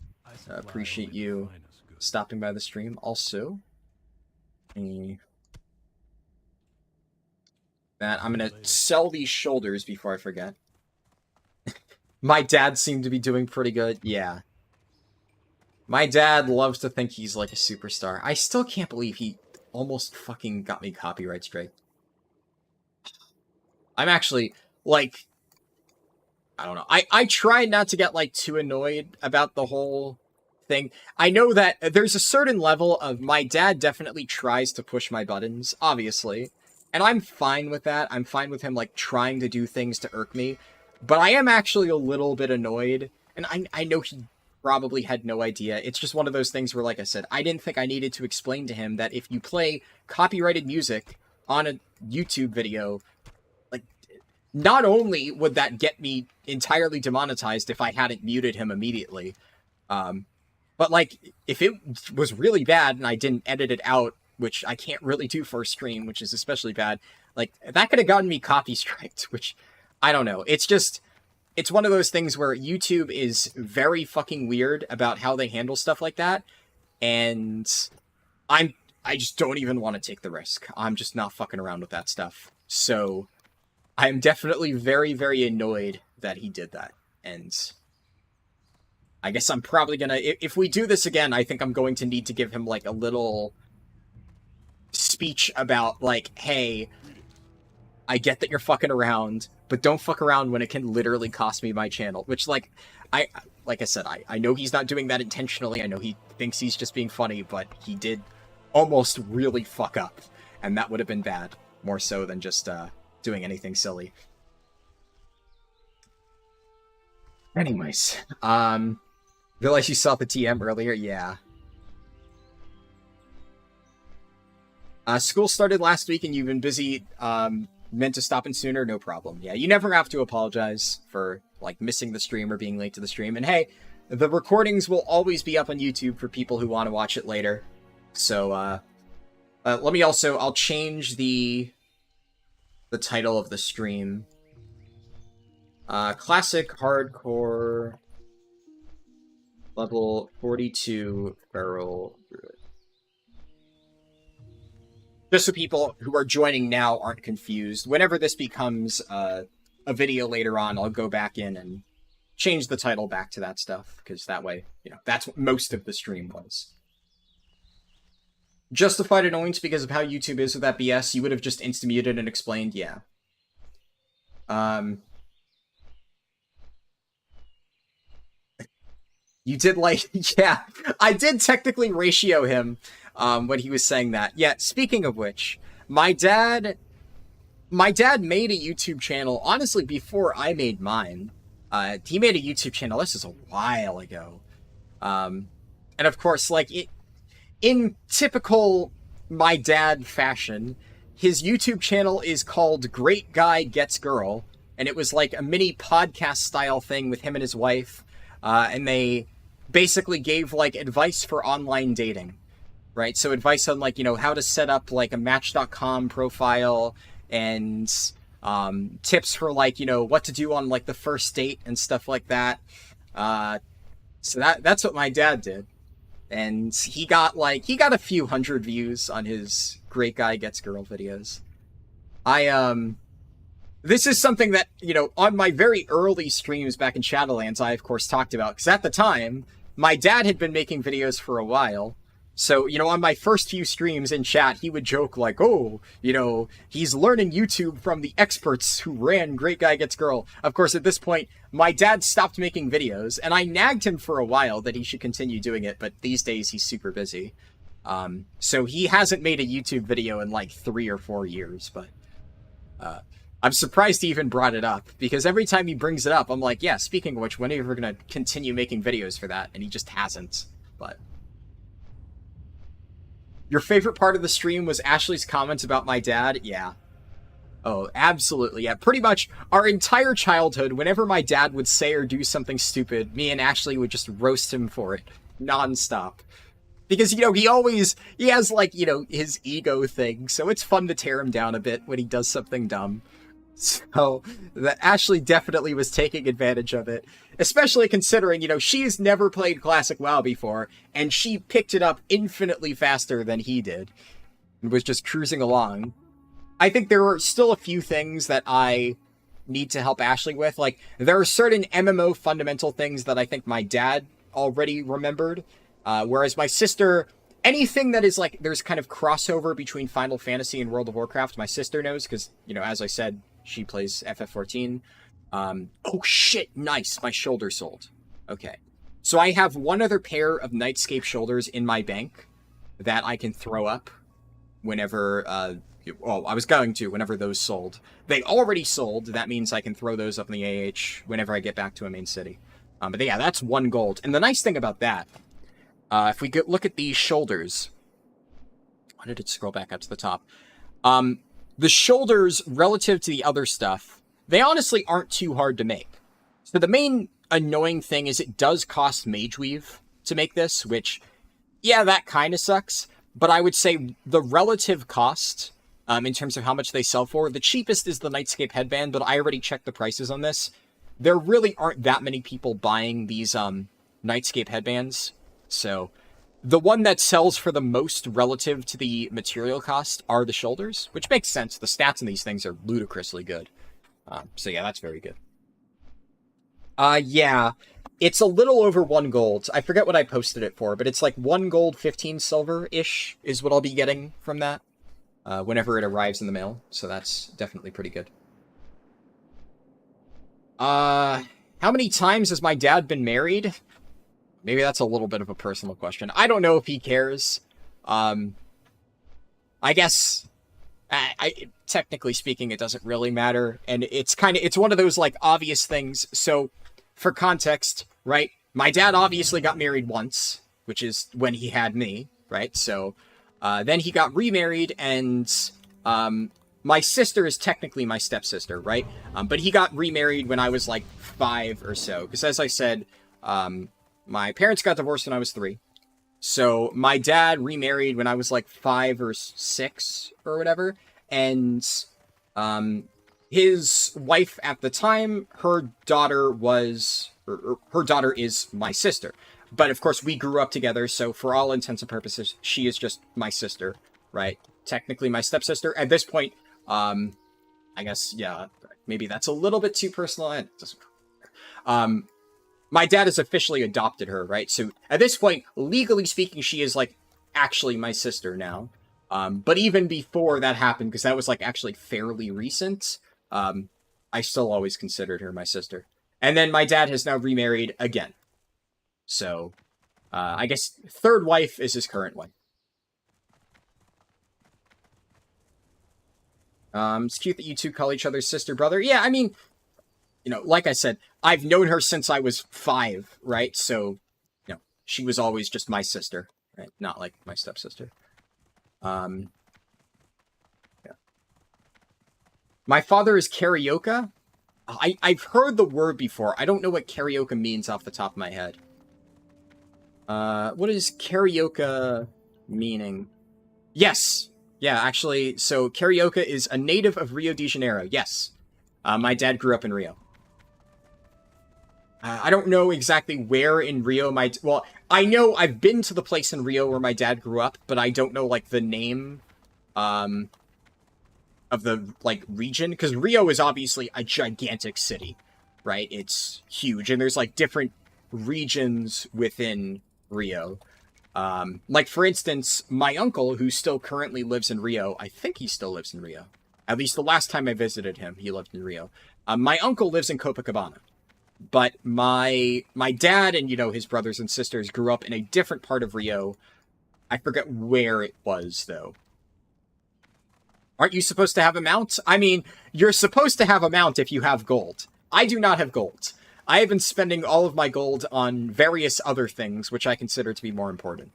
Appreciate you stopping by the stream. Also, that I'm gonna sell these shoulders before I forget. My dad seemed to be doing pretty good. Yeah. My dad loves to think he's like a superstar. I still can't believe he almost fucking got me copyright strike. I'm actually, like, I don't know. I try not to get, like, too annoyed about the whole thing. I know that there's a certain level of my dad definitely tries to push my buttons, obviously. And I'm fine with that. I'm fine with him, like, trying to do things to irk me. But I am actually a little bit annoyed. And I know he probably had no idea. It's just one of those things where, like I said, I didn't think I needed to explain to him that if you play copyrighted music on a YouTube video, like, not only would that get me entirely demonetized if I hadn't muted him immediately, but, like, if it was really bad and I didn't edit it out, which I can't really do for a stream, which is especially bad, like, that could have gotten me copy striked, which, I don't know. It's just, it's one of those things where YouTube is very fucking weird about how they handle stuff like that, and I just don't even want to take the risk. I'm just not fucking around with that stuff. So I'm definitely very, very annoyed that he did that, and I guess I'm probably gonna, if we do this again, I think I'm going to need to give him, like, a little speech about, like, hey, I get that you're fucking around, but don't fuck around when it can literally cost me my channel. Which, like I said, I know he's not doing that intentionally. I know he thinks he's just being funny, but he did almost really fuck up, and that would have been bad, more so than just doing anything silly. Anyways, Realize you saw the TM earlier? Yeah. School started last week and you've been busy. Meant to stop in sooner? No problem. Yeah, you never have to apologize for, like, missing the stream or being late to the stream. And hey, the recordings will always be up on YouTube for people who want to watch it later. So, let me also... I'll change the title of the stream. Classic Hardcore... Level 42 Feral Druid. Just so people who are joining now aren't confused. Whenever this becomes a video later on, I'll go back in and change the title back to that stuff. Because that way, you know, that's what most of the stream was. Justified annoyance because of how YouTube is with that BS. You would have just insta-muted and explained, yeah. You did, like, yeah, I did technically ratio him when he was saying that. Yeah, speaking of which, my dad made a YouTube channel, honestly, before I made mine. He made a YouTube channel, this is a while ago. And of course, like, in typical my dad fashion, his YouTube channel is called Great Guy Gets Girl, and it was like a mini podcast style thing with him and his wife, and they basically gave, like, advice for online dating, right? So advice on, like, you know, how to set up, like, a Match.com profile, and tips for, like, you know, what to do on, like, the first date and stuff like that. So that's what my dad did. And he got a few hundred views on his Great Guy Gets Girl videos. This is something that, you know, on my very early streams back in Shadowlands, I, of course, talked about. Because at the time, my dad had been making videos for a while. So, you know, on my first few streams in chat, he would joke like, oh, you know, he's learning YouTube from the experts who ran Great Guy Gets Girl. Of course, at this point, my dad stopped making videos, and I nagged him for a while that he should continue doing it, but these days he's super busy. So he hasn't made a YouTube video in like 3 or 4 years, but I'm surprised he even brought it up, because every time he brings it up, I'm like, yeah, speaking of which, when are you ever going to continue making videos for that? And he just hasn't, but... Your favorite part of the stream was Ashley's comments about my dad? Yeah. Oh, absolutely, yeah. Pretty much our entire childhood, whenever my dad would say or do something stupid, me and Ashley would just roast him for it, non-stop. Because, you know, he has, like, you know, his ego thing, so it's fun to tear him down a bit when he does something dumb. So, that Ashley definitely was taking advantage of it. Especially considering, you know, she's never played Classic WoW before, and she picked it up infinitely faster than he did. And was just cruising along. I think there are still a few things that I need to help Ashley with. Like, there are certain MMO fundamental things that I think my dad already remembered. Whereas my sister, anything that is like, there's kind of crossover between Final Fantasy and World of Warcraft, my sister knows, because, you know, as I said, she plays FF14. Oh shit, nice, my shoulder sold. Okay. So I have one other pair of Nightscape shoulders in my bank that I can throw up whenever, well, I was going to, whenever those sold. They already sold, that means I can throw those up in the AH whenever I get back to a main city. But yeah, that's 1 gold. And the nice thing about that, if we look at these shoulders, why did it scroll back up to the top? The shoulders, relative to the other stuff, they honestly aren't too hard to make. So the main annoying thing is it does cost Mage Weave to make this, which, yeah, that kind of sucks. But I would say the relative cost, in terms of how much they sell for, the cheapest is the Nightscape headband, but I already checked the prices on this. There really aren't that many people buying these Nightscape headbands. So the one that sells for the most relative to the material cost are the shoulders, which makes sense. The stats in these things are ludicrously good. So yeah, that's very good. Yeah, it's a little over 1 gold. I forget what I posted it for, but it's like 1 gold, 15 silver-ish is what I'll be getting from that whenever it arrives in the mail. So that's definitely pretty good. How many times has my dad been married? Maybe that's a little bit of a personal question. I don't know if he cares. I guess... technically speaking, it doesn't really matter, and it's one of those, like, obvious things. So, for context, right, My dad obviously got married once, which is when he had me, right? So then he got remarried, and my sister is technically my stepsister, right? But he got remarried when I was like 5 or so. Because as I said, my parents got divorced when I was 3. So my dad remarried when I was like 5 or 6 or whatever. And his wife at the time, her daughter is my sister. But of course, we grew up together, so for all intents and purposes, she is just my sister, right? Technically my stepsister. At this point, I guess, yeah, maybe that's a little bit too personal. It doesn't. My dad has officially adopted her, right? So at this point, legally speaking, she is like actually my sister now. But even before that happened, because that was like actually fairly recent, I still always considered her my sister. And then my dad has now remarried again. So, I guess third wife is his current wife. It's cute that you two call each other sister, brother. Yeah, I mean, you know, like I said, I've known her since I was 5, right? So, you know, she was always just my sister, right? Not like my stepsister. Yeah. My father is karaoke. I've heard the word before. I don't know what karaoke means off the top of my head. What is karaoke meaning? Yes. Yeah, actually, so karaoke is a native of Rio de Janeiro. Yes. My dad grew up in Rio. I don't know exactly where in Rio well, I know I've been to the place in Rio where my dad grew up, but I don't know, like, the name, of the, like, region. Because Rio is obviously a gigantic city, right? It's huge, and there's, like, different regions within Rio. Like, for instance, my uncle, who still currently lives in Rio, I think he still lives in Rio. At least the last time I visited him, he lived in Rio. My uncle lives in Copacabana. But my dad and, you know, his brothers and sisters grew up in a different part of Rio. I forget where it was, though. Aren't you supposed to have a mount? I mean, you're supposed to have a mount if you have gold. I do not have gold. I have been spending all of my gold on various other things, which I consider to be more important.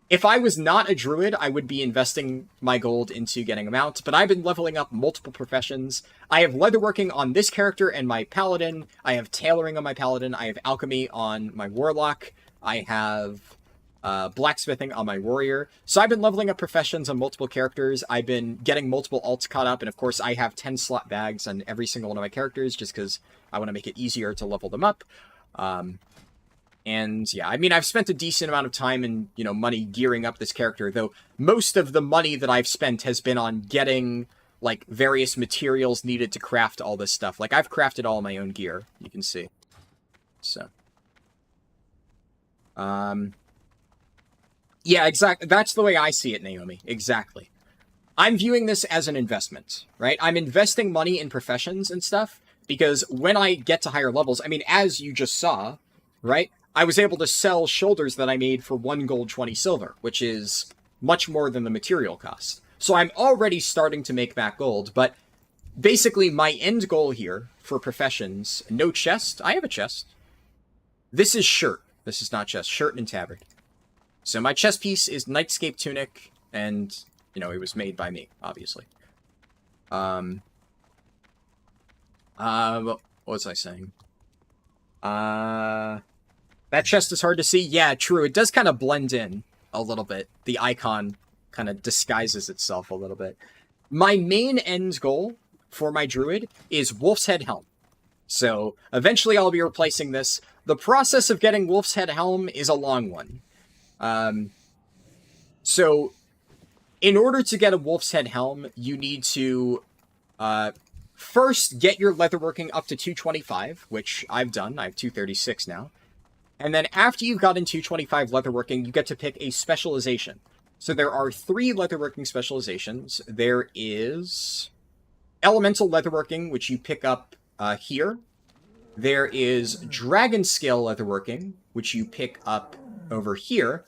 If I was not a druid, I would be investing my gold into getting a mount, but I've been leveling up multiple professions. I have leatherworking on this character and my paladin. I have tailoring on my paladin. I have alchemy on my warlock. I have blacksmithing on my warrior. So I've been leveling up professions on multiple characters. I've been getting multiple alts caught up, and of course I have 10 slot bags on every single one of my characters just because I want to make it easier to level them up. And yeah, I mean, I've spent a decent amount of time and, you know, money gearing up this character, though most of the money that I've spent has been on getting, like, various materials needed to craft all this stuff. Like, I've crafted all my own gear, you can see. So. Yeah, exactly. That's the way I see it, Naomi. Exactly. I'm viewing this as an investment, right? I'm investing money in professions and stuff, because when I get to higher levels, I mean, as you just saw, right? I was able to sell shoulders that I made for 1 gold, 20 silver, which is much more than the material cost. So I'm already starting to make back gold, but basically my end goal here for professions, no chest. I have a chest. This is shirt. This is not chest. Shirt and tabard. So my chest piece is Nightscape Tunic, and, you know, it was made by me, obviously. What was I saying? That chest is hard to see. Yeah, true. It does kind of blend in a little bit. The icon kind of disguises itself a little bit. My main end goal for my druid is Wolf's Head Helm. So eventually I'll be replacing this. The process of getting Wolf's Head Helm is a long one. So in order to get a Wolf's Head Helm, you need to first get your leatherworking up to 225, which I've done. I have 236 now. And then after you've gotten 225 leatherworking, you get to pick a specialization. So there are 3 leatherworking specializations. There is elemental leatherworking, which you pick up here. There is dragon scale leatherworking, which you pick up over here.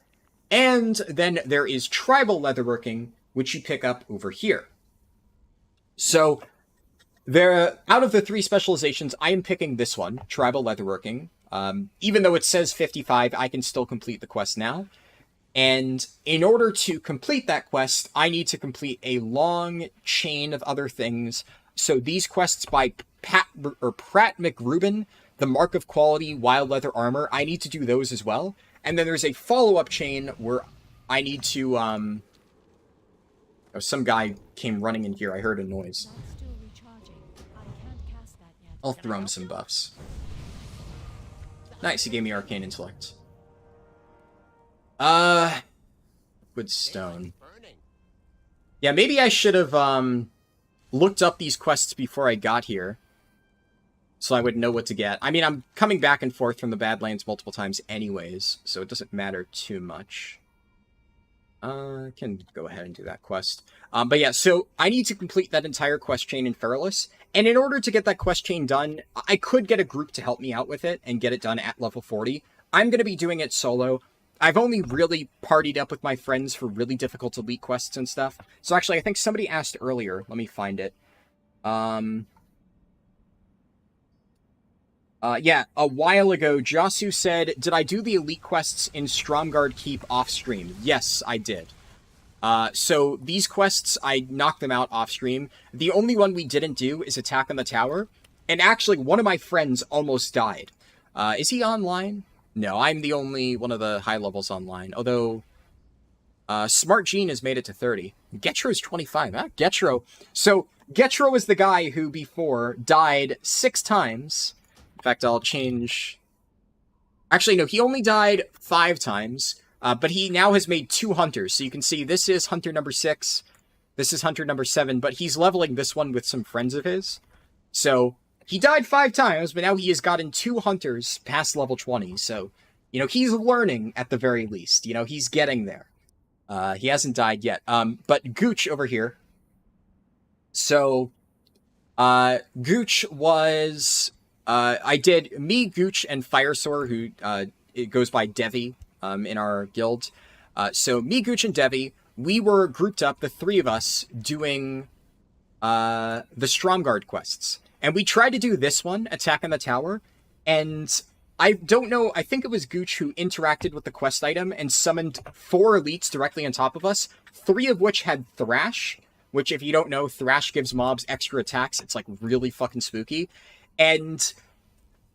And then there is tribal leatherworking, which you pick up over here. So out of the 3 specializations, I am picking this one, tribal leatherworking. Even though it says 55, I can still complete the quest now. And in order to complete that quest, I need to complete a long chain of other things. So these quests by Pratt McRubin, the Mark of Quality, Wild Leather Armor, I need to do those as well. And then there's a follow-up chain where I need to, oh, some guy came running in here. I heard a noise. Not still recharging. I can't cast that yet. I'll throw him some buffs. Nice, he gave me Arcane Intellect. Wood Stone. Yeah, maybe I should have, looked up these quests before I got here. So I would know what to get. I mean, I'm coming back and forth from the Badlands multiple times anyways, so it doesn't matter too much. I can go ahead and do that quest. But yeah, so I need to complete that entire quest chain in Feralus. And in order to get that quest chain done, I could get a group to help me out with it and get it done at level 40. I'm going to be doing it solo. I've only really partied up with my friends for really difficult elite quests and stuff. So actually, I think somebody asked earlier. Let me find it. Yeah, a while ago, Jasu said, did I do the elite quests in Stromgarde Keep off stream? Yes, I did. So these quests, I knocked them out off stream. The only one we didn't do is Attack on the Tower. And actually, one of my friends almost died. Is he online? No, I'm the only one of the high levels online. Although, Smart Gene has made it to 30. Getro's 25. Ah, Getro. So, Getro is the guy who before died 6 times. In fact, I'll change... Actually, no, he only died 5 times. But he now has made 2 hunters. So you can see this is hunter number 6. This is hunter number 7. But he's leveling this one with some friends of his. So he died 5 times, but now he has gotten 2 hunters past level 20. So, you know, he's learning at the very least. You know, he's getting there. He hasn't died yet. But Gooch over here. So, Gooch was... I did me, Gooch, and Firesoar, who it goes by Devi in our guild. So me, Gooch, and Devi, we were grouped up, the 3 of us, doing the Stromgarde quests. And we tried to do this one, Attack on the Tower, and I don't know, I think it was Gooch who interacted with the quest item and summoned 4 elites directly on top of us, 3 of which had Thrash, which if you don't know, Thrash gives mobs extra attacks. It's like really fucking spooky. And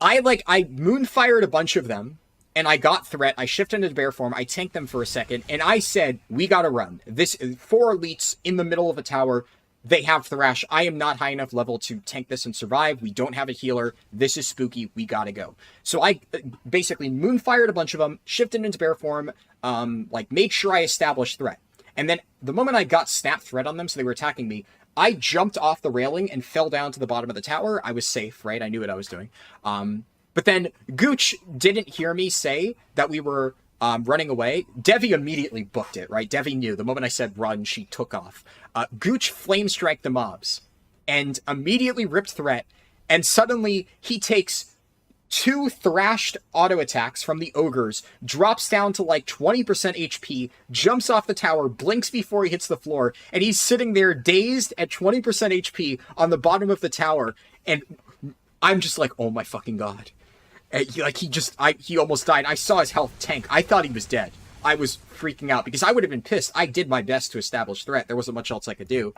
I moonfired a bunch of them, and I got threat. I shifted into bear form. I tanked them for a second, and I said, we gotta run. This 4 elites in the middle of a tower. They have Thrash. I am not high enough level to tank this and survive. We don't have a healer. This is spooky. We gotta go. So I basically moonfired a bunch of them, shifted into bear form, made sure I established threat. And then the moment I got snap threat on them, so they were attacking me, I jumped off the railing and fell down to the bottom of the tower. I was safe, right? I knew what I was doing. But then Gooch didn't hear me say that we were running away. Devi immediately booked it, right? Devi knew. The moment I said run, she took off. Gooch flame strike the mobs and immediately ripped threat. And suddenly he takes 2 thrashed auto attacks from the ogres, drops down to like 20% HP, jumps off the tower, blinks before he hits the floor, and he's sitting there dazed at 20% HP on the bottom of the tower. And I'm just like, oh my fucking god. And he almost died. I saw his health tank. I thought he was dead. I was freaking out because I would have been pissed. I did my best to establish threat. There wasn't much else I could do.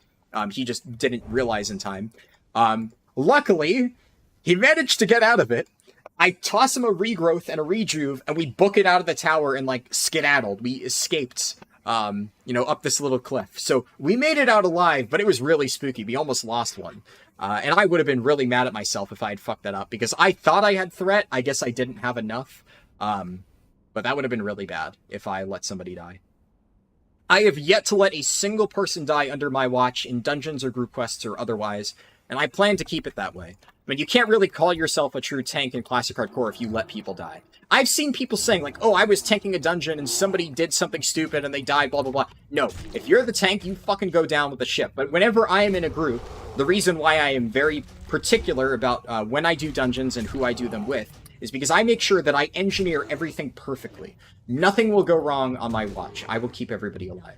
He just didn't realize in time. Luckily, he managed to get out of it. I toss him a regrowth and a rejuve, and we book it out of the tower and, skedaddled. We escaped, up this little cliff. So we made it out alive, but it was really spooky. We almost lost one. And I would have been really mad at myself if I had fucked that up, because I thought I had threat. I guess I didn't have enough. But that would have been really bad if I let somebody die. I have yet to let a single person die under my watch in dungeons or group quests or otherwise, and I plan to keep it that way. I mean, you can't really call yourself a true tank in Classic Hardcore if you let people die. I've seen people saying, oh, I was tanking a dungeon and somebody did something stupid and they died, blah, blah, blah. No, if you're the tank, you fucking go down with the ship. But whenever I am in a group, the reason why I am very particular about when I do dungeons and who I do them with is because I make sure that I engineer everything perfectly. Nothing will go wrong on my watch. I will keep everybody alive.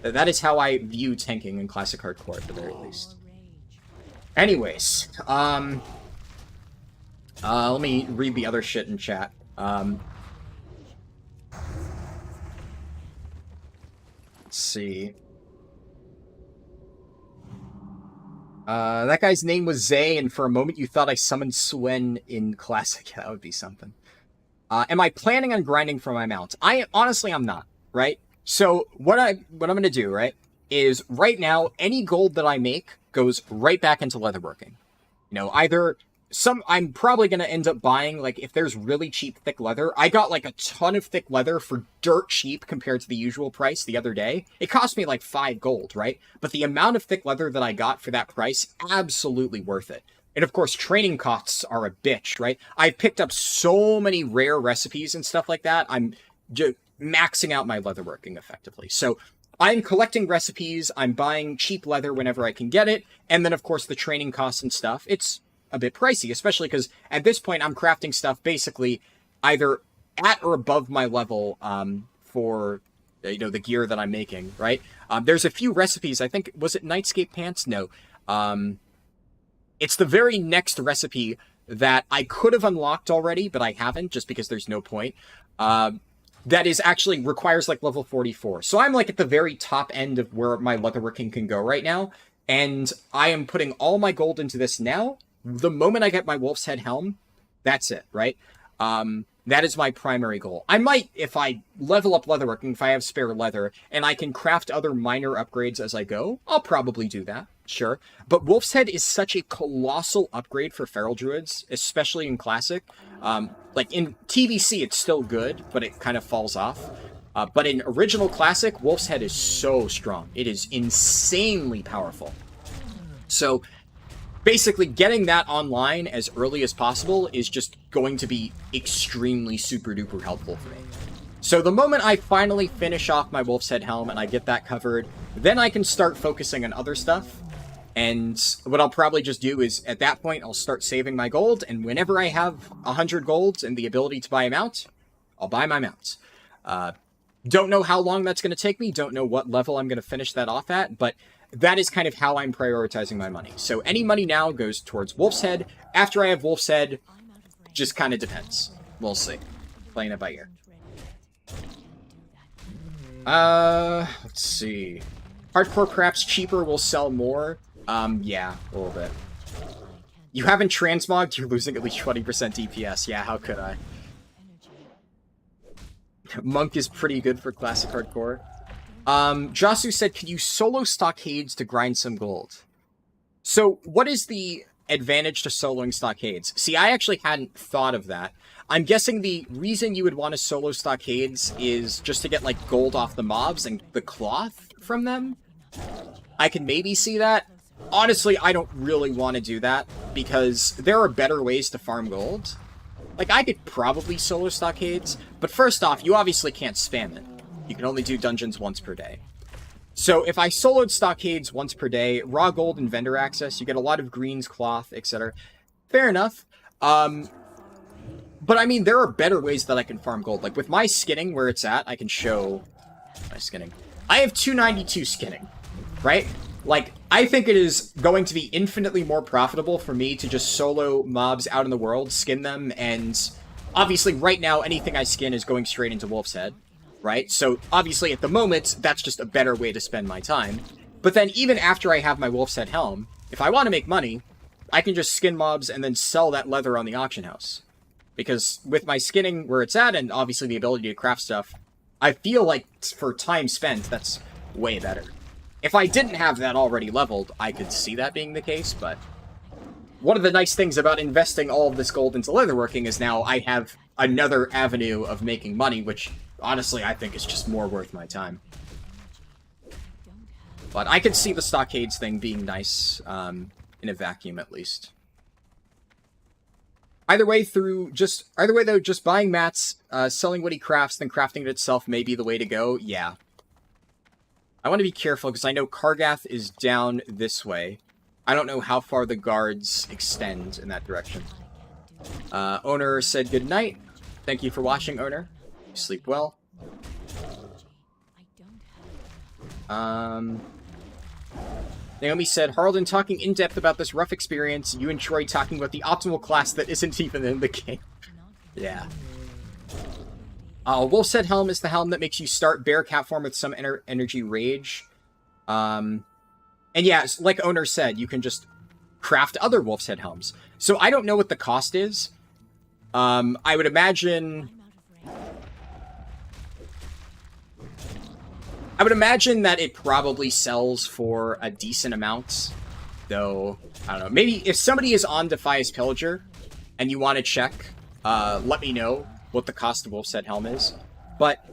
That is how I view tanking in Classic Hardcore, at the very least. Anyways, Let me read the other shit in chat. Let's see. That guy's name was Zay, and for a moment you thought I summoned Swen in Classic. That would be something. Am I planning on grinding for my mounts? Honestly, I'm not, right? So what I'm gonna do, right, is right now any gold that I make goes right back into leatherworking. You know, I'm probably gonna end up buying, like, if there's really cheap thick leather. I got like a ton of thick leather for dirt cheap compared to the usual price the other day. It cost me like 5 gold, right? But the amount of thick leather that I got for that price, absolutely worth it. And of course, training costs are a bitch, right? I picked up so many rare recipes and stuff like that. I'm just maxing out my leatherworking effectively. So I'm collecting recipes, I'm buying cheap leather whenever I can get it, and then of course the training costs and stuff, it's a bit pricey, especially because at this point I'm crafting stuff basically either at or above my level for, you know, the gear that I'm making, right? There's a few recipes, I think, was it Nightscape Pants? No. It's the very next recipe that I could have unlocked already, but I haven't, just because there's no point. That is actually requires like level 44. So I'm like at the very top end of where my leatherworking can go right now, and I am putting all my gold into this now. The moment I get my Wolf's Head helm, that's it, right? That is my primary goal. I might, if I level up leatherworking, if I have spare leather, and I can craft other minor upgrades as I go, I'll probably do that, sure. But Wolf's Head is such a colossal upgrade for Feral Druids, especially in Classic. Like, in TVC, it's still good, but it kind of falls off. But in original Classic, Wolf's Head is so strong. It is insanely powerful. So basically, getting that online as early as possible is just going to be extremely super-duper helpful for me. So the moment I finally finish off my Wolf's Head helm and I get that covered, then I can start focusing on other stuff. And what I'll probably just do is, at that point, I'll start saving my gold, and whenever I have 100 golds and the ability to buy a mount, I'll buy my mounts. Don't know how long that's going to take me, don't know what level I'm going to finish that off at, but that is kind of how I'm prioritizing my money. So any money now goes towards Wolf's Head. After I have Wolf's Head, just kind of depends. We'll see. Playing it by ear. Let's see. Hardcore craps cheaper will sell more. Yeah, a little bit. You haven't transmogged, you're losing at least 20% DPS. Yeah, how could I? Monk is pretty good for Classic Hardcore. Jasu said, could you solo stockades to grind some gold? So, what is the advantage to soloing stockades? See, I actually hadn't thought of that. I'm guessing the reason you would want to solo stockades is just to get, like, gold off the mobs and the cloth from them? I can maybe see that. Honestly, I don't really want to do that, because there are better ways to farm gold. Like, I could probably solo stockades, but first off, you obviously can't spam it. You can only do dungeons once per day. So if I soloed stockades once per day, raw gold and vendor access, you get a lot of greens, cloth, etc. Fair enough. But I mean, there are better ways that I can farm gold. Like with my skinning, where it's at, I can show my skinning. I have 292 skinning, right? Like, I think it is going to be infinitely more profitable for me to just solo mobs out in the world, skin them, and obviously right now anything I skin is going straight into Wolf's Head. Right? So, obviously, at the moment, that's just a better way to spend my time. But then, even after I have my Wolf's Head helm, if I want to make money, I can just skin mobs and then sell that leather on the auction house. Because with my skinning where it's at, and obviously the ability to craft stuff, I feel like for time spent, that's way better. If I didn't have that already leveled, I could see that being the case, but one of the nice things about investing all of this gold into leatherworking is now I have another avenue of making money, which honestly, I think it's just more worth my time. But I could see the stockades thing being nice, in a vacuum at least. Either way though, just buying mats, selling what he crafts, then crafting it itself may be the way to go. Yeah. I want to be careful, because I know Kargath is down this way. I don't know how far the guards extend in that direction. Owner said good night. Thank you for watching, Owner. Sleep well. Naomi said, Harldan talking in depth about this rough experience. You and Troy talking about the optimal class that isn't even in the game. Yeah. Wolf's Head Helm is the helm that makes you start bear cat form with some energy rage. And yeah, like Owner said, you can just craft other Wolf's Head Helms. So I don't know what the cost is. I would imagine... that it probably sells for a decent amount. Though, I don't know. Maybe if somebody is on Defias Pillager and you want to check, let me know what the cost of Wolf's Head Helm is. But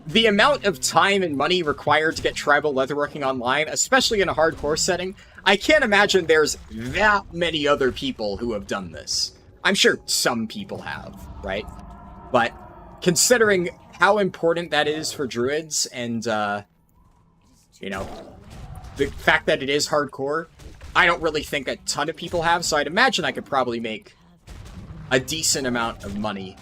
the amount of time and money required to get tribal leatherworking online, especially in a hardcore setting, I can't imagine there's that many other people who have done this. I'm sure some people have, right? But considering how important that is for druids and, you know, the fact that it is hardcore, I don't really think a ton of people have, so I'd imagine I could probably make a decent amount of money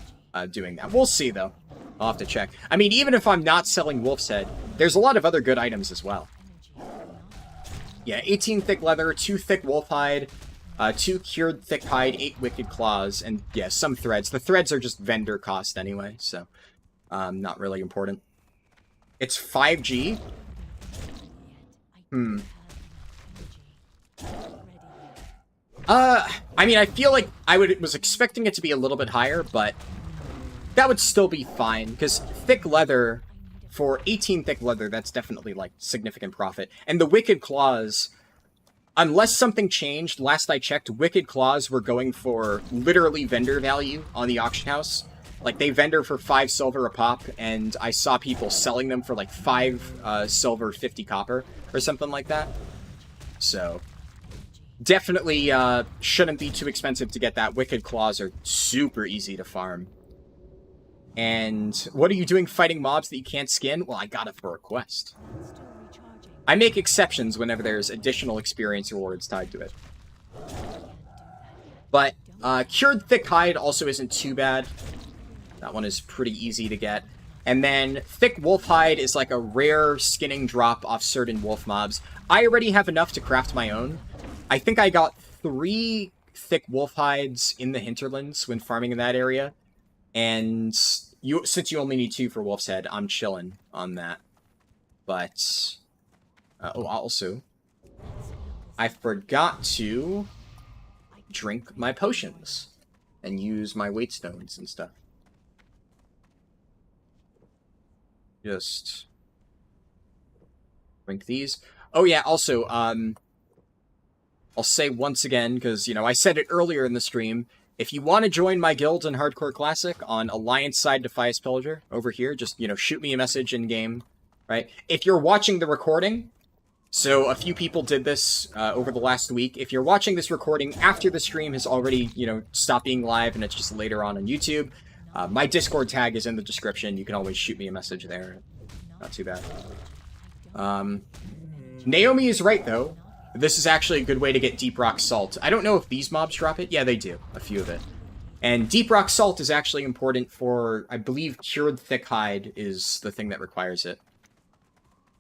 doing that. We'll see, though. I'll have to check. I mean, even if I'm not selling Wolf's Head, there's a lot of other good items as well. Yeah, 18 thick leather, 2 thick wolf hide, 2 cured thick hide, 8 wicked claws, and yeah, some threads. The threads are just vendor cost anyway, so not really important. It's 5G? I mean, I feel like was expecting it to be a little bit higher, but that would still be fine, because thick leather, for 18 thick leather, that's definitely, like, significant profit. And the Wicked Claws, unless something changed, last I checked, Wicked Claws were going for literally vendor value on the auction house. Like, they vendor for 5 silver a pop, and I saw people selling them for, like, 5 silver, 50 copper, or something like that. So, definitely shouldn't be too expensive to get that. Wicked Claws are super easy to farm. And what are you doing fighting mobs that you can't skin? Well, I got it for a quest. I make exceptions whenever there's additional experience rewards tied to it. But Cured Thick Hide also isn't too bad. That one is pretty easy to get. And then Thick Wolf Hide is like a rare skinning drop off certain wolf mobs. I already have enough to craft my own. I think I got 3 Thick Wolf Hides in the hinterlands when farming in that area. And since you only need 2 for Wolf's Head, I'm chilling on that. But, also, I forgot to drink my potions and use my weight stones and stuff. Just drink these. Oh yeah, also, I'll say once again, because, you know, I said it earlier in the stream, if you want to join my guild in Hardcore Classic on Alliance side Defias Pillager over here, just, you know, shoot me a message in-game, right? If you're watching the recording, so a few people did this over the last week. If you're watching this recording after the stream has already, you know, stopped being live and it's just later on YouTube, my Discord tag is in the description. You can always shoot me a message there. Not too bad. Naomi is right, though. This is actually a good way to get Deep Rock Salt. I don't know if these mobs drop it. Yeah, they do. A few of it. And Deep Rock Salt is actually important for, I believe, Cured Thick Hide is the thing that requires it.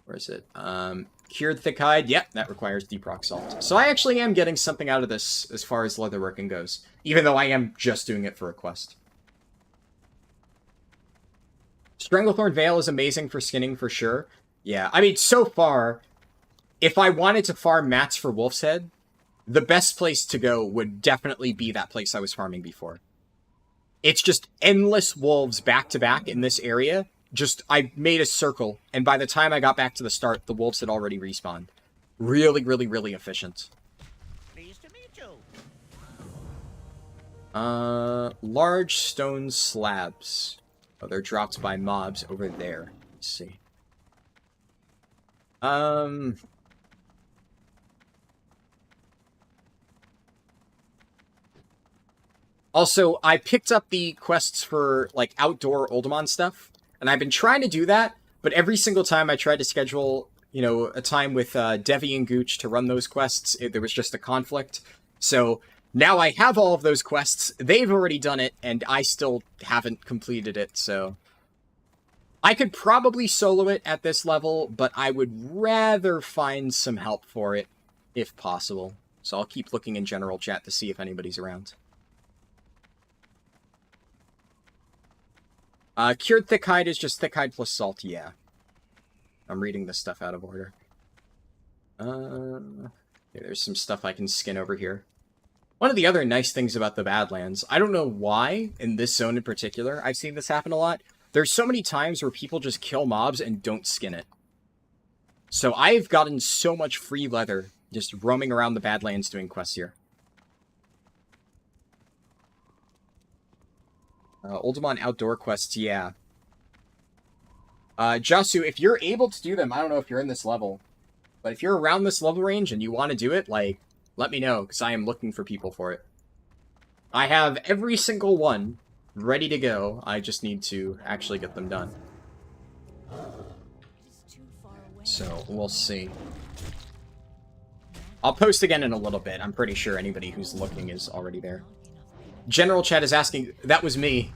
Where is it? Cured Thick Hide. Yep, that requires Deep Rock Salt. So I actually am getting something out of this as far as leatherworking goes. Even though I am just doing it for a quest. Stranglethorn Veil is amazing for skinning for sure. Yeah, I mean, so far, if I wanted to farm mats for Wolf's Head, the best place to go would definitely be that place I was farming before. It's just endless wolves back-to-back in this area. Just, I made a circle, and by the time I got back to the start, the wolves had already respawned. Really, really, really efficient. Pleased to meet you. Large stone slabs. Oh, they're dropped by mobs over there. Let's see. Also, I picked up the quests for, like, outdoor Oldemon stuff, and I've been trying to do that, but every single time I tried to schedule, you know, a time with Devi and Gooch to run those quests, there was just a conflict. So, now I have all of those quests, they've already done it, and I still haven't completed it, so... I could probably solo it at this level, but I would rather find some help for it if possible. So I'll keep looking in general chat to see if anybody's around. Cured thick hide is just thick hide plus salt, yeah. I'm reading this stuff out of order. There's some stuff I can skin over here. One of the other nice things about the Badlands, I don't know why, in this zone in particular, I've seen this happen a lot. There's so many times where people just kill mobs and don't skin it. So I've gotten so much free leather just roaming around the Badlands doing quests here. Oldemon outdoor quests, yeah. Jasu, if you're able to do them, I don't know if you're in this level, but if you're around this level range and you want to do it, like, let me know, because I am looking for people for it. I have every single one ready to go. I just need to actually get them done. So, we'll see. I'll post again in a little bit. I'm pretty sure anybody who's looking is already there. General chat is asking, that was me.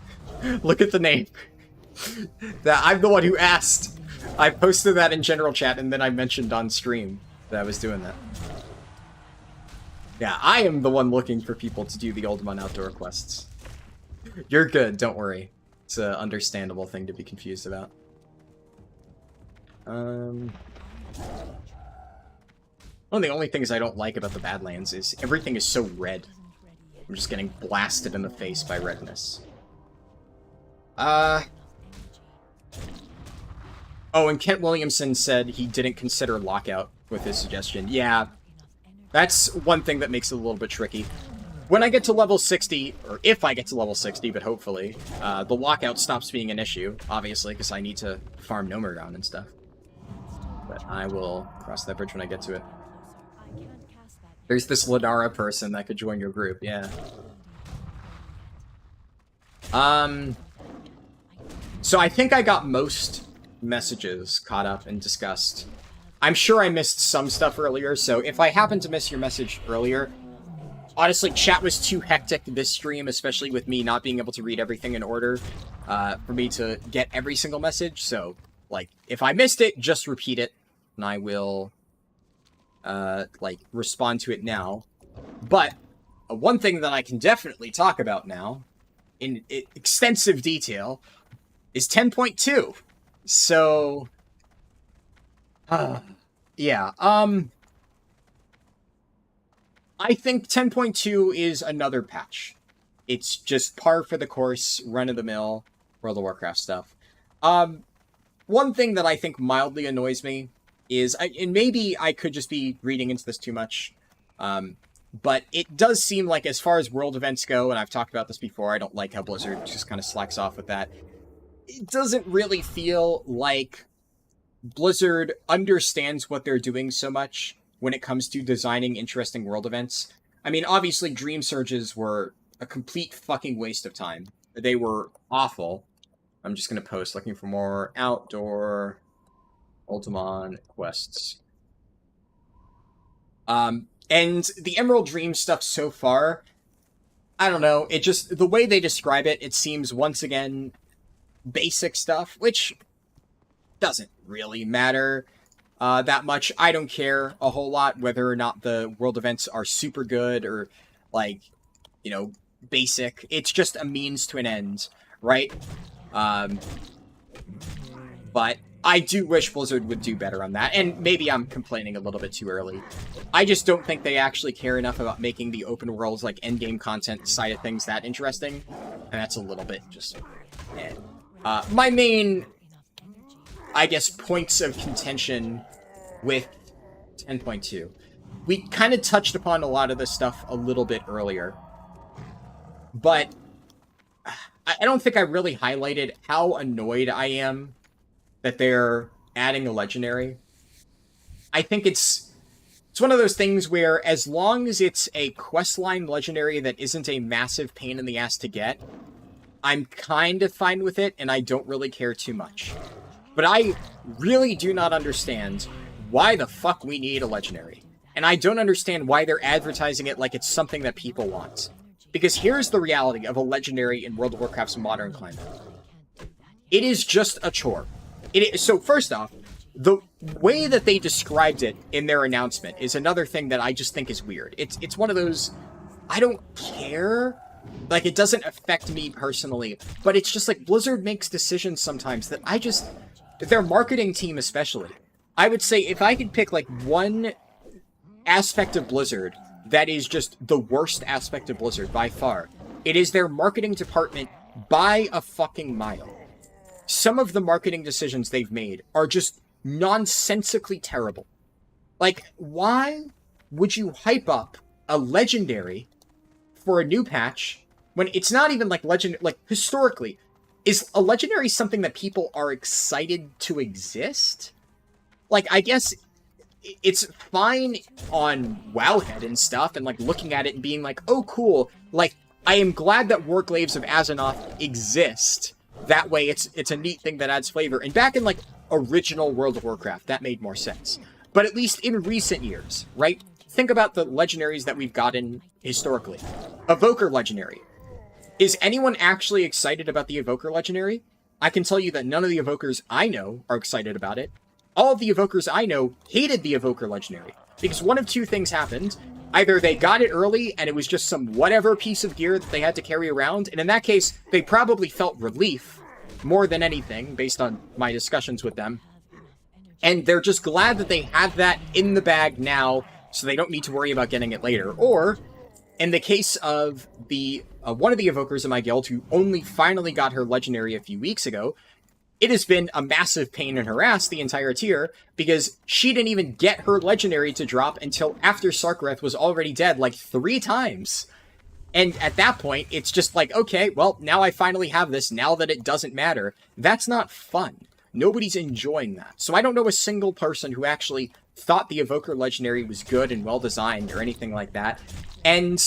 Look at the name. I'm the one who asked. I posted that in general chat and then I mentioned on stream that I was doing that. Yeah, I am the one looking for people to do the Oldemon outdoor quests. You're good, don't worry. It's an understandable thing to be confused about. One of the only things I don't like about the Badlands is everything is so red. I'm just getting blasted in the face by redness. Oh, and Kent Williamson said he didn't consider lockout with his suggestion. Yeah, that's one thing that makes it a little bit tricky. When I get to level 60, or if I get to level 60, but hopefully, the lockout stops being an issue, obviously, because I need to farm Nomergon and stuff. But I will cross that bridge when I get to it. There's this Ladara person that could join your group, yeah. So I think I got most messages caught up and discussed. I'm sure I missed some stuff earlier, so if I happen to miss your message earlier, honestly, chat was too hectic this stream, especially with me not being able to read everything in order, for me to get every single message, so, like, if I missed it, just repeat it, and I will, like, respond to it now. But, one thing that I can definitely talk about now, in extensive detail, is 10.2. So, yeah, I think 10.2 is another patch. It's just par for the course, run-of-the-mill World of Warcraft stuff. One thing that I think mildly annoys me is, and maybe I could just be reading into this too much, but it does seem like as far as world events go, and I've talked about this before, I don't like how Blizzard just kind of slacks off with that. It doesn't really feel like Blizzard understands what they're doing so much when it comes to designing interesting world events. I mean, obviously, Dream Surges were a complete fucking waste of time. They were awful. I'm just going to post looking for more outdoor Oldemon quests. And the Emerald Dream stuff so far, I don't know, it just, the way they describe it, it seems once again basic stuff, which doesn't really matter that much. I don't care a whole lot whether or not the world events are super good or, like, you know, basic. It's just a means to an end, right? But I do wish Blizzard would do better on that, and maybe I'm complaining a little bit too early. I just don't think they actually care enough about making the open worlds, like, endgame content side of things that interesting, and that's a little bit just... my main, I guess, points of contention with 10.2. We kind of touched upon a lot of this stuff a little bit earlier, but I don't think I really highlighted how annoyed I am that they're adding a legendary. I think it's one of those things where as long as it's a questline legendary that isn't a massive pain in the ass to get, I'm kind of fine with it, and I don't really care too much. But I really do not understand why the fuck we need a legendary. And I don't understand why they're advertising it like it's something that people want. Because here's the reality of a legendary in World of Warcraft's modern climate. It is just a chore. So first off, the way that they described it in their announcement is another thing that I just think is weird. It's one of those, I don't care, like, it doesn't affect me personally, but it's just like Blizzard makes decisions sometimes that I just, their marketing team especially, I would say if I could pick like one aspect of Blizzard that is just the worst aspect of Blizzard by far, it is their marketing department by a fucking mile. Some of the marketing decisions they've made are just nonsensically terrible. Like, why would you hype up a legendary for a new patch when it's not even like legend? Like, historically, is a legendary something that people are excited to exist? Like, I guess it's fine on Wowhead and stuff, and like looking at it and being like, oh cool, like I am glad that Warglaves of Azeroth exist. That way it's a neat thing that adds flavor. And back in like original World of Warcraft, that made more sense. But at least in recent years, right? Think about the legendaries that we've gotten historically. Evoker legendary. Is anyone actually excited about the Evoker legendary? I can tell you that none of the Evokers I know are excited about it. All of the Evokers I know hated the Evoker legendary. Because one of two things happened. Either they got it early and it was just some whatever piece of gear that they had to carry around, and in that case, they probably felt relief more than anything, based on my discussions with them. And they're just glad that they have that in the bag now, so they don't need to worry about getting it later. Or, in the case of the one of the Evokers in my guild who only finally got her legendary a few weeks ago, it has been a massive pain in her ass the entire tier, because she didn't even get her legendary to drop until after Sarkareth was already dead like 3 times. And at that point, it's just like, okay, well, now I finally have this, now that it doesn't matter. That's not fun. Nobody's enjoying that. So I don't know a single person who actually thought the Evoker legendary was good and well-designed or anything like that. And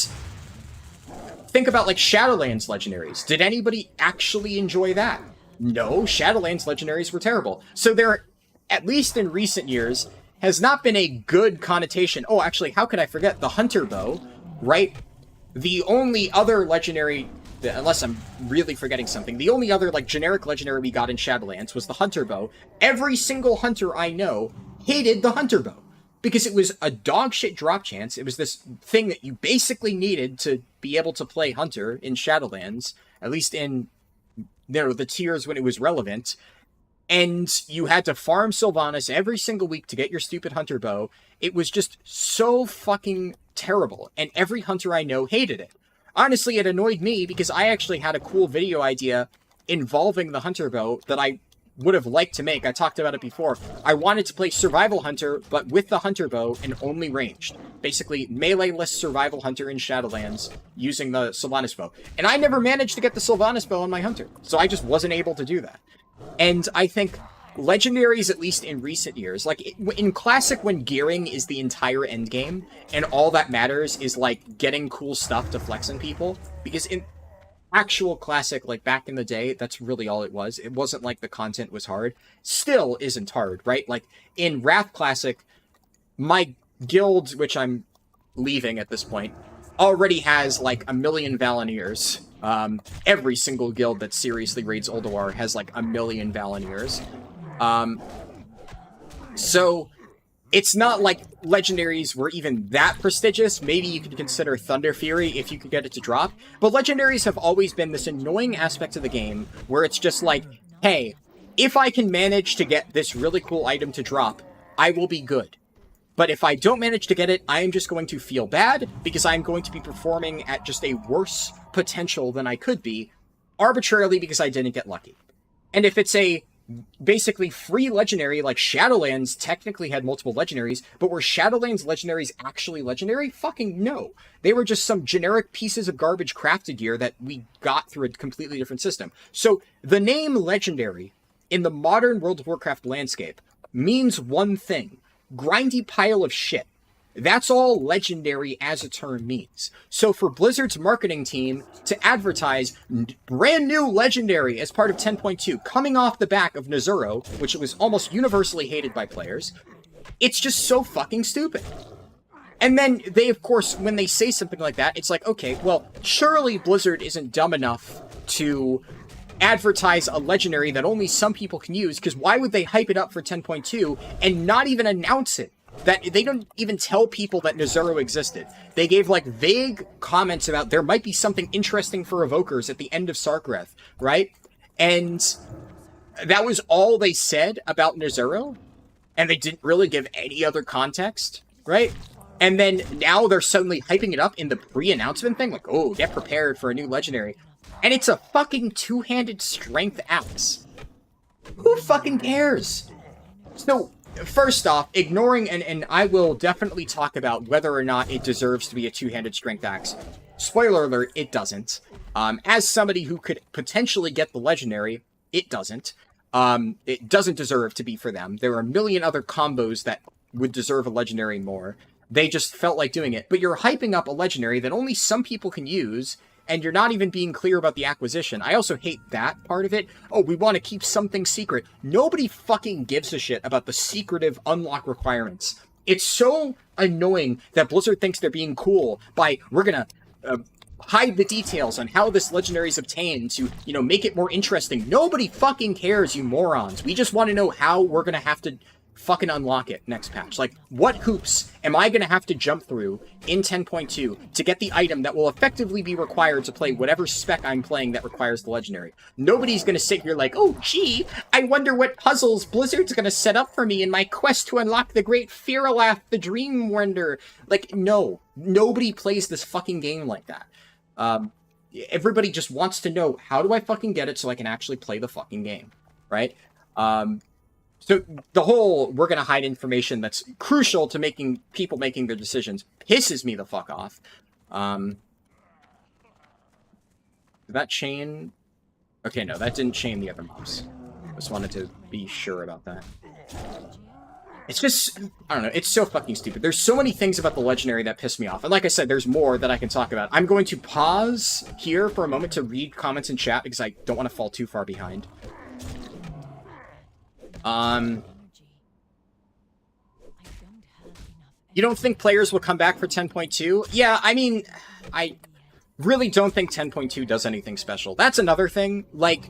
think about, like, Shadowlands legendaries. Did anybody actually enjoy that? No, Shadowlands legendaries were terrible. So there, at least in recent years, has not been a good connotation. Oh, actually, how could I forget? The Hunter Bow, right? The only other legendary, unless I'm really forgetting something, the only other, like, generic legendary we got in Shadowlands was the Hunter Bow. Every single hunter I know hated the Hunter Bow, because it was a dog shit drop chance. It was this thing that you basically needed to be able to play Hunter in Shadowlands, at least in, you know, the tiers when it was relevant. And you had to farm Sylvanas every single week to get your stupid Hunter Bow. It was just so fucking terrible, and every hunter I know hated it. Honestly, it annoyed me because I actually had a cool video idea involving the Hunter Bow that I would have liked to make. I talked about it before. I wanted to play Survival Hunter, but with the Hunter Bow and only ranged. Basically, melee-less Survival Hunter in Shadowlands using the Sylvanas Bow. And I never managed to get the Sylvanas Bow on my Hunter, so I just wasn't able to do that. And I think legendaries, at least in recent years, like in Classic when gearing is the entire endgame, and all that matters is like getting cool stuff to flex on people, because in actual Classic, like back in the day, that's really all it was. It wasn't like the content was hard. Still isn't hard, right? Like in Wrath Classic, my guild, which I'm leaving at this point, already has like 1 million Valeniers. Every single guild that seriously raids Ulduar has like 1 million Valeniers. So it's not like legendaries were even that prestigious. Maybe you could consider Thunder Fury if you could get it to drop. But legendaries have always been this annoying aspect of the game where it's just like, hey, if I can manage to get this really cool item to drop, I will be good. But if I don't manage to get it, I am just going to feel bad because I'm going to be performing at just a worse potential than I could be, arbitrarily because I didn't get lucky. And if it's a basically free legendary, like Shadowlands technically had multiple legendaries, but were Shadowlands legendaries actually legendary? Fucking no. They were just some generic pieces of garbage crafted gear that we got through a completely different system. So the name legendary in the modern World of Warcraft landscape means one thing: grindy pile of shit. That's all legendary as a term means. So for Blizzard's marketing team to advertise brand new legendary as part of 10.2, coming off the back of Nezuro, which was almost universally hated by players, it's just so fucking stupid. And then they, of course, when they say something like that, it's like, okay, well, surely Blizzard isn't dumb enough to advertise a legendary that only some people can use, because why would they hype it up for 10.2 and not even announce it? That they don't even tell people that Nezuro existed. They gave like vague comments about there might be something interesting for evokers at the end of Sarkareth, right? And that was all they said about Nezuro, and they didn't really give any other context, right? And then now they're suddenly hyping it up in the pre-announcement thing, like, oh, get prepared for a new legendary. And it's a fucking two-handed strength axe. Who fucking cares? So, first off, ignoring, and I will definitely talk about whether or not it deserves to be a two-handed strength axe. Spoiler alert, it doesn't. As somebody who could potentially get the legendary, it doesn't. It doesn't deserve to be for them. There are a million other combos that would deserve a legendary more. They just felt like doing it. But you're hyping up a legendary that only some people can use, and you're not even being clear about the acquisition. I also hate that part of it. Oh, we want to keep something secret. Nobody fucking gives a shit about the secretive unlock requirements. It's so annoying that Blizzard thinks they're being cool by, we're gonna hide the details on how this legendary is obtained to, you know, make it more interesting. Nobody fucking cares, you morons. We just want to know how we're gonna have to fucking unlock it next patch. Like, what hoops am I gonna have to jump through in 10.2 to get the item that will effectively be required to play whatever spec I'm playing that requires the legendary? Nobody's gonna sit here like, oh gee, I wonder what puzzles Blizzard's gonna set up for me in my quest to unlock the great Firalath, the Dream Wonder. Like, no. Nobody plays this fucking game like that. Everybody just wants to know, how do I fucking get it so I can actually play the fucking game, right? So the whole, we're going to hide information that's crucial to making people making their decisions pisses me the fuck off. Did that chain? Okay, no, that didn't chain the other mobs. Just wanted to be sure about that. It's just, I don't know, it's so fucking stupid. There's so many things about the legendary that piss me off. And like I said, there's more that I can talk about. I'm going to pause here for a moment to read comments in chat because I don't want to fall too far behind. You don't think players will come back for 10.2? Yeah, I mean, I really don't think 10.2 does anything special. That's another thing. Like,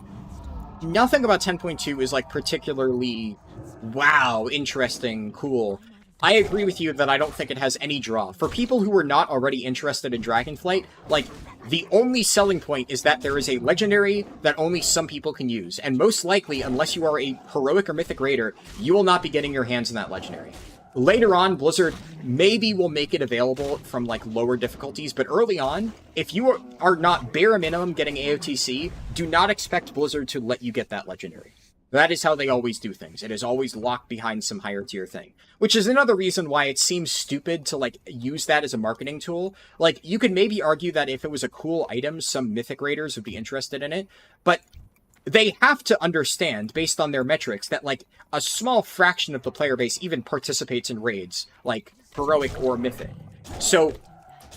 nothing about 10.2 is, like, particularly, wow, interesting, cool. I agree with you that I don't think it has any draw. For people who are not already interested in Dragonflight, like, the only selling point is that there is a legendary that only some people can use. And most likely, unless you are a heroic or mythic raider, you will not be getting your hands on that legendary. Later on, Blizzard maybe will make it available from, like, lower difficulties, but early on, if you are not bare minimum getting AOTC, do not expect Blizzard to let you get that legendary. That is how they always do things. It is always locked behind some higher tier thing. Which is another reason why it seems stupid to, like, use that as a marketing tool. Like, you could maybe argue that if it was a cool item, some mythic raiders would be interested in it. But they have to understand, based on their metrics, that, like, a small fraction of the player base even participates in raids, like, heroic or mythic. So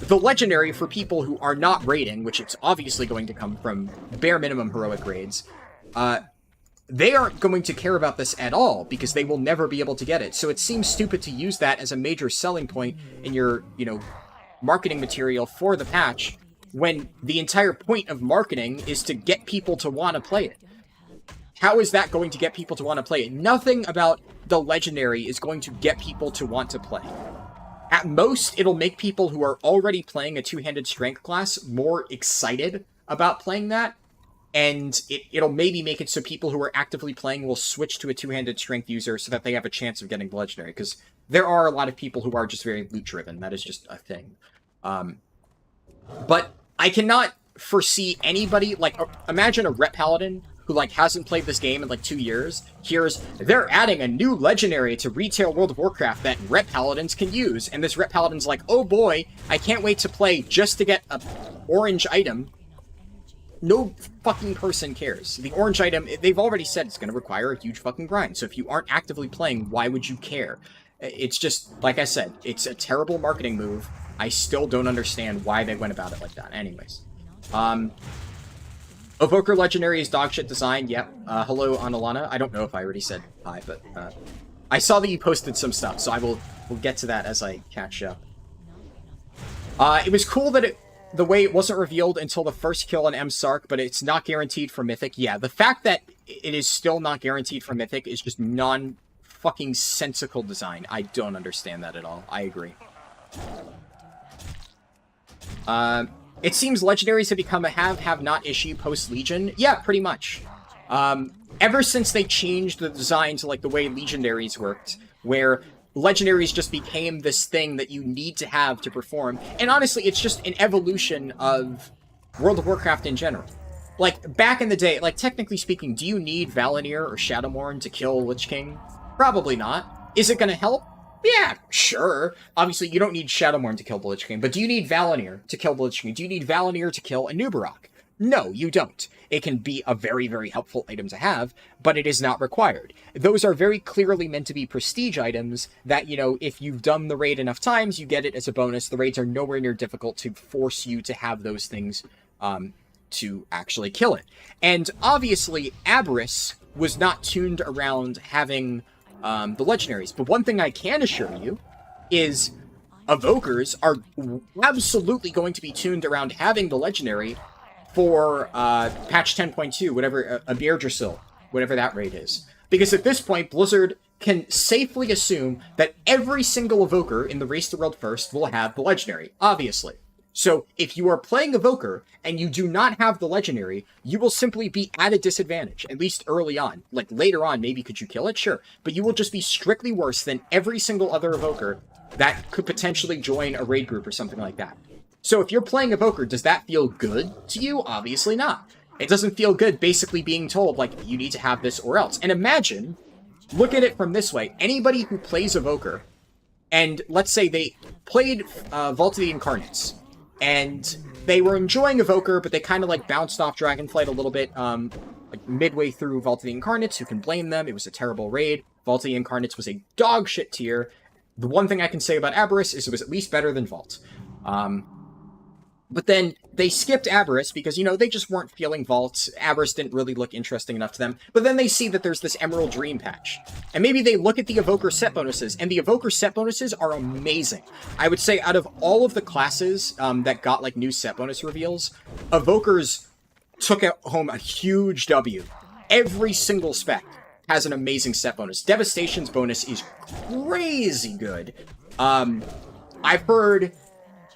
the legendary for people who are not raiding, which it's obviously going to come from bare minimum heroic raids, they aren't going to care about this at all because they will never be able to get it. So it seems stupid to use that as a major selling point in your, you know, marketing material for the patch when the entire point of marketing is to get people to want to play it. How is that going to get people to want to play it? Nothing about the legendary is going to get people to want to play. At most, it'll make people who are already playing a two-handed strength class more excited about playing that. And it'll maybe make it so people who are actively playing will switch to a two-handed strength user so that they have a chance of getting the legendary. Because there are a lot of people who are just very loot-driven. That is just a thing. But I cannot foresee anybody, like, imagine a rep Paladin who, like, hasn't played this game in, like, 2 years, hears, they're adding a new legendary to retail World of Warcraft that rep Paladins can use. And this rep Paladin's like, oh boy, I can't wait to play just to get a orange item. No fucking person cares. The orange item, they've already said it's going to require a huge fucking grind. So if you aren't actively playing, why would you care? It's just, like I said, it's a terrible marketing move. I still don't understand why they went about it like that. Anyways. Evoker Legendary is dogshit design. Yep. Hello, Analana. I don't know if I already said hi, but I saw that you posted some stuff, so we'll get to that as I catch up. It was cool that the way it wasn't revealed until the first kill on M-Sark, but it's not guaranteed for Mythic. Yeah, the fact that it is still not guaranteed for Mythic is just non-fucking sensical design. I don't understand that at all. I agree. It seems legendaries have become a have-not issue post-Legion. Yeah, pretty much. Ever since they changed the design to, like, the way legendaries worked, where legendaries just became this thing that you need to have to perform. And honestly, it's just an evolution of World of Warcraft in general. Like, back in the day, like, technically speaking, do you need Valinir or Shadowmourne to kill Lich King? Probably not. Is it going to help? Yeah, sure. Obviously, you don't need Shadowmourne to kill the Lich King, but do you need Valinir to kill the Lich King? Do you need Valinir to kill a Nubarok? No, you don't. It can be a very, very helpful item to have, but it is not required. Those are very clearly meant to be prestige items that, you know, if you've done the raid enough times, you get it as a bonus. The raids are nowhere near difficult to force you to have those things to actually kill it. And obviously, Aberrus was not tuned around having the legendaries. But one thing I can assure you is Evokers are absolutely going to be tuned around having the legendary for patch 10.2, whatever, Beardrasil, whatever that raid is. Because at this point, Blizzard can safely assume that every single Evoker in the Race to World First will have the legendary, obviously. So if you are playing Evoker and you do not have the legendary, you will simply be at a disadvantage, at least early on. Like, later on, maybe could you kill it? Sure. But you will just be strictly worse than every single other Evoker that could potentially join a raid group or something like that. So if you're playing Evoker, does that feel good to you? Obviously not. It doesn't feel good basically being told, like, you need to have this or else. And imagine, look at it from this way. Anybody who plays Evoker, and let's say they played Vault of the Incarnates, and they were enjoying Evoker, but they kind of, like, bounced off Dragonflight a little bit, like, midway through Vault of the Incarnates. Who can blame them? It was a terrible raid. Vault of the Incarnates was a dog shit tier. The one thing I can say about Aberrus is it was at least better than Vault. But then they skipped Aberrus because, you know, they just weren't feeling Vault. Aberrus didn't really look interesting enough to them. But then they see that there's this Emerald Dream patch. And maybe they look at the Evoker set bonuses, and the Evoker set bonuses are amazing. I would say out of all of the classes that got, like, new set bonus reveals, Evokers took home a huge W. Every single spec has an amazing set bonus. Devastation's bonus is crazy good. I've heard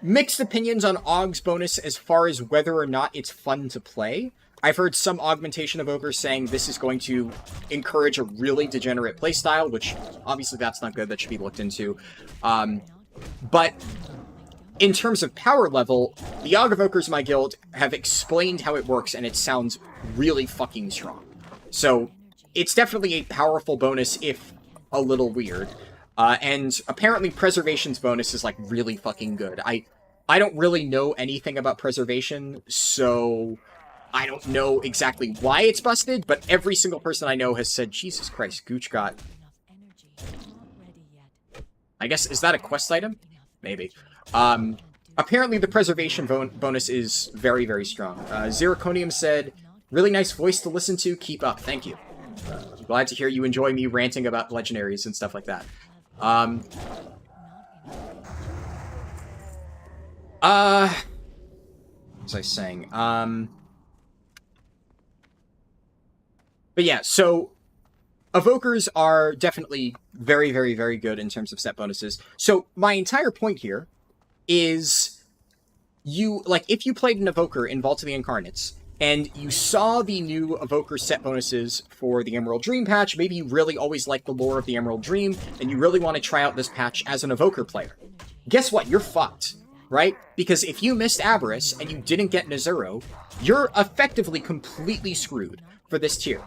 mixed opinions on Aug's bonus as far as whether or not it's fun to play. I've heard some augmentation evokers saying this is going to encourage a really degenerate playstyle, which obviously that's not good. That should be looked into. But in terms of power level, the Aug evokers in my guild have explained how it works, and it sounds really fucking strong. So it's definitely a powerful bonus, if a little weird. And apparently Preservation's bonus is, like, really fucking good. I don't really know anything about Preservation, so I don't know exactly why it's busted, but every single person I know has said, Jesus Christ, Gooch got... I guess, is that a quest item? Maybe. Apparently the Preservation bonus is very, very strong. Zirconium said, really nice voice to listen to, keep up, thank you. I'm glad to hear you enjoy me ranting about legendaries and stuff like that. What was I saying? But yeah, so Evokers are definitely very, very, very good in terms of set bonuses. So my entire point here is you, like, if you played an Evoker in Vault of the Incarnates, and you saw the new Evoker set bonuses for the Emerald Dream patch, maybe you really always like the lore of the Emerald Dream, and you really want to try out this patch as an Evoker player. Guess what? You're fucked, right? Because if you missed Aberrus and you didn't get Nezuro, you're effectively completely screwed for this tier.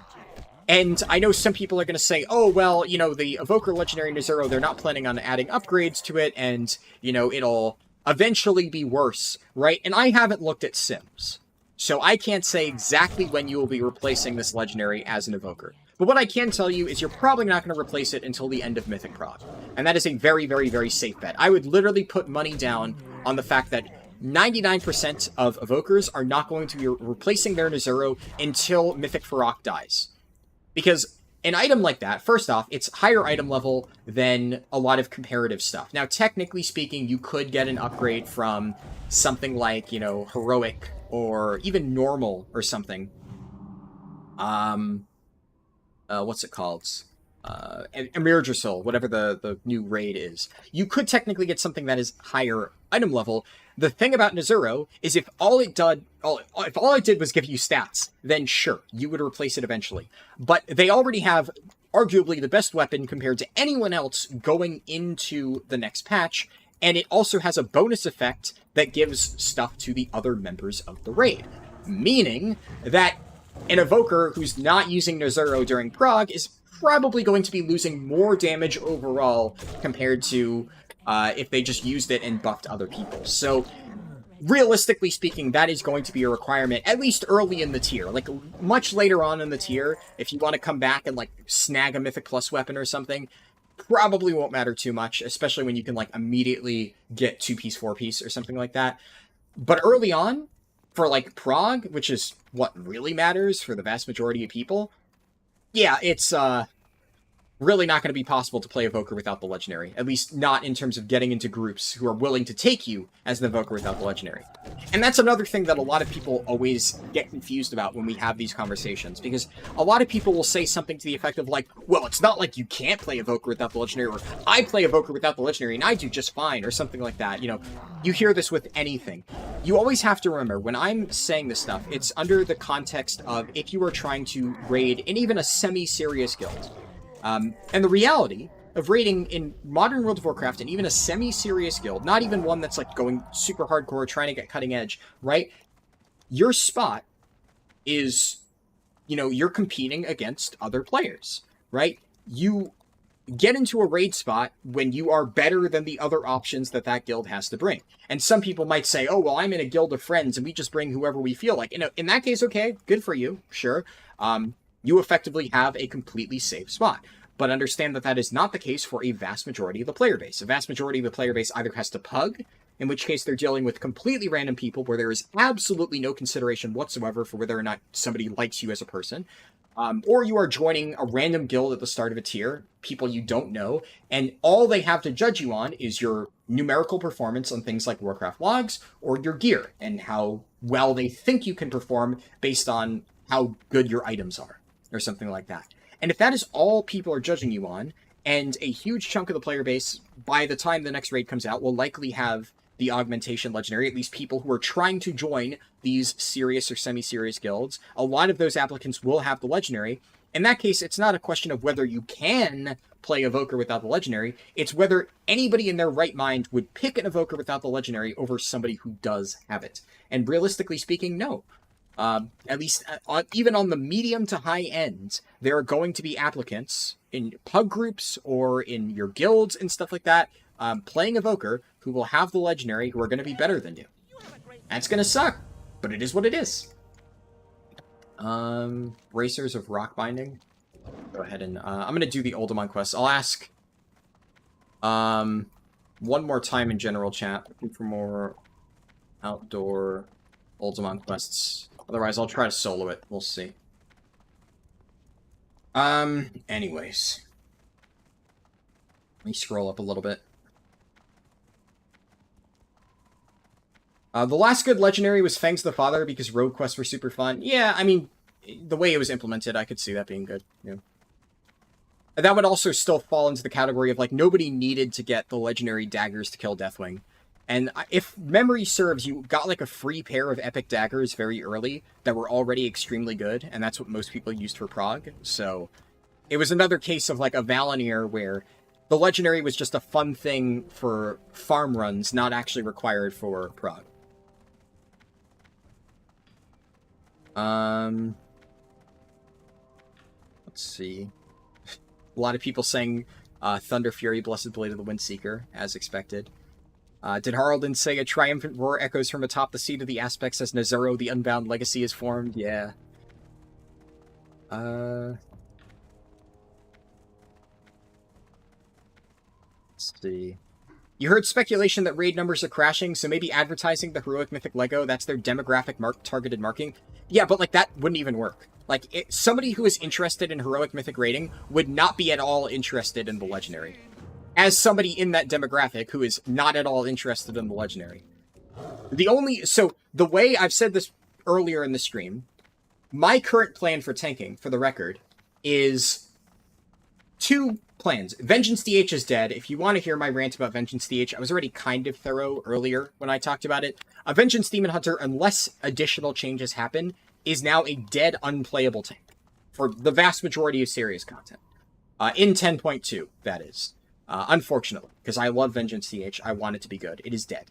And I know some people are going to say, oh, well, you know, the Evoker Legendary Nezuro, they're not planning on adding upgrades to it, and, you know, it'll eventually be worse, right? And I haven't looked at Sims, so I can't say exactly when you will be replacing this Legendary as an Evoker. But what I can tell you is you're probably not going to replace it until the end of Mythic Prog. And that is a very, very, very safe bet. I would literally put money down on the fact that 99% of Evokers are not going to be replacing their Nezuro until Mythic Farok dies. Because an item like that, first off, it's higher item level than a lot of comparative stuff. Now, technically speaking, you could get an upgrade from something like, you know, heroic or even normal or something. What's it called? Emergersil, whatever the new raid is. You could technically get something that is higher item level. The thing about Nezuro is if all it did was give you stats, then sure, you would replace it eventually. But they already have arguably the best weapon compared to anyone else going into the next patch, and it also has a bonus effect that gives stuff to the other members of the raid. Meaning that an evoker who's not using Nezuro during prog is probably going to be losing more damage overall compared to if they just used it and buffed other people. So, realistically speaking, that is going to be a requirement, at least early in the tier. Like, much later on in the tier, if you want to come back and, like, snag a Mythic Plus weapon or something, probably won't matter too much, especially when you can, like, immediately get 2-piece, 4-piece, or something like that. But early on, for, like, prog, which is what really matters for the vast majority of people, yeah, it's, really not going to be possible to play Evoker without the Legendary. At least not in terms of getting into groups who are willing to take you as an Evoker without the Legendary. And that's another thing that a lot of people always get confused about when we have these conversations, because a lot of people will say something to the effect of like, well, it's not like you can't play Evoker without the Legendary, or I play Evoker without the Legendary and I do just fine, or something like that. You know, you hear this with anything. You always have to remember, when I'm saying this stuff, it's under the context of if you are trying to raid in even a semi-serious guild. And the reality of raiding in modern World of Warcraft and even a semi-serious guild, not even one that's like going super hardcore, trying to get cutting edge, right? Your spot is, you know, you're competing against other players, right? You get into a raid spot when you are better than the other options that that guild has to bring. And some people might say, oh, well, I'm in a guild of friends and we just bring whoever we feel like. You know, in that case, okay, good for you, sure. You effectively have a completely safe spot. But understand that that is not the case for a vast majority of the player base. A vast majority of the player base either has to pug, in which case they're dealing with completely random people where there is absolutely no consideration whatsoever for whether or not somebody likes you as a person, or you are joining a random guild at the start of a tier, people you don't know, and all they have to judge you on is your numerical performance on things like Warcraft logs, or your gear, and how well they think you can perform based on how good your items are, or something like that. And if that is all people are judging you on, and a huge chunk of the player base, by the time the next raid comes out, will likely have the augmentation legendary, at least people who are trying to join these serious or semi-serious guilds, a lot of those applicants will have the legendary. In that case, it's not a question of whether you can play Evoker without the legendary, it's whether anybody in their right mind would pick an Evoker without the legendary over somebody who does have it. And realistically speaking, no. At least, even on the medium to high end, there are going to be applicants in pug groups or in your guilds and stuff like that, playing Evoker, who will have the legendary, who are going to be better than you. That's going to suck, but it is what it is. Bracers of Rock Binding. Go ahead and, I'm going to do the Oldemon quest. I'll ask, one more time in general chat, looking for more outdoor Oldemon quests. Otherwise, I'll try to solo it. We'll see. Anyways. Let me scroll up a little bit. The last good legendary was Fangs the Father because rogue quests were super fun. Yeah, I mean, the way it was implemented, I could see that being good. Yeah. That would also still fall into the category of, like, nobody needed to get the legendary daggers to kill Deathwing. And if memory serves, you got like a free pair of epic daggers very early that were already extremely good, and that's what most people used for prog. So it was another case of like a Valinir where the legendary was just a fun thing for farm runs, not actually required for prog. Let's see. A lot of people saying Thunder Fury, Blessed Blade of the Windseeker, as expected. Did Harldan say a triumphant roar echoes from atop the sea to the aspects as Nezuro, the Unbound Legacy, is formed? Yeah. Let's see. You heard speculation that raid numbers are crashing, so maybe advertising the Heroic Mythic Lego, that's their demographic targeted marking? Yeah, but like that wouldn't even work. Like, somebody who is interested in heroic mythic raiding would not be at all interested in the legendary. As somebody in that demographic who is not at all interested in the legendary. So, the way I've said this earlier in the stream, my current plan for tanking, for the record, is 2 plans. Vengeance DH is dead. If you want to hear my rant about Vengeance DH, I was already kind of thorough earlier when I talked about it. A Vengeance Demon Hunter, unless additional changes happen, is now a dead, unplayable tank. For the vast majority of serious content. In 10.2, that is. Unfortunately, because I love Vengeance DH. I want it to be good. It is dead.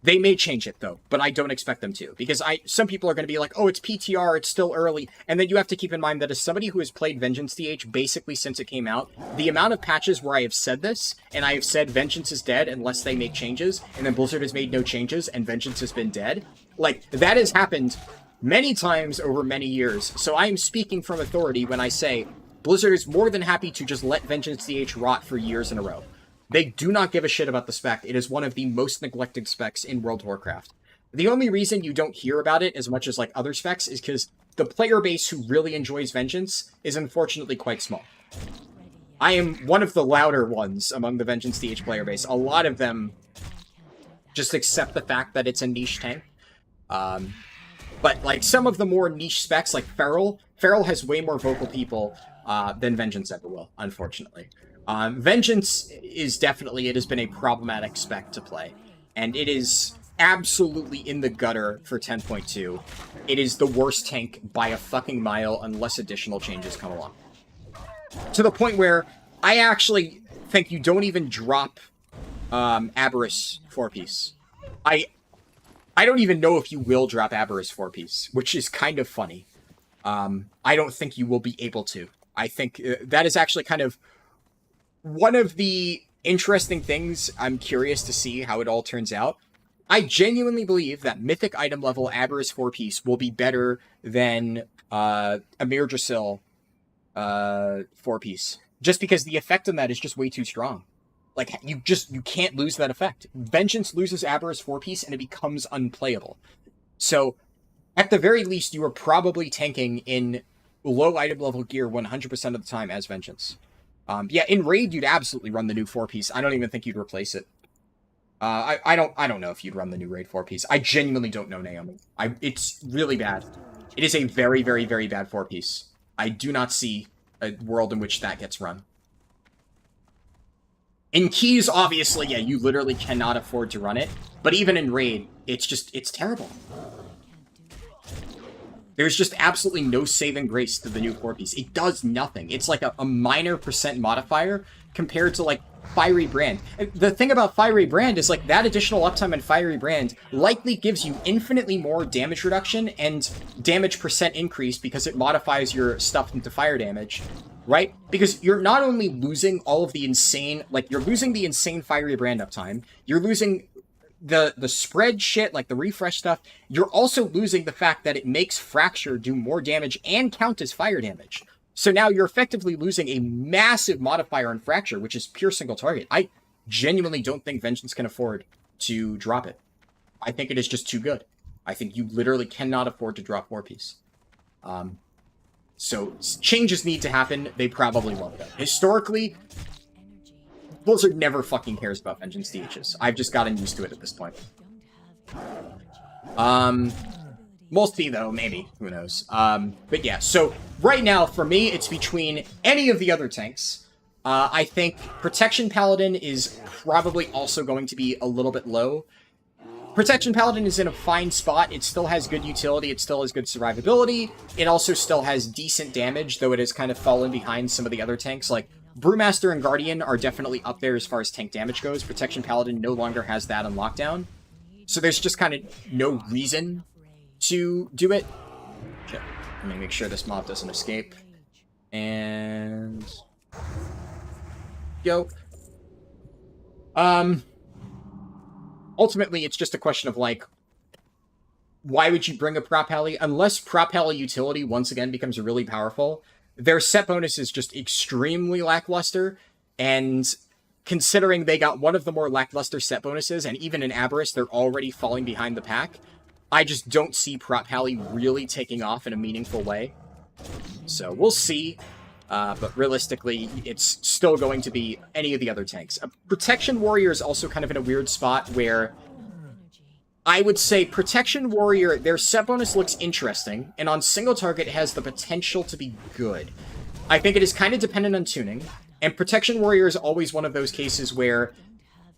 They may change it, though, but I don't expect them to. Because some people are going to be like, oh, it's PTR, it's still early. And then you have to keep in mind that as somebody who has played Vengeance DH basically since it came out, the amount of patches where I have said this, and I have said Vengeance is dead unless they make changes, and then Blizzard has made no changes, and Vengeance has been dead, like, that has happened many times over many years. So I am speaking from authority when I say Blizzard is more than happy to just let Vengeance DH rot for years in a row. They do not give a shit about the spec. It is one of the most neglected specs in World of Warcraft. The only reason you don't hear about it as much as like other specs is because the player base who really enjoys Vengeance is unfortunately quite small. I am one of the louder ones among the Vengeance DH player base. A lot of them just accept the fact that it's a niche tank. But like some of the more niche specs like Feral has way more vocal people than Vengeance ever will, unfortunately. Vengeance is definitely, it has been a problematic spec to play. And it is absolutely in the gutter for 10.2. It is the worst tank by a fucking mile unless additional changes come along. To the point where I actually think you don't even drop Aberrus 4-piece. I don't even know if you will drop Aberrus 4-piece, which is kind of funny. I don't think you will be able to. I think that is actually kind of one of the interesting things. I'm curious to see how it all turns out. I genuinely believe that mythic item level Aberrus 4-piece will be better than Amir Drasil 4-piece. Just because the effect on that is just way too strong. Like, you can't lose that effect. Vengeance loses Aberrus 4-piece and it becomes unplayable. So, at the very least, you are probably tanking in low item level gear 100% of the time as Vengeance. Yeah, in Raid, you'd absolutely run the new 4-piece. I don't even think you'd replace it. I don't know if you'd run the new Raid 4-piece. I genuinely don't know, Naomi. It's really bad. It is a very, very, very bad 4-piece. I do not see a world in which that gets run. In Keys, obviously, yeah, you literally cannot afford to run it. But even in Raid, it's terrible. There's just absolutely no saving grace to the new 4-piece. It does nothing. It's like a minor percent modifier compared to, like, Fiery Brand. The thing about Fiery Brand is, like, that additional uptime in Fiery Brand likely gives you infinitely more damage reduction and damage percent increase because it modifies your stuff into fire damage, right? Because you're not only losing all of the insane, like, you're losing the insane Fiery Brand uptime, you're losing the spread shit, like the refresh stuff, you're also losing the fact that it makes Fracture do more damage and count as fire damage. So now you're effectively losing a massive modifier in Fracture, which is pure single target. I genuinely don't think Vengeance can afford to drop it. I think it is just too good. I think you literally cannot afford to drop 4-piece. So changes need to happen. They probably won't, though. Historically, Blizzard never fucking cares about Vengeance DHs. I've just gotten used to it at this point. Multi, though, maybe. Who knows? But yeah, so right now, for me, it's between any of the other tanks. I think Protection Paladin is probably also going to be a little bit low. Protection Paladin is in a fine spot. It still has good utility. It still has good survivability. It also still has decent damage, though it has kind of fallen behind some of the other tanks. Like, Brewmaster and Guardian are definitely up there as far as tank damage goes. Protection Paladin no longer has that on lockdown. So there's just kind of no reason to do it. Okay, let me make sure this mob doesn't escape. And go. Ultimately, it's just a question of, like, why would you bring a Prop Heli? Unless Prop Heli utility once again becomes really powerful, their set bonus is just extremely lackluster, and considering they got one of the more lackluster set bonuses, and even in Aberrus, they're already falling behind the pack, I just don't see Prot Pally really taking off in a meaningful way. So we'll see. But realistically, it's still going to be any of the other tanks. Protection Warrior is also kind of in a weird spot where I would say Protection Warrior, their set bonus looks interesting, and on single target it has the potential to be good. I think it is kind of dependent on tuning, and Protection Warrior is always one of those cases where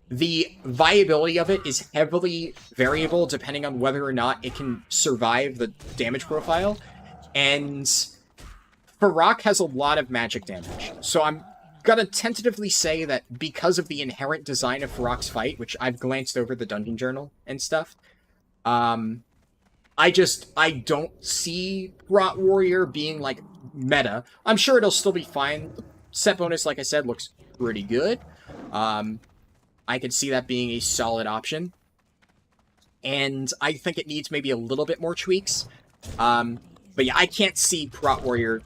the viability of it is heavily variable depending on whether or not it can survive the damage profile, and Farak has a lot of magic damage, so I'm gonna tentatively say that because of the inherent design of Farak's fight, which I've glanced over the dungeon journal and stuff, I don't see Rot Warrior being, like, meta. I'm sure it'll still be fine. The set bonus, like I said, looks pretty good. I could see that being a solid option. And I think it needs maybe a little bit more tweaks. But yeah, I can't see Prot Warrior,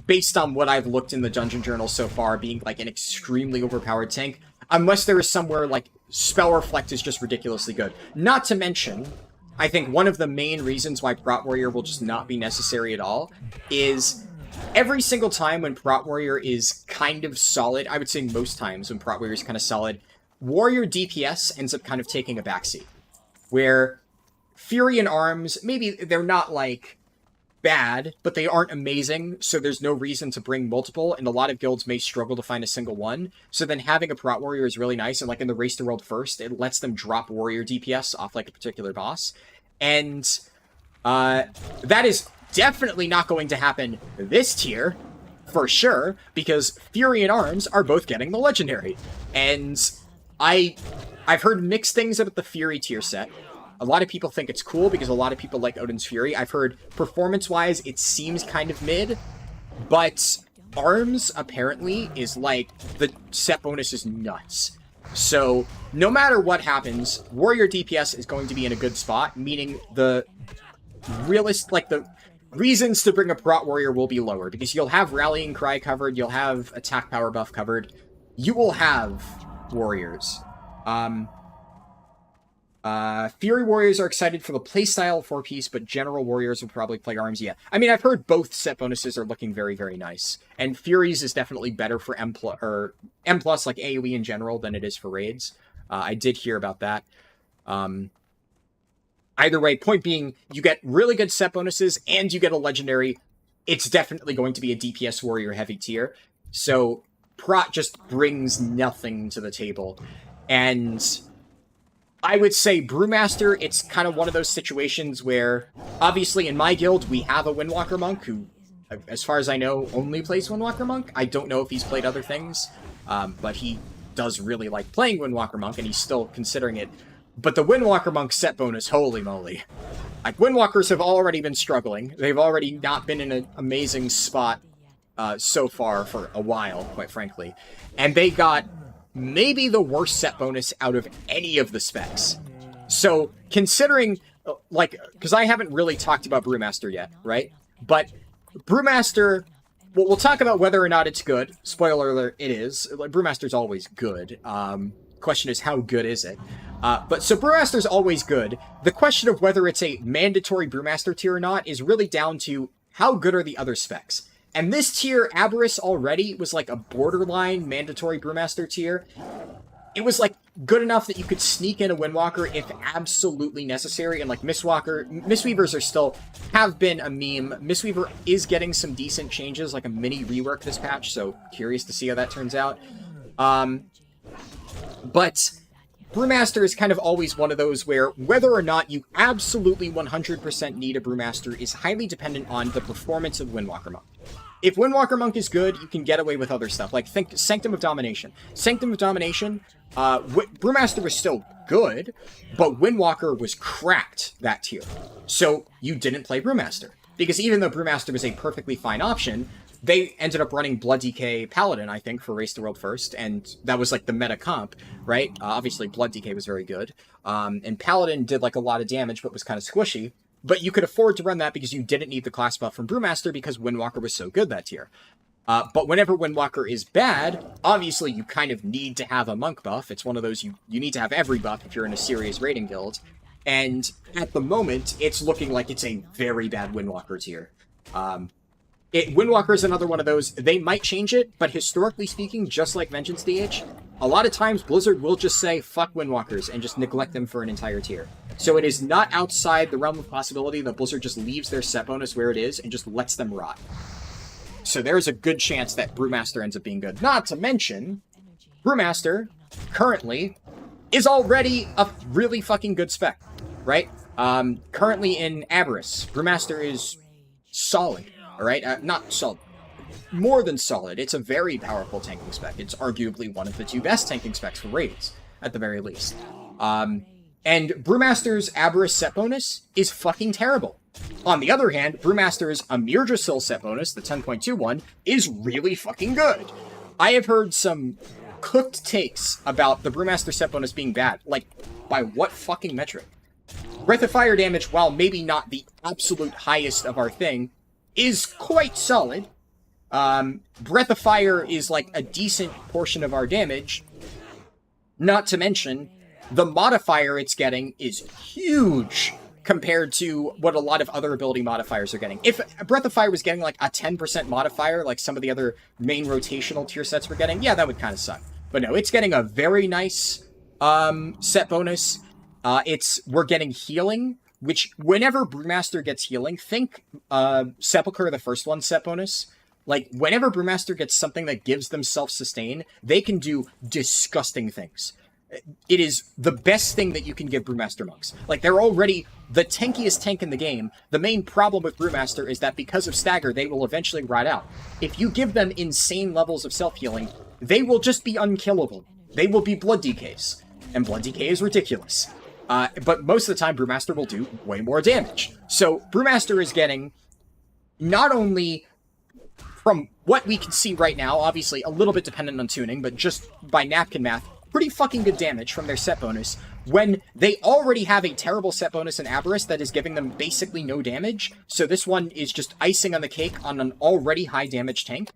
based on what I've looked in the dungeon journal so far, being like an extremely overpowered tank, unless there is somewhere like Spell Reflect is just ridiculously good. Not to mention, I think one of the main reasons why Prot Warrior will just not be necessary at all is every single time when Prot Warrior is kind of solid, I would say most times when Prot Warrior is kind of solid, Warrior DPS ends up kind of taking a backseat. Where Fury and Arms, maybe they're not like bad, but they aren't amazing, so there's no reason to bring multiple, and a lot of guilds may struggle to find a single one. So then having a Prot Warrior is really nice, and like in the Race to World First, it lets them drop Warrior DPS off like a particular boss. And that is definitely not going to happen this tier, for sure, because Fury and Arms are both getting the Legendary. And I've heard mixed things about the Fury tier set. A lot of people think it's cool because a lot of people like Odin's Fury. I've heard performance-wise it seems kind of mid, but Arms apparently is like, the set bonus is nuts. So no matter what happens, Warrior DPS is going to be in a good spot, meaning the reasons to bring a Prot Warrior will be lower, because you'll have Rallying Cry covered, you'll have Attack Power buff covered, you will have Warriors. Fury Warriors are excited for the playstyle 4-piece, but General Warriors will probably play Arms. Yeah, I mean, I've heard both set bonuses are looking very, very nice. And Furies is definitely better for M+, like AoE in general, than it is for raids. I did hear about that. Either way, point being, you get really good set bonuses, and you get a Legendary. It's definitely going to be a DPS Warrior heavy tier. So, Prot just brings nothing to the table. And I would say Brewmaster, it's kind of one of those situations where, obviously in my guild, we have a Windwalker Monk who, as far as I know, only plays Windwalker Monk. I don't know if he's played other things, but he does really like playing Windwalker Monk, and he's still considering it. But the Windwalker Monk set bonus, holy moly. Like, Windwalkers have already been struggling. They've already not been in an amazing spot so far for a while, quite frankly. And they got maybe the worst set bonus out of any of the specs. So, considering, like, because I haven't really talked about Brewmaster yet, right? But Brewmaster, well, we'll talk about whether or not it's good. Spoiler alert, it is. Like, Brewmaster's always good. Question is, how good is it? So Brewmaster's always good. The question of whether it's a mandatory Brewmaster tier or not is really down to how good are the other specs. And this tier, Aberrus already was like a borderline mandatory Brewmaster tier. It was like good enough that you could sneak in a Windwalker if absolutely necessary. And like Mistweavers are still, have been a meme. Mistweaver is getting some decent changes, like a mini rework this patch, so curious to see how that turns out. But Brewmaster is kind of always one of those where whether or not you absolutely 100% need a Brewmaster is highly dependent on the performance of Windwalker Monk. If Windwalker Monk is good, you can get away with other stuff, like think Sanctum of Domination. Sanctum of Domination, Brewmaster was still good, but Windwalker was cracked that tier. So you didn't play Brewmaster. Because even though Brewmaster was a perfectly fine option, they ended up running Blood DK Paladin, I think, for Race to World First, and that was like the meta comp, right? Obviously, Blood DK was very good, and Paladin did like a lot of damage, but was kind of squishy. But you could afford to run that because you didn't need the class buff from Brewmaster because Windwalker was so good that tier. But whenever Windwalker is bad, obviously you kind of need to have a monk buff. It's one of those you need to have every buff if you're in a serious raiding guild. And at the moment, it's looking like it's a very bad Windwalker tier. Windwalker is another one of those. They might change it, but historically speaking, just like Vengeance DH, a lot of times Blizzard will just say, fuck Windwalkers, and just neglect them for an entire tier. So it is not outside the realm of possibility that Blizzard just leaves their set bonus where it is and just lets them rot. So there's a good chance that Brewmaster ends up being good. Not to mention, Brewmaster, currently, is already a really fucking good spec, right? Currently in Aberrus, Brewmaster is solid, alright? Not solid. More than solid. It's a very powerful tanking spec. It's arguably one of the 2 best tanking specs for raids, at the very least. And Brewmaster's Aberrus set bonus is fucking terrible. On the other hand, Brewmaster's Amirdrasil set bonus, the 10.21, is really fucking good. I have heard some cooked takes about the Brewmaster set bonus being bad. Like, by what fucking metric? Breath of Fire damage, while maybe not the absolute highest of our thing, is quite solid. Breath of Fire is like a decent portion of our damage. Not to mention, the modifier it's getting is huge compared to what a lot of other ability modifiers are getting. If Breath of Fire was getting like a 10% modifier, like some of the other main rotational tier sets were getting, yeah, that would kind of suck. But no, it's getting a very nice set bonus. We're getting healing, which whenever Brewmaster gets healing, think Sepulchre, the first one, set bonus. Like, whenever Brewmaster gets something that gives them self-sustain, they can do disgusting things. It is the best thing that you can give Brewmaster monks. Like, they're already the tankiest tank in the game. The main problem with Brewmaster is that because of stagger, they will eventually ride out. If you give them insane levels of self-healing, they will just be unkillable. They will be blood decays. And blood decay is ridiculous. But most of the time, Brewmaster will do way more damage. So, Brewmaster is getting not only, from what we can see right now, obviously a little bit dependent on tuning, but just by napkin math, pretty fucking good damage from their set bonus, when they already have a terrible set bonus in Aberrus that is giving them basically no damage. So this one is just icing on the cake on an already high damage tank.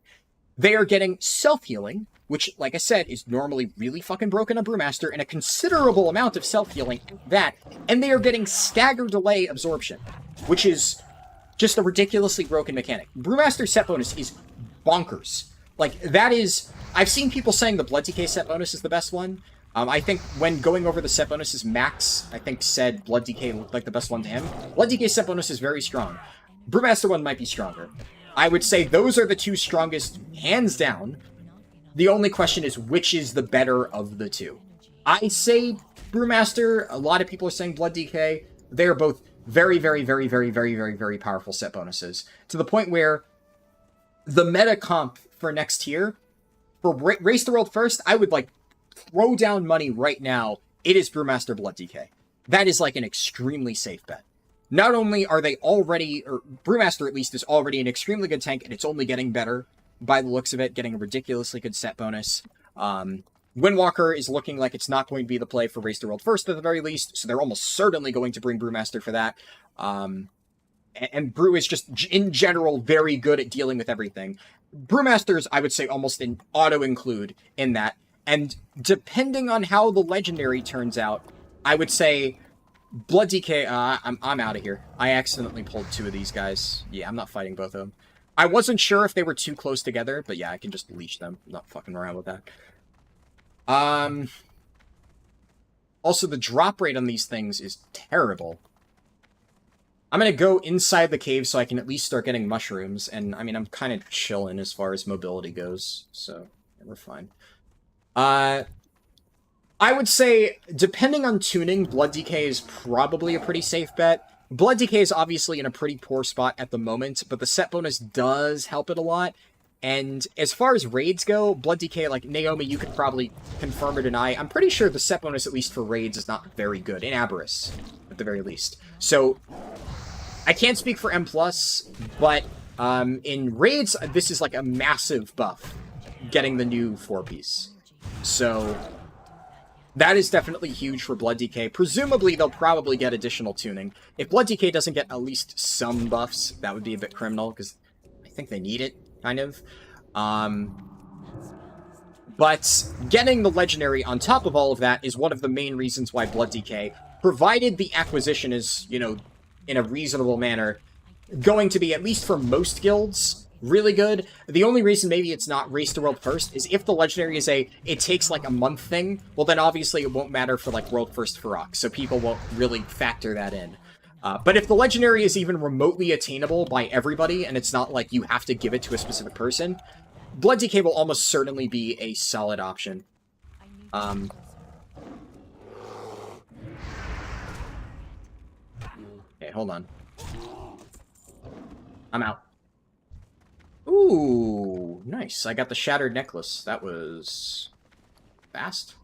They are getting self-healing, which, like I said, is normally really fucking broken on Brewmaster, and a considerable amount of self-healing at that, and they are getting stagger delay absorption, which is just a ridiculously broken mechanic. Brewmaster's set bonus is bonkers. Like, that is... I've seen people saying the Blood DK set bonus is the best one. I think when going over the set bonuses, Max, I think, said Blood DK looked like the best one to him. Blood DK set bonus is very strong. Brewmaster one might be stronger. I would say those are the 2 strongest, hands down. The only question is, which is the better of the 2? I say Brewmaster. A lot of people are saying Blood DK. They are both very, very, very, very, very, very, very powerful set bonuses. To the point where the meta comp for next tier, for Race the World First, I would, like, throw down money right now. It is Brewmaster Blood DK. That is, like, an extremely safe bet. Not only are they already, or Brewmaster at least is already an extremely good tank, and it's only getting better by the looks of it, getting a ridiculously good set bonus. Windwalker is looking like it's not going to be the play for Race the World First at the very least, so they're almost certainly going to bring Brewmaster for that. And Brew is just, in general, very good at dealing with everything. Brewmasters, I would say, almost an auto-include in that. And depending on how the Legendary turns out, I would say Blood DK... I'm out of here. I accidentally pulled 2 of these guys. Yeah, I'm not fighting both of them. I wasn't sure if they were too close together, but yeah, I can just leash them. I'm not fucking around with that. Also, the drop rate on these things is terrible. I'm gonna go inside the cave so I can at least start getting mushrooms, and, I mean, I'm kind of chilling as far as mobility goes, so yeah, we're fine. I would say, depending on tuning, Blood DK is probably a pretty safe bet. Blood DK is obviously in a pretty poor spot at the moment, but the set bonus does help it a lot. And as far as raids go, Blood DK, like, Naomi, you could probably confirm or deny. I'm pretty sure the set bonus, at least for raids, is not very good. In Aberrus, at the very least. So, I can't speak for M+, but in raids, this is like a massive buff, getting the new 4-piece. So, that is definitely huge for Blood DK. Presumably, they'll probably get additional tuning. If Blood DK doesn't get at least some buffs, that would be a bit criminal, because I think they need it, kind of. But getting the Legendary on top of all of that is one of the main reasons why Blood DK provided the acquisition is, you know, in a reasonable manner, going to be, at least for most guilds, really good. The only reason maybe it's not Race to World First is if the Legendary is it takes like a month thing, well then obviously it won't matter for like World First Ferox, so people won't really factor that in. But if the Legendary is even remotely attainable by everybody, and it's not like you have to give it to a specific person, Blood DK will almost certainly be a solid option. Okay, hold on. I'm out. Ooh, nice. I got the Shattered Necklace. That was fast.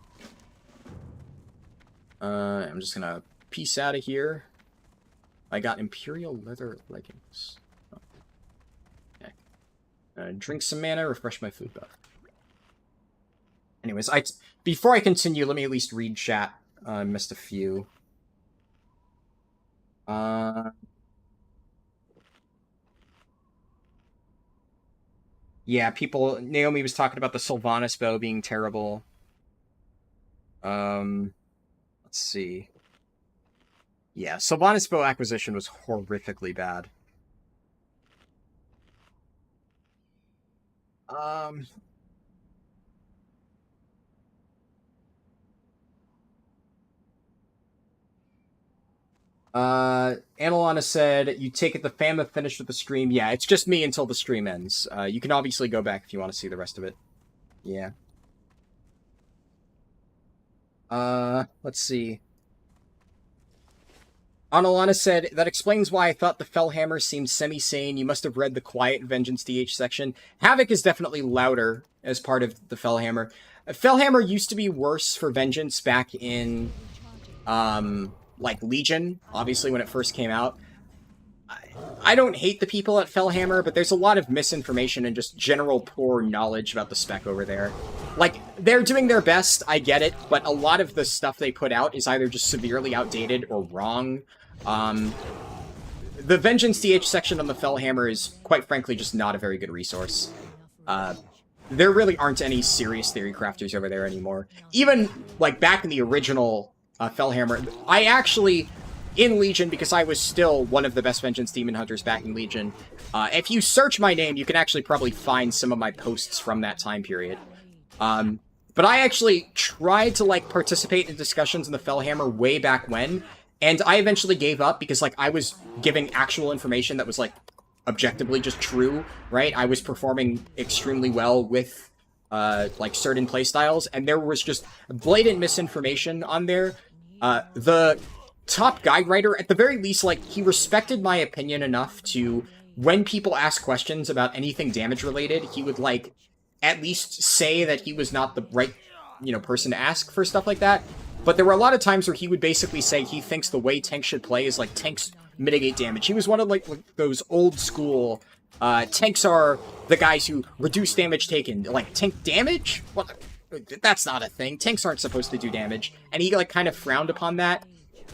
I'm just gonna peace out of here. I got Imperial Leather Leggings. Oh. Okay. Drink some mana, refresh my food buff. Anyways, before I continue, let me at least read chat. I missed a few. Yeah, Naomi was talking about the Sylvanas bow being terrible. Let's see. Yeah, Sylvanas bow acquisition was horrifically bad. Analana said, you take it the fam have finished with the stream. Yeah, it's just me until the stream ends. You can obviously go back if you want to see the rest of it. Yeah. Let's see. Analana said, that explains why I thought the Fellhammer seemed semi-sane. You must have read the Quiet Vengeance DH section. Havoc is definitely louder as part of the Fellhammer. Fellhammer used to be worse for Vengeance back in, like Legion, obviously when it first came out. I don't hate the people at Fellhammer, but there's a lot of misinformation and just general poor knowledge about the spec over there. Like, they're doing their best, I get it, but a lot of the stuff they put out is either just severely outdated or wrong. The Vengeance DH section on the Fellhammer is, quite frankly, just not a very good resource. There really aren't any serious theory crafters over there anymore. Even, like, back in the original Fellhammer, I actually, in Legion, because I was still one of the best Vengeance Demon Hunters back in Legion, if you search my name, you can actually probably find some of my posts from that time period. But I actually tried to, like, participate in discussions in the Fellhammer way back when, and I eventually gave up because, like, I was giving actual information that was, like, objectively just true, right? I was performing extremely well with, like, certain playstyles, and there was just blatant misinformation on there. The top guide writer, at the very least, like, he respected my opinion enough to, when people ask questions about anything damage related, he would, like, at least say that he was not the right, you know, person to ask for stuff like that. But there were a lot of times where he would basically say he thinks the way tanks should play is, like, tanks mitigate damage. He was one of, like those old school, tanks are the guys who reduce damage taken. Like, tank damage? What? That's not a thing. Tanks aren't supposed to do damage. And he, like, kind of frowned upon that.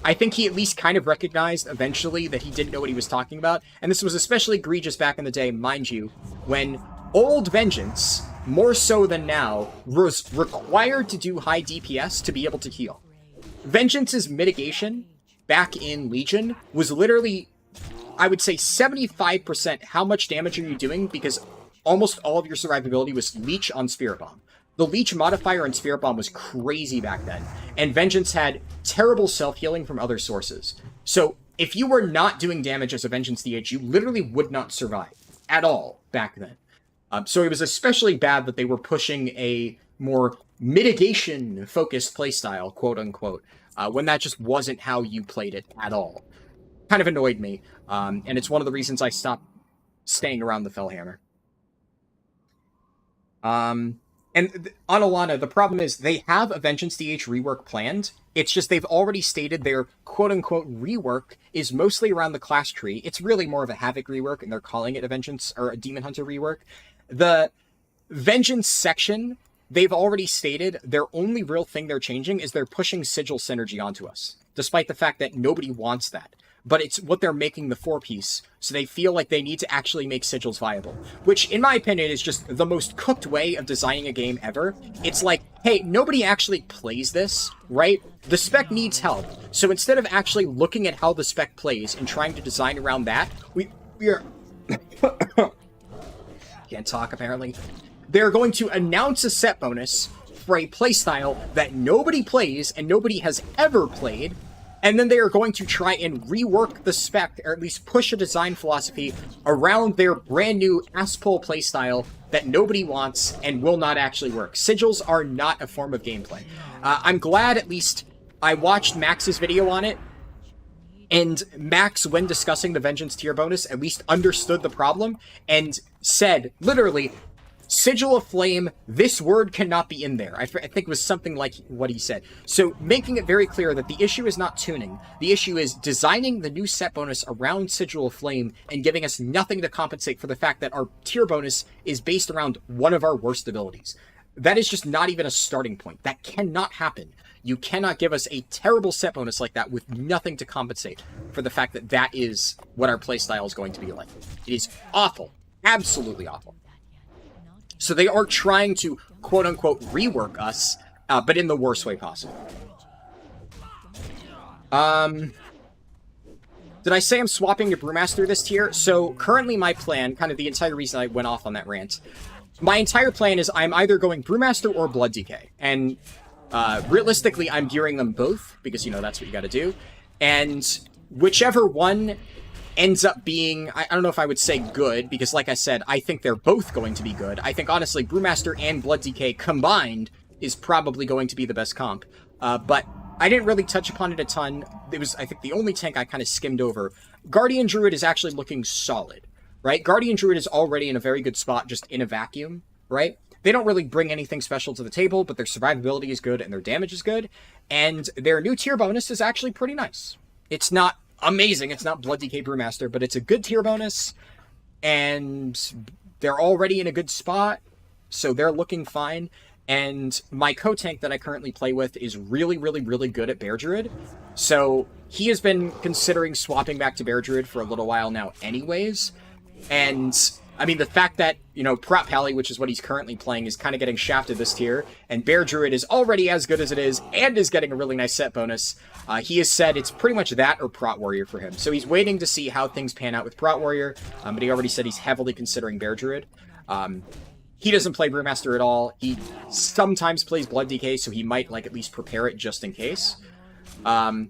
I think he at least kind of recognized eventually that he didn't know what he was talking about. And this was especially egregious back in the day, mind you, when old Vengeance, more so than now, was required to do high DPS to be able to heal. Vengeance's mitigation back in Legion was literally, I would say 75% how much damage are you doing, because almost all of your survivability was Leech on Spirit Bomb. The Leech modifier on Spirit Bomb was crazy back then, and Vengeance had terrible self-healing from other sources. So if you were not doing damage as a Vengeance DH, you literally would not survive at all back then. So it was especially bad that they were pushing a more mitigation-focused playstyle, quote-unquote, when that just wasn't how you played it at all. Kind of annoyed me, and it's one of the reasons I stopped staying around the Fellhammer. And on Alana, the problem is they have a Vengeance DH rework planned. It's just they've already stated their quote-unquote rework is mostly around the class tree. It's really more of a Havoc rework, and they're calling it a Vengeance or a Demon Hunter rework. The Vengeance section, they've already stated their only real thing they're changing is they're pushing Sigil Synergy onto us. despite the fact that nobody wants that. But it's what they're making the 4-piece, so they feel like they need to actually make sigils viable. Which, in my opinion, is just the most cooked way of designing a game ever. It's like, hey, nobody actually plays this, right? The spec needs help. So instead of actually looking at how the spec plays and trying to design around that, we are... Can't talk, apparently. They're going to announce a set bonus for a playstyle that nobody plays and nobody has ever played, and then they are going to try and rework the spec, or at least push a design philosophy around their brand new ass-pull playstyle that nobody wants and will not actually work. Sigils are not a form of gameplay. I'm glad at least I watched Max's video on it, and Max, when discussing the Vengeance tier bonus, at least understood the problem and said, literally, Sigil of Flame, this word cannot be in there. I think it was something like what he said. So making it very clear that the issue is not tuning. The issue is designing the new set bonus around Sigil of Flame and giving us nothing to compensate for the fact that our tier bonus is based around one of our worst abilities. That is just not even a starting point. That cannot happen. You cannot give us a terrible set bonus like that with nothing to compensate for the fact that that is what our playstyle is going to be like. It is awful. Absolutely awful. So they are trying to, quote-unquote, rework us, but in the worst way possible. Did I say I'm swapping to Brewmaster this tier? So currently my plan, kind of the entire reason I went off on that rant, my entire plan is I'm either going Brewmaster or Blood DK. And realistically, I'm gearing them both, because, you know, that's what you gotta do. And whichever one ends up being, I don't know if I would say good, because like I said, I think they're both going to be good. I think, honestly, Brewmaster and Blood DK combined is probably going to be the best comp. But I didn't really touch upon it a ton. It was, I think, the only tank I kind of skimmed over. Guardian Druid is actually looking solid, right? Guardian Druid is already in a very good spot just in a vacuum, right? They don't really bring anything special to the table, but their survivability is good and their damage is good. And their new tier bonus is actually pretty nice. It's not amazing. It's not Blood DK Brewmaster, but it's a good tier bonus, and they're already in a good spot, so they're looking fine. And my co-tank that I currently play with is really, really, really good at Bear Druid, so he has been considering swapping back to Bear Druid for a little while now anyways. And I mean, the fact that, you know, Prot Pally, which is what he's currently playing, is kind of getting shafted this tier, and Bear Druid is already as good as it is, and is getting a really nice set bonus. He has said it's pretty much that or Prot Warrior for him. So he's waiting to see how things pan out with Prot Warrior, but he already said he's heavily considering Bear Druid. He doesn't play Brewmaster at all. He sometimes plays Blood DK, so he might, like, at least prepare it just in case. But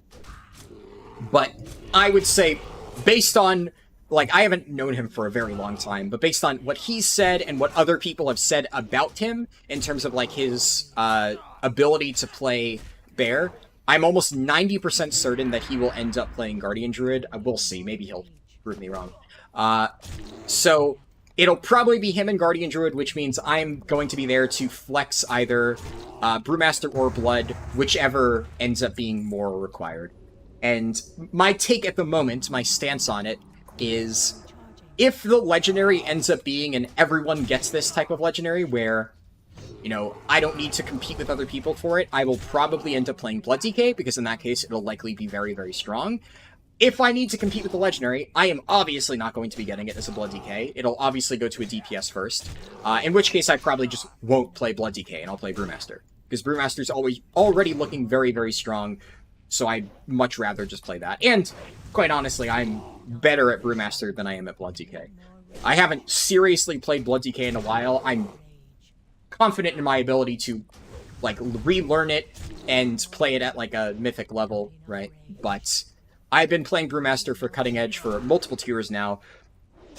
I would say, based on, like, I haven't known him for a very long time, but based on what he's said and what other people have said about him in terms of, like, his ability to play Bear, I'm almost 90% certain that he will end up playing Guardian Druid. We'll see. Maybe he'll prove me wrong. So it'll probably be him and Guardian Druid, which means I'm going to be there to flex either Brewmaster or Blood, whichever ends up being more required. And my take at the moment, my stance on it, is if the legendary ends up being, and everyone gets this type of legendary where, you know, I don't need to compete with other people for it, I will probably end up playing Blood DK, because in that case, it'll likely be very, very strong. If I need to compete with the legendary, I am obviously not going to be getting it as a Blood DK. It'll obviously go to a DPS first, in which case I probably just won't play Blood DK, and I'll play Brewmaster. Because Brewmaster's already looking very, very strong, so I'd much rather just play that. And, quite honestly, I'm better at Brewmaster than I am at Blood DK. I haven't seriously played Blood DK in a while. I'm confident in my ability to, like, relearn it and play it at, like, a mythic level, right? But I've been playing Brewmaster for Cutting Edge for multiple tiers now.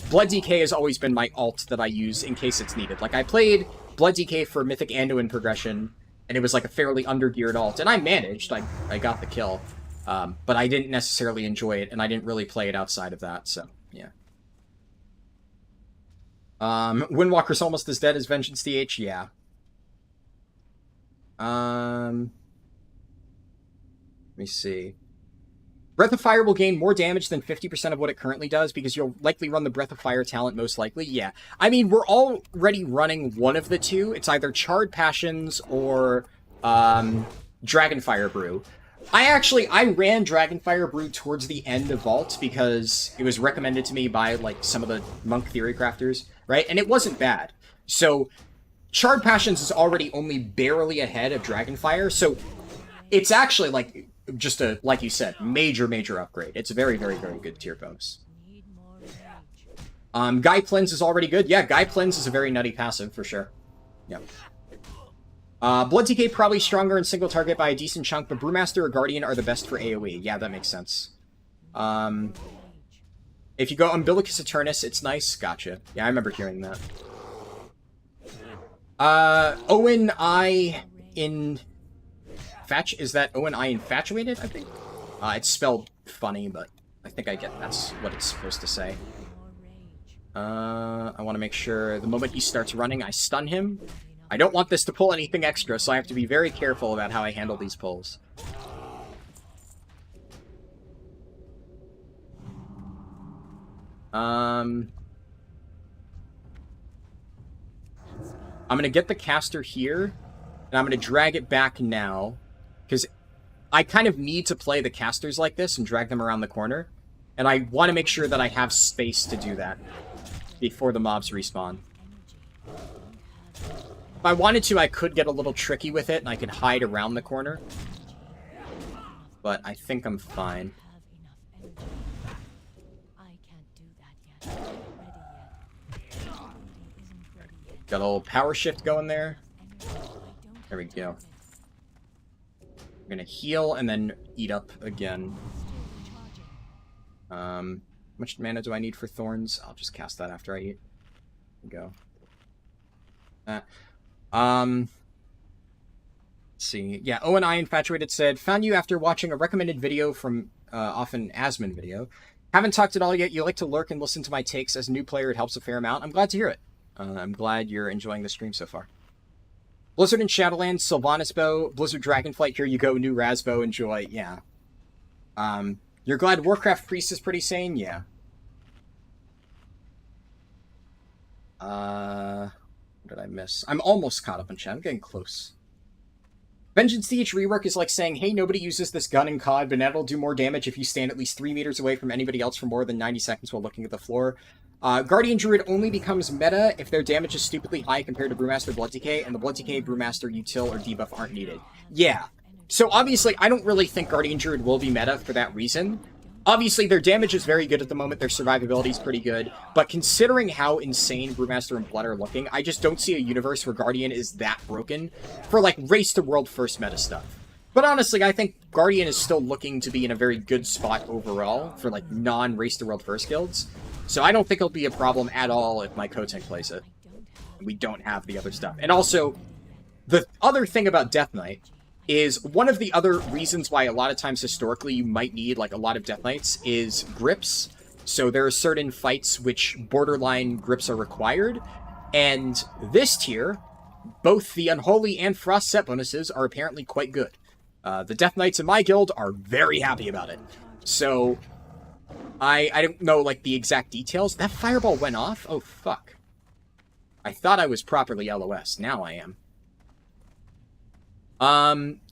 Blood DK has always been my alt that I use in case it's needed. Like, I played Blood DK for Mythic Anduin progression, and it was, like, a fairly under-geared alt, and I managed. I got the kill. But I didn't necessarily enjoy it, and I didn't really play it outside of that, so, yeah. Windwalker's almost as dead as Vengeance DH, yeah. Let me see. Breath of Fire will gain more damage than 50% of what it currently does, because you'll likely run the Breath of Fire talent most likely, yeah. I mean, we're already running one of the two. It's either Charred Passions or Dragonfire Brew. I ran Dragonfire Brew towards the end of Vault because it was recommended to me by, like, some of the Monk Theory crafters, right? And it wasn't bad. So, Charred Passions is already only barely ahead of Dragonfire, so it's actually, like, just a, like you said, major upgrade. It's a very good tier bonus. Need more rage. Guy Cleanse is already good. Yeah, Guy Cleanse is a very nutty passive, for sure. Yep. Blood TK probably stronger in single target by a decent chunk, but Brewmaster or Guardian are the best for AoE. Yeah, that makes sense. If you go Umbilicus Eternus, it's nice. Gotcha. Yeah, I remember hearing that. Owen I in... Is that Owen I Infatuated, I think? It's spelled funny, but I think I get that's what it's supposed to say. I want to make sure the moment he starts running, I stun him. I don't want this to pull anything extra, so I have to be very careful about how I handle these pulls. I'm going to get the caster here, and I'm going to drag it back now, because I kind of need to play the casters like this and drag them around the corner, and I want to make sure that I have space to do that before the mobs respawn. If I wanted to, I could get a little tricky with it, and I could hide around the corner. But I think I'm fine. Got a little power shift going there. There we go. I'm gonna heal and then eat up again. How much mana do I need for Thorns? I'll just cast that after I eat. There we go. Let's see. Yeah, Owen I Infatuated said, found you after watching a recommended video from off an Asmon video. Haven't talked at all yet. You like to lurk and listen to my takes. As a new player, it helps a fair amount. I'm glad to hear it. I'm glad you're enjoying the stream so far. Blizzard and Shadowlands, Sylvanas Bow, Blizzard Dragonflight, here you go, new Rasbo, enjoy, yeah. You're glad Warcraft Priest is pretty sane? Yeah. What did I miss? I'm almost caught up on chat. I'm getting close. Vengeance Siege rework is like saying, hey, nobody uses this gun in COD, but that'll do more damage if you stand at least 3 meters away from anybody else for more than 90 seconds while looking at the floor. Guardian Druid only becomes meta if their damage is stupidly high compared to Brewmaster Blood Decay, and the Blood Decay, Brewmaster, Util, or debuff aren't needed. Yeah. So obviously, I don't really think Guardian Druid will be meta for that reason. Obviously, their damage is very good at the moment, their survivability is pretty good, but considering how insane Brewmaster and Blood are looking, I just don't see a universe where Guardian is that broken for, like, race-to-world first meta stuff. But honestly, I think Guardian is still looking to be in a very good spot overall for, like, non-race-to-world first guilds. So I don't think it'll be a problem at all if my Kotank plays it. We don't have the other stuff. And also, the other thing about Death Knight is one of the other reasons why a lot of times historically you might need, like, a lot of Death Knights is grips. So there are certain fights which borderline grips are required. And this tier, both the Unholy and Frost set bonuses are apparently quite good. The Death Knights in my guild are very happy about it. So I don't know, like, the exact details. That fireball went off? Oh, fuck. I thought I was properly LOS. Now I am.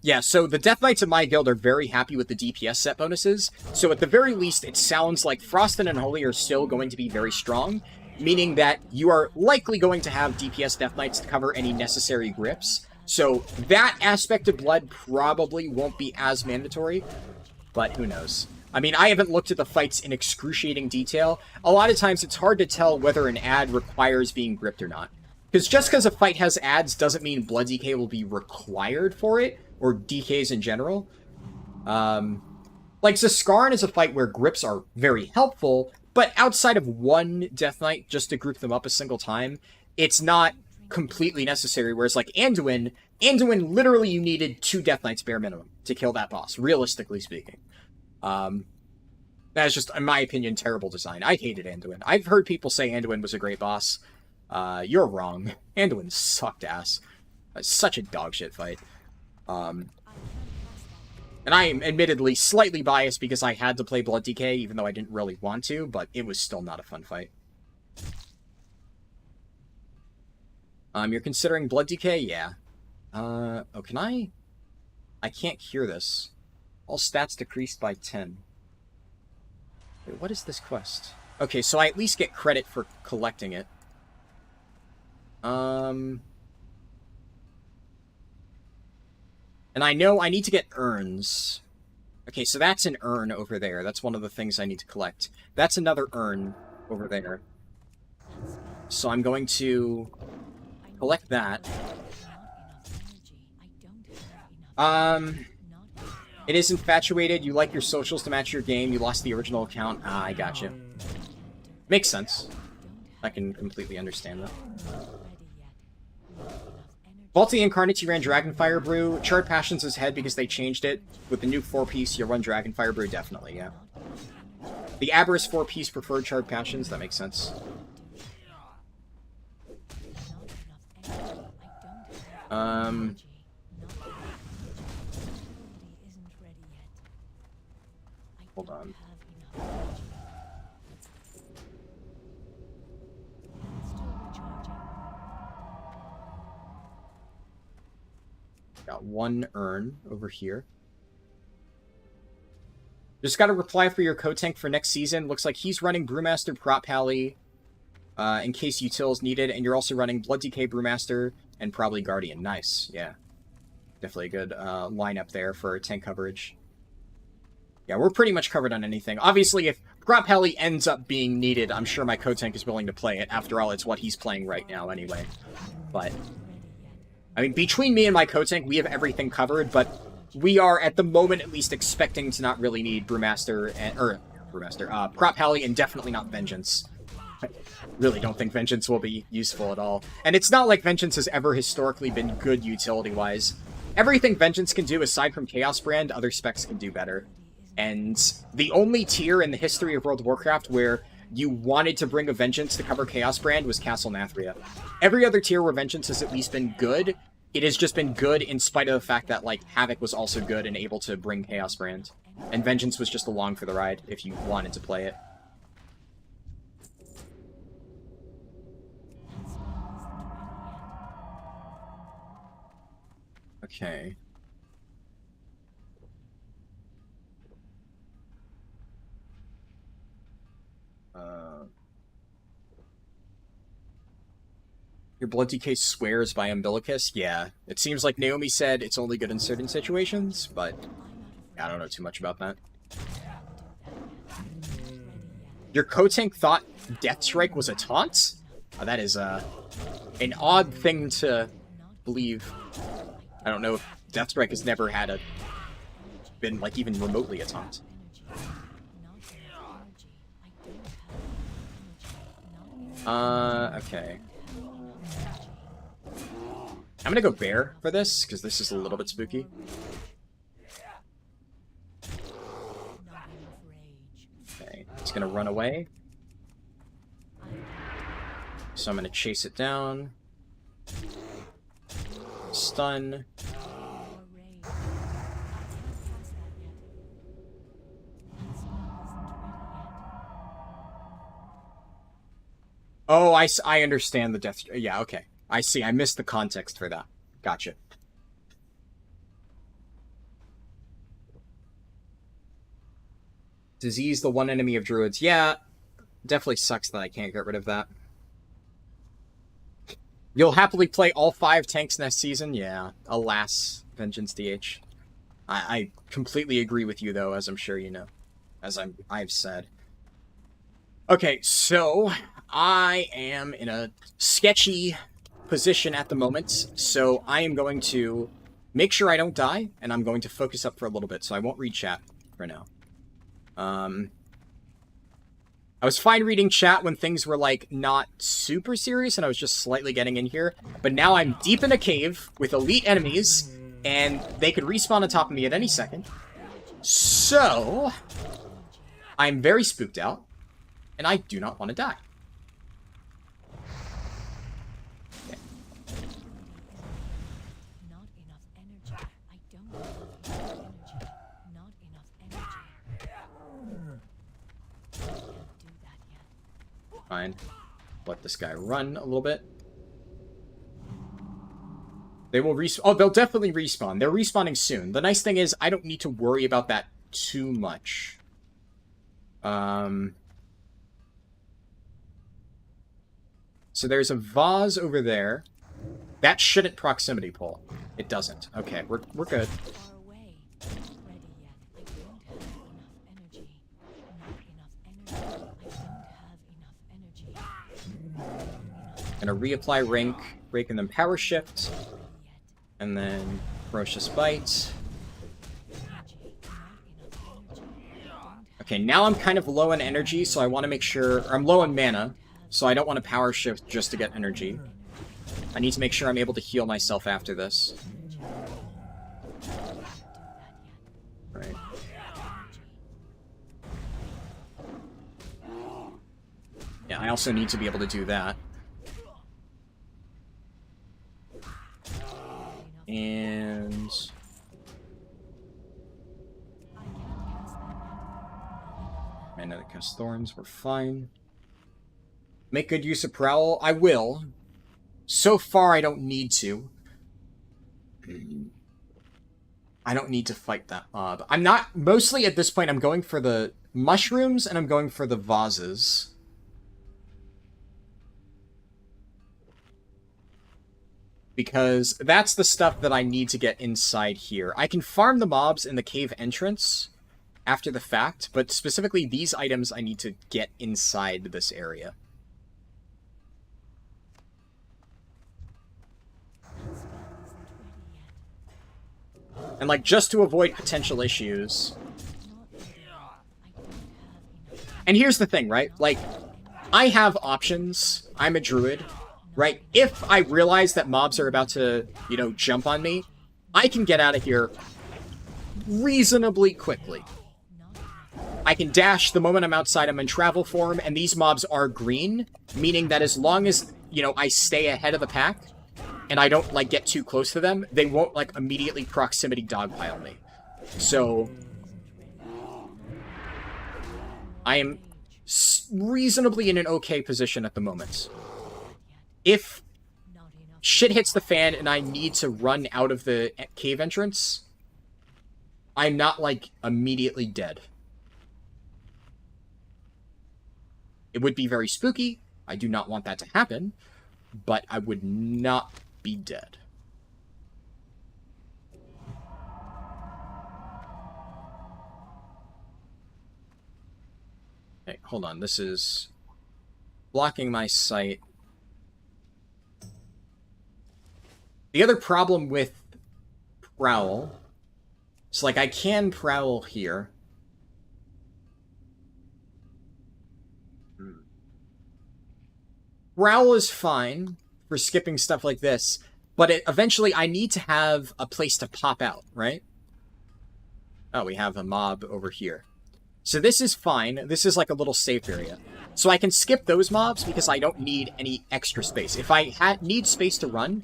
Yeah, so the Death Knights in my guild are very happy with the DPS set bonuses. So at the very least, it sounds like Frost and Unholy are still going to be very strong, meaning that you are likely going to have DPS Death Knights to cover any necessary grips. So that aspect of Blood probably won't be as mandatory, but who knows. I mean, I haven't looked at the fights in excruciating detail. A lot of times it's hard to tell whether an ad requires being gripped or not. Because just because a fight has ads doesn't mean Blood DK will be required for it, or DKs in general. Like, Zaskarn is a fight where grips are very helpful, but outside of one Death Knight, just to group them up a single time, it's not completely necessary. Whereas, like, Anduin literally you needed 2 Death Knights bare minimum to kill that boss, realistically speaking. That's just, in my opinion, terrible design. I hated Anduin. I've heard people say Anduin was a great boss. You're wrong. Anduin sucked ass. Such a dogshit fight. And I am admittedly slightly biased because I had to play Blood DK, even though I didn't really want to, but it was still not a fun fight. You're considering Blood DK? Yeah. Oh, can I? I can't hear this. All stats decreased by 10. Wait, what is this quest? Okay, so I at least get credit for collecting it. And I know I need to get urns. Okay, so that's an urn over there. That's one of the things I need to collect. That's another urn over there. So I'm going to collect that. It is infatuated. You like your socials to match your game. You lost the original account. Ah, I gotcha. Makes sense. I can completely understand that. Vaulty Incarnates, you ran Dragonfire Brew. Charred Passions is head because they changed it. With the new 4-piece, you'll run Dragonfire Brew, definitely, yeah. The Aberrus 4-piece preferred Charred Passions, that makes sense. Hold on. Got one urn over here. Just got a reply for your co-tank for next season. Looks like he's running Brewmaster Prop Pally in case util is needed, and you're also running Blood Decay Brewmaster and probably Guardian. Nice, yeah. Definitely a good lineup there for tank coverage. Yeah, we're pretty much covered on anything. Obviously, if Prop Pally ends up being needed, I'm sure my co-tank is willing to play it. After all, it's what he's playing right now anyway. But I mean, between me and my co-tank, we have everything covered, but we are, at the moment at least, expecting to not really need Brewmaster, Prop Pally, and definitely not Vengeance. I really don't think Vengeance will be useful at all. And it's not like Vengeance has ever historically been good utility-wise. Everything Vengeance can do, aside from Chaos Brand, other specs can do better. And the only tier in the history of World of Warcraft where you wanted to bring a Vengeance to cover Chaos Brand was Castle Nathria. Every other tier where Vengeance has at least been good, it has just been good in spite of the fact that, like, Havoc was also good and able to bring Chaos Brand. And Vengeance was just along for the ride if you wanted to play it. Okay. Your Blood Decay swears by Umbilicus? Yeah. It seems like Naomi said it's only good in certain situations, but I don't know too much about that. Your co-tank thought Death Strike was a taunt? Oh, that is an odd thing to believe. I don't know if Death Strike has never had been like even remotely a taunt. Okay. I'm gonna go bear for this, because this is a little bit spooky. Okay, it's gonna run away. So I'm gonna chase it down. Stun. Oh, I understand the death. Yeah, okay. I see. I missed the context for that. Gotcha. Disease, the one enemy of druids. Yeah, definitely sucks that I can't get rid of that. You'll happily play all 5 tanks next season? Yeah. Alas, Vengeance DH. I completely agree with you, though, as I'm sure you know. As I've said. Okay, so I am in a sketchy position at the moment, so I am going to make sure I don't die, and I'm going to focus up for a little bit, so I won't read chat for now. I was fine reading chat when things were, like, not super serious, and I was just slightly getting in here, but now I'm deep in a cave with elite enemies, and they could respawn on top of me at any second. So I'm very spooked out, and I do not want to die. Fine. Let this guy run a little bit. They will respawn. Oh, they'll definitely respawn. They're respawning soon. The nice thing is I don't need to worry about that too much. So there's a vase over there. That shouldn't proximity pull. It doesn't. Okay, we're good. Far away. Not ready yet. I don't have enough energy. Not enough energy. I don't have enough energy. Gonna reapply Rake and then Power Shift. And then Ferocious Bite. Okay, now I'm kind of low on energy, so I want to make sure... Or I'm low on mana, so I don't want to Power Shift just to get energy. I need to make sure I'm able to heal myself after this. Right. Yeah, I also need to be able to do that. And... Another cast Thorns, we're fine. Make good use of Prowl? I will. So far, I don't need to. I don't need to fight that mob. I'm not... Mostly at this point, I'm going for the mushrooms and I'm going for the vases. Because that's the stuff that I need to get inside here. I can farm the mobs in the cave entrance after the fact, but specifically these items I need to get inside this area. And like, just to avoid potential issues. And here's the thing, right? Like, I have options. I'm a druid. Right? If I realize that mobs are about to, you know, jump on me, I can get out of here reasonably quickly. I can dash the moment I'm outside. I'm in travel form, and these mobs are green, meaning that as long as, you know, I stay ahead of the pack, and I don't, like, get too close to them, they won't, like, immediately proximity dogpile me. So, I am reasonably in an okay position at the moment. If shit hits the fan and I need to run out of the cave entrance, I'm not, like, immediately dead. It would be very spooky. I do not want that to happen, but I would not be dead. Okay, hold on. This is blocking my sight. The other problem with Prowl is, like, I can Prowl here. Prowl is fine for skipping stuff like this, but eventually I need to have a place to pop out, right? Oh, we have a mob over here. So this is fine. This is like a little safe area. So I can skip those mobs because I don't need any extra space. If I need space to run,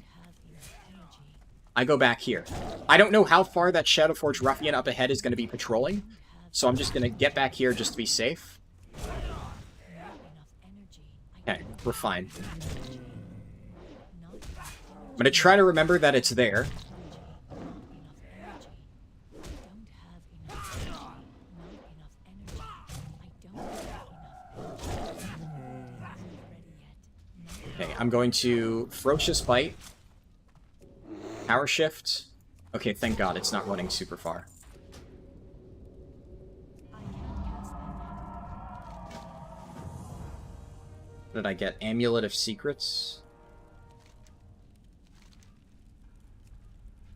I go back here. I don't know how far that Shadowforge Ruffian up ahead is going to be patrolling, so I'm just going to get back here just to be safe. Okay, we're fine. I'm going to try to remember that it's there. Okay, I'm going to Ferocious Bite. Power Shift. Okay, thank God it's not running super far. What did I get? Amulet of Secrets?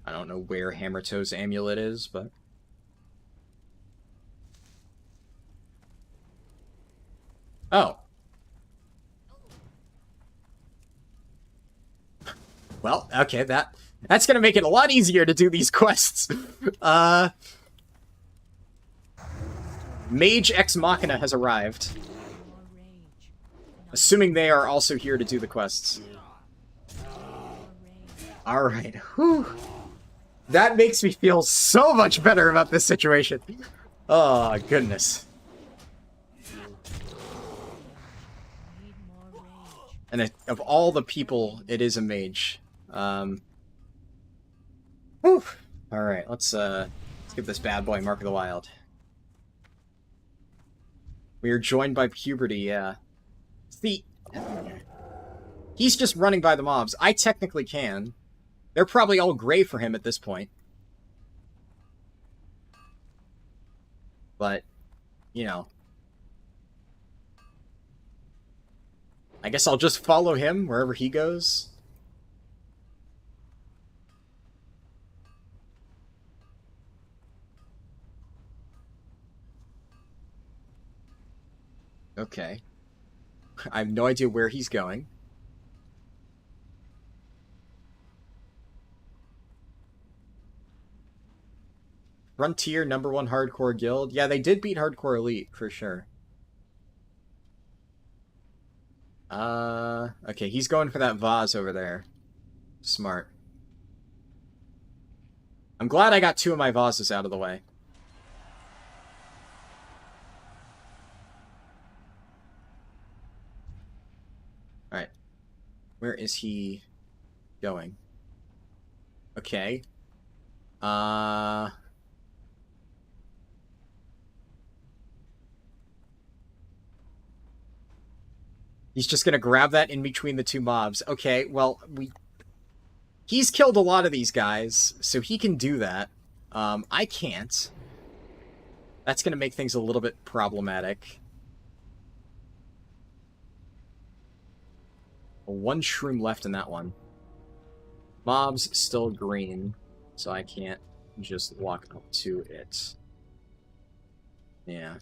I don't know where Hammertoe's amulet is, but... Oh. Well, okay, that's gonna make it a lot easier to do these quests. Mage Ex Machina has arrived. Assuming they are also here to do the quests. Alright, whew. That makes me feel so much better about this situation. Oh, goodness. And of all the people, it is a mage. Whew. Alright, let's give this bad boy Mark of the Wild. We are joined by puberty, yeah. See, he's just running by the mobs. I technically can. They're probably all gray for him at this point. But, you know. I guess I'll just follow him wherever he goes. Okay. I have no idea where he's going. Frontier, #1 hardcore guild. Yeah, they did beat Hardcore Elite, for sure. Okay, he's going for that vase over there. Smart. I'm glad I got 2 of my vases out of the way. Alright. Where is he going? Okay. He's just gonna grab that in between the 2 mobs. Okay, well, he's killed a lot of these guys, so he can do that. I can't. That's gonna make things a little bit problematic. 1 shroom left in that one. Mob's still green, so I can't just walk up to it. Yeah.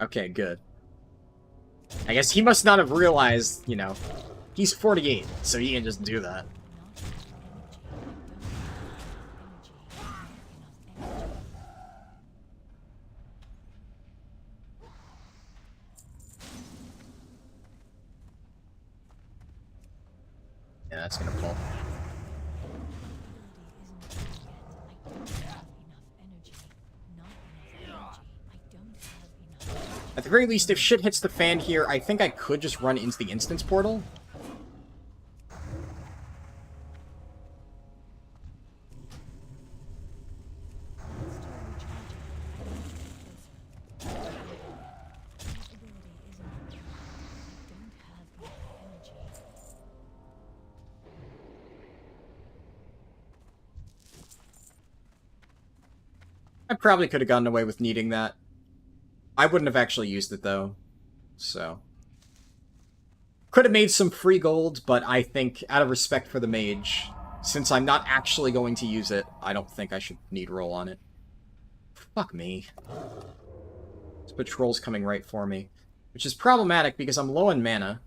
Okay, good. I guess he must not have realized, you know, he's 48, so he can just do that. Yeah, that's gonna pull. At the very least, if shit hits the fan here, I think I could just run into the instance portal. I probably could have gotten away with needing that. I wouldn't have actually used it, though. So. Could have made some free gold, but I think, out of respect for the mage, since I'm not actually going to use it, I don't think I should need roll on it. Fuck me. This patrol's coming right for me. Which is problematic because I'm low on mana.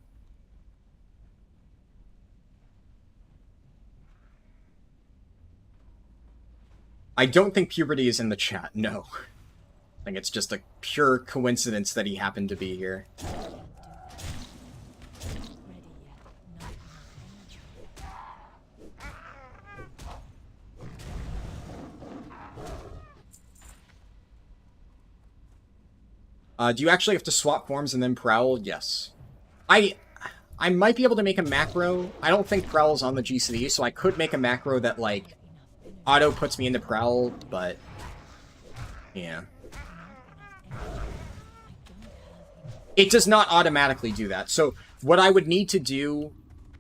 I don't think puberty is in the chat, no. I think it's just a pure coincidence that he happened to be here. Do you actually have to swap forms and then prowl? Yes. I might be able to make a macro. I don't think prowl's on the GCD, so I could make a macro that, like, auto puts me into prowl, but yeah. It does not automatically do that. So what I would need to do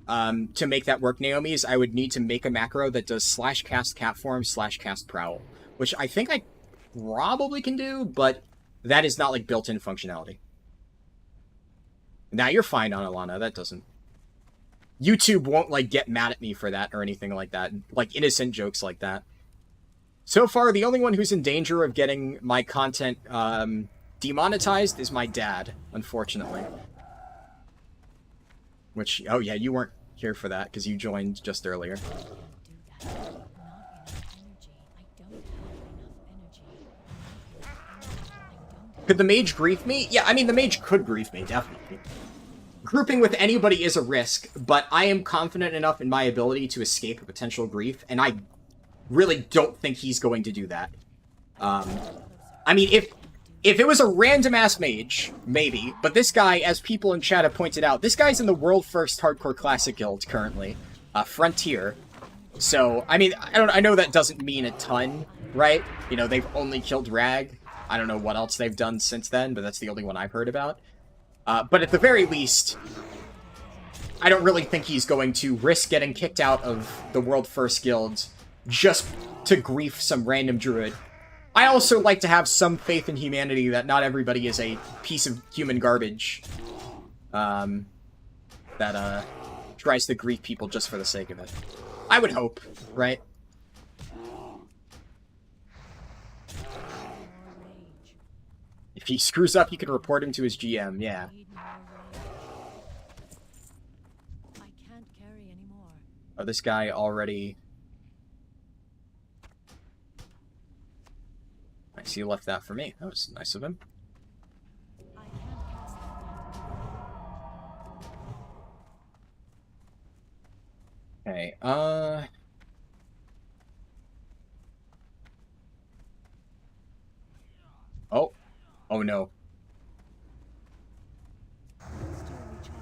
to make that work, Naomi, is I would need to make a macro that does /cast cat form /cast prowl, which I think I probably can do, but that is not like built-in functionality. Now you're fine on Alana, that doesn't. YouTube won't like get mad at me for that or anything like that, like innocent jokes like that. So far, the only one who's in danger of getting my content demonetized is my dad, unfortunately. Which, oh yeah, you weren't here for that because you joined just earlier. Could the mage grief me? Yeah, I mean, the mage could grief me, definitely. Grouping with anybody is a risk, but I am confident enough in my ability to escape a potential grief, and I really don't think he's going to do that. I mean, if it was a random-ass mage, maybe, but this guy, as people in chat have pointed out, this guy's in the World First Hardcore Classic Guild currently, Frontier, So, I mean, I know that doesn't mean a ton, right? You know, they've only killed Rag. I don't know what else they've done since then, but that's the only one I've heard about. But at the very least, I don't really think he's going to risk getting kicked out of the World First Guild just to grief some random druid. I also like to have some faith in humanity that not everybody is a piece of human garbage that tries to grief people just for the sake of it. I would hope, right? If he screws up, you can report him to his GM, yeah. I can't carry anymore. Oh, this guy already... Nice, he left that for me. That was nice of him. I can't cast that yet. Okay, Oh. Oh, no. Still recharging.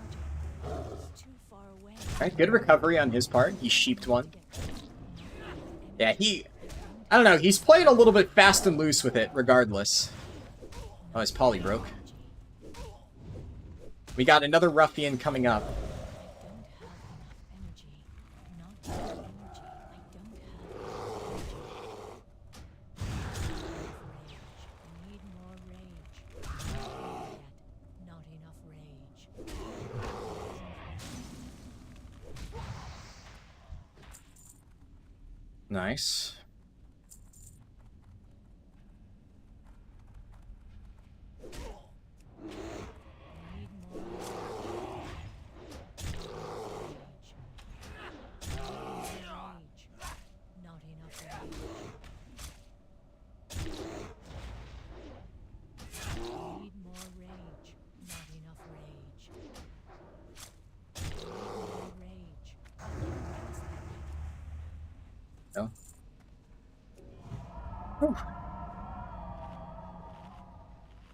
It's too far away. Alright, good recovery on his part. He sheeped one. Yeah, I don't know, he's playing a little bit fast and loose with it, regardless. Oh, his poly broke. We got another ruffian coming up. Nice. No. Whew.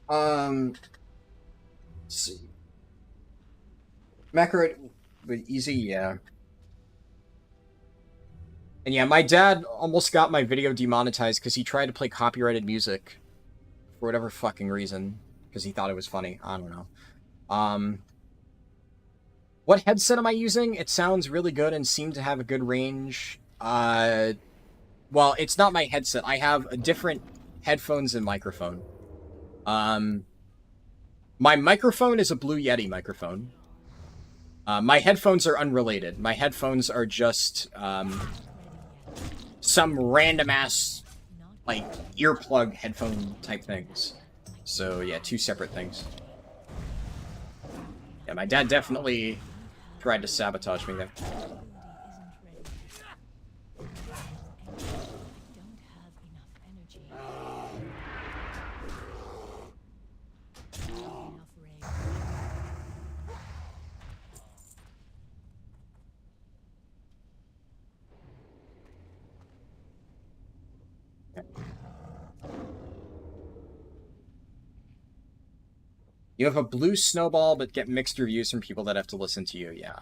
Let's see. Macro, but easy, yeah. And yeah, my dad almost got my video demonetized because he tried to play copyrighted music for whatever fucking reason, because he thought it was funny. I don't know. What headset am I using? It sounds really good and seemed to have a good range. Well, it's not my headset. I have a different headphones and microphone. My microphone is a Blue Yeti microphone. My headphones are unrelated. My headphones are just, some random-ass, like, earplug headphone type things. So, yeah, two separate things. Yeah, my dad definitely tried to sabotage me there. You have a blue snowball, but get mixed reviews from people that have to listen to you. Yeah,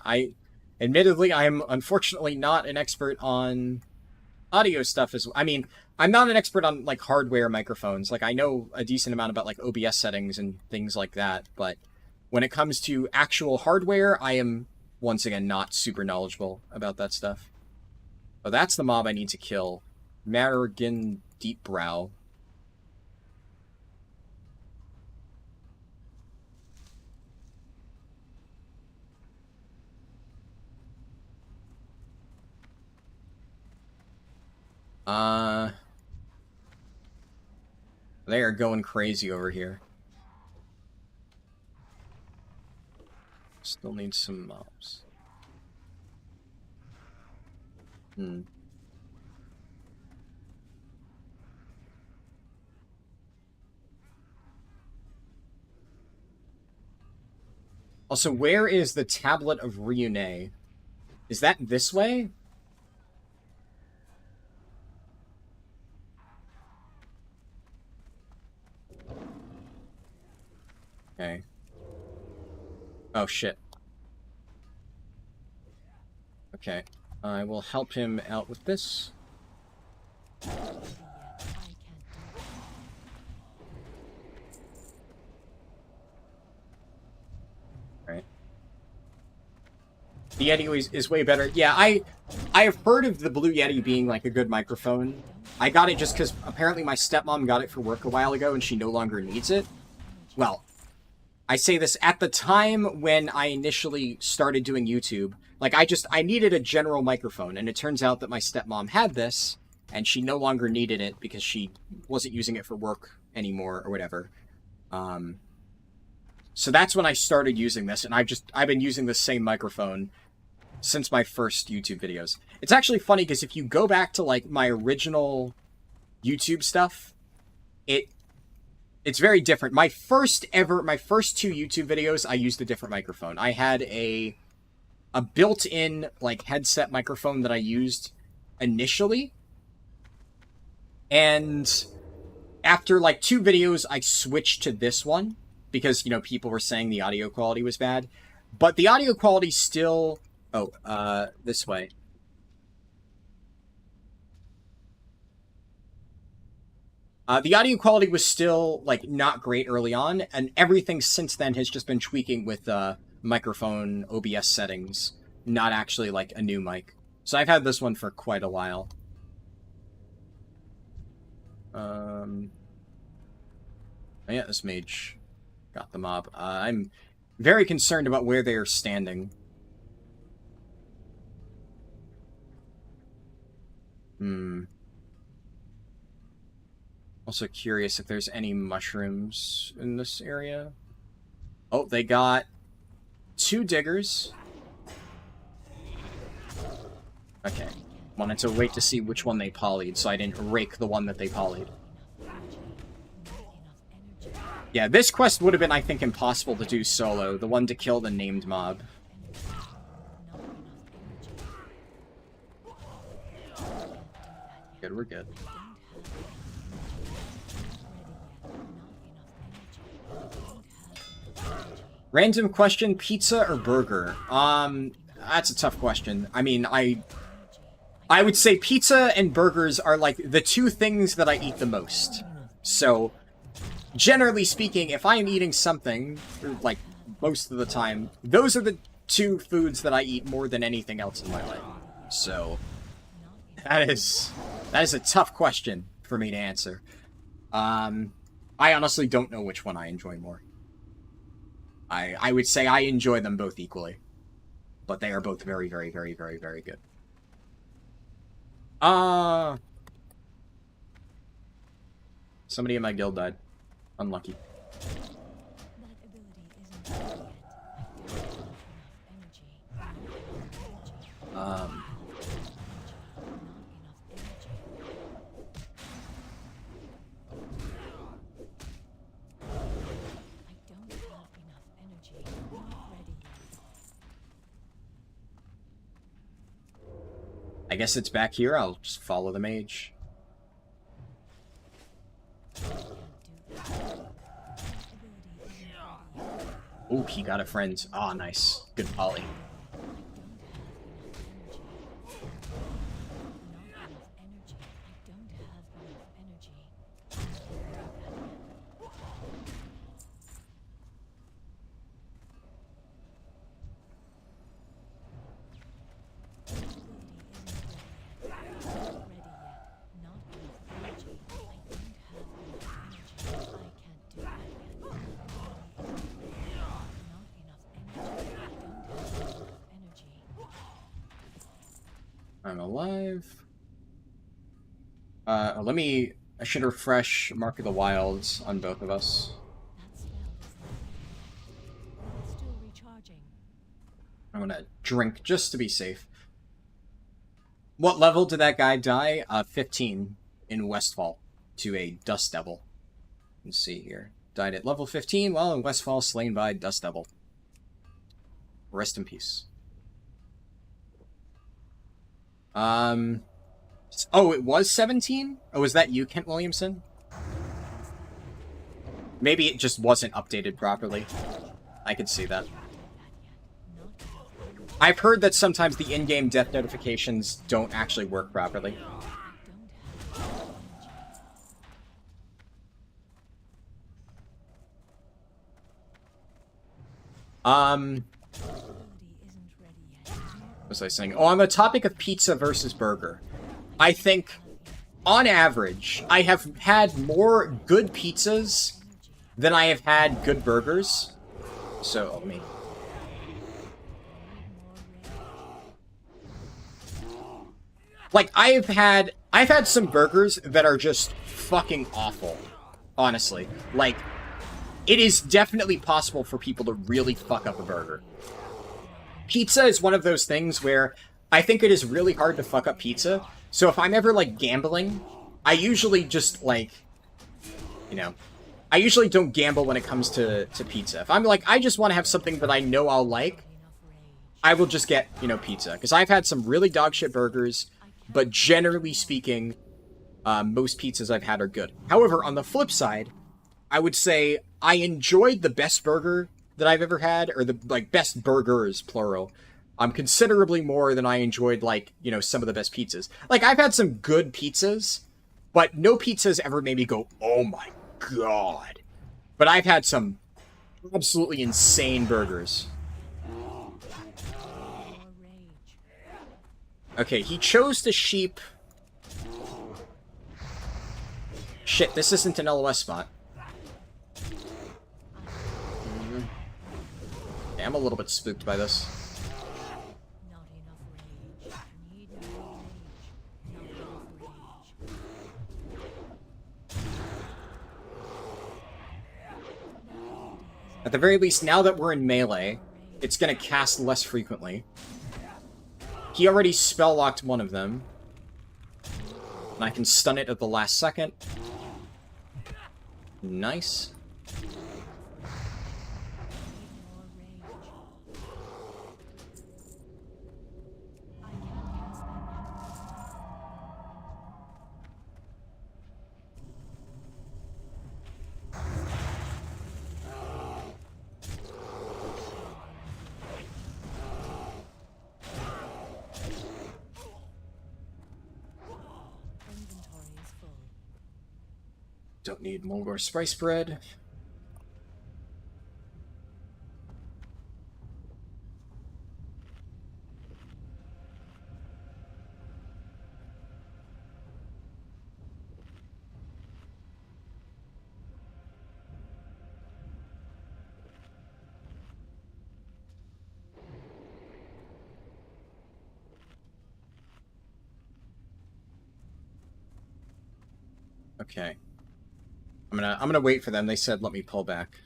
admittedly, I am unfortunately not an expert on audio stuff. I mean, I'm not an expert on, like, hardware microphones. Like, I know a decent amount about, like, OBS settings and things like that, but when it comes to actual hardware, I am, once again, not super knowledgeable about that stuff. Oh, that's the mob I need to kill. Marrigan Deepbrow. They are going crazy over here. Still need some mobs. Also, where is the Tablet of Ryune? Is that this way? Okay. Oh, shit. Okay. I will help him out with this. Right. The Yeti is way better. Yeah, I have heard of the Blue Yeti being like a good microphone. I got it just because apparently my stepmom got it for work a while ago and she no longer needs it. Well, I say this at the time when I initially started doing YouTube. Like, I needed a general microphone, and it turns out that my stepmom had this, and she no longer needed it because she wasn't using it for work anymore or whatever. So that's when I started using this, and I've been using the same microphone since my first YouTube videos. It's actually funny because if you go back to like my original YouTube stuff, it's very different. My first two YouTube videos, I used a different microphone. I had a built-in like headset microphone that I used initially, and after like 2 videos, I switched to this one because, you know, people were saying the audio quality was bad, but the audio quality still. Oh, this way. The audio quality was still, like, not great early on, and everything since then has just been tweaking with microphone OBS settings, not actually, like, a new mic. So I've had this one for quite a while. Oh yeah, this mage got the mob. I'm very concerned about where they are standing. Also curious if there's any mushrooms in this area. Oh, they got 2 diggers. Okay. Wanted to wait to see which one they polyed, so I didn't rake the one that they polyed. Yeah, this quest would have been, I think, impossible to do solo. The one to kill the named mob. Good, we're good. Random question, pizza or burger? That's a tough question. I mean, I would say pizza and burgers are like the 2 things that I eat the most. So, generally speaking, if I am eating something, like, most of the time, those are the 2 foods that I eat more than anything else in my life. So, that is a tough question for me to answer. I honestly don't know which one I enjoy more. I would say I enjoy them both equally. But they are both very, very, very, very, very good. Somebody in my guild died. Unlucky. I guess it's back here. I'll just follow the mage. Ooh, he got a friend. Ah, nice. Good poly. I'm alive. I should refresh Mark of the Wilds on both of us. I'm gonna drink just to be safe. What level did that guy die? 15 in Westfall to a Dust Devil. Let's see here. Died at level 15 while in Westfall, slain by Dust Devil. Rest in peace. Oh, it was 17? Oh, is that you, Kent Williamson? Maybe it just wasn't updated properly. I could see that. I've heard that sometimes the in-game death notifications don't actually work properly. What was I saying? Oh, on the topic of pizza versus burger, I think, on average, I have had more good pizzas than I have had good burgers. So, let me... Like, I've had some burgers that are just fucking awful, honestly. Like, it is definitely possible for people to really fuck up a burger. Pizza is one of those things where I think it is really hard to fuck up pizza. So if I'm ever, like, gambling, I usually just, like, you know, I usually don't gamble when it comes to pizza. If I'm like, I just want to have something that I know I'll like, I will just get, you know, pizza. Because I've had some really dogshit burgers, but generally speaking, most pizzas I've had are good. However, on the flip side, I would say I enjoyed the best burger that I've ever had, or the, like, best burgers, plural, considerably more than I enjoyed, like, you know, some of the best pizzas. Like, I've had some good pizzas, but no pizza's ever made me go, oh my god. But I've had some absolutely insane burgers. Okay, he chose the sheep. Shit, this isn't an LOS spot. Yeah, I'm a little bit spooked by this. At the very least, now that we're in melee, it's gonna cast less frequently. He already spell-locked one of them. And I can stun it at the last second. Nice. Don't need more spice bread. Okay. I'm gonna wait for them. They said let me pull back.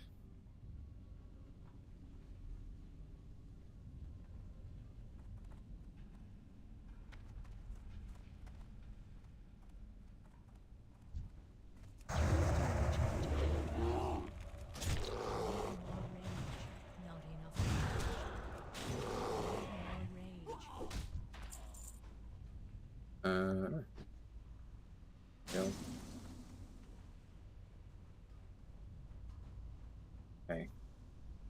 No. Okay.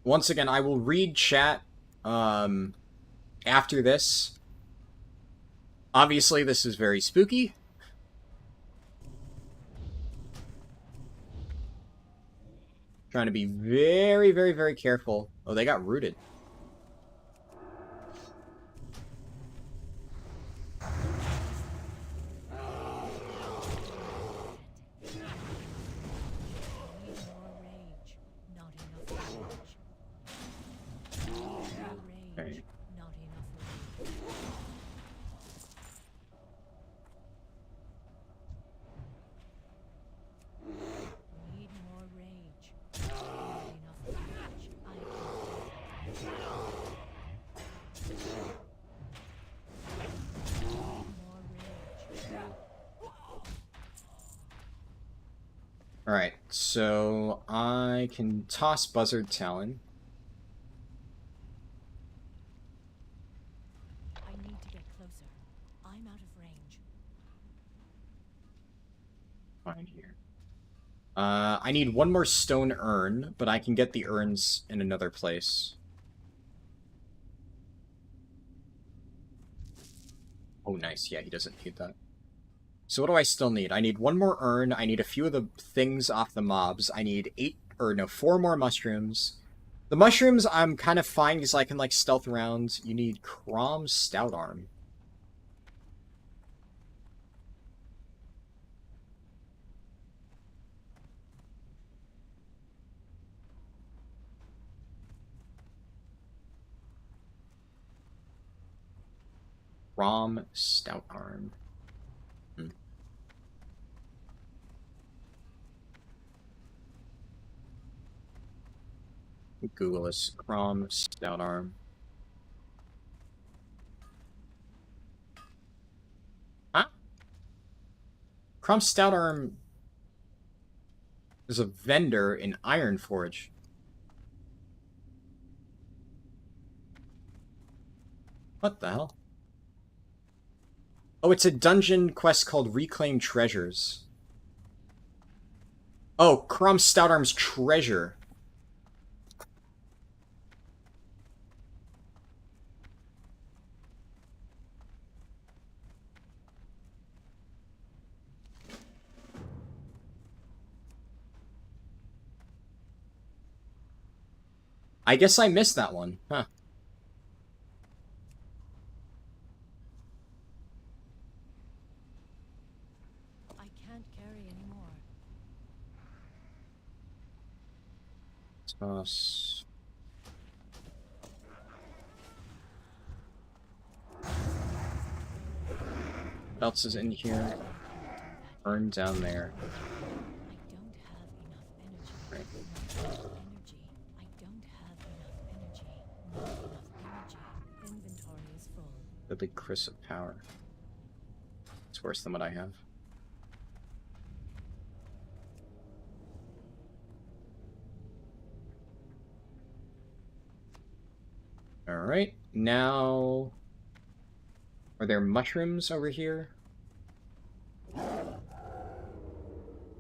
Once again, I will read chat after this. Obviously, this is very spooky. Trying to be very, very, very careful. Oh, they got rooted. Okay. Alright, so I can toss Buzzard Talon. I need to get closer. I'm out of range. Fine here. I need one more stone urn, but I can get the urns in another place. Oh, nice. Yeah, he doesn't need that. So what do I still need? I need 1 more urn. I need a few of the things off the mobs. I need 4 more mushrooms. The mushrooms I'm kind of fine because I can, like, stealth around. You need Crom Stout Arm. Crom Stout Arm. Google this. Crom Stout Arm. Huh? Crom Stout Arm is a vendor in Ironforge. What the hell? Oh, it's a dungeon quest called Reclaim Treasures. Oh, Crom Stout Arm's treasure. I guess I missed that one. Huh. I can't carry anymore. Toss. What else is in here? Burn down there. I don't have enough energy. Right. I don't have enough energy. Not enough energy. Inventory is full. The big Chris of Power. It's worse than what I have. Alright, now... Are there mushrooms over here?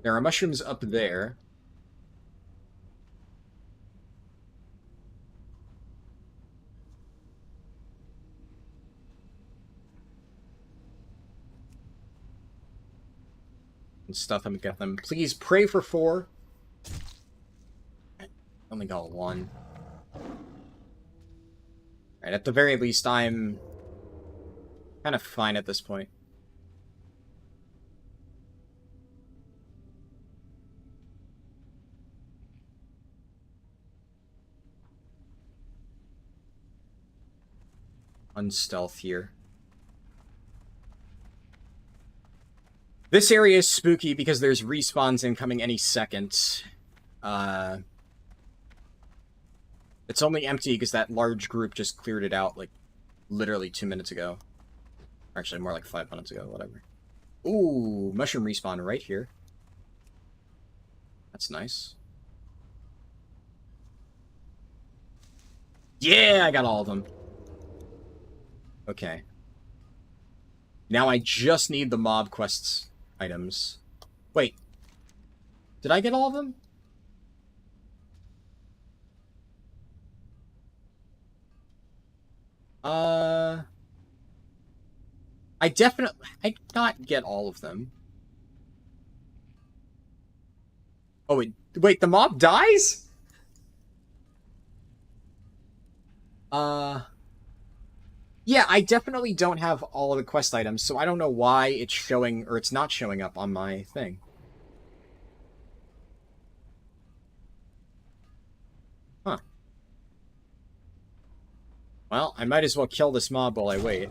There are mushrooms up there. And stuff them, get them. Please pray for 4. I only got 1. Alright, at the very least, I'm kind of fine at this point. Unstealth here. This area is spooky because there's respawns incoming any second. It's only empty because that large group just cleared it out, like, literally 2 minutes ago. Or actually, more like 5 minutes ago, whatever. Ooh, mushroom respawn right here. That's nice. Yeah, I got all of them. Okay. Now I just need the mob quests items. Wait. Did I get all of them? I did not get all of them. Oh, wait, the mob dies? Yeah, I definitely don't have all of the quest items, so I don't know why it's showing, or it's not showing up on my thing. Huh. Well, I might as well kill this mob while I wait.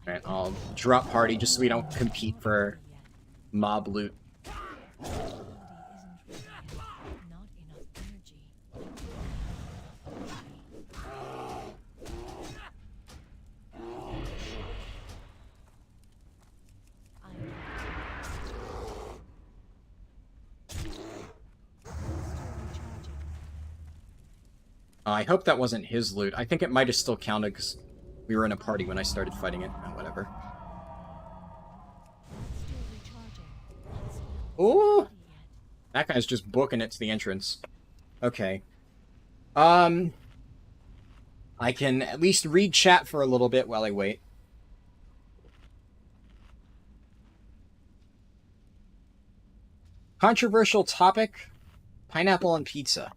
Alright, I'll drop party just so we don't compete for mob loot. I hope that wasn't his loot. I think it might have still counted because we were in a party when I started fighting it. Oh, whatever. Ooh! That guy's just booking it to the entrance. Okay. I can at least read chat for a little bit while I wait. Controversial topic. Pineapple on pizza.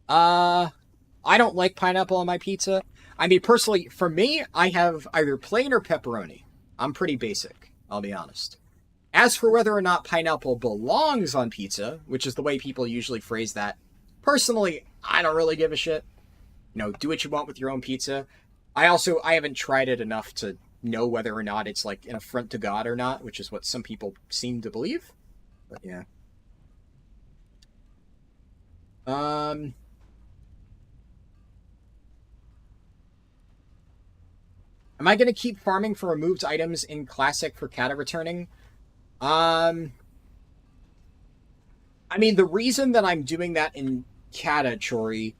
I don't like pineapple on my pizza. I mean, personally, for me, I have either plain or pepperoni. I'm pretty basic, I'll be honest. As for whether or not pineapple belongs on pizza, which is the way people usually phrase that, personally, I don't really give a shit. You know, do what you want with your own pizza. I haven't tried it enough to know whether or not it's like an affront to God or not, which is what some people seem to believe. But yeah. Am I going to keep farming for removed items in Classic for Kata returning? I mean, the reason that I'm doing that in Kata, Chori,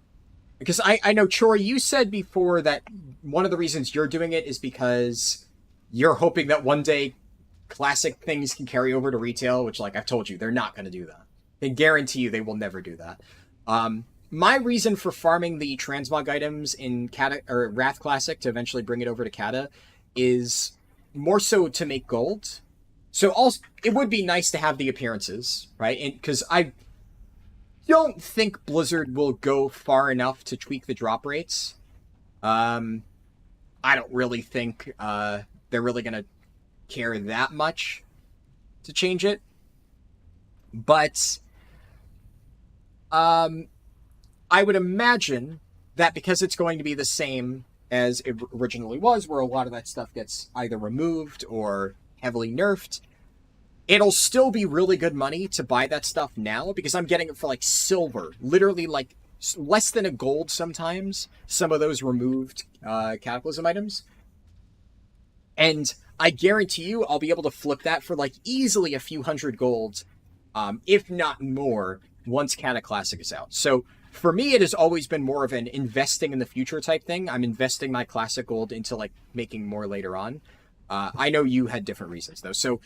because I know, Chori, you said before that one of the reasons you're doing it is because you're hoping that one day Classic things can carry over to retail, which, like I've told you, they're not going to do that. I guarantee you they will never do that. My reason for farming the transmog items in Kata or Wrath Classic to eventually bring it over to Kata is more so to make gold. So also, it would be nice to have the appearances, right? Because I don't think Blizzard will go far enough to tweak the drop rates. I don't really think they're really going to care that much to change it. But I would imagine that because it's going to be the same as it originally was, where a lot of that stuff gets either removed or heavily nerfed, it'll still be really good money to buy that stuff now, because I'm getting it for like silver, literally like less than a gold sometimes, some of those removed Cataclysm items. And I guarantee you I'll be able to flip that for like easily a few hundred gold, if not more, once Kata Classic is out. So for me, it has always been more of an investing in the future type thing. I'm investing my Classic gold into like making more later on. I know you had different reasons though. So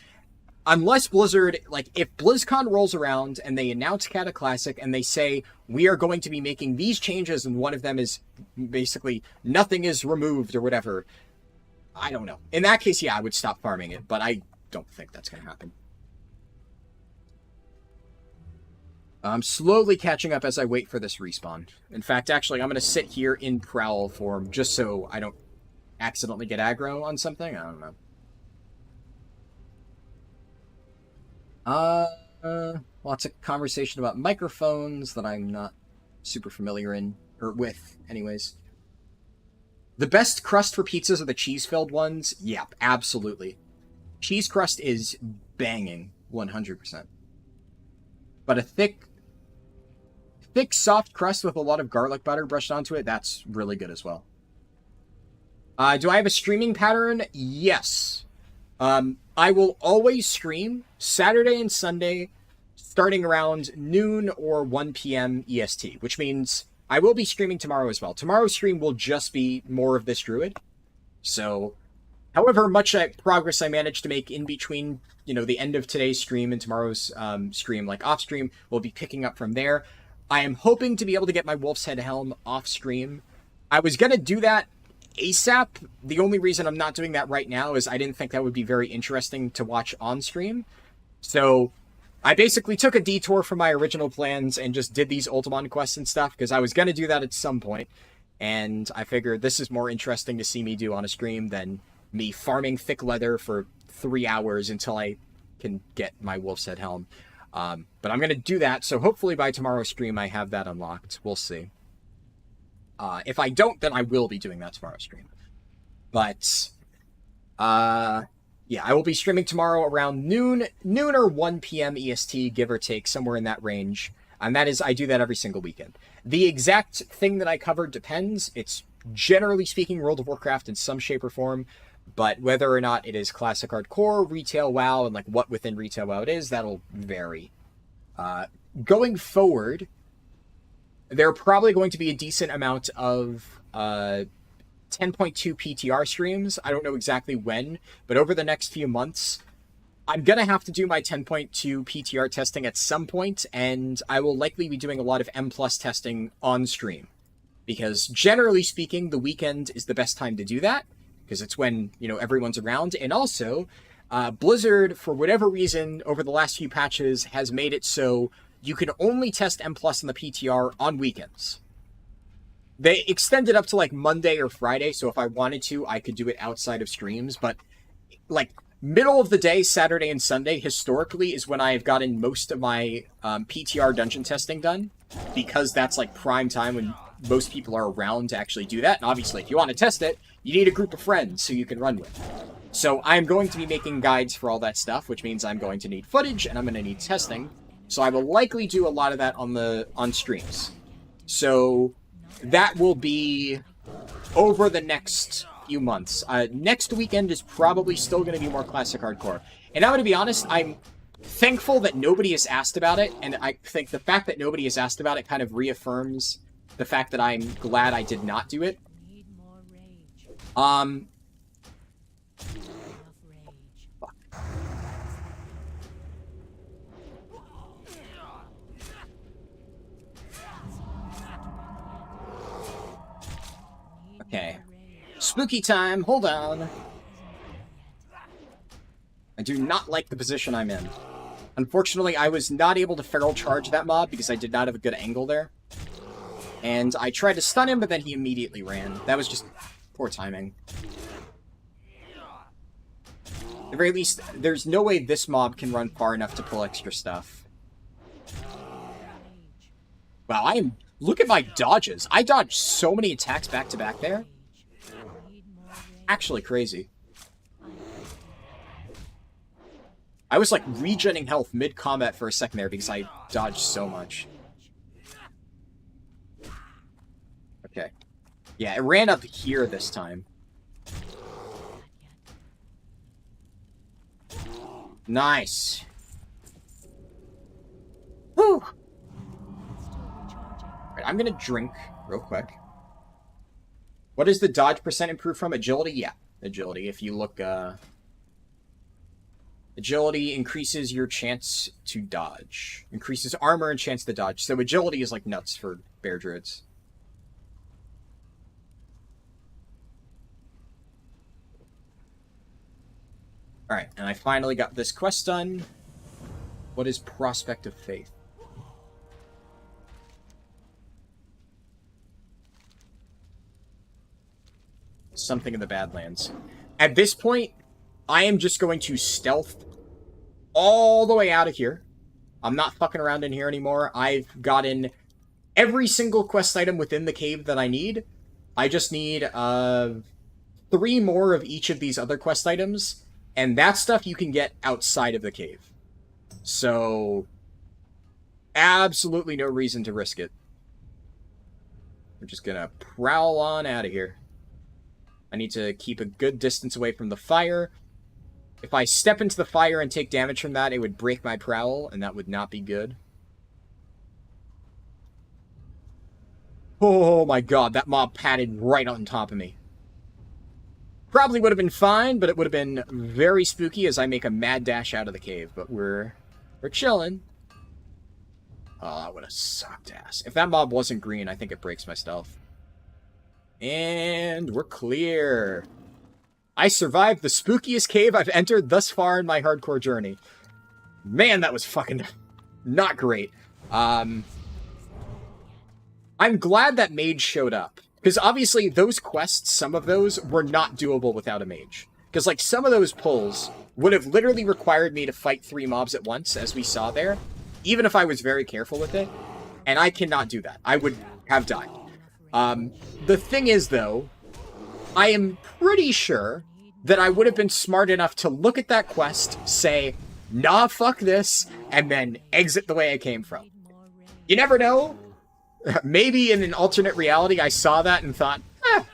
unless Blizzard, like if BlizzCon rolls around and they announce Kata Classic and they say, we are going to be making these changes and one of them is basically nothing is removed or whatever, I don't know. In that case, yeah, I would stop farming it, but I don't think that's going to happen. I'm slowly catching up as I wait for this respawn. In fact, actually, I'm going to sit here in Prowl form just so I don't accidentally get aggro on something. I don't know. Lots of conversation about microphones that I'm not super familiar with, anyways. The best crust for pizzas are the cheese-filled ones. Yep, absolutely. Cheese crust is banging, 100%. But a thick, soft crust with a lot of garlic butter brushed onto it, that's really good as well. Do I have a streaming pattern? Yes. I will always stream Saturday and Sunday starting around noon or 1 p.m. EST, which means I will be streaming tomorrow as well. Tomorrow's stream will just be more of this Druid. So, however much progress I manage to make in between, you know, the end of today's stream and tomorrow's stream, like off stream, we'll be picking up from there. I am hoping to be able to get my Wolf's Head Helm off stream. I was going to do that ASAP. The only reason I'm not doing that right now is I didn't think that would be very interesting to watch on stream. So I basically took a detour from my original plans and just did these Ultimon quests and stuff, because I was going to do that at some point, and I figured this is more interesting to see me do on a stream than me farming thick leather for 3 hours until I can get my Wolf's Head Helm. But I'm going to do that, so hopefully by tomorrow's stream I have that unlocked. Or see. If I don't, then I will be doing that tomorrow's stream. But, yeah, I will be streaming tomorrow around noon or 1 p.m. EST, give or take, somewhere in that range. And that is, I do that every single weekend. The exact thing that I covered depends. It's generally speaking World of Warcraft in some shape or form, but whether or not it is Classic Hardcore, Retail WoW, and like what within Retail WoW it is, that'll vary. Going forward, there are probably going to be a decent amount of 10.2 PTR streams. I don't know exactly when, but over the next few months, I'm going to have to do my 10.2 PTR testing at some point, and I will likely be doing a lot of M+ testing on stream. Because generally speaking, the weekend is the best time to do that, because it's when, you know, everyone's around. And also, Blizzard, for whatever reason, over the last few patches, has made it so you can only test M+ in the PTR on weekends. They extended up to, like, Monday or Friday, so if I wanted to, I could do it outside of streams, but, like, middle of the day, Saturday and Sunday, historically, is when I've gotten most of my PTR dungeon testing done, because that's, like, prime time when most people are around to actually do that. And obviously, if you want to test it, you need a group of friends who you can run with. So I'm going to be making guides for all that stuff, which means I'm going to need footage and I'm going to need testing. So I will likely do a lot of that on streams. So that will be over the next few months. Next weekend is probably still going to be more classic hardcore. And I'm going to be honest, I'm thankful that nobody has asked about it, and I think the fact that nobody has asked about it kind of reaffirms the fact that I'm glad I did not do it. Fuck. Okay. Spooky time, hold on. I do not like the position I'm in. Unfortunately, I was not able to feral charge that mob because I did not have a good angle there. And I tried to stun him, but then he immediately ran. That was just poor timing. At the very least, there's no way this mob can run far enough to pull extra stuff. Wow, look at my dodges. I dodged so many attacks back to back there. Actually crazy. I was like regenerating health mid-combat for a second there because I dodged so much. Okay. Yeah, it ran up here this time. Nice. Whew. Right, I'm gonna drink real quick. What is the dodge percent improved from? Agility? Yeah, agility. If you look, agility increases your chance to dodge. Increases armor and chance to dodge. So agility is like nuts for bear druids. Alright, and I finally got this quest done. What is Prospect of Faith? Something in the Badlands. At this point, I am just going to stealth all the way out of here. I'm not fucking around in here anymore. I've gotten every single quest item within the cave that I need. I just need 3 more of each of these other quest items. And that stuff you can get outside of the cave. So, absolutely no reason to risk it. We're just gonna prowl on out of here. I need to keep a good distance away from the fire. If I step into the fire and take damage from that, it would break my prowl, and that would not be good. Oh my god, that mob padded right on top of me. Probably would have been fine, but it would have been very spooky as I make a mad dash out of the cave. But we're chilling. Oh, that would have sucked ass. If that mob wasn't green, I think it breaks my stealth. And we're clear. I survived the spookiest cave I've entered thus far in my hardcore journey. Man, that was fucking not great. I'm glad that Mage showed up. Because obviously those quests, some of those, were not doable without a Mage. Because like some of those pulls would have literally required me to fight 3 mobs at once, as we saw there. Even if I was very careful with it. And I cannot do that. I would have died. The thing is, though, I am pretty sure that I would have been smart enough to look at that quest, say, nah, fuck this, and then exit the way I came from. You never know. Maybe in an alternate reality, I saw that and thought,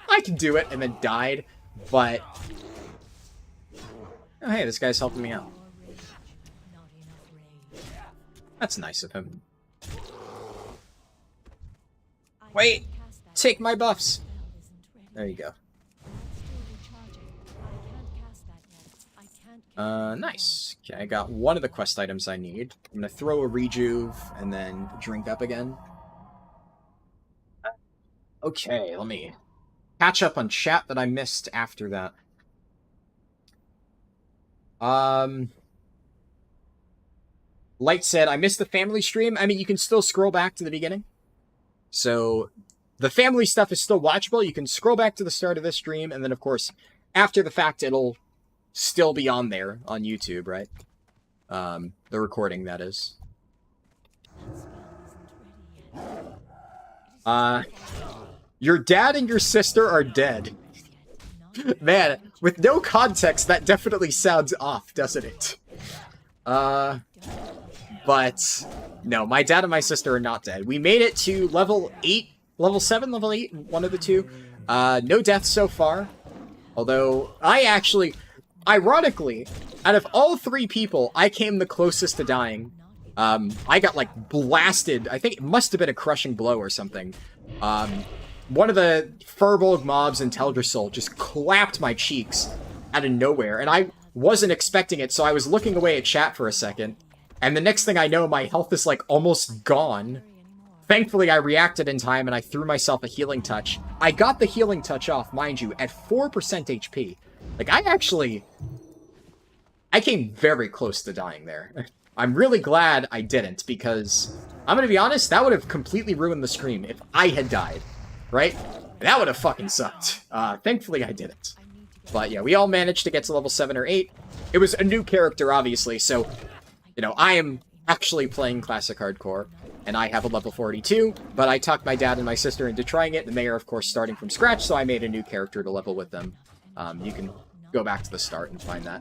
I can do it, and then died. But, oh, hey, this guy's helping me out. That's nice of him. Wait! Take my buffs! There you go. Nice. Okay, I got one of the quest items I need. I'm gonna throw a rejuve and then drink up again. Okay, let me catch up on chat that I missed after that. Light said, I missed the family stream. I mean, you can still scroll back to the beginning. So, the family stuff is still watchable. You can scroll back to the start of this stream, and then, of course, after the fact, it'll still be on there on YouTube, right? The recording, that is. Your dad and your sister are dead. Man, with no context, that definitely sounds off, doesn't it? But, no, my dad and my sister are not dead. We made it to level 8, level 7, level 8, one of the two. No deaths so far. Although, I actually, ironically, out of all 3 people, I came the closest to dying. I got, like, blasted. I think it must have been a crushing blow or something. One of the Furbolg mobs in Teldrassil just clapped my cheeks out of nowhere, and I wasn't expecting it, so I was looking away at chat for a second, and the next thing I know, my health is, like, almost gone. Thankfully, I reacted in time, and I threw myself a healing touch. I got the healing touch off, mind you, at 4% HP. Like, I came very close to dying there. I'm really glad I didn't, because, I'm gonna be honest, that would have completely ruined the stream if I had died, right? That would have fucking sucked. Thankfully, I didn't. But yeah, we all managed to get to level 7 or 8. It was a new character, obviously, so, you know, I am actually playing Classic Hardcore, and I have a level 42, but I talked my dad and my sister into trying it, and they are, of course, starting from scratch, so I made a new character to level with them. You can go back to the start and find that.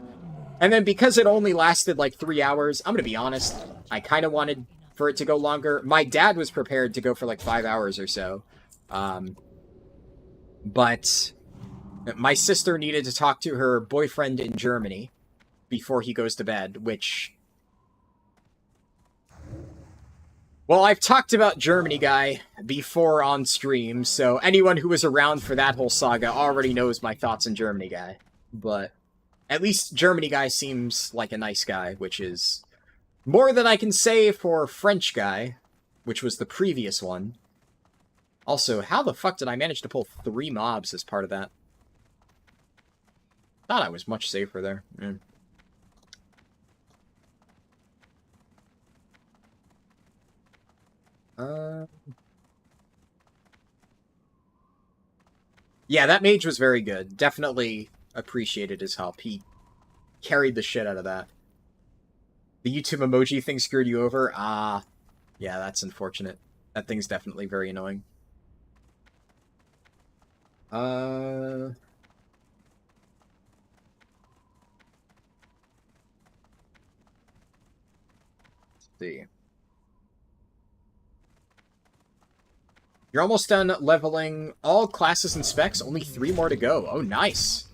And then because it only lasted like 3 hours, I'm gonna be honest, I kind of wanted for it to go longer. My dad was prepared to go for like 5 hours or so. But my sister needed to talk to her boyfriend in Germany before he goes to bed, which... Well, I've talked about Germany Guy before on stream, so anyone who was around for that whole saga already knows my thoughts on Germany Guy. But at least Germany Guy seems like a nice guy, which is more than I can say for French Guy, which was the previous one. Also, how the fuck did I manage to pull 3 mobs as part of that? Thought I was much safer there. Yeah, that mage was very good. Definitely appreciated his help. He carried the shit out of that. The YouTube emoji thing screwed you over? Ah, yeah, that's unfortunate. That thing's definitely very annoying. Let's see. You're almost done leveling all classes and specs. Only 3 more to go. Oh, nice.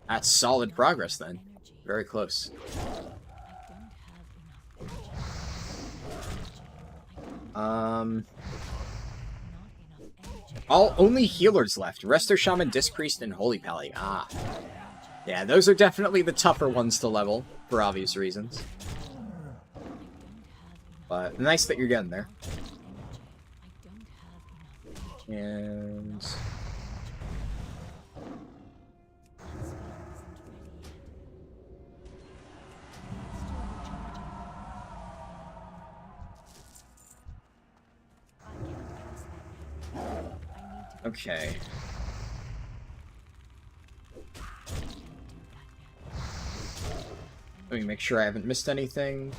That's solid progress, then. Very close. Only healers left. Resto Shaman, Disc Priest, and Holy Pally. Ah. Yeah, those are definitely the tougher ones to level, for obvious reasons. But nice that you're getting there. And... okay. Let me make sure I haven't missed anything.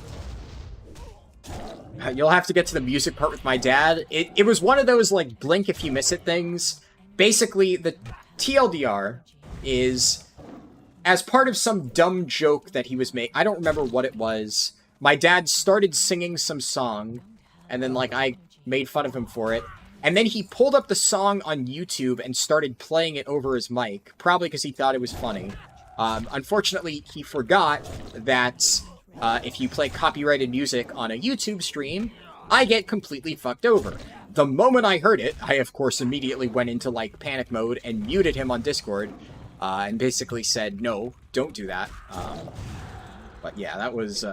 You'll have to get to the music part with my dad. It was one of those, like, blink if you miss it things. Basically, the TLDR is, as part of some dumb joke that he was making, I don't remember what it was, my dad started singing some song, and then, like, I made fun of him for it. And then he pulled up the song on YouTube and started playing it over his mic, probably because he thought it was funny. Unfortunately, he forgot that if you play copyrighted music on a YouTube stream, I get completely fucked over. the moment I heard it, I of course immediately went into like panic mode and muted him on Discord, and basically said, no, don't do that. But yeah, that was,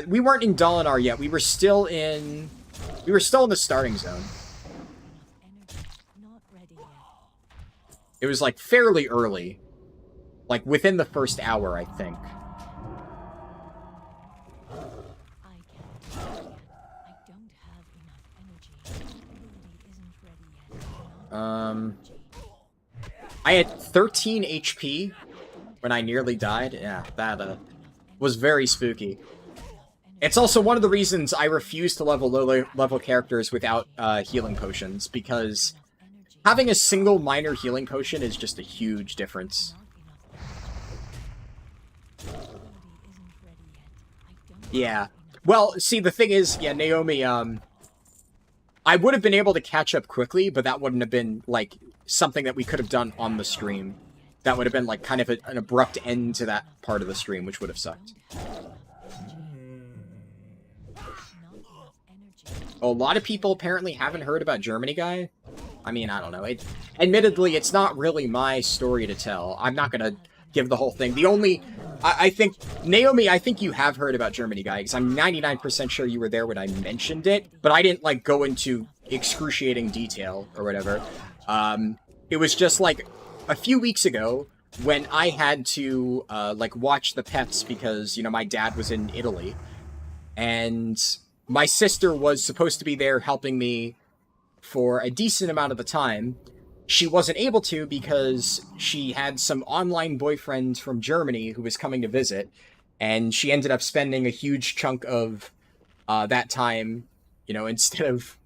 we weren't in Dalinar yet. We were still in the starting zone. It was like fairly early. Like within the first hour, I think. I had 13 HP when I nearly died. Yeah, that was very spooky. It's also one of the reasons I refuse to level low-level characters without healing potions, because having a single minor healing potion is just a huge difference. Yeah. Well, see, the thing is, yeah, Naomi, I would have been able to catch up quickly, but that wouldn't have been, like, something that we could have done on the stream. That would have been, like, kind of an abrupt end to that part of the stream, which would have sucked. A lot of people apparently haven't heard about Germany Guy. I mean, I don't know. Admittedly, it's not really my story to tell. I'm not going to give the whole thing. The only... I think... Naomi, I think you have heard about Germany Guy, because I'm 99% sure you were there when I mentioned it, but I didn't, like, go into excruciating detail or whatever. It was just, like, a few weeks ago when I had to, like, watch the pets because, you know, my dad was in Italy, and my sister was supposed to be there helping me for a decent amount of the time. She wasn't able to because she had some online boyfriend from Germany who was coming to visit, and she ended up spending a huge chunk of that time, you know, instead of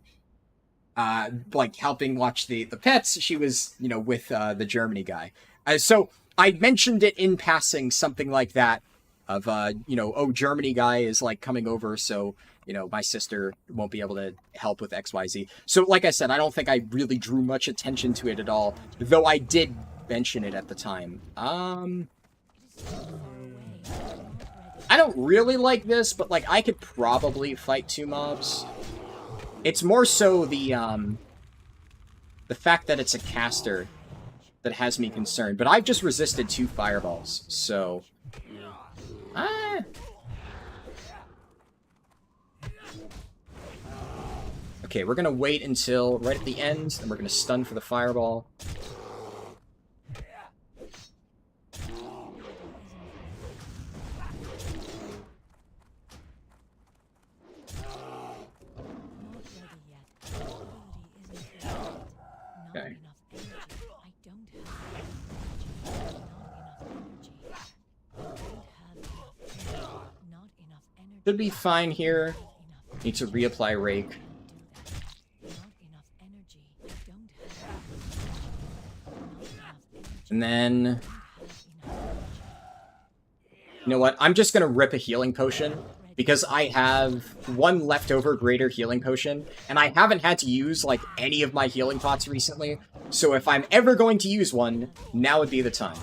like helping watch the pets, she was, you know, with the Germany guy. So I mentioned it in passing, something like that, of you know, oh, Germany guy is like coming over, so you know, my sister won't be able to help with XYZ. So, like I said, I don't think I really drew much attention to it at all, though I did mention it at the time. I don't really like this, but, like, I could probably fight 2 mobs. It's more so the fact that it's a caster that has me concerned. But I've just resisted 2 fireballs, so... Okay, we're gonna wait until right at the end, and we're gonna stun for the fireball. Okay. Should be fine here. Need to reapply Rake. And then... You know what? I'm just gonna rip a healing potion, because I have 1 leftover greater healing potion, and I haven't had to use, like, any of my healing pots recently, so if I'm ever going to use one, now would be the time.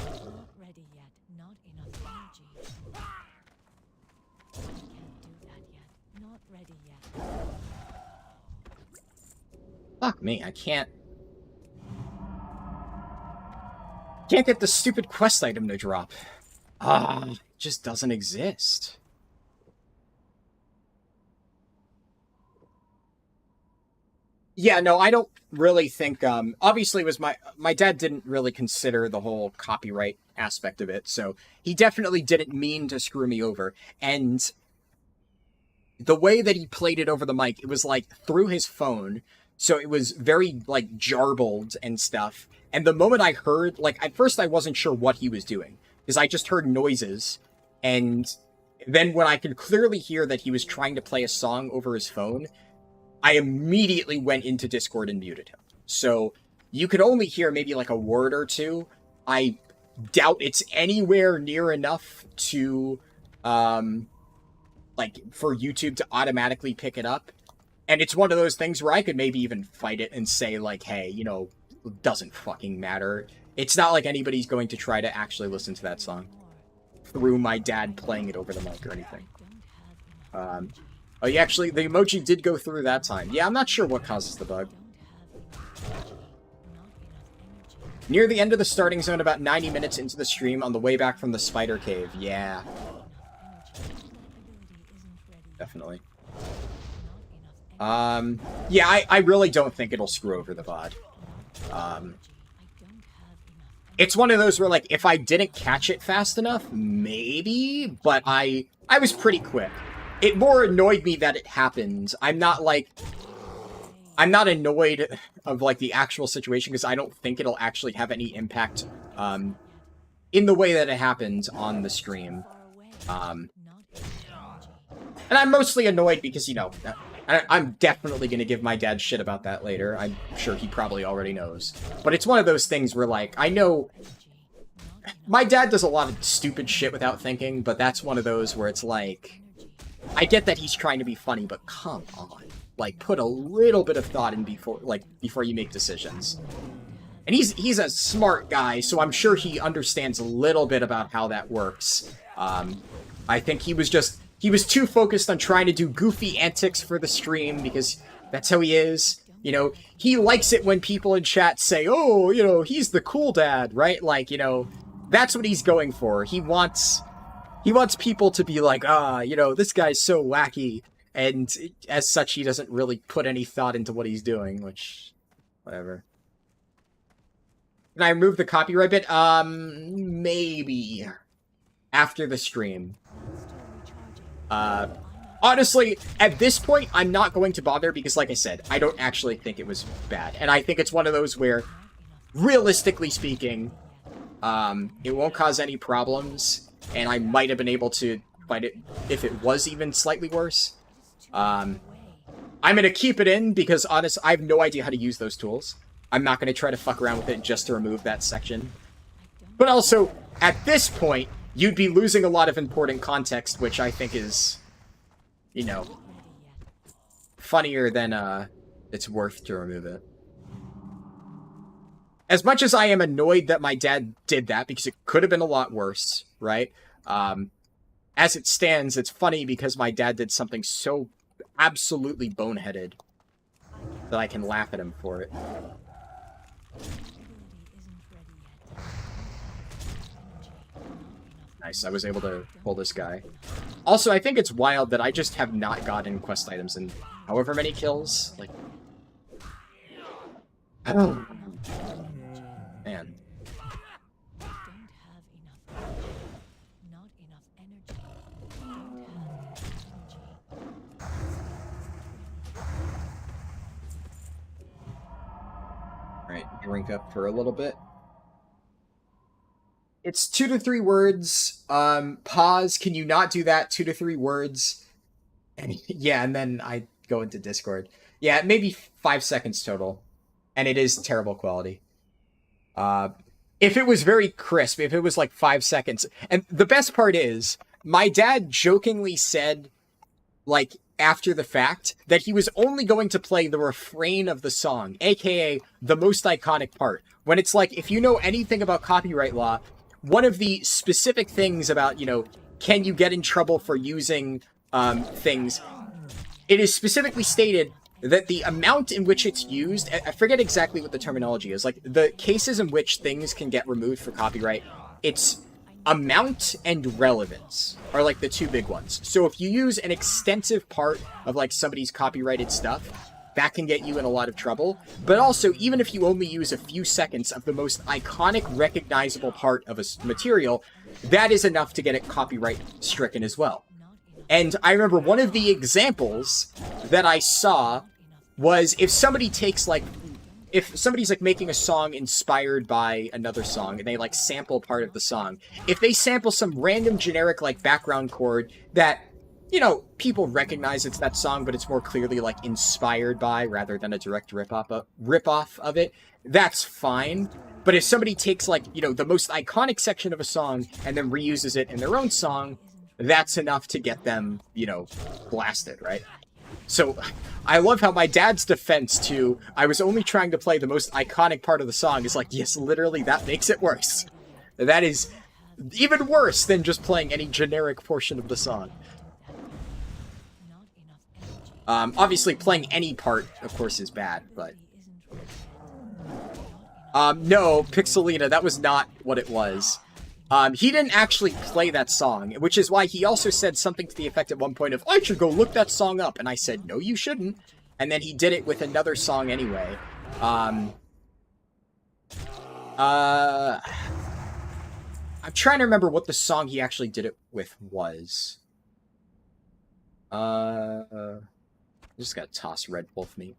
Fuck me, I can't get the stupid quest item to drop. It just doesn't exist. Yeah, no, I don't really think, obviously it was my dad didn't really consider the whole copyright aspect of it, so he definitely didn't mean to screw me over, and the way that he played it over the mic, it was like through his phone, so it was very, like, jarbled and stuff. And the moment I heard, like, at first I wasn't sure what he was doing, because I just heard noises, and then when I could clearly hear that he was trying to play a song over his phone, I immediately went into Discord and muted him. So you could only hear maybe, like, a word or two. I doubt it's anywhere near enough to, like, for YouTube to automatically pick it up. And it's one of those things where I could maybe even fight it and say, like, hey, you know, doesn't fucking matter. It's not like anybody's going to try to actually listen to that song through my dad playing it over the mic or anything. Oh, yeah, actually, the emoji did go through that time. Yeah, I'm not sure what causes the bug. Near the end of the starting zone, about 90 minutes into the stream, on the way back from the spider cave. Yeah. Definitely. Yeah, I really don't think it'll screw over the VOD. It's one of those where, like, if I didn't catch it fast enough, maybe, but I was pretty quick. It more annoyed me that it happened. I'm not annoyed of, like, the actual situation, because I don't think it'll actually have any impact, in the way that it happened on the stream. And I'm mostly annoyed because, you know, I'm definitely going to give my dad shit about that later. I'm sure he probably already knows. But it's one of those things where, like, I know... My dad does a lot of stupid shit without thinking, but that's one of those where it's like... I get that he's trying to be funny, but come on. Like, put a little bit of thought in before you make decisions. And he's a smart guy, so I'm sure he understands a little bit about how that works. I think he was too focused on trying to do goofy antics for the stream, because that's how he is. You know, he likes it when people in chat say, oh, you know, he's the cool dad, right? Like, you know, that's what he's going for. He wants people to be like, you know, this guy's so wacky. And as such, he doesn't really put any thought into what he's doing, which, whatever. Can I remove the copyright bit? Maybe. After the stream. Honestly, at this point, I'm not going to bother because, like I said, I don't actually think it was bad. And I think it's one of those where, realistically speaking, it won't cause any problems, and I might have been able to fight it if it was even slightly worse. I'm going to keep it in because, honestly, I have no idea how to use those tools. I'm not going to try to fuck around with it just to remove that section. But also, at this point, you'd be losing a lot of important context, which I think is, you know, funnier than it's worth to remove it. As much as I am annoyed that my dad did that, because it could have been a lot worse, right? As it stands, it's funny because my dad did something so absolutely boneheaded that I can laugh at him for it. Nice, I was able to pull this guy. Also, I think it's wild that I just have not gotten quest items in however many kills. Like, oh. Man. Alright, drink up for a little bit. It's 2 to 3 words. Pause. Can you not do that? 2 to 3 words. And yeah, and then I go into Discord. Yeah, maybe 5 seconds total. And it is terrible quality. If it was very crisp, if it was like 5 seconds. And the best part is, my dad jokingly said, like, after the fact, that he was only going to play the refrain of the song, aka the most iconic part. When it's like, if you know anything about copyright law, one of the specific things about, you know, can you get in trouble for using things, it is specifically stated that the amount in which it's used, I forget exactly what the terminology is, like the cases in which things can get removed for copyright, it's amount and relevance are like the two big ones. So if you use an extensive part of like somebody's copyrighted stuff, that can get you in a lot of trouble. But also, even if you only use a few seconds of the most iconic, recognizable part of a material, that is enough to get it copyright stricken as well. And I remember one of the examples that I saw was if somebody takes like, if somebody's like making a song inspired by another song and they like sample part of the song, if they sample some random generic like background chord that, you know, people recognize it's that song, but it's more clearly like inspired by rather than a direct rip-off of it, that's fine. But if somebody takes like, you know, the most iconic section of a song and then reuses it in their own song, that's enough to get them, you know, blasted, right? So I love how my dad's defense to, I was only trying to play the most iconic part of the song is like, yes, literally, that makes it worse. That is even worse than just playing any generic portion of the song. Obviously, playing any part, of course, is bad, but... No, Pixelina, that was not what it was. He didn't actually play that song, which is why he also said something to the effect at one point of, I should go look that song up, and I said, no, you shouldn't. And then he did it with another song anyway. I'm trying to remember what the song he actually did it with was. I just gotta toss Red Wolf me.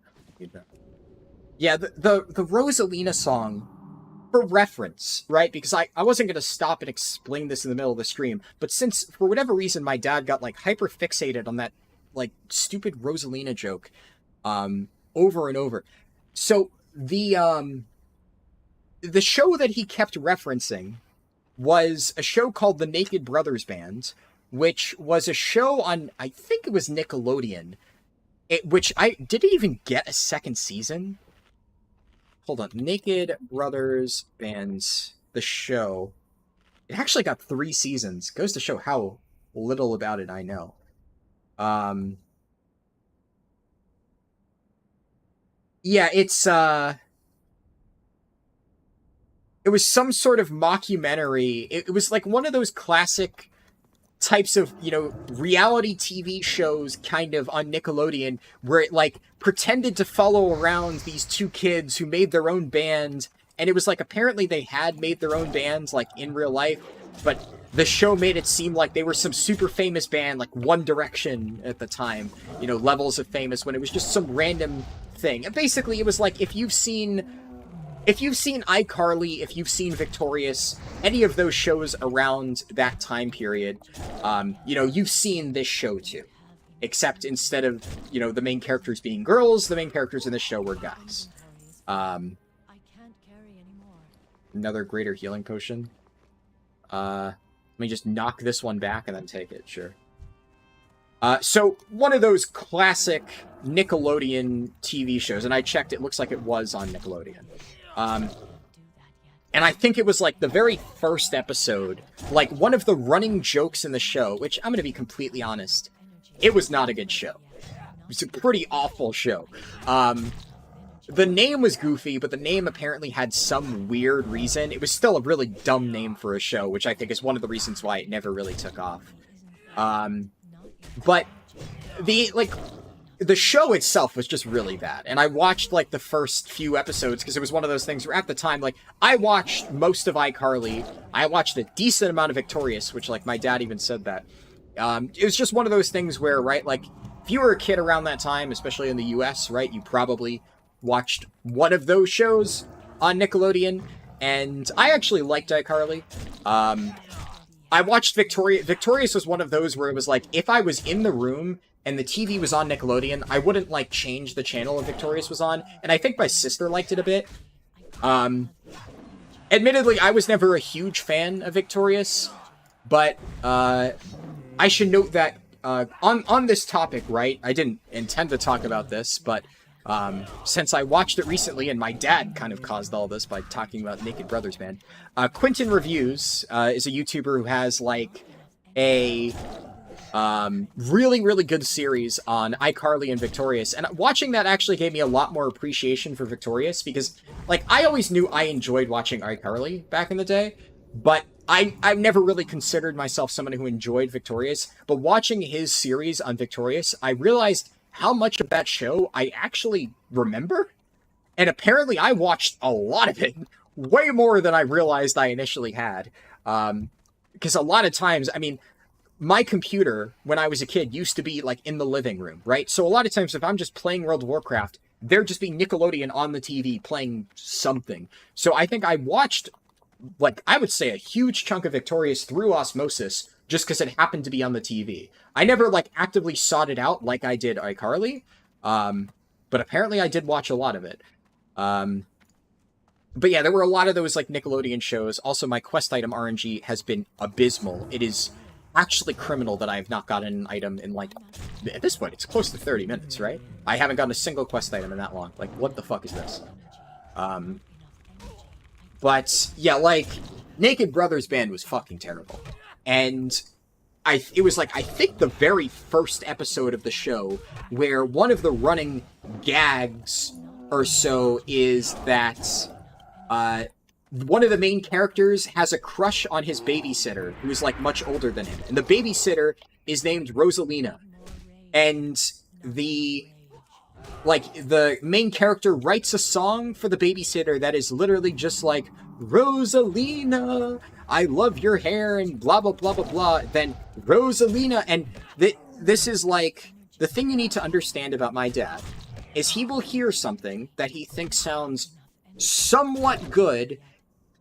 Yeah, the Rosalina song, for reference, right? Because I wasn't gonna stop and explain this in the middle of the stream, but since, for whatever reason, my dad got, like, hyper-fixated on that, like, stupid Rosalina joke, over and over. So, the show that he kept referencing was a show called The Naked Brothers Band, which was a show on, I think it was Nickelodeon, which did it even get a second season? Hold on, Naked Brothers Bands, the show. It actually got 3 seasons. Goes to show how little about it I know. Yeah, it's, it was some sort of mockumentary. It was like one of those classic types of, you know, reality TV shows kind of on Nickelodeon where it, like, pretended to follow around these 2 kids who made their own band, and it was like apparently they had made their own bands, like, in real life, but the show made it seem like they were some super famous band, like One Direction at the time, you know, levels of famous, when it was just some random thing. And basically it was like, if you've seen iCarly, if you've seen Victorious, any of those shows around that time period, you know, you've seen this show too. Except instead of, you know, the main characters being girls, the main characters in the show were guys. Another greater healing potion. Let me just knock this one back and then take it, sure. So, one of those classic Nickelodeon TV shows, and I checked, it looks like it was on Nickelodeon. And I think it was, like, the very first episode, like, one of the running jokes in the show, which, I'm gonna be completely honest, it was not a good show. It was a pretty awful show. The name was goofy, but the name apparently had some weird reason. It was still a really dumb name for a show, which I think is one of the reasons why it never really took off. But the show itself was just really bad. And I watched, like, the first few episodes, because it was one of those things where at the time, like, I watched most of iCarly. I watched a decent amount of Victorious, which, like, my dad even said that. It was just one of those things where, right, like, if you were a kid around that time, especially in the US, right, you probably watched one of those shows on Nickelodeon. And I actually liked iCarly. I watched Victorious. Victorious was one of those where it was like, if I was in the room and the TV was on Nickelodeon, I wouldn't, like, change the channel Victorious was on. And I think my sister liked it a bit. Admittedly, I was never a huge fan of Victorious, but I should note that on this topic, right, I didn't intend to talk about this, but since I watched it recently, and my dad kind of caused all this by talking about Naked Brothers Band, Quentin Reviews is a YouTuber who has, like, a really, really good series on iCarly and Victorious, and watching that actually gave me a lot more appreciation for Victorious, because, like, I always knew I enjoyed watching iCarly back in the day, but I've never really considered myself someone who enjoyed Victorious, but watching his series on Victorious, I realized how much of that show I actually remember, and apparently I watched a lot of it, way more than I realized I initially had, because a lot of times, I mean, my computer, when I was a kid, used to be, like, in the living room, right? So a lot of times, if I'm just playing World of Warcraft, there'd just be Nickelodeon on the TV playing something. So I think I watched, like, I would say a huge chunk of Victorious through osmosis, just because it happened to be on the TV. I never, like, actively sought it out like I did iCarly, but apparently I did watch a lot of it. But yeah, there were a lot of those, like, Nickelodeon shows. Also, my quest item RNG has been abysmal. It is actually criminal that I have not gotten an item in, like, at this point, it's close to 30 minutes, right? I haven't gotten a single quest item in that long. Like, what the fuck is this? But, yeah, like, Naked Brothers Band was fucking terrible. And it was like, I think the very first episode of the show where one of the running gags or so is that one of the main characters has a crush on his babysitter who's like much older than him, and the babysitter is named Rosalina, and the main character writes a song for the babysitter that is literally just like, Rosalina, I love your hair, and blah, blah, blah, blah, blah. Then Rosalina, and this is like, the thing you need to understand about my dad is he will hear something that he thinks sounds somewhat good,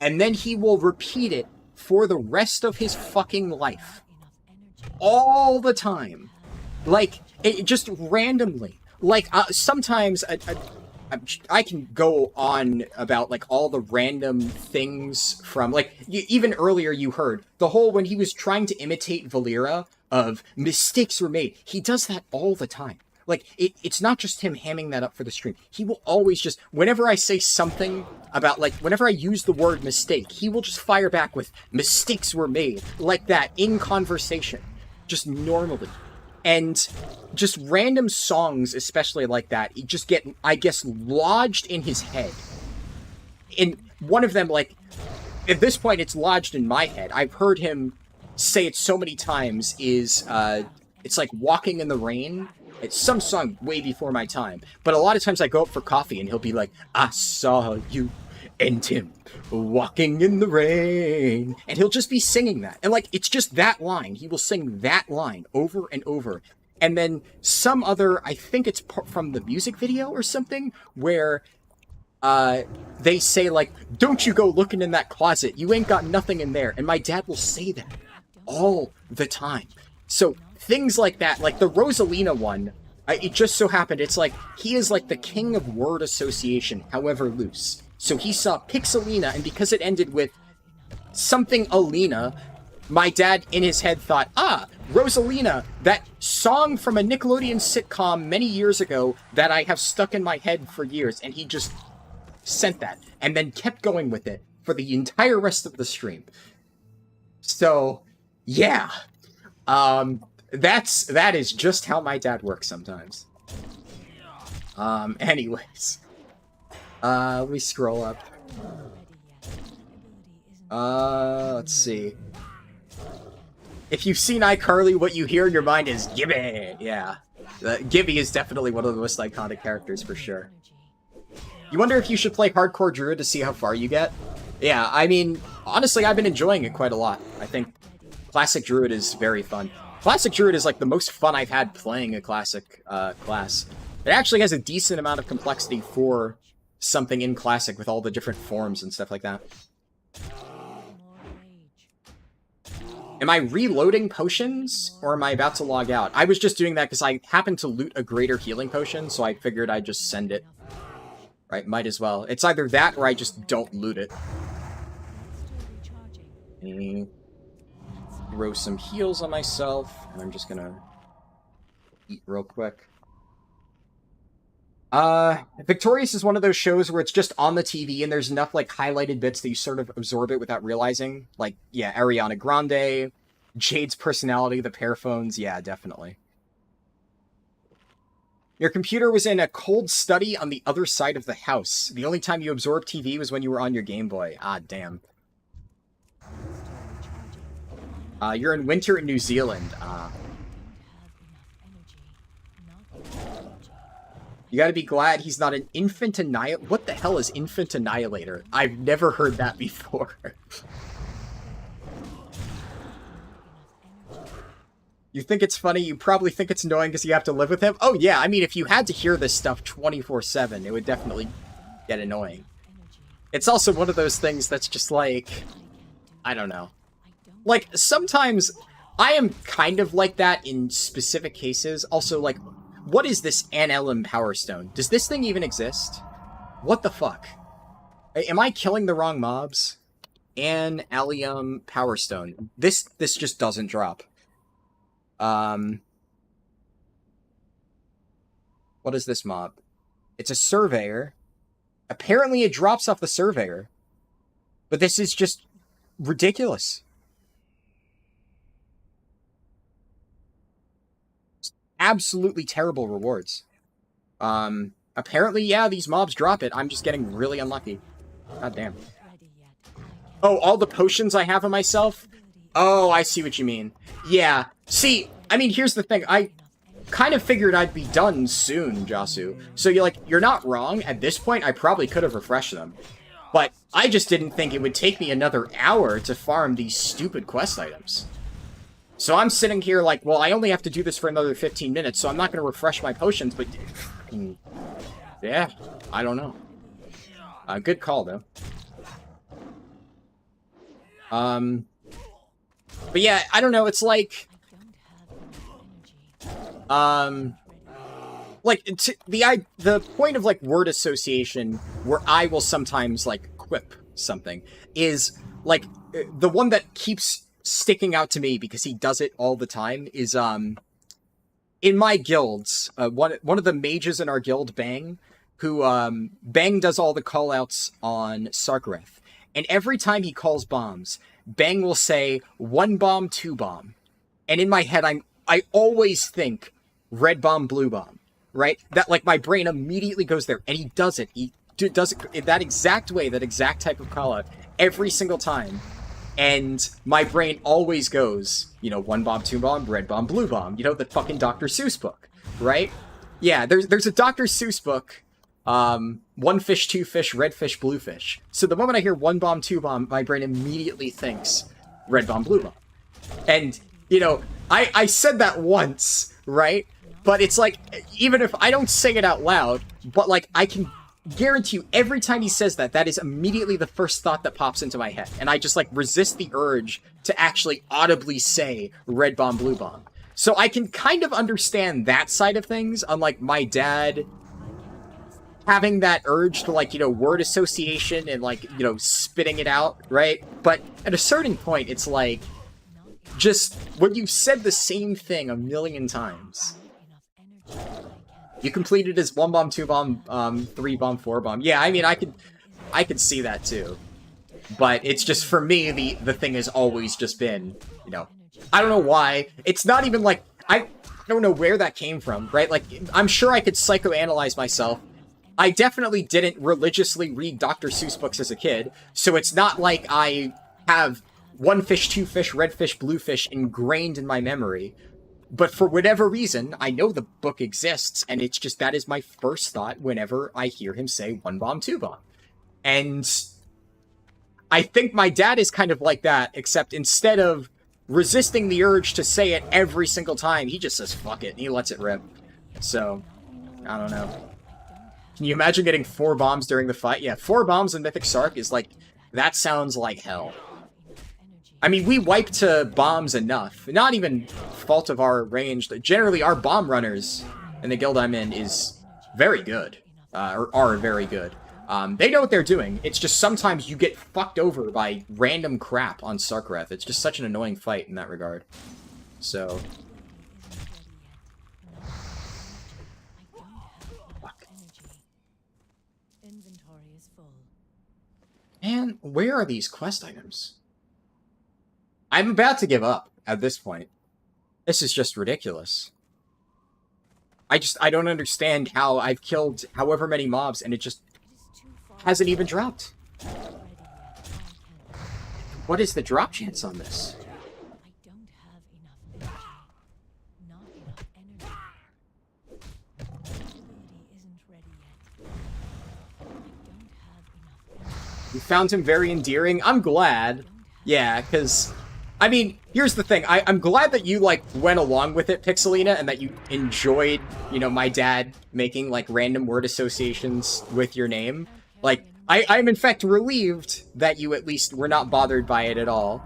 and then he will repeat it for the rest of his fucking life. All the time. Like, it just randomly. Like, sometimes I can go on about, like, all the random things from, like, even earlier you heard, the whole, when he was trying to imitate Valera of mistakes were made, he does that all the time. Like, it's not just him hamming that up for the stream. He will always just, whenever I say something about, like, whenever I use the word mistake, he will just fire back with, mistakes were made, like that, in conversation. Just normally. And just random songs, especially like that, just get, I guess, lodged in his head. And one of them, like, at this point, it's lodged in my head. I've heard him say it so many times, is, it's like Walking in the Rain. It's some song way before my time. But a lot of times I go up for coffee and he'll be like, I saw you and him walking in the rain. And he'll just be singing that. And like, it's just that line. He will sing that line over and over. And then some other, I think it's from the music video or something, where they say like, don't you go looking in that closet. You ain't got nothing in there. And my dad will say that all the time. So things like that, like the Rosalina one, it just so happened, it's like, he is like the king of word association, however loose. So he saw Pixelina, and because it ended with something Alina, my dad in his head thought, Rosalina, that song from a Nickelodeon sitcom many years ago that I have stuck in my head for years, and he just sent that, and then kept going with it for the entire rest of the stream. So, yeah. That is just how my dad works sometimes. Anyways. Let me scroll up. Let's see. If you've seen iCarly, what you hear in your mind is Gibby! Yeah. Gibby is definitely one of the most iconic characters for sure. You wonder if you should play Hardcore Druid to see how far you get? Yeah, I mean, honestly, I've been enjoying it quite a lot. I think Classic Druid is very fun. Classic Druid is like the most fun I've had playing a classic class. It actually has a decent amount of complexity for something in Classic with all the different forms and stuff like that. Am I reloading potions, or am I about to log out? I was just doing that because I happened to loot a greater healing potion, so I figured I'd just send it. Right, might as well. It's either that or I just don't loot it. Throw some heals on myself, and I'm just gonna eat real quick. Victorious is one of those shows where it's just on the TV and there's enough, like, highlighted bits that you sort of absorb it without realizing. Like, yeah, Ariana Grande, Jade's personality, the Paraphones, yeah, definitely. Your computer was in a cold study on the other side of the house. The only time you absorbed TV was when you were on your Game Boy. Ah, damn. You're in winter in New Zealand. You gotta be glad he's not an infant annihilator. What the hell is infant annihilator? I've never heard that before. You think it's funny? You probably think it's annoying because you have to live with him? Oh yeah, I mean, if you had to hear this stuff 24/7, it would definitely get annoying. It's also one of those things that's just like, I don't know. Like, sometimes I am kind of like that in specific cases. Also, like, what is this Anellum Power Stone? Does this thing even exist? What the fuck? Am I killing the wrong mobs? Anellum Power Stone. This just doesn't drop. What is this mob? It's a Surveyor. Apparently it drops off the Surveyor. But this is just ridiculous. absolutely terrible rewards. Apparently, yeah, these mobs drop it. I'm just getting really unlucky. God damn. Oh, all the potions I have on myself? Oh, I see what you mean. Yeah. See, I mean, here's the thing. I kind of figured I'd be done soon, Jasu. So you're not wrong. At this point, I probably could have refreshed them. But I just didn't think it would take me another hour to farm these stupid quest items. So I'm sitting here like, well, I only have to do this for another 15 minutes, so I'm not going to refresh my potions, but... yeah, I don't know. Good call, though. But yeah, I don't know, it's like... the point of, like, word association, where I will sometimes, like, quip something, is, like, the one that keeps sticking out to me, because he does it all the time, is, in my guilds, one of the mages in our guild, Bang, who, Bang does all the callouts on Sarkareth, and every time he calls bombs, Bang will say, 1 bomb, 2 bomb, and in my head, I always think, red bomb, blue bomb, right? That, like, my brain immediately goes there, and he does it. He does it in that exact way, that exact type of call out, every single time. And my brain always goes, 1 bomb, 2 bomb, red bomb, blue bomb. The fucking Dr. Seuss book, right? Yeah, there's a Dr. Seuss book, 1 fish, 2 fish, red fish, blue fish. So the moment I hear 1 bomb, 2 bomb, my brain immediately thinks red bomb, blue bomb. And, I said that once, right? But it's like, even if I don't say it out loud, but, like, I can guarantee you, every time he says that, that is immediately the first thought that pops into my head. And I just, like, resist the urge to actually audibly say red bomb, blue bomb. So I can kind of understand that side of things, unlike my dad having that urge to, like, word association and, like, spitting it out, right? But at a certain point, it's like, just when you've said the same thing a million times, you completed his 1 bomb, 2 bomb, 3 bomb, 4 bomb. Yeah, I mean, I could see that too. But it's just, for me, the thing has always just been, I don't know why. It's not even like, I don't know where that came from, right? Like, I'm sure I could psychoanalyze myself. I definitely didn't religiously read Dr. Seuss books as a kid, so it's not like I have 1 fish, 2 fish, red fish, blue fish ingrained in my memory. But for whatever reason, I know the book exists, and it's just, that is my first thought whenever I hear him say 1 bomb, 2 bomb. And I think my dad is kind of like that, except instead of resisting the urge to say it every single time, he just says fuck it, and he lets it rip. So, I don't know. Can you imagine getting 4 bombs during the fight? Yeah, 4 bombs in Mythic Sark is like, that sounds like hell. I mean, we wipe to bombs enough. Not even fault of our range. Generally, our bomb runners in the guild I'm in is very good. Or are very good. They know what they're doing. It's just sometimes you get fucked over by random crap on Sarkareth. It's just such an annoying fight in that regard. So... fuck. Man, where are these quest items? I'm about to give up at this point. This is just ridiculous. I don't understand how I've killed however many mobs and it just hasn't even dropped. What is the drop chance on this? You found him very endearing? I'm glad. Yeah, because... I mean, here's the thing. I'm glad that you, like, went along with it, Pixelina, and that you enjoyed, my dad making, like, random word associations with your name. Like, I'm in fact relieved that you at least were not bothered by it at all.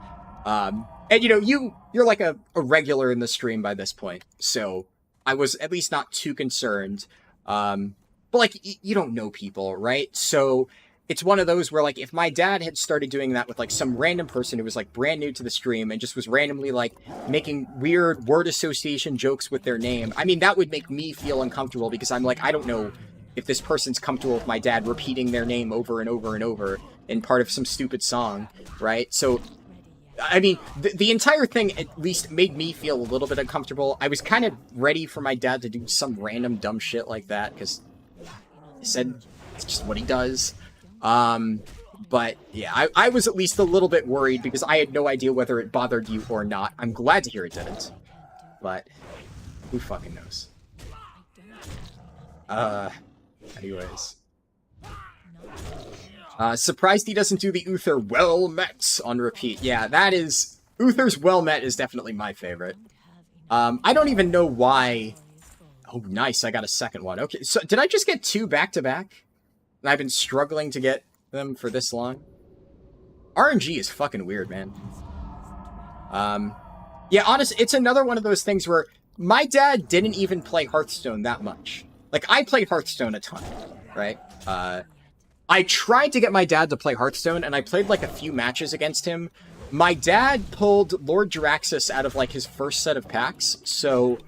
And, you're like a regular in the stream by this point, so I was at least not too concerned. But, like, you don't know people, right? So... it's one of those where, like, if my dad had started doing that with, like, some random person who was, like, brand new to the stream and just was randomly, like, making weird word association jokes with their name, I mean, that would make me feel uncomfortable because I'm like, I don't know if this person's comfortable with my dad repeating their name over and over and over in part of some stupid song, right? So I mean, the entire thing at least made me feel a little bit uncomfortable. I was kind of ready for my dad to do some random dumb shit like that, because he said it's just what he does. But yeah, I was at least a little bit worried because I had no idea whether it bothered you or not. I'm glad to hear it didn't. But who fucking knows? Anyways. Surprised he doesn't do the Uther well met on repeat. Yeah, that is... Uther's well met is definitely my favorite. I don't even know why... Oh, nice, I got a second one. Okay, so did I just get 2 back-to-back? And I've been struggling to get them for this long? RNG is fucking weird, man. Yeah, honestly, it's another one of those things where my dad didn't even play Hearthstone that much. Like, I played Hearthstone a ton, right? I tried to get my dad to play Hearthstone, and I played, like, a few matches against him. My dad pulled Lord Jaraxxus out of, like, his first set of packs, so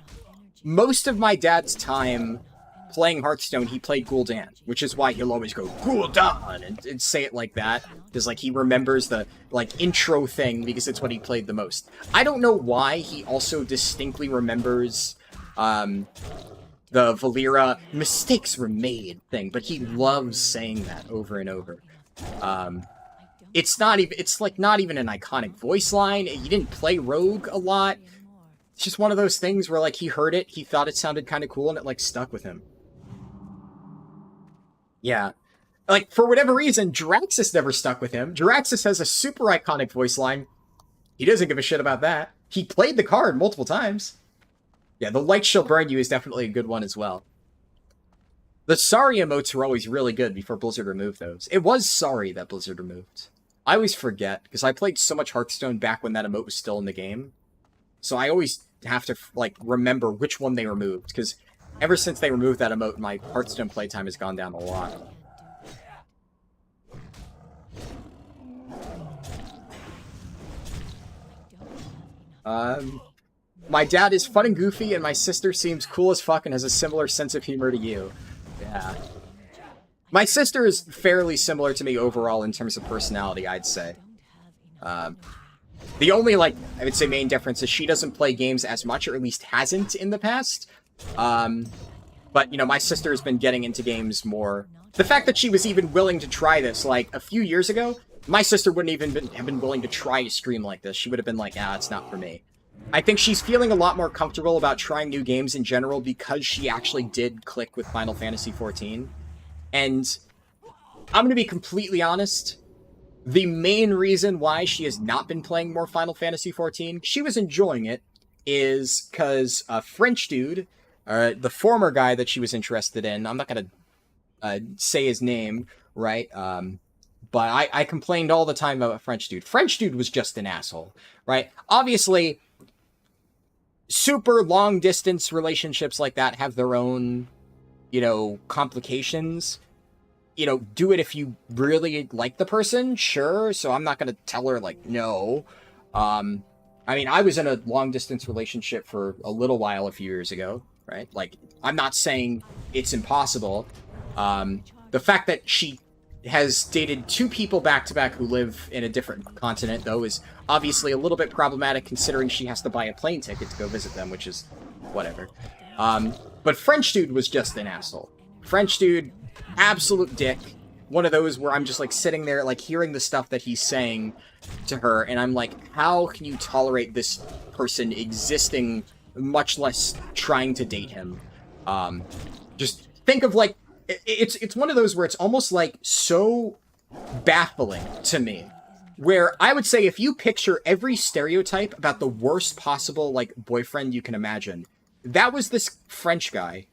most of my dad's time playing Hearthstone, he played Gul'dan, which is why he'll always go, Gul'dan, and say it like that, because, like, he remembers the, like, intro thing, because it's what he played the most. I don't know why he also distinctly remembers, the Valera mistakes were made thing, but he loves saying that over and over. It's not even, it's like not even an iconic voice line. He didn't play Rogue a lot. It's just one of those things where like he heard it, he thought it sounded kind of cool, and it like stuck with him. Yeah. Like, for whatever reason, Jaraxxus never stuck with him. Jaraxxus has a super iconic voice line. He doesn't give a shit about that. He played the card multiple times. Yeah, the Light Shall Burn You is definitely a good one as well. The sorry emotes were always really good before Blizzard removed those. It was sorry that Blizzard removed. I always forget, because I played so much Hearthstone back when that emote was still in the game. So I always have to, like, remember which one they removed, because ever since they removed that emote, my Hearthstone playtime has gone down a lot. My dad is fun and goofy, and my sister seems cool as fuck and has a similar sense of humor to you. Yeah. My sister is fairly similar to me overall in terms of personality, I'd say. The only, like, I would say main difference is she doesn't play games as much, or at least hasn't in the past. But, you know, my sister has been getting into games more. The fact that she was even willing to try this, like, a few years ago, my sister wouldn't even have been willing to try a stream like this. She would have been like, ah, it's not for me. I think she's feeling a lot more comfortable about trying new games in general because she actually did click with Final Fantasy XIV. And I'm going to be completely honest. The main reason why she has not been playing more Final Fantasy XIV, she was enjoying it, is because a French dude, the former guy that she was interested in, I'm not going to say his name, right? But I complained all the time about French dude. French dude was just an asshole, right? Obviously, super long-distance relationships like that have their own, you know, complications. You know, do it if you really like the person, sure. So I'm not going to tell her, like, no. I mean, I was in a long-distance relationship for a little while a few years ago, right? Like, I'm not saying it's impossible. The fact that she has dated 2 people back-to-back who live in a different continent, though, is obviously a little bit problematic considering she has to buy a plane ticket to go visit them, which is whatever. But French dude was just an asshole. French dude, absolute dick. One of those where I'm just, like, sitting there, like, hearing the stuff that he's saying to her, and I'm like, how can you tolerate this person existing, much less trying to date him? Just think of, like, it's one of those where it's almost like so baffling to me, where I would say if you picture every stereotype about the worst possible, like, boyfriend you can imagine, that was this French guy,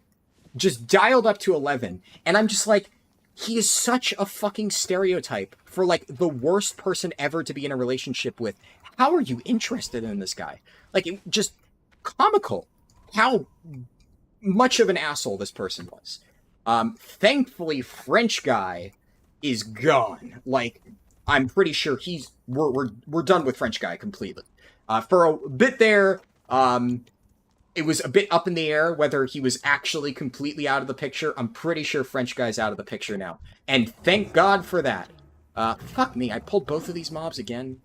just dialed up to 11, and I'm just like, he is such a fucking stereotype for, like, the worst person ever to be in a relationship with. How are you interested in this guy? Like, it just comical how much of an asshole this person was. Thankfully, French guy is gone. Like, I'm pretty sure we're done with French guy completely. For a bit there, it was a bit up in the air whether he was actually completely out of the picture. I'm pretty sure French guy's out of the picture now. And thank God for that. Fuck me, I pulled both of these mobs again.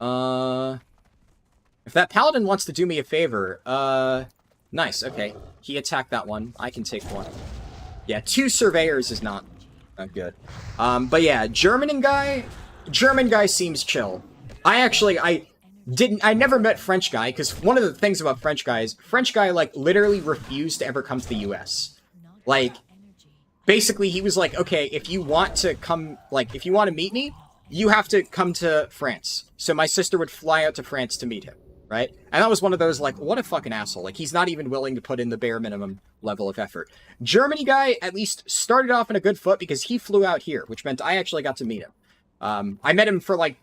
If that paladin wants to do me a favor, nice, okay. He attacked that one. I can take one. Yeah, 2 surveyors is not good. But yeah, German guy seems chill. I never met French guy, because one of the things about French guy, like, literally refused to ever come to the US. Like, basically, he was like, okay, if you want to meet me, you have to come to France. So my sister would fly out to France to meet him, right? And that was one of those, like, what a fucking asshole. Like, he's not even willing to put in the bare minimum level of effort. Germany guy at least started off in a good foot because he flew out here, which meant I actually got to meet him. I met him for, like,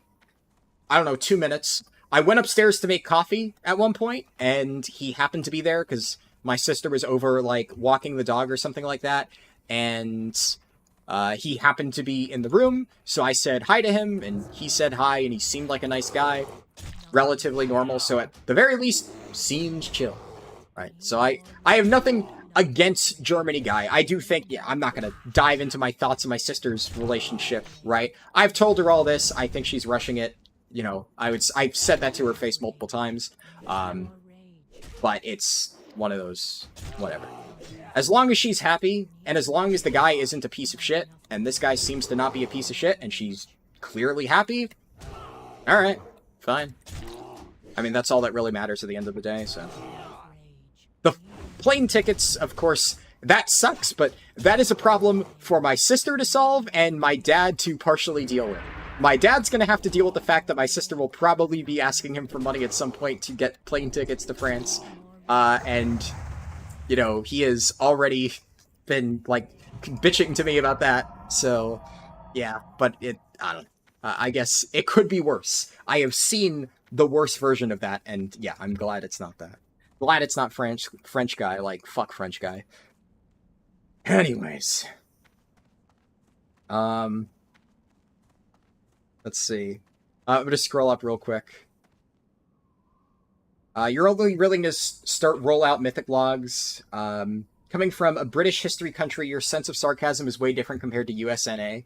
I don't know, 2 minutes. I went upstairs to make coffee at one point, and he happened to be there because my sister was over, like, walking the dog or something like that, and he happened to be in the room, so I said hi to him, and he said hi, and he seemed like a nice guy, relatively normal, so at the very least, seemed chill, right? So I have nothing against Germany guy. I do think, yeah, I'm not gonna dive into my thoughts on my sister's relationship, right? I've told her all this. I think she's rushing it. You know, I've said that to her face multiple times, but it's one of those, whatever. As long as she's happy, and as long as the guy isn't a piece of shit, and this guy seems to not be a piece of shit, and she's clearly happy, alright, fine. I mean, that's all that really matters at the end of the day, so. The plane tickets, of course, that sucks, but that is a problem for my sister to solve, and my dad to partially deal with. My dad's gonna have to deal with the fact that my sister will probably be asking him for money at some point to get plane tickets to France. And, you know, he has already been, like, bitching to me about that. So, yeah, but I don't know. I guess it could be worse. I have seen the worst version of that, and yeah, I'm glad it's not that. Glad it's not French guy, like, fuck French guy. Anyways. Let's see. I'm gonna scroll up real quick. You're only willing to roll out mythic logs. Coming from a British history country, your sense of sarcasm is way different compared to USNA.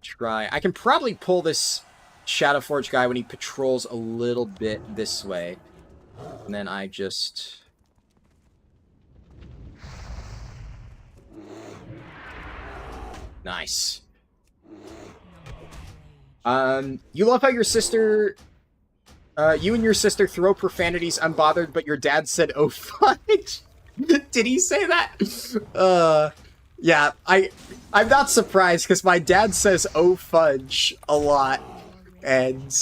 Try. I can probably pull this Shadowforge guy when he patrols a little bit this way. And then I just... Nice. You love how your sister... you and your sister throw profanities unbothered, but your dad said, oh, fudge. Did he say that? Yeah, I'm not surprised, because my dad says, oh, fudge, a lot. And,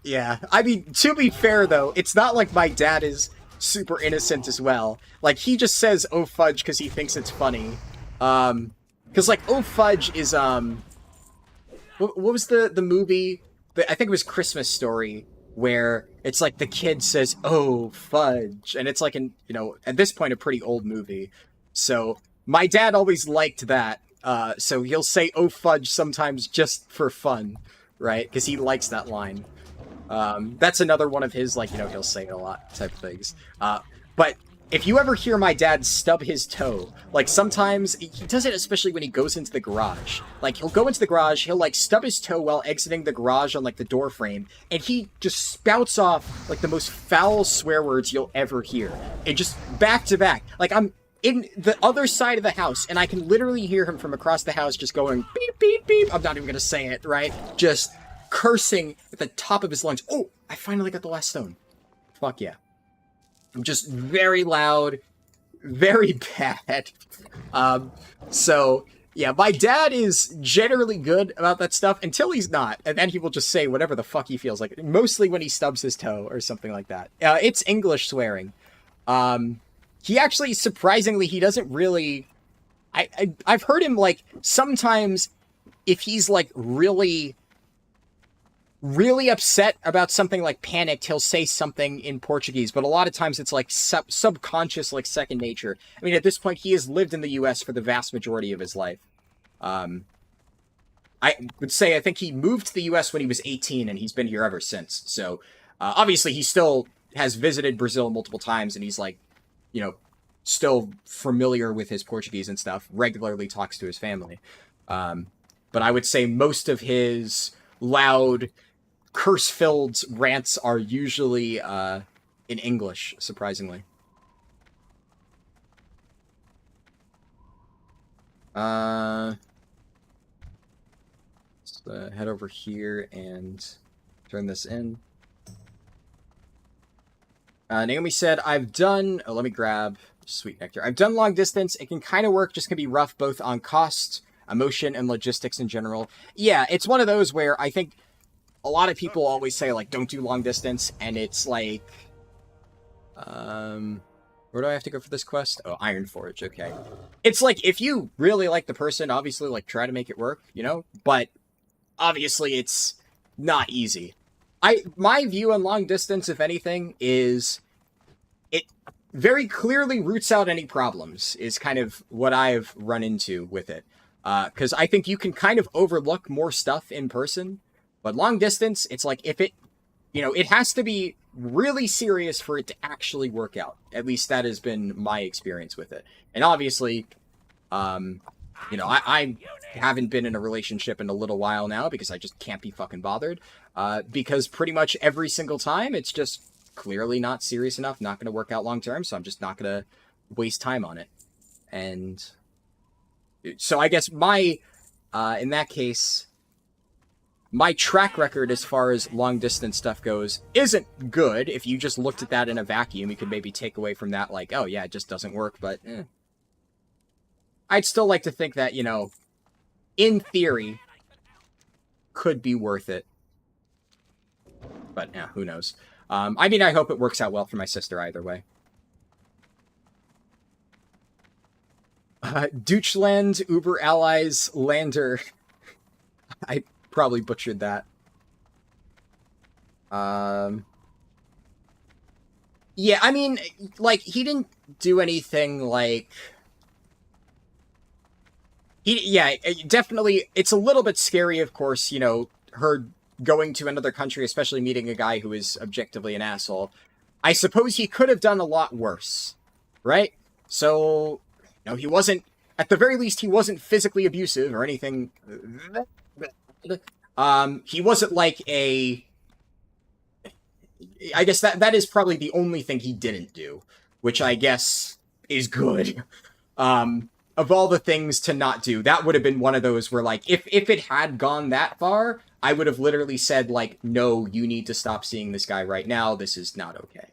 yeah. I mean, to be fair, though, it's not like my dad is super innocent as well. Like, he just says, oh, fudge, because he thinks it's funny. Because, like, oh, fudge is, what was the movie? I think it was Christmas Story, where it's like the kid says, oh, fudge. And it's like, you know, at this point, a pretty old movie. So my dad always liked that. So he'll say, oh, fudge sometimes just for fun, right? Because he likes that line. That's another one of his, like, you know, he'll say it a lot type of things. But if you ever hear my dad stub his toe, like, sometimes, he does it especially when he goes into the garage. Like, he'll go into the garage, he'll, like, stub his toe while exiting the garage on, like, the door frame, and he just spouts off, like, the most foul swear words you'll ever hear. And just back to back. Like, I'm in the other side of the house, and I can literally hear him from across the house just going, beep, beep, beep. I'm not even gonna say it, right? Just cursing at the top of his lungs. Oh, I finally got the last stone. Fuck yeah. I'm just very loud, very bad. So, yeah, my dad is generally good about that stuff until he's not. And then he will just say whatever the fuck he feels like. Mostly when he stubs his toe or something like that. It's English swearing. He actually, surprisingly, he doesn't really... I've heard him, like, sometimes if he's, like, really upset about something, like panicked, he'll say something in Portuguese, but a lot of times it's like subconscious, like second nature. I mean, at this point, he has lived in the US for the vast majority of his life. I would say I think he moved to the US when he was 18, and he's been here ever since. So, obviously, he still has visited Brazil multiple times, and he's, like, you know, still familiar with his Portuguese and stuff, regularly talks to his family. but I would say most of his loud, curse-filled rants are usually in English, surprisingly. Let's head over here and turn this in. Naomi said, I've done... Oh, let me grab Sweet Nectar. I've done long distance. It can kind of work, just can be rough both on cost, emotion, and logistics in general. Yeah, it's one of those where I think a lot of people always say, like, don't do long distance, and it's like... Where do I have to go for this quest? Oh, Iron Forge, okay. It's like, if you really like the person, obviously, like, try to make it work, you know? But, obviously, it's not easy. My view on long distance, if anything, is it very clearly roots out any problems, is kind of what I've run into with it. Because I think you can kind of overlook more stuff in person, but long distance, it's like, if it, you know, it has to be really serious for it to actually work out. At least that has been my experience with it. And obviously, you know, I haven't been in a relationship in a little while now because I just can't be fucking bothered. Because pretty much every single time, it's just clearly not serious enough, not going to work out long term, so I'm just not going to waste time on it. And so I guess my, in that case, my track record as far as long distance stuff goes isn't good. If you just looked at that in a vacuum, you could maybe take away from that like, oh yeah, it just doesn't work, but I'd still like to think that, you know, in theory, could be worth it. But yeah, who knows? I mean, I hope it works out well for my sister either way. Deutschland, Uber Allies, Lander. I probably butchered that. Yeah, I mean, like, he didn't do anything like... Yeah, definitely, it's a little bit scary, of course, you know, her going to another country, especially meeting a guy who is objectively an asshole. I suppose he could have done a lot worse, right? So, no, he wasn't, at the very least, he wasn't physically abusive or anything. He wasn't like a... I guess that is probably the only thing he didn't do, which I guess is good. Of all the things to not do, that would have been one of those where, like, if it had gone that far, I would have literally said, like, no, you need to stop seeing this guy right now. This is not okay.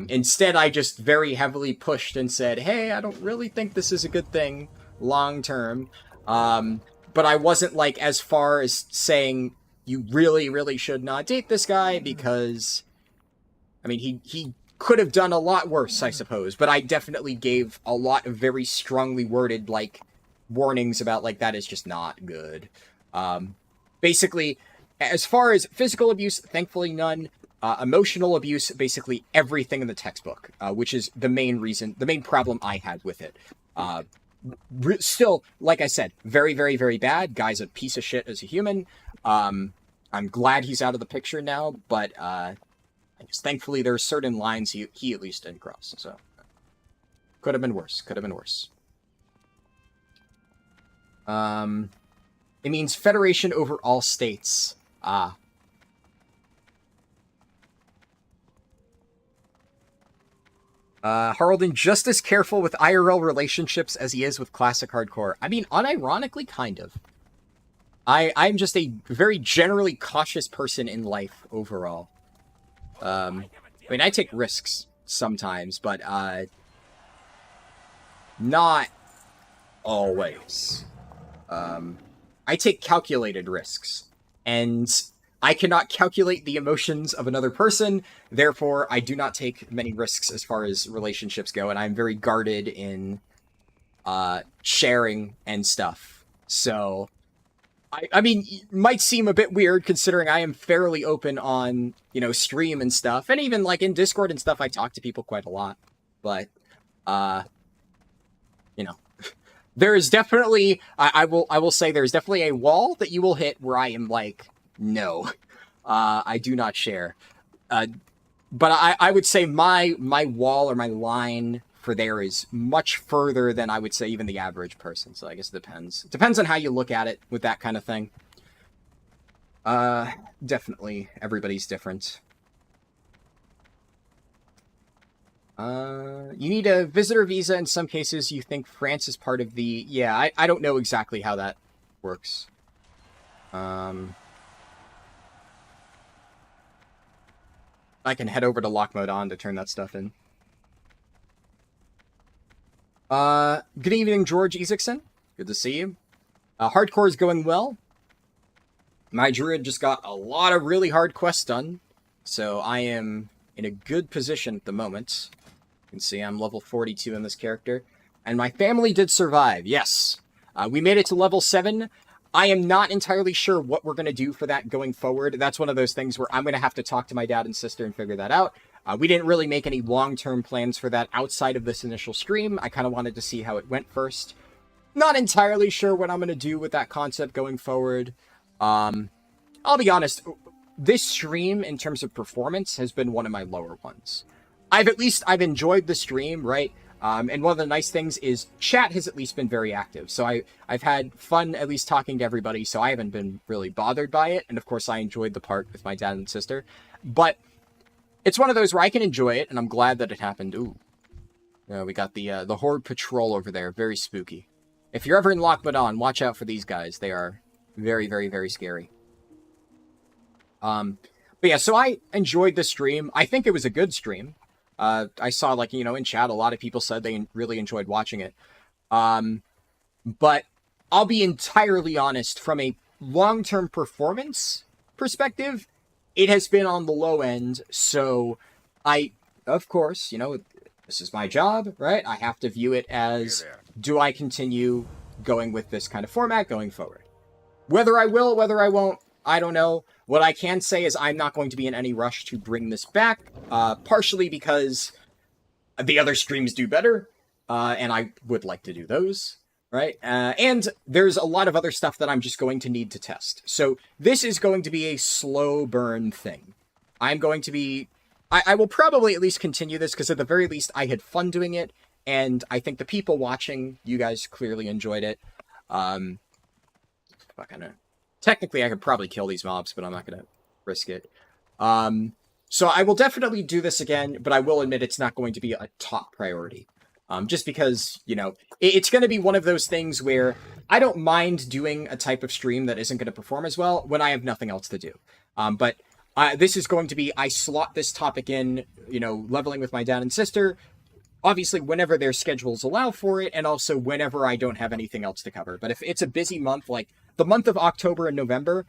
Instead, I just very heavily pushed and said, hey, I don't really think this is a good thing long term. But I wasn't, like, as far as saying you really, really should not date this guy because, I mean, he could have done a lot worse, I suppose, but I definitely gave a lot of very strongly worded, like, warnings about, like, that is just not good. Basically, as far as physical abuse, thankfully none. Emotional abuse, basically everything in the textbook, which is the main problem I had with it. Still, like I said, very, very, very bad. Guy's a piece of shit as a human. I'm glad he's out of the picture now, but, thankfully, there are certain lines he at least didn't cross, so... Could have been worse. Could have been worse. It means Federation over all states. Harldan, just as careful with IRL relationships as he is with classic hardcore. I mean, unironically, kind of. I'm just a very generally cautious person in life, overall. I mean, I take risks sometimes, but, not always. I take calculated risks, and I cannot calculate the emotions of another person, therefore I do not take many risks as far as relationships go, and I'm very guarded in, sharing and stuff. So, I mean, it might seem a bit weird considering I am fairly open on, you know, stream and stuff, and even, like, in Discord and stuff, I talk to people quite a lot, but, you know, there is definitely, I will say there's definitely a wall that you will hit where I am like, no, I do not share. But I would say my wall or my line for there is much further than I would say even the average person. So I guess it depends. Depends on how you look at it with that kind of thing. Definitely everybody's different. You need a visitor visa in some cases. You think France is part of the... Yeah, I don't know exactly how that works. I can head over to lock mode on to turn that stuff in. Good evening, George Isaacson. Good to see you. Hardcore is going well. My Druid just got a lot of really hard quests done, so I am in a good position at the moment. You can see I'm level 42 in this character. And my family did survive, yes. We made it to level 7. I am not entirely sure what we're going to do for that going forward. That's one of those things where I'm going to have to talk to my dad and sister and figure that out. We didn't really make any long-term plans for that outside of this initial stream. I kind of wanted to see how it went first. Not entirely sure what I'm going to do with that concept going forward. I'll be honest, this stream, in terms of performance, has been one of my lower ones. I've enjoyed the stream, right? And one of the nice things is chat has at least been very active. So I've had fun at least talking to everybody, so I haven't been really bothered by it. And of course, I enjoyed the part with my dad and sister. But it's one of those where I can enjoy it, and I'm glad that it happened. Ooh. We got the Horde patrol over there. Very spooky. If you're ever in Lockmadon, watch out for these guys. They are very, very, very scary. But yeah, so I enjoyed the stream. I think it was a good stream. I saw, like, in chat, a lot of people said they really enjoyed watching it. But I'll be entirely honest, from a long-term performance perspective, it has been on the low end. So of course, this is my job, right? I have to view it as, do I continue going with this kind of format going forward? Whether I will, whether I won't, I don't know. What I can say is I'm not going to be in any rush to bring this back, partially because the other streams do better, and I would like to do those, right? And there's a lot of other stuff that I'm just going to need to test. So this is going to be a slow burn thing. I'm going to be... I will probably at least continue this, because at the very least I had fun doing it, and I think the people watching, you guys clearly enjoyed it. Technically, I could probably kill these mobs, but I'm not going to risk it. So I will definitely do this again, but I will admit it's not going to be a top priority. Just because, it's going to be one of those things where I don't mind doing a type of stream that isn't going to perform as well when I have nothing else to do. But this is going to be, I slot this topic in, leveling with my dad and sister, obviously whenever their schedules allow for it, and also whenever I don't have anything else to cover. But if it's a busy month, like the month of October and November,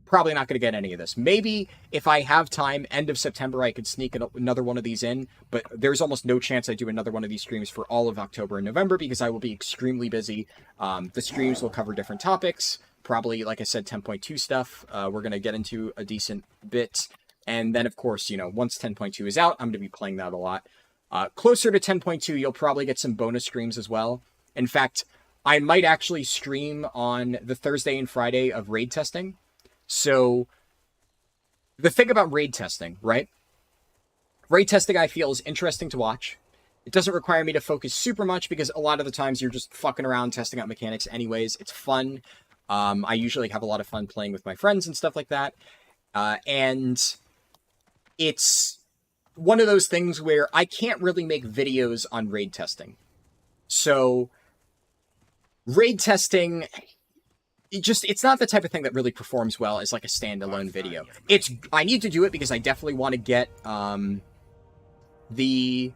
probably not going to get any of this. Maybe if I have time, end of September, I could sneak another one of these in, but there's almost no chance I do another one of these streams for all of October and November, because I will be extremely busy. The streams will cover different topics, probably, like I said, 10.2 stuff. We're going to get into a decent bit. And then, of course, once 10.2 is out, I'm going to be playing that a lot. Closer to 10.2, you'll probably get some bonus streams as well. In fact, I might actually stream on the Thursday and Friday of raid testing. So, the thing about raid testing, right? Raid testing, I feel, is interesting to watch. It doesn't require me to focus super much, because a lot of the times you're just fucking around testing out mechanics anyways. It's fun. I usually have a lot of fun playing with my friends and stuff like that. And it's one of those things where I can't really make videos on raid testing. So, raid testing, it's not the type of thing that really performs well as like a standalone video. I need to do it because I definitely want to get the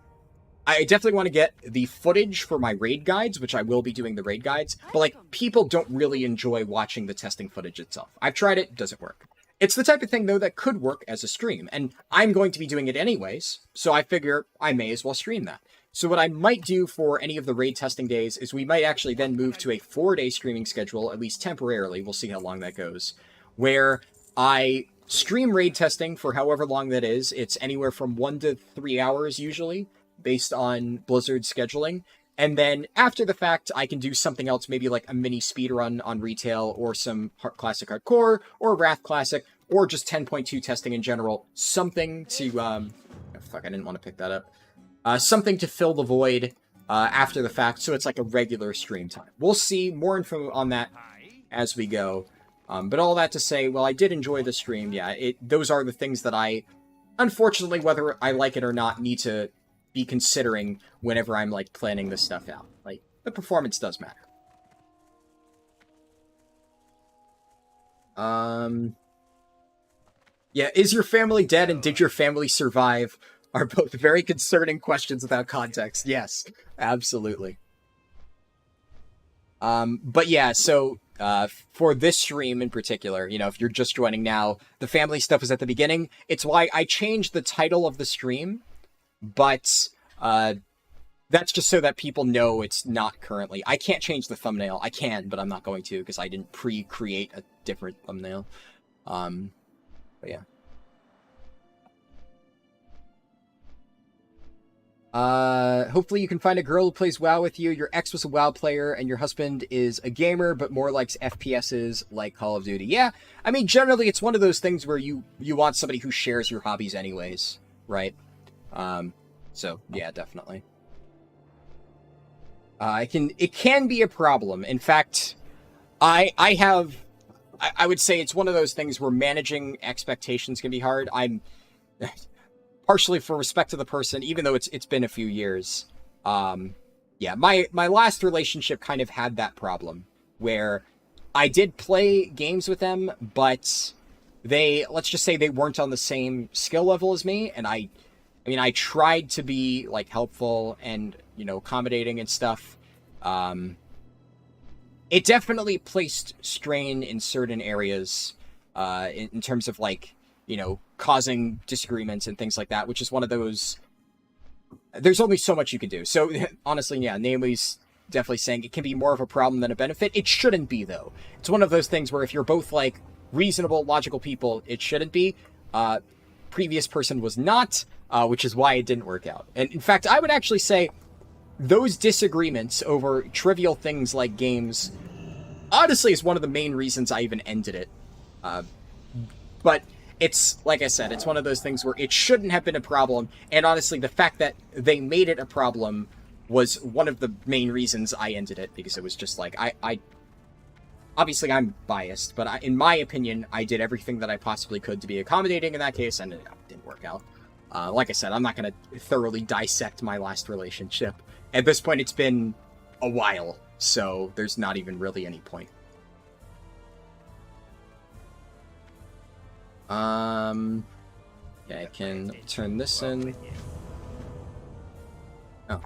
footage for my raid guides, which I will be doing the raid guides, but like people don't really enjoy watching the testing footage itself. I've tried it, doesn't work. It's the type of thing, though, that could work as a stream, and I'm going to be doing it anyways, so I figure I may as well stream that. So what I might do for any of the raid testing days is we might actually then move to a 4-day streaming schedule, at least temporarily, we'll see how long that goes, where I stream raid testing for however long that is. It's anywhere from 1 to 3 hours, usually, based on Blizzard's scheduling. And then, after the fact, I can do something else, maybe like a mini speedrun on retail, or some Classic Hardcore, or Wrath Classic, or just 10.2 testing in general. Something to, I didn't want to pick that up. something to fill the void after the fact, so it's like a regular stream time. We'll see more info on that as we go. But all that to say, well, I did enjoy the stream. Yeah, those are the things that I, unfortunately, whether I like it or not, need to be considering whenever I'm, like, planning this stuff out. Like, the performance does matter. Yeah, is your family dead and did your family survive? Are both very concerning questions without context. Yes, absolutely. But yeah, so, for this stream in particular, you know, if you're just joining now, the family stuff was at the beginning. It's why I changed the title of the stream, but, that's just so that people know it's not currently. I can't change the thumbnail. I can, but I'm not going to because I didn't pre-create a different thumbnail. But yeah. Hopefully you can find a girl who plays WoW with you. Your ex was a WoW player and your husband is a gamer, but more likes FPSs like Call of Duty. Yeah, I mean, generally it's one of those things where you want somebody who shares your hobbies anyways, right? So yeah, definitely. It can be a problem. In fact, I would say it's one of those things where managing expectations can be hard. I'm partially for respect to the person, even though it's been a few years. Yeah, my last relationship kind of had that problem where I did play games with them, but let's just say they weren't on the same skill level as me, and I mean, I tried to be, like, helpful and, you know, accommodating and stuff. It definitely placed strain in certain areas, in terms of, like, you know, causing disagreements and things like that, which is one of those... There's only so much you can do. So, honestly, yeah, Naomi's definitely saying it can be more of a problem than a benefit. It shouldn't be, though. It's one of those things where if you're both, like, reasonable, logical people, it shouldn't be. Previous person was not, which is why it didn't work out. And in fact, I would actually say those disagreements over trivial things like games, honestly, is one of the main reasons I even ended it. But it's, like I said, it's one of those things where it shouldn't have been a problem, and honestly, the fact that they made it a problem was one of the main reasons I ended it, because it was just like, I obviously I'm biased, but in my opinion, I did everything that I possibly could to be accommodating in that case, and it didn't work out. Like I said, I'm not going to thoroughly dissect my last relationship. At this point, it's been a while, so there's not even really any point. Yeah, I can turn this in. Oh.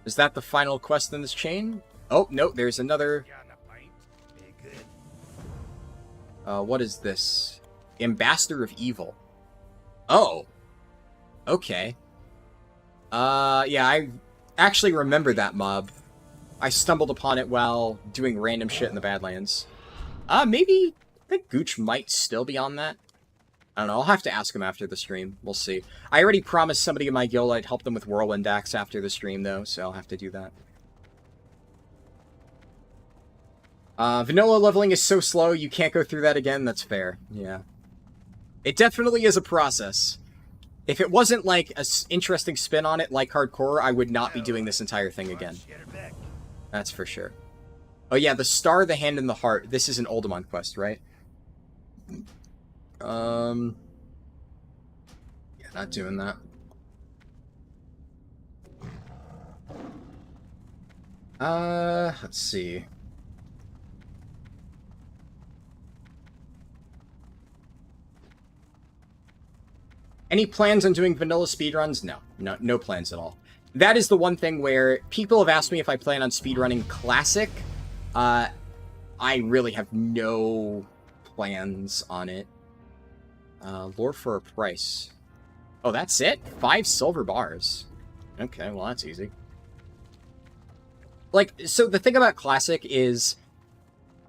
Is that the final quest in this chain? Oh, no, there's another. What is this? Ambassador of Evil. Oh. Okay. Yeah, I actually remember that mob. I stumbled upon it while doing random shit in the Badlands. Maybe... I think Gooch might still be on that. I don't know. I'll have to ask him after the stream. We'll see. I already promised somebody in my guild I'd help them with Whirlwind Axe after the stream, though, so I'll have to do that. Vanilla leveling is so slow, you can't go through that again. That's fair. Yeah. It definitely is a process. If it wasn't, like, an interesting spin on it, like hardcore, I would not be doing this entire thing again. That's for sure. Oh, yeah, the Star, the Hand, and the Heart. This is an Oldemon quest, right? Yeah, not doing that. Let's see. Any plans on doing vanilla speedruns? No, no plans at all. That is the one thing where people have asked me if I plan on speedrunning Classic. I really have no plans on it. Lore for a price. Oh, that's it? 5 silver bars. Okay, well, that's easy. Like, so the thing about Classic is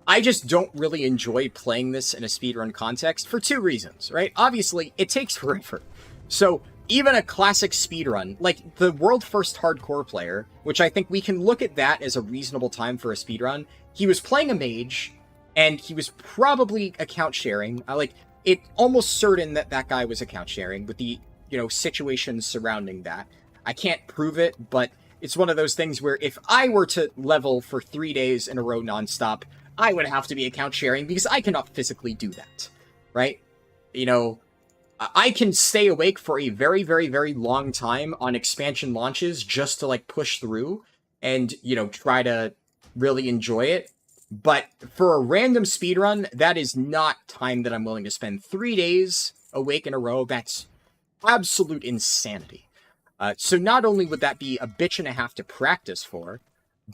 I just don't really enjoy playing this in a speedrun context for 2 reasons, right? Obviously, it takes forever. So, even a classic speedrun, like the world first hardcore player, which I think we can look at that as a reasonable time for a speedrun, he was playing a mage, and he was probably account sharing. Like, it's almost certain that that guy was account sharing with the situations surrounding that. I can't prove it, but it's one of those things where if I were to level for 3 days in a row nonstop, I would have to be account sharing because I cannot physically do that, right? I can stay awake for a very, very, very long time on expansion launches just to, like, push through and, try to really enjoy it. But for a random speedrun, that is not time that I'm willing to spend 3 days awake in a row. That's absolute insanity. So not only would that be a bitch and a half to practice for,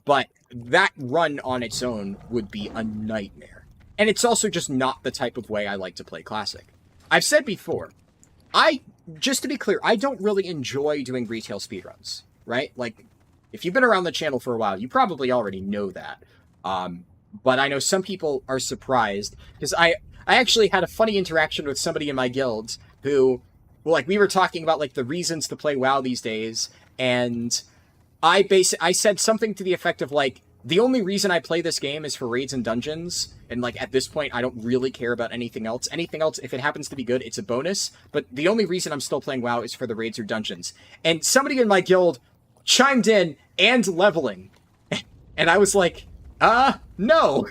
but that run on its own would be a nightmare. And it's also just not the type of way I like to play Classic. I've said before, just to be clear, I don't really enjoy doing retail speedruns, right? Like, if you've been around the channel for a while, you probably already know that. But I know some people are surprised, because I actually had a funny interaction with somebody in my guild who, we were talking about, like, the reasons to play WoW these days, and I said something to the effect of, like, the only reason I play this game is for raids and dungeons, and, like, at this point, I don't really care about anything else. Anything else, if it happens to be good, it's a bonus, but the only reason I'm still playing WoW is for the raids or dungeons. And somebody in my guild chimed in, and leveling. And I was like, no,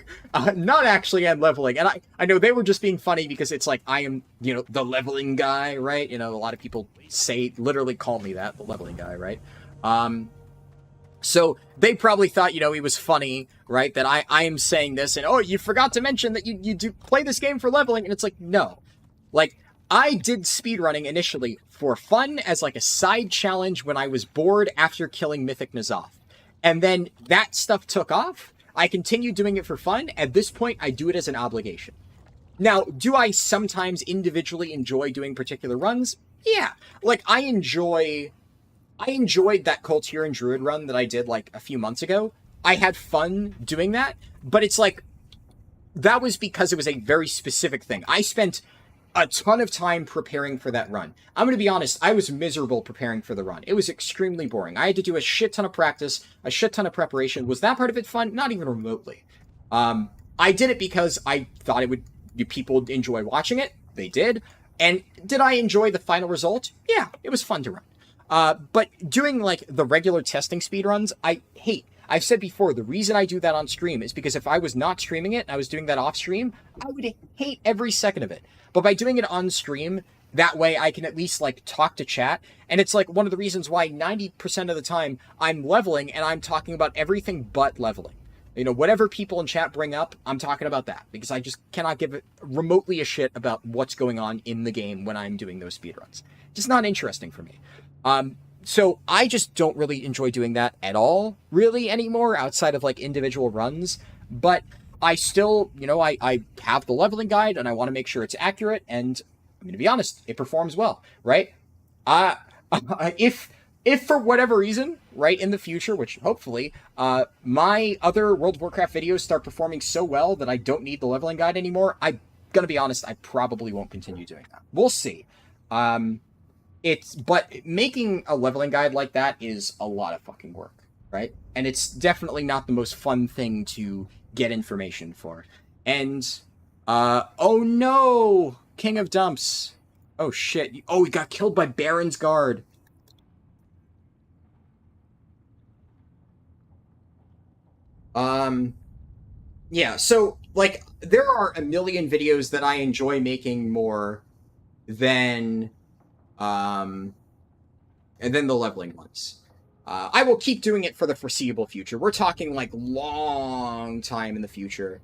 not actually and leveling. And I know they were just being funny because it's like, I am, the leveling guy, right? A lot of people literally call me that, the leveling guy, right? So they probably thought, he was funny, right? That I am saying this and, oh, you forgot to mention that you do play this game for leveling. And it's like, no. Like, I did speedrunning initially for fun as like a side challenge when I was bored after killing Mythic N'Zoth. And then that stuff took off. I continued doing it for fun. At this point, I do it as an obligation. Now, do I sometimes individually enjoy doing particular runs? Yeah. Like, I enjoyed that Cultier and Druid run that I did, like, a few months ago. I had fun doing that, but it's like, that was because it was a very specific thing. I spent a ton of time preparing for that run. I'm going to be honest, I was miserable preparing for the run. It was extremely boring. I had to do a shit ton of practice, a shit ton of preparation. Was that part of it fun? Not even remotely. I did it because I thought people would enjoy watching it. They did. And did I enjoy the final result? Yeah, it was fun to run. But doing, like, the regular testing speedruns, I hate. I've said before, the reason I do that on stream is because if I was not streaming it, and I was doing that off stream, I would hate every second of it. But by doing it on stream, that way I can at least, like, talk to chat. And it's, like, one of the reasons why 90% of the time I'm leveling and I'm talking about everything but leveling. Whatever people in chat bring up, I'm talking about that. Because I just cannot give it remotely a shit about what's going on in the game when I'm doing those speedruns. Just not interesting for me. So I just don't really enjoy doing that at all, really, anymore, outside of, like, individual runs. But I still, I have the leveling guide, and I want to make sure it's accurate, and I'm going to be honest, it performs well, right? If for whatever reason, right, in the future, which hopefully, my other World of Warcraft videos start performing so well that I don't need the leveling guide anymore, I'm going to be honest, I probably won't continue doing that. We'll see. But making a leveling guide like that is a lot of fucking work, right? And it's definitely not the most fun thing to get information for. And, oh no! King of Dumps. Oh shit. Oh, he got killed by Baron's Guard. Yeah, so, like, there are a million videos that I enjoy making more than and then the leveling ones. I will keep doing it for the foreseeable future. We're talking, like, long time in the future.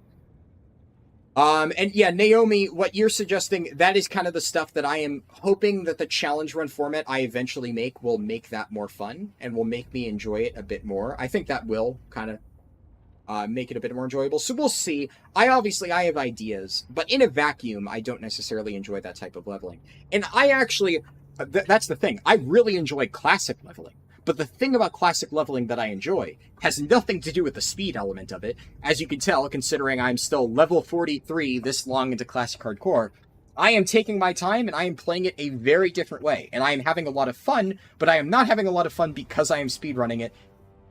And yeah, Naomi, what you're suggesting, that is kind of the stuff that I am hoping that the challenge run format I eventually make will make that more fun and will make me enjoy it a bit more. I think that will kind of make it a bit more enjoyable. So we'll see. I have ideas, but in a vacuum, I don't necessarily enjoy that type of leveling. And I actually, that's the thing. I really enjoy classic leveling. But the thing about classic leveling that I enjoy has nothing to do with the speed element of it. As you can tell, considering I'm still level 43 this long into classic hardcore, I am taking my time and I am playing it a very different way. And I am having a lot of fun, but I am not having a lot of fun because I am speedrunning it.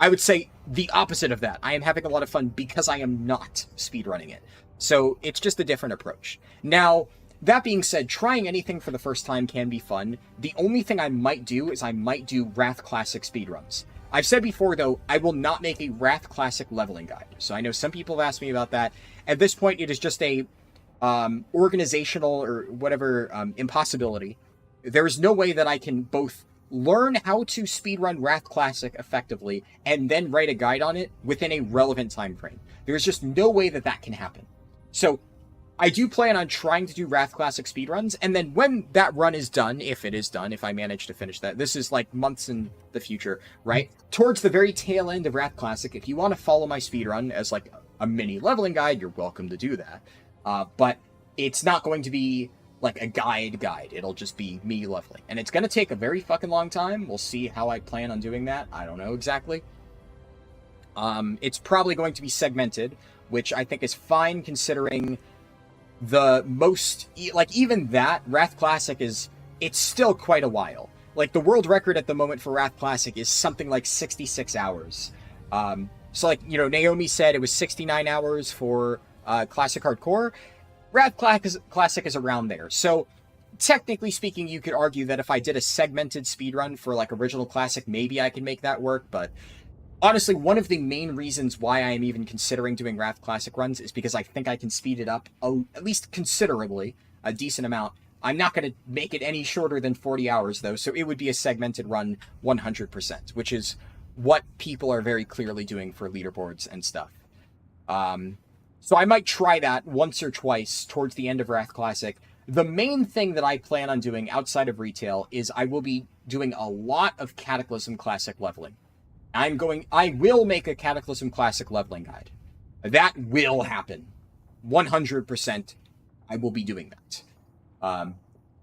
I would say the opposite of that. I am having a lot of fun because I am not speedrunning it. So it's just a different approach. Now, that being said, trying anything for the first time can be fun. The only thing I might do is I might do Wrath Classic speedruns. I've said before, though, I will not make a Wrath Classic leveling guide. So I know some people have asked me about that. At this point, it is just a organizational or whatever impossibility. There's no way that I can both learn how to speedrun Wrath Classic effectively and then write a guide on it within a relevant time frame. There's just no way that that can happen. So I do plan on trying to do Wrath Classic speedruns, and then when that run is done, if it is done, if I manage to finish that, this is like months in the future, right? Towards the very tail end of Wrath Classic, if you want to follow my speedrun as like a mini leveling guide, you're welcome to do that. But it's not going to be like a guide. It'll just be me leveling. And it's going to take a very fucking long time. We'll see how I plan on doing that. I don't know exactly. It's probably going to be segmented, which I think is fine considering the most, like, even that, Wrath Classic it's still quite a while. Like, the world record at the moment for Wrath Classic is something like 66 hours. So, like, you know, Naomi said it was 69 hours for Classic Hardcore. Wrath Classic is around there. So, technically speaking, you could argue that if I did a segmented speedrun for, like, Original Classic, maybe I could make that work, but honestly, one of the main reasons why I am even considering doing Wrath Classic runs is because I think I can speed it up at least considerably, a decent amount. I'm not going to make it any shorter than 40 hours, though, so it would be a segmented run 100%, which is what people are very clearly doing for leaderboards and stuff. So I might try that once or twice towards the end of Wrath Classic. The main thing that I plan on doing outside of retail is I will be doing a lot of Cataclysm Classic leveling. I will make a Cataclysm Classic leveling guide. That will happen. 100% I will be doing that.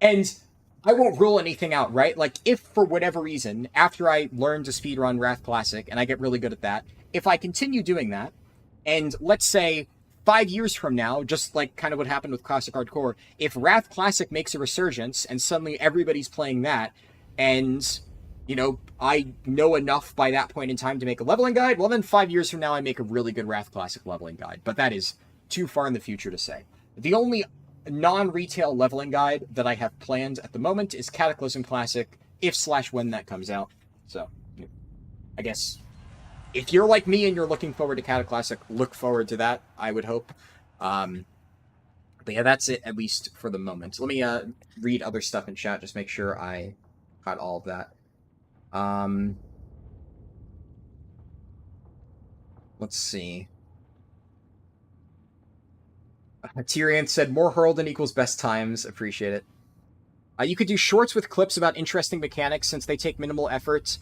And I won't rule anything out, right? Like, if for whatever reason, after I learn to speedrun Wrath Classic, and I get really good at that, if I continue doing that, and let's say 5 years from now, just like kind of what happened with Classic Hardcore, if Wrath Classic makes a resurgence, and suddenly everybody's playing that, and you know, I know enough by that point in time to make a leveling guide, well then 5 years from now I make a really good Wrath Classic leveling guide. But that is too far in the future to say. The only non-retail leveling guide that I have planned at the moment is Cataclysm Classic, if/when that comes out. So, I guess, if you're like me and you're looking forward to Cataclassic, look forward to that, I would hope. But yeah, that's it, at least for the moment. Let me read other stuff in chat, just make sure I got all of that. Let's see. Tyrion said, more Harldan equals best times. Appreciate it. You could do shorts with clips about interesting mechanics since they take minimal effort.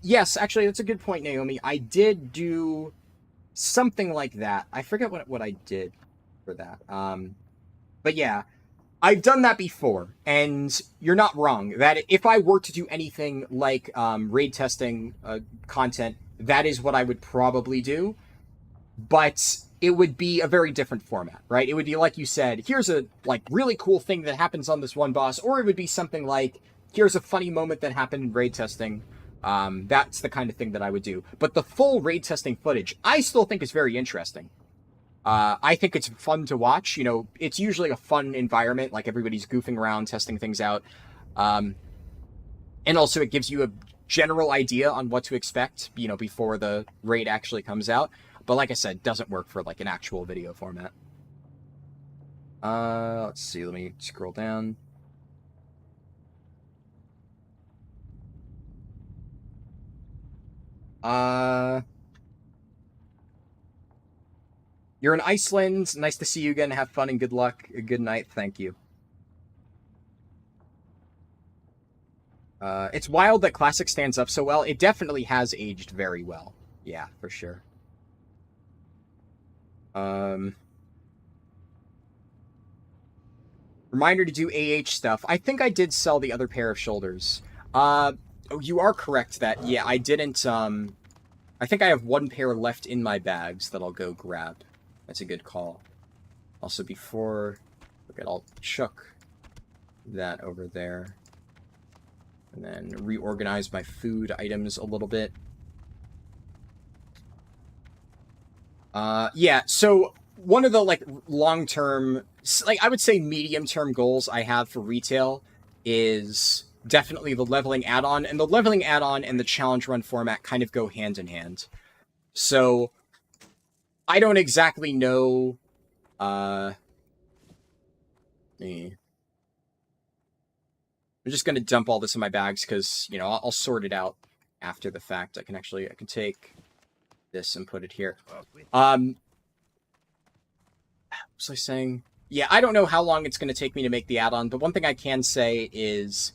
Yes, actually, that's a good point, Naomi. I did do something like that. I forget what I did for that. But yeah, I've done that before, and you're not wrong. That if I were to do anything like raid testing content, that is what I would probably do. But it would be a very different format, right? It would be like you said, here's a like really cool thing that happens on this one boss, or it would be something like, here's a funny moment that happened in raid testing. That's the kind of thing that I would do. But the full raid testing footage, I still think is very interesting. I think it's fun to watch. You know, it's usually a fun environment, like everybody's goofing around, testing things out. And also it gives you a general idea on what to expect, you know, before the raid actually comes out. But like I said, doesn't work for like an actual video format. Let's see, let me scroll down. You're in Iceland. Nice to see you again. Have fun and good luck. Good night. Thank you. It's wild that Classic stands up so well. It definitely has aged very well. Yeah, for sure. Reminder to do AH stuff. I think I did sell the other pair of shoulders. Oh, you are correct that, yeah, I didn't, I think I have one pair left in my bags that I'll go grab. That's a good call. Also, before, look at, I'll chuck that over there. And then reorganize my food items a little bit. Yeah, so one of the, like, long-term like, I would say medium-term goals I have for retail is definitely the leveling add-on, and the leveling add-on and the challenge run format kind of go hand in hand. So, I don't exactly know, I'm just going to dump all this in my bags because, you know, I'll sort it out after the fact. I can take this and put it here. What was I saying? Yeah, I don't know how long it's going to take me to make the add-on, but one thing I can say is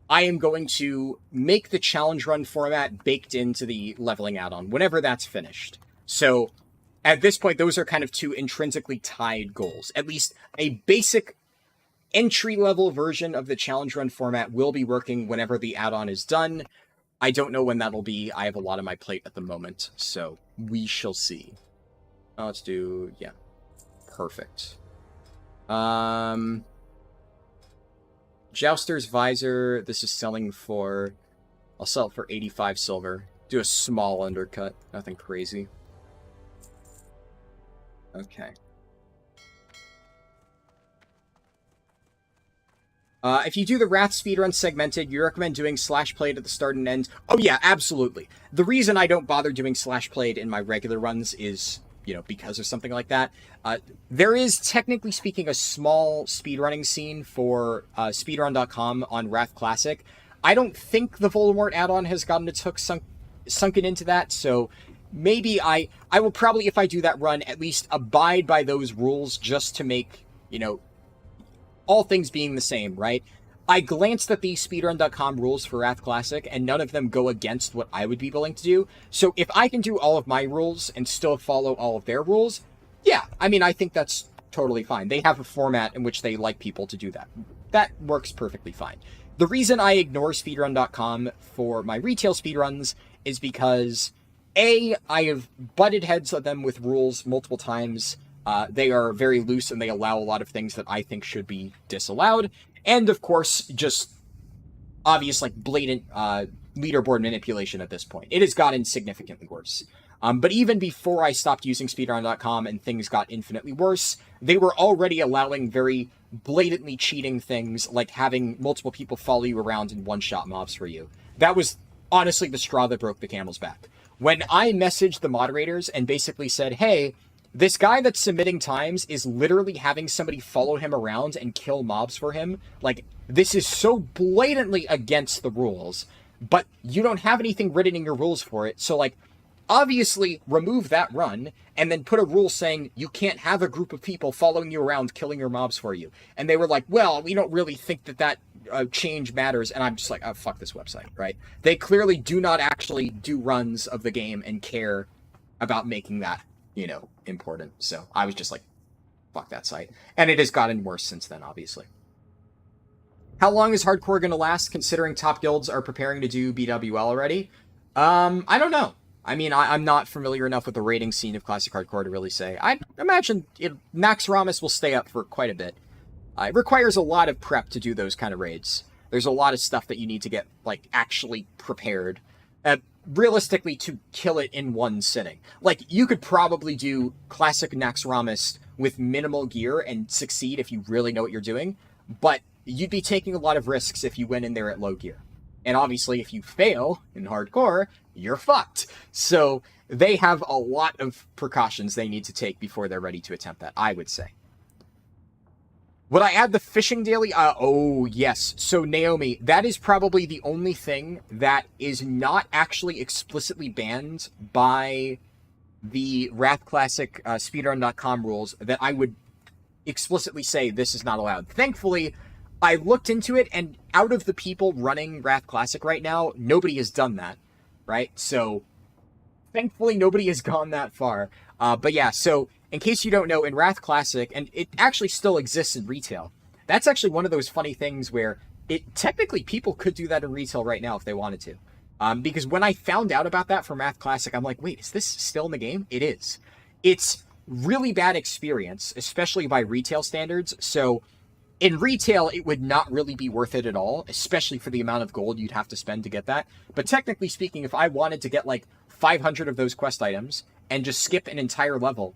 I am going to make the challenge run format baked into the leveling add-on whenever that's finished. So at this point, those are kind of two intrinsically tied goals. At least a basic entry-level version of the challenge run format will be working whenever the add-on is done. I don't know when that'll be. I have a lot on my plate at the moment, so we shall see. Let's do, yeah, perfect. Jouster's Visor, this is selling for, I'll sell it for 85 silver. Do a small undercut, nothing crazy. Okay. If you do the Wrath speedrun segmented, you recommend doing slash played at the start and end? Oh yeah, absolutely. The reason I don't bother doing slash played in my regular runs is, you know, because of something like that. There is, technically speaking, a small speedrunning scene for speedrun.com on Wrath Classic. I don't think the Voldemort add-on has gotten its hook sunken into that, so maybe I will probably, if I do that run, at least abide by those rules just to make, you know, all things being the same, right? I glanced at the speedrun.com rules for Wrath Classic, and none of them go against what I would be willing to do. So if I can do all of my rules and still follow all of their rules, yeah, I mean, I think that's totally fine. They have a format in which they like people to do that. That works perfectly fine. The reason I ignore speedrun.com for my retail speedruns is because, A, I have butted heads at them with rules multiple times. They are very loose and they allow a lot of things that I think should be disallowed. And of course, just obvious, like, blatant leaderboard manipulation at this point. It has gotten significantly worse. But even before I stopped using speedrun.com and things got infinitely worse, they were already allowing very blatantly cheating things, like having multiple people follow you around and one-shot mobs for you. That was honestly the straw that broke the camel's back. When I messaged the moderators and basically said, hey, this guy that's submitting times is literally having somebody follow him around and kill mobs for him. Like, this is so blatantly against the rules, but you don't have anything written in your rules for it. So, like, obviously remove that run and then put a rule saying you can't have a group of people following you around killing your mobs for you. And they were like, well, we don't really think that change matters. And I'm just like, oh, fuck this website, right? They clearly do not actually do runs of the game and care about making that, you know, important. So I was just like, fuck that site. And it has gotten worse since then, obviously. How long is hardcore going to last, considering top guilds are preparing to do BWL already? I don't know. I mean, I'm not familiar enough with the rating scene of classic hardcore to really say. I imagine Max Ramus will stay up for quite a bit. It requires a lot of prep to do those kind of raids. There's a lot of stuff that you need to get, like, actually prepared. Realistically, to kill it in one sitting. Like, you could probably do classic Naxxramas with minimal gear and succeed if you really know what you're doing, but you'd be taking a lot of risks if you went in there at low gear. And obviously, if you fail in hardcore, you're fucked. So they have a lot of precautions they need to take before they're ready to attempt that, I would say. Would I add the fishing daily? Oh, yes. So, Naomi, that is probably the only thing that is not actually explicitly banned by the Wrath Classic speedrun.com rules that I would explicitly say this is not allowed. Thankfully, I looked into it, and out of the people running Wrath Classic right now, nobody has done that, right? So, thankfully, nobody has gone that far. But yeah, so in case you don't know, in Wrath Classic, and it actually still exists in retail, that's actually one of those funny things where technically people could do that in retail right now if they wanted to. Because when I found out about that from Wrath Classic, I'm like, wait, is this still in the game? It is. It's really bad experience, especially by retail standards. So in retail, it would not really be worth it at all, especially for the amount of gold you'd have to spend to get that. But technically speaking, if I wanted to get like 500 of those quest items and just skip an entire level,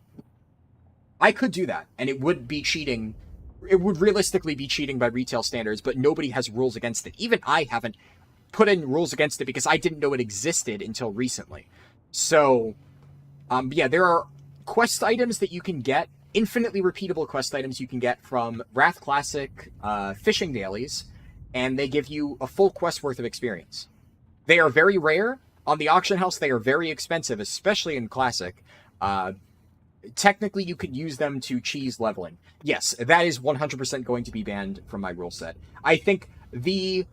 I could do that, and it would be cheating. It would realistically be cheating by retail standards, but nobody has rules against it. Even I haven't put in rules against it because I didn't know it existed until recently. So, yeah, there are quest items that you can get, infinitely repeatable quest items you can get from Wrath Classic fishing dailies, and they give you a full quest worth of experience. They are very rare. On the auction house, they are very expensive, especially in Classic. Technically, you could use them to cheese leveling. Yes, that is 100% going to be banned from my rule set. I think the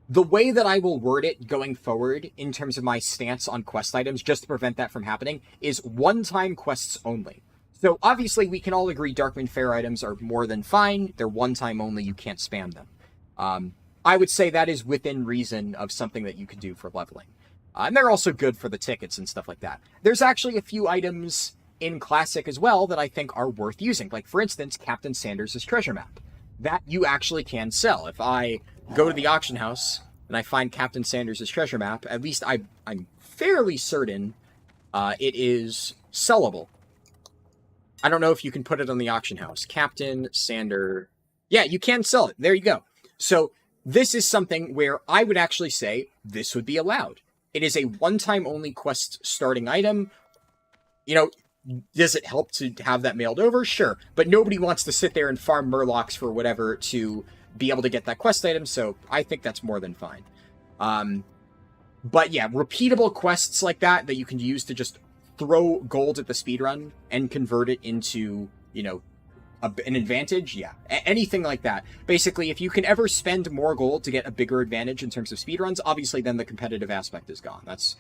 way that I will word it going forward in terms of my stance on quest items, just to prevent that from happening, is one-time quests only. So obviously, we can all agree Darkwind Fair items are more than fine. They're one-time only. You can't spam them. I would say that is within reason of something that you could do for leveling. And they're also good for the tickets and stuff like that. There's actually a few items in Classic as well that I think are worth using. Like, for instance, Captain Sanders' treasure map. That you actually can sell. If I go to the auction house and I find Captain Sanders' treasure map, at least I'm fairly certain it is sellable. I don't know if you can put it on the auction house. Captain Sander. Yeah, you can sell it. There you go. So this is something where I would actually say this would be allowed. It is a one-time only quest starting item. You know, does it help to have that mailed over? Sure. But nobody wants to sit there and farm murlocs for whatever to be able to get that quest item, so I think that's more than fine. But yeah, repeatable quests like that you can use to just throw gold at the speedrun and convert it into, you know, an advantage, yeah. Anything like that. Basically, if you can ever spend more gold to get a bigger advantage in terms of speedruns, obviously then the competitive aspect is gone. That's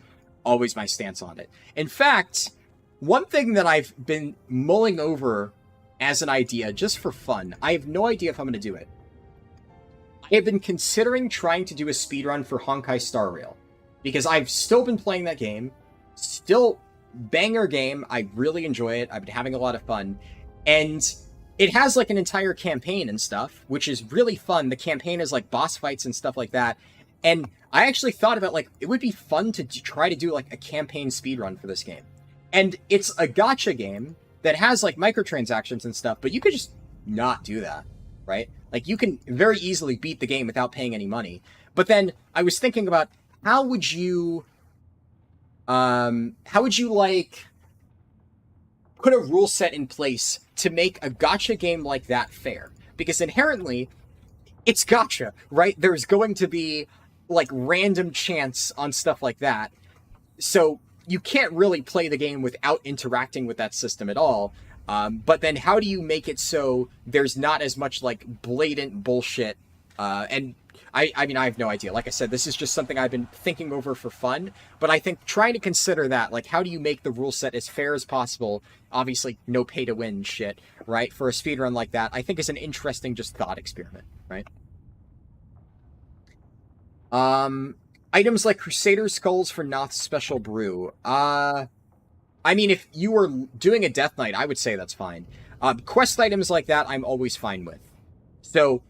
always my stance on it. In fact, one thing that I've been mulling over as an idea, just for fun, I have no idea if I'm going to do it. I have been considering trying to do a speedrun for Honkai Star Rail, because I've still been playing that game, still banger game, I really enjoy it, I've been having a lot of fun, and it has like an entire campaign and stuff, which is really fun. The campaign is like boss fights and stuff like that. And I actually thought about like, it would be fun to try to do like a campaign speedrun for this game. And it's a gacha game that has like microtransactions and stuff, but you could just not do that, right? Like you can very easily beat the game without paying any money. But then I was thinking about how would you like put a rule set in place to make a gacha game like that fair? Because inherently, it's gacha, right? There's going to be, like, random chance on stuff like that. So you can't really play the game without interacting with that system at all. But then how do you make it so there's not as much, like, blatant bullshit? And I mean, I have no idea. Like I said, this is just something I've been thinking over for fun. But I think trying to consider that, like, how do you make the rule set as fair as possible? Obviously, no pay-to-win shit, right? For a speedrun like that, I think is an interesting just thought experiment, right? Items like Crusader Skulls for Noth's Special Brew. I mean, if you were doing a Death Knight, I would say that's fine. Quest items like that, I'm always fine with. So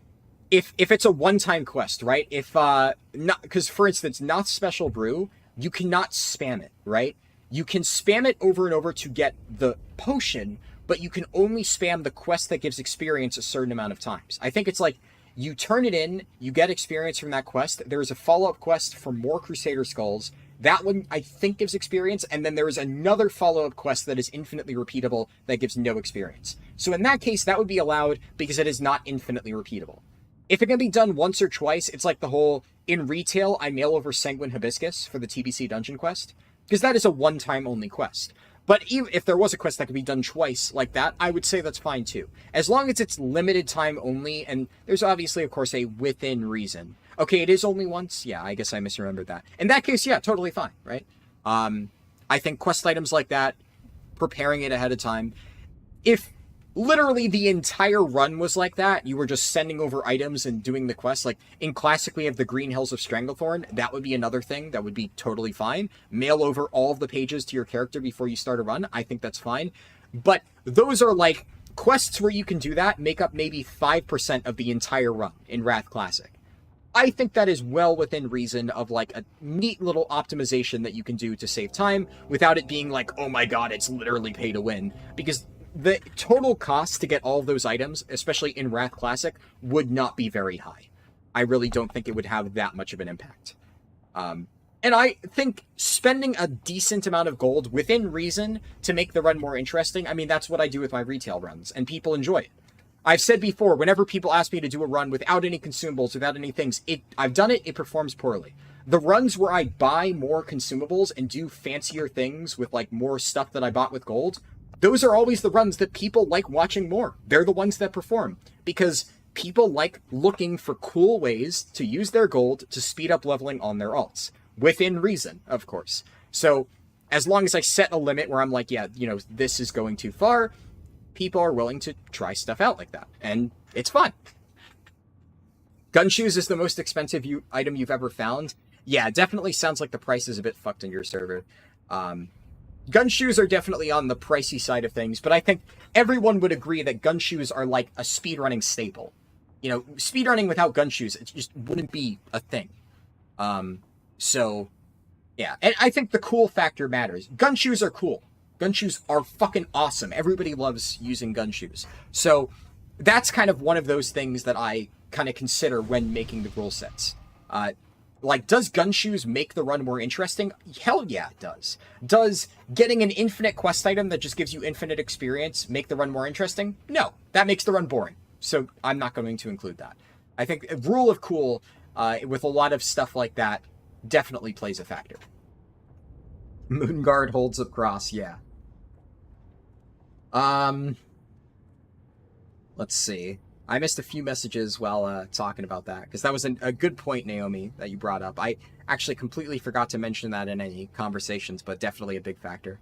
if it's a one-time quest, right? Because for instance, Noth's Special Brew, you cannot spam it, right? You can spam it over and over to get the potion, but you can only spam the quest that gives experience a certain amount of times. I think it's like, you turn it in, you get experience from that quest. There's a follow-up quest for more Crusader Skulls. That one, I think, gives experience. And then there is another follow-up quest that is infinitely repeatable that gives no experience. So in that case, that would be allowed because it is not infinitely repeatable. If it can be done once or twice, it's like the whole, in retail, I mail over Sanguine Hibiscus for the TBC dungeon quest. Because that is a one-time only quest. But even if there was a quest that could be done twice like that, I would say that's fine too. As long as it's limited time only, and there's obviously, of course, a within reason. Okay, it is only once? Yeah, I guess I misremembered that. In that case, yeah, totally fine, right? I think quest items like that, preparing it ahead of time. If literally the entire run was like that, you were just sending over items and doing the quests, like in Classic we have the Green Hills of Stranglethorn, that would be another thing that would be totally fine. Mail over all of the pages to your character before you start a run, I think that's fine. But those are like quests where you can do that, make up maybe 5% of the entire run in Wrath Classic. I think that is well within reason of like a neat little optimization that you can do to save time without it being like, oh my god, it's literally pay to win. Because the total cost to get all of those items, especially in Wrath Classic, would not be very high. I really don't think it would have that much of an impact. And I think spending a decent amount of gold within reason to make the run more interesting, I mean, that's what I do with my retail runs, and people enjoy it. I've said before, whenever people ask me to do a run without any consumables, without any things, I've done it, it performs poorly. The runs where I buy more consumables and do fancier things with like more stuff that I bought with gold, those are always the runs that people like watching more. They're the ones that perform, because people like looking for cool ways to use their gold to speed up leveling on their alts. Within reason, of course. So, as long as I set a limit where I'm like, yeah, you know, this is going too far, people are willing to try stuff out like that. And it's fun. Gun shoes is the most expensive item you've ever found. Yeah, definitely sounds like the price is a bit fucked in your server. Gun shoes are definitely on the pricey side of things, but I think everyone would agree that gun shoes are like a speedrunning staple. You know, speedrunning without gun shoes, it just wouldn't be a thing. So, yeah. And I think the cool factor matters. Gun shoes are cool. Gun shoes are fucking awesome. Everybody loves using gun shoes. So, that's kind of one of those things that I kind of consider when making the rule sets. Like, does gun shoes make the run more interesting? Hell yeah, it does. Does getting an infinite quest item that just gives you infinite experience make the run more interesting? No, that makes the run boring. So I'm not going to include that. I think a rule of cool, with a lot of stuff like that, definitely plays a factor. Moonguard holds up cross, yeah. Let's see. I missed a few messages while talking about that, because that was a good point, Naomi, that you brought up. I actually completely forgot to mention that in any conversations, but definitely a big factor.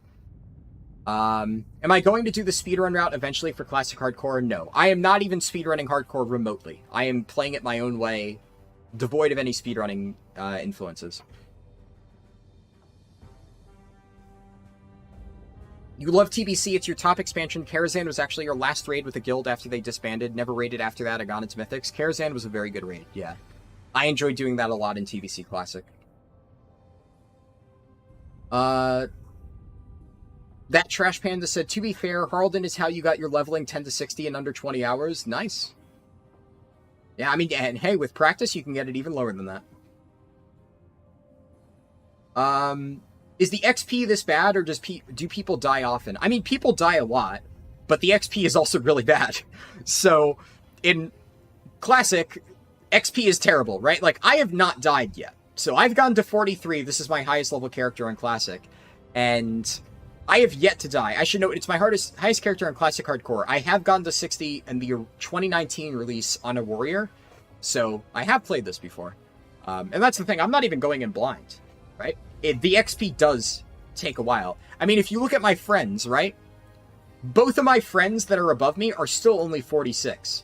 Am I going to do the speedrun route eventually for Classic Hardcore? No. I am not even speedrunning Hardcore remotely. I am playing it my own way, devoid of any speedrunning influences. You love TBC, it's your top expansion. Karazhan was actually your last raid with the guild after they disbanded. Never raided after that, I got into Mythics. Karazhan was a very good raid, yeah. I enjoyed doing that a lot in TBC Classic. That Trash Panda said, to be fair, Harldan is how you got your leveling 10 to 60 in under 20 hours. Nice. Yeah, I mean, and hey, with practice, you can get it even lower than that. Is the XP this bad, or do people die often? I mean, people die a lot, but the XP is also really bad. So, in Classic, XP is terrible, right? Like, I have not died yet. So, I've gone to 43. This is my highest level character on Classic. And I have yet to die. I should note, it's my highest character on Classic Hardcore. I have gone to 60 in the 2019 release on a Warrior. So, I have played this before. And that's the thing, I'm not even going in blind, right? The XP does take a while. I mean, if you look at my friends, right? Both of my friends that are above me are still only 46.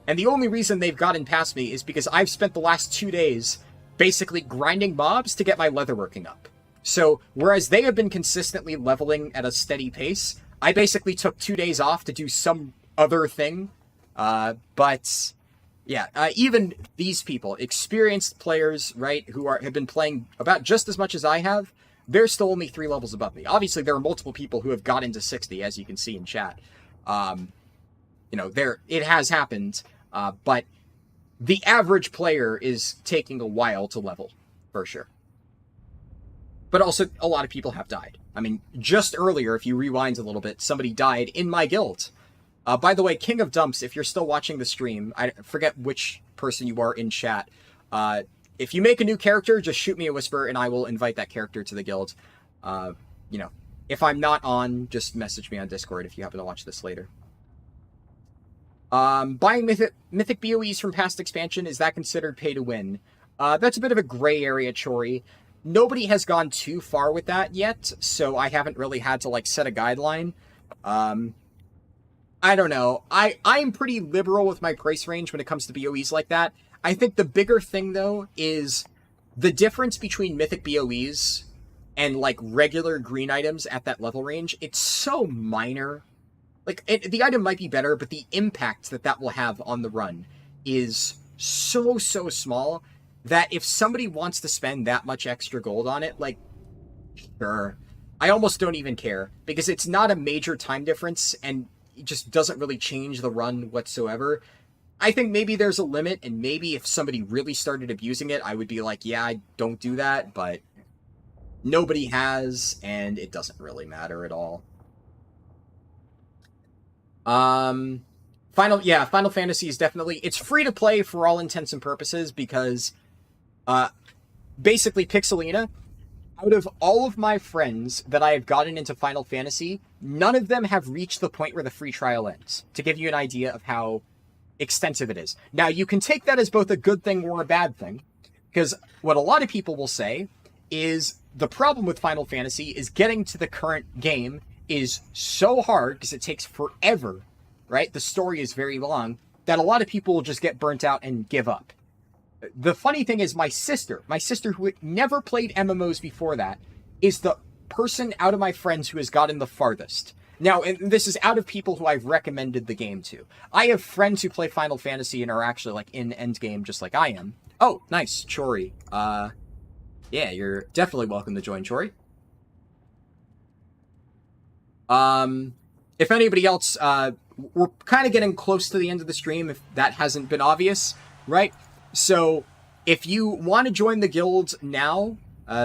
And the only reason they've gotten past me is because I've spent the last 2 days basically grinding mobs to get my leatherworking up. So, whereas they have been consistently leveling at a steady pace, I basically took 2 days off to do some other thing. But yeah, even these people, experienced players, right, who have been playing about just as much as I have, they're still only 3 levels above me. Obviously, there are multiple people who have gotten to 60, as you can see in chat. You know, it has happened, but the average player is taking a while to level, for sure. But also, a lot of people have died. I mean, just earlier, if you rewind a little bit, somebody died in my guild. By the way, King of Dumps, if you're still watching the stream, I forget which person you are in chat. If you make a new character, just shoot me a whisper and I will invite that character to the guild. You know, if I'm not on, just message me on Discord if you happen to watch this later. Buying mythic BOEs from past expansion, is that considered pay to win? That's a bit of a gray area, Chori. Nobody has gone too far with that yet, so I haven't really had to, like, set a guideline. I don't know. I'm pretty liberal with my price range when it comes to BOEs like that. I think the bigger thing, though, is the difference between mythic BOEs and, like, regular green items at that level range. It's so minor. Like, the item might be better, but the impact that will have on the run is so small. that if somebody wants to spend that much extra gold on it, like, sure. I almost don't even care, because it's not a major time difference, and it just doesn't really change the run whatsoever. I think maybe there's a limit, and maybe if somebody really started abusing it, I would be like, yeah, I don't do that, but nobody has, and it doesn't really matter at all. Final Fantasy is definitely, it's free to play for all intents and purposes, because basically Pixelina, out of all of my friends that I have gotten into Final Fantasy, none of them have reached the point where the free trial ends, to give you an idea of how extensive it is. Now, you can take that as both a good thing or a bad thing, because what a lot of people will say is the problem with Final Fantasy is getting to the current game is so hard, because it takes forever, right? The story is very long, that a lot of people will just get burnt out and give up. The funny thing is my sister who never played MMOs before that, is the person out of my friends who has gotten the farthest. Now, and this is out of people who I've recommended the game to. I have friends who play Final Fantasy and are actually like in endgame just like I am. Oh, nice, Chori. Yeah, you're definitely welcome to join, Chori. If anybody else, we're kind of getting close to the end of the stream, if that hasn't been obvious, right? So, if you want to join the guild now,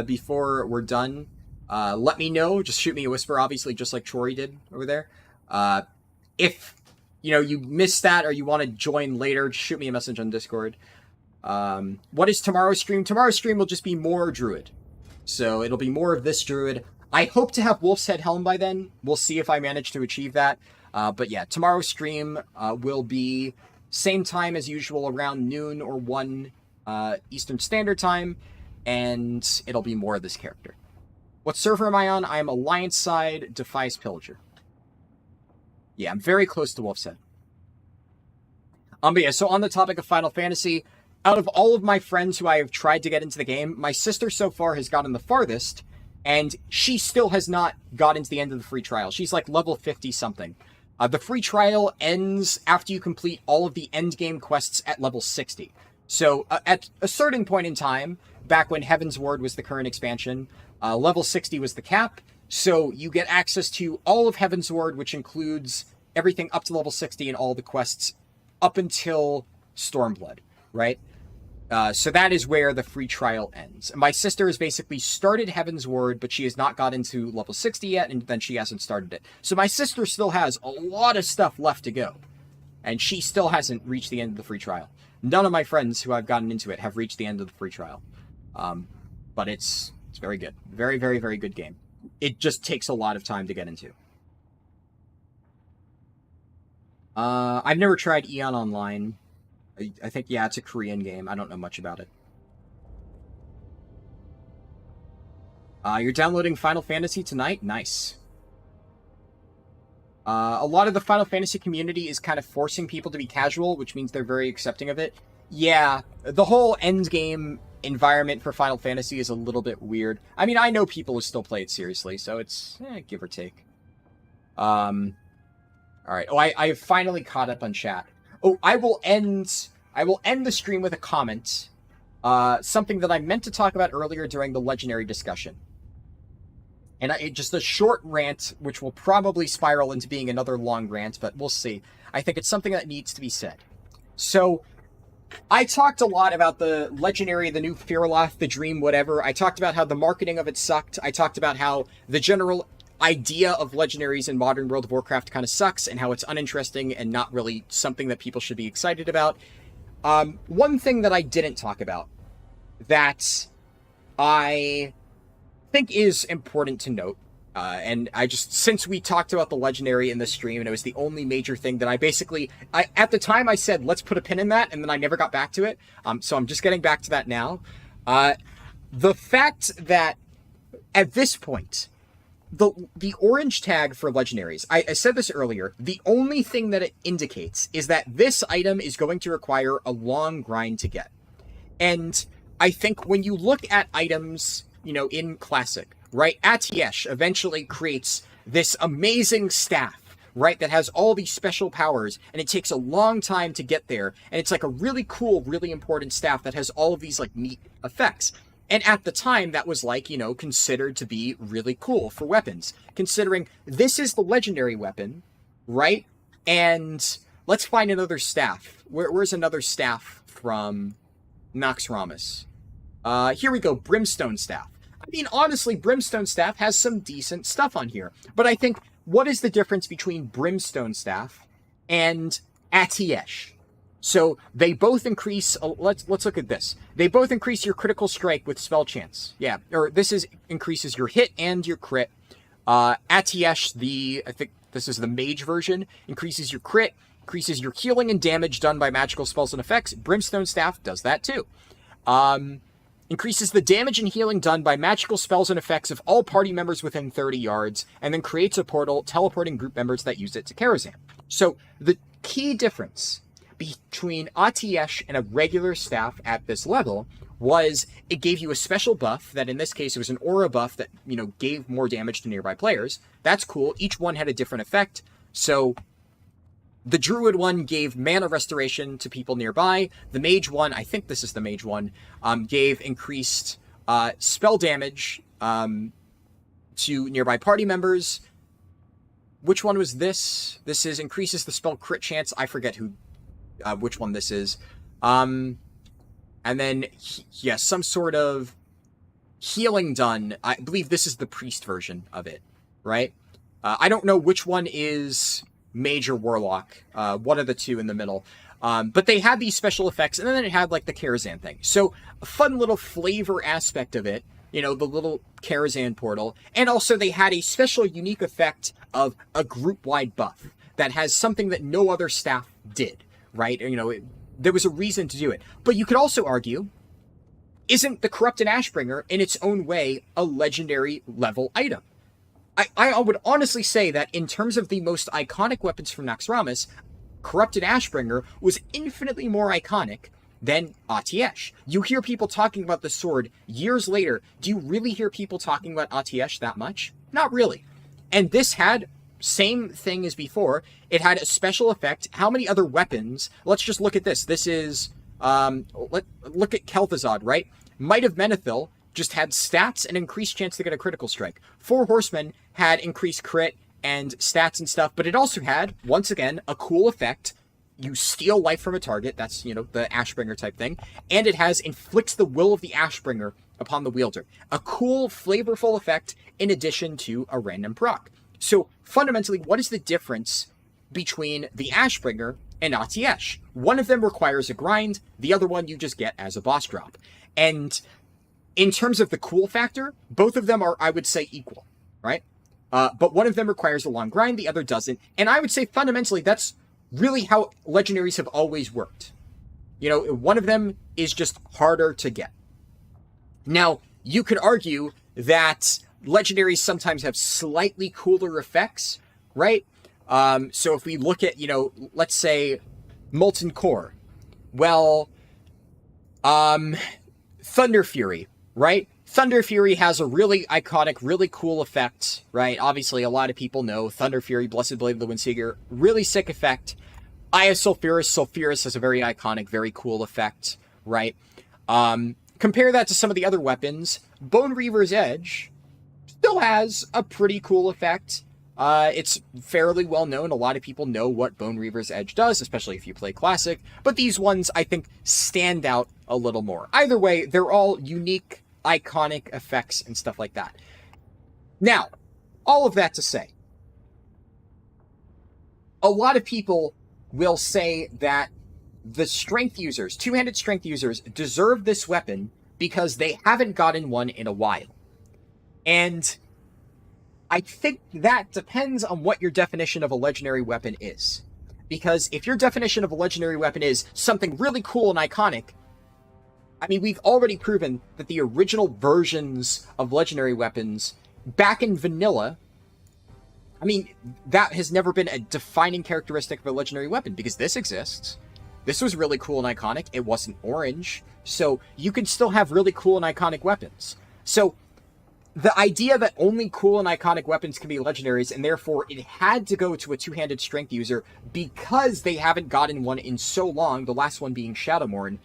before we're done, let me know. Just shoot me a whisper, obviously, just like Chori did over there. If, you missed that or you want to join later, just shoot me a message on Discord. What is tomorrow's stream? Tomorrow's stream will just be more Druid. So, it'll be more of this Druid. I hope to have Wolf's Head Helm by then. We'll see if I manage to achieve that. But yeah, tomorrow's stream will be same time as usual, around noon or 1 Eastern Standard Time, and it'll be more of this character. What server am I on? I am Alliance side, Defias Pillager. Yeah, I'm very close to Wolf's Head. But yeah, so on the topic of Final Fantasy, out of all of my friends who I have tried to get into the game, my sister so far has gotten the farthest, and she still has not gotten to the end of the free trial. She's like level 50-something. The free trial ends after you complete all of the endgame quests at level 60. So, at a certain point in time, back when Heaven's Ward was the current expansion, level 60 was the cap. So, you get access to all of Heaven's Ward, which includes everything up to level 60 and all the quests up until Stormblood, right? So that is where the free trial ends. My sister has basically started Heaven's Ward, but she has not got into level 60 yet, and then she hasn't started it. So my sister still has a lot of stuff left to go, and she still hasn't reached the end of the free trial. None of my friends who I've gotten into it have reached the end of the free trial. But it's very good. Very, very, very good game. It just takes a lot of time to get into. I've never tried Eon Online. I think, yeah, it's a Korean game. I don't know much about it. You're downloading Final Fantasy tonight? Nice. A lot of the Final Fantasy community is kind of forcing people to be casual, which means they're very accepting of it. Yeah, the whole endgame environment for Final Fantasy is a little bit weird. I mean, I know people who still play it seriously, so it's give or take. Alright. Oh, I have finally caught up on chat. Oh, I will end the stream with a comment. Something that I meant to talk about earlier during the legendary discussion. And just a short rant, which will probably spiral into being another long rant, but we'll see. I think it's something that needs to be said. So, I talked a lot about the legendary, the new Firloth, the Dream, whatever. I talked about how the marketing of it sucked. I talked about how the general idea of legendaries in modern World of Warcraft kind of sucks, and how it's uninteresting and not really something that people should be excited about. One thing that I didn't talk about that I think is important to note, and since we talked about the legendary in the stream, and it was the only major thing that at the time I said, let's put a pin in that, and then I never got back to it, so I'm just getting back to that now. The fact that, at this point, the orange tag for legendaries, I said this earlier, the only thing that it indicates is that this item is going to require a long grind to get. And I think when you look at items, in Classic, right, Atiesh eventually creates this amazing staff, right? That has all these special powers, and it takes a long time to get there, and it's like a really cool, really important staff that has all of these like neat effects. And at the time, that was like, you know, considered to be really cool for weapons, considering this is the legendary weapon, right? And let's find another staff. Where's another staff from Naxxramas? Here we go, Brimstone Staff. I mean, honestly, Brimstone Staff has some decent stuff on here. But I think, what is the difference between Brimstone Staff and Atiesh? So, they both increase, let's look at this. They both increase your critical strike with spell chance. Yeah, or increases your hit and your crit. Atiesh, I think this is the Mage version, increases your crit, increases your healing and damage done by magical spells and effects. Brimstone Staff does that too. Increases the damage and healing done by magical spells and effects of all party members within 30 yards, and then creates a portal teleporting group members that use it to Karazhan. So the key difference between Atiesh and a regular staff at this level was it gave you a special buff that in this case it was an aura buff that, you know, gave more damage to nearby players. That's cool. Each one had a different effect. So the Druid one gave mana restoration to people nearby. The Mage one, I think this is the Mage one, gave increased spell damage to nearby party members. Which one was this? This is increases the spell crit chance. I forget which one this is. And then, yeah, some sort of healing done. I believe this is the priest version of it, right? I don't know which one is Mage or Warlock, one of the two in the middle. But they had these special effects, and then it had like the Karazhan thing. So a fun little flavor aspect of it, you know, the little Karazhan portal. And also they had a special unique effect of a group-wide buff that has something that no other staff did, right? You know, there was a reason to do it. But you could also argue, isn't the Corrupted Ashbringer in its own way a legendary level item? I would honestly say that in terms of the most iconic weapons from Naxxramas, Corrupted Ashbringer was infinitely more iconic than Atiesh. You hear people talking about the sword years later. Do you really hear people talking about Atiesh that much? Not really. And this had same thing as before. It had a special effect. How many other weapons? Let's just look at this. This is, look at Kel'Thuzad, right? Might of Menethil just had stats and increased chance to get a critical strike. 4 Horsemen had increased crit and stats and stuff, but it also had, once again, a cool effect. You steal life from a target, that's, you know, the Ashbringer type thing, and it has inflicts the will of the Ashbringer upon the wielder. A cool, flavorful effect in addition to a random proc. So, fundamentally, what is the difference between the Ashbringer and Atiesh? One of them requires a grind, the other one you just get as a boss drop. And in terms of the cool factor, both of them are, I would say, equal, right? But one of them requires a long grind, the other doesn't. And I would say fundamentally that's really how legendaries have always worked. You know, one of them is just harder to get. Now, you could argue that legendaries sometimes have slightly cooler effects, right? So if we look at, you know, let's say Molten Core, well, Thunder Fury, right? Thunder Fury has a really iconic, really cool effect, right? Obviously, a lot of people know Thunder Fury, Blessed Blade of the Windseeker, really sick effect. Eye of Sulfuras has a very iconic, very cool effect, right? Compare that to some of the other weapons. Bone Reaver's Edge still has a pretty cool effect. It's fairly well known. A lot of people know what Bone Reaver's Edge does, especially if you play Classic. But these ones, I think, stand out a little more. Either way, they're all unique, iconic effects and stuff like that. Now, all of that to say, a lot of people will say that the strength users, two-handed strength users, deserve this weapon because they haven't gotten one in a while. And I think that depends on what your definition of a legendary weapon is. Because if your definition of a legendary weapon is something really cool and iconic, I mean, we've already proven that the original versions of legendary weapons back in vanilla, I mean, that has never been a defining characteristic of a legendary weapon, because this exists. This was really cool and iconic. It wasn't orange. So you can still have really cool and iconic weapons. So the idea that only cool and iconic weapons can be legendaries, and therefore it had to go to a two-handed strength user because they haven't gotten one in so long, the last one being Shadowmourne,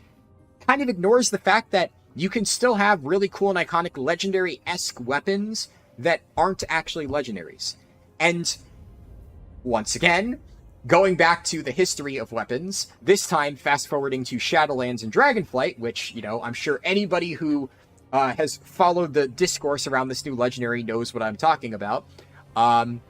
kind of ignores the fact that you can still have really cool and iconic legendary-esque weapons that aren't actually legendaries. And once again, going back to the history of weapons, this time fast-forwarding to Shadowlands and Dragonflight, which, you know, I'm sure anybody who has followed the discourse around this new legendary knows what I'm talking about. In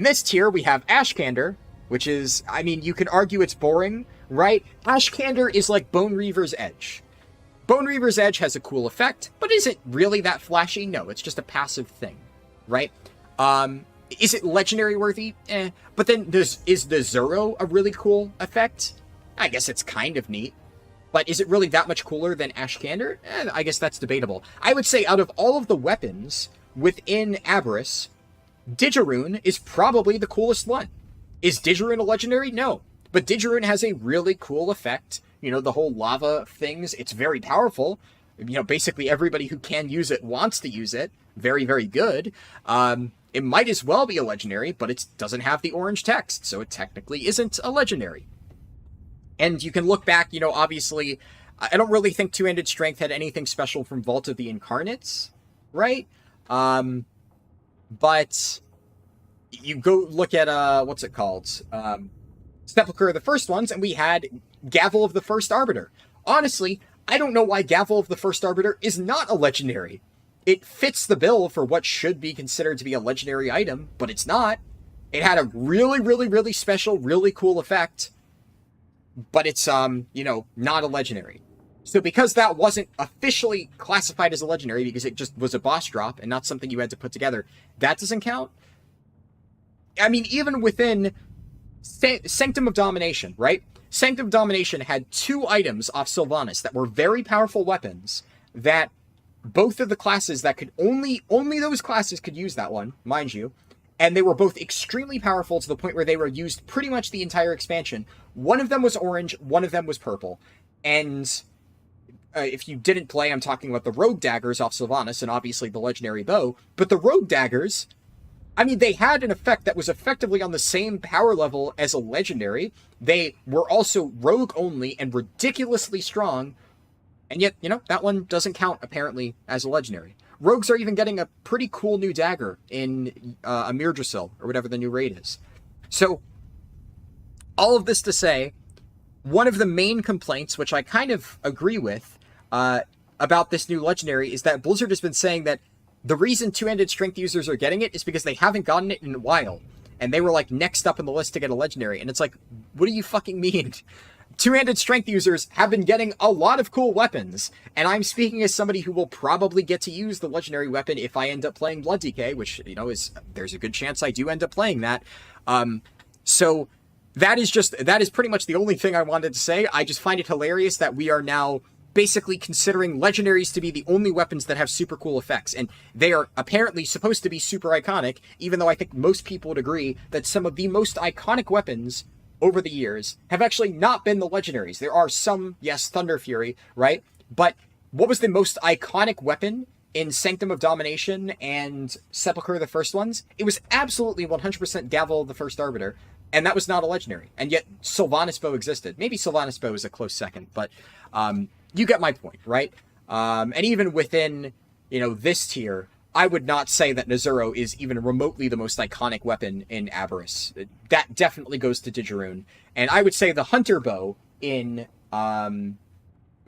this tier, we have Ashkander, which is, I mean, you can argue it's boring, right? Ashkander is like Bone Reaver's Edge. Bone Reaver's Edge has a cool effect, but is it really that flashy? No, it's just a passive thing, right? Is it legendary worthy? But then is the Zero a really cool effect? I guess it's kind of neat. But is it really that much cooler than Ashkander? I guess that's debatable. I would say out of all of the weapons within Aberrus, Digiruun is probably the coolest one. Is Digiruun a legendary? No. But Digiruun has a really cool effect. You know, the whole lava things, it's very powerful. You know, basically everybody who can use it wants to use it. Very, very good. It might as well be a legendary, but it doesn't have the orange text, so it technically isn't a legendary. And you can look back, you know, obviously, I don't really think Two-Handed Strength had anything special from Vault of the Incarnates, right? But you go look at, what's it called? Sepulchre of the First Ones, and we had Gavel of the First Arbiter. Honestly, I don't know why Gavel of the First Arbiter is not a legendary. It fits the bill for what should be considered to be a legendary item, but it's not. It had a really, really, really special, really cool effect, but it's, you know, not a legendary. So because that wasn't officially classified as a legendary, because it just was a boss drop and not something you had to put together, that doesn't count. I mean, even within Sanctum of Domination, right? Sanctum of Domination had 2 items off Sylvanas that were very powerful weapons that both of the classes that could only those classes could use that one, mind you. And they were both extremely powerful to the point where they were used pretty much the entire expansion. One of them was orange, one of them was purple. And if you didn't play, I'm talking about the Rogue Daggers off Sylvanas and obviously the Legendary Bow. But the Rogue Daggers, I mean, they had an effect that was effectively on the same power level as a Legendary. They were also rogue only and ridiculously strong. And yet, you know, that one doesn't count apparently as a Legendary. Rogues are even getting a pretty cool new dagger in Amirdrasil, or whatever the new raid is. So, all of this to say, one of the main complaints, which I kind of agree with, about this new legendary is that Blizzard has been saying that the reason two-handed strength users are getting it is because they haven't gotten it in a while. And they were, like, next up in the list to get a legendary. And it's like, what do you fucking mean? Two-handed strength users have been getting a lot of cool weapons, and I'm speaking as somebody who will probably get to use the legendary weapon if I end up playing Blood DK, which, you know, there's a good chance I do end up playing that. So that is pretty much the only thing I wanted to say. I just find it hilarious that we are now basically considering legendaries to be the only weapons that have super cool effects, and they are apparently supposed to be super iconic, even though I think most people would agree that some of the most iconic weapons over the years have actually not been the legendaries. There are some, yes, Thunder Fury, right? But what was the most iconic weapon in Sanctum of Domination and Sepulchre of the First Ones? It was absolutely 100% Gavel of the First Arbiter, and that was not a legendary. And yet Sylvanas Bow existed. Maybe Sylvanas Bow is a close second, but you get my point, right? And even within, you know, this tier, I would not say that Nezuro is even remotely the most iconic weapon in Aberrus. That definitely goes to Digiruun. And I would say the Hunter Bow in Vault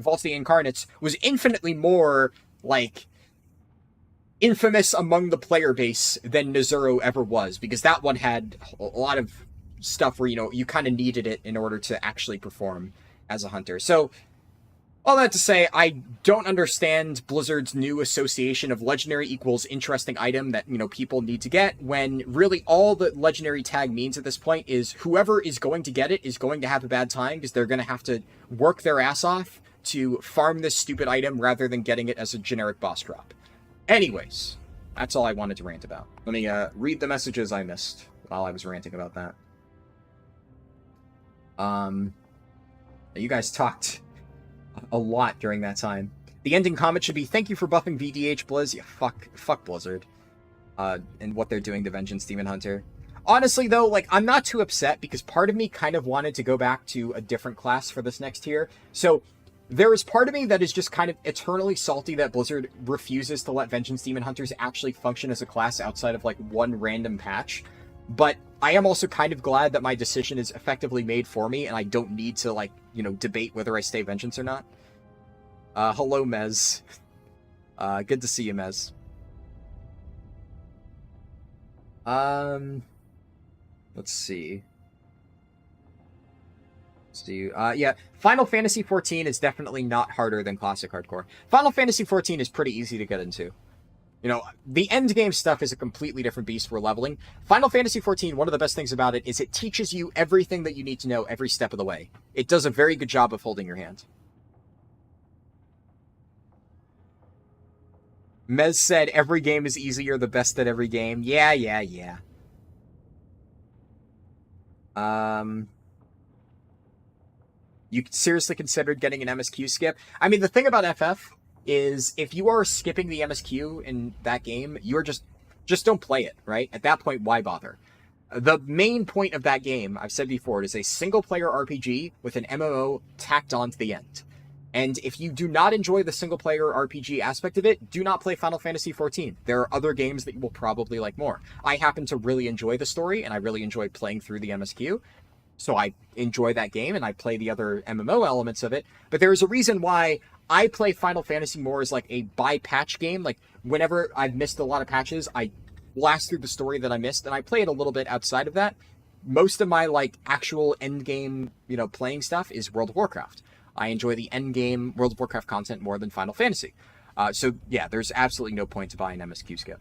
of the Incarnates was infinitely more, like, infamous among the player base than Nezuro ever was, because that one had a lot of stuff where, you know, you kind of needed it in order to actually perform as a hunter. So, all that to say, I don't understand Blizzard's new association of legendary equals interesting item that, you know, people need to get, when really all the legendary tag means at this point is whoever is going to get it is going to have a bad time, because they're going to have to work their ass off to farm this stupid item rather than getting it as a generic boss drop. Anyways, that's all I wanted to rant about. Let me read the messages I missed while I was ranting about that. You guys talked a lot during that time. The ending comment should be, thank you for buffing VDH Blizz. Yeah, fuck Blizzard. And what they're doing to Vengeance Demon Hunter. Honestly, though, like, I'm not too upset because part of me kind of wanted to go back to a different class for this next tier. So there is part of me that is just kind of eternally salty that Blizzard refuses to let Vengeance Demon Hunters actually function as a class outside of, like, one random patch. But I am also kind of glad that my decision is effectively made for me and I don't need to, like, you know, debate whether I stay Vengeance or not. Hello, Mez. Good to see you, Mez. Let's see. Yeah, Final Fantasy XIV is definitely not harder than Classic Hardcore. Final Fantasy XIV is pretty easy to get into. You know, the end game stuff is a completely different beast for leveling. Final Fantasy XIV, one of the best things about it is it teaches you everything that you need to know every step of the way. It does a very good job of holding your hand. Mez said, every game is easier, the best at every game. Yeah. You seriously considered getting an MSQ skip? I mean, the thing about FF is if you are skipping the MSQ in that game, you're just don't play it, right? At that point, why bother? The main point of that game, I've said before, it is a single-player RPG with an MMO tacked on to the end. And if you do not enjoy the single-player RPG aspect of it, do not play Final Fantasy XIV. There are other games that you will probably like more. I happen to really enjoy the story, and I really enjoy playing through the MSQ. So I enjoy that game, and I play the other MMO elements of it. But there is a reason why I play Final Fantasy more as like a by-patch game. Like, whenever I've missed a lot of patches, I blast through the story that I missed, and I play it a little bit outside of that. Most of my, like, actual end-game, you know, playing stuff is World of Warcraft. I enjoy the end-game World of Warcraft content more than Final Fantasy. So, yeah, there's absolutely no point to buy an MSQ skip.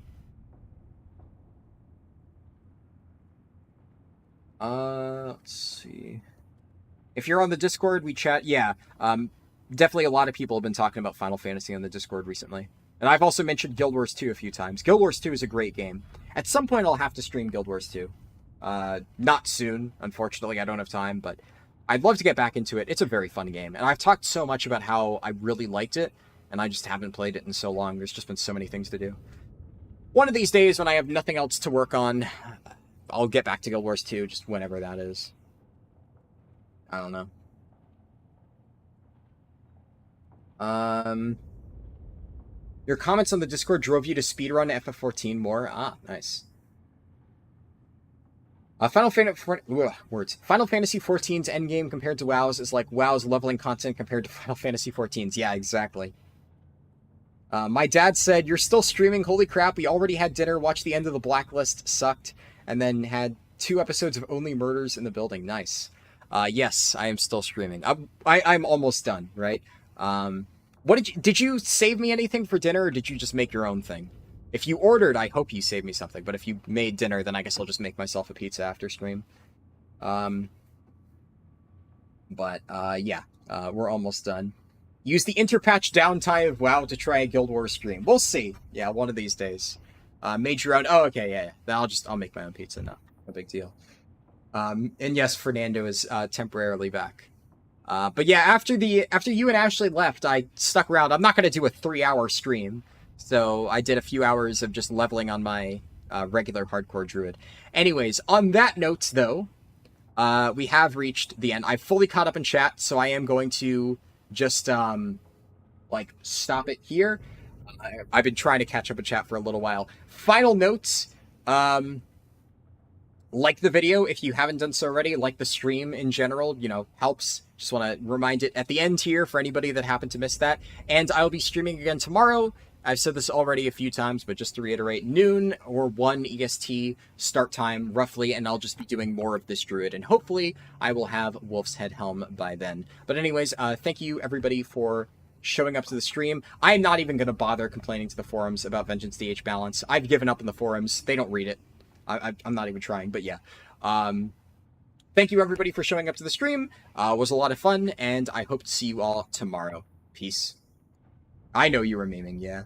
Let's see. If you're on the Discord, we chat. Yeah, definitely a lot of people have been talking about Final Fantasy on the Discord recently. And I've also mentioned Guild Wars 2 a few times. Guild Wars 2 is a great game. At some point, I'll have to stream Guild Wars 2. Not soon, unfortunately. I don't have time, but I'd love to get back into it. It's a very fun game. And I've talked so much about how I really liked it, and I just haven't played it in so long. There's just been so many things to do. One of these days, when I have nothing else to work on, I'll get back to Guild Wars 2, just whenever that is. I don't know. Your comments on the Discord drove you to speedrun FF14 more? Ah, nice. Final Fantasy XIV's endgame compared to WoW's is like WoW's leveling content compared to Final Fantasy XIV's. Yeah, exactly. My dad said, you're still streaming? Holy crap, we already had dinner, watched the end of The Blacklist, sucked, and then had 2 episodes of Only Murders in the Building. Nice. Yes, I am still streaming. I'm almost done, right? What did you save me anything for dinner, or did you just make your own thing? If you ordered, I hope you saved me something, but if you made dinner, then I guess I'll just make myself a pizza after stream. Yeah, we're almost done. Use the interpatch downtime of WoW to try a Guild Wars stream. We'll see. Yeah, one of these days. Made your own. Oh, okay, yeah. Then I'll make my own pizza. No big deal. And yes, Fernando is temporarily back. But yeah, after you and Ashley left, I stuck around. I'm not gonna do a 3-hour stream, so I did a few hours of just leveling on my regular hardcore druid. Anyways, on that note, though, we have reached the end. I've fully caught up in chat, so I am going to just like stop it here. I've been trying to catch up in chat for a little while. Final notes. Like the video if you haven't done so already. Like the stream in general, you know, helps. Just want to remind it at the end here for anybody that happened to miss that. And I'll be streaming again tomorrow. I've said this already a few times, but just to reiterate, noon or 1 EST start time roughly, and I'll just be doing more of this druid, and hopefully I will have Wolf's Head Helm by then. But anyways, thank you everybody for showing up to the stream. I'm not even going to bother complaining to the forums about Vengeance DH balance. I've given up on the forums. They don't read it. I'm not even trying, but yeah. Thank you everybody for showing up to the stream. It was a lot of fun, and I hope to see you all tomorrow. Peace. I know you were memeing, yeah.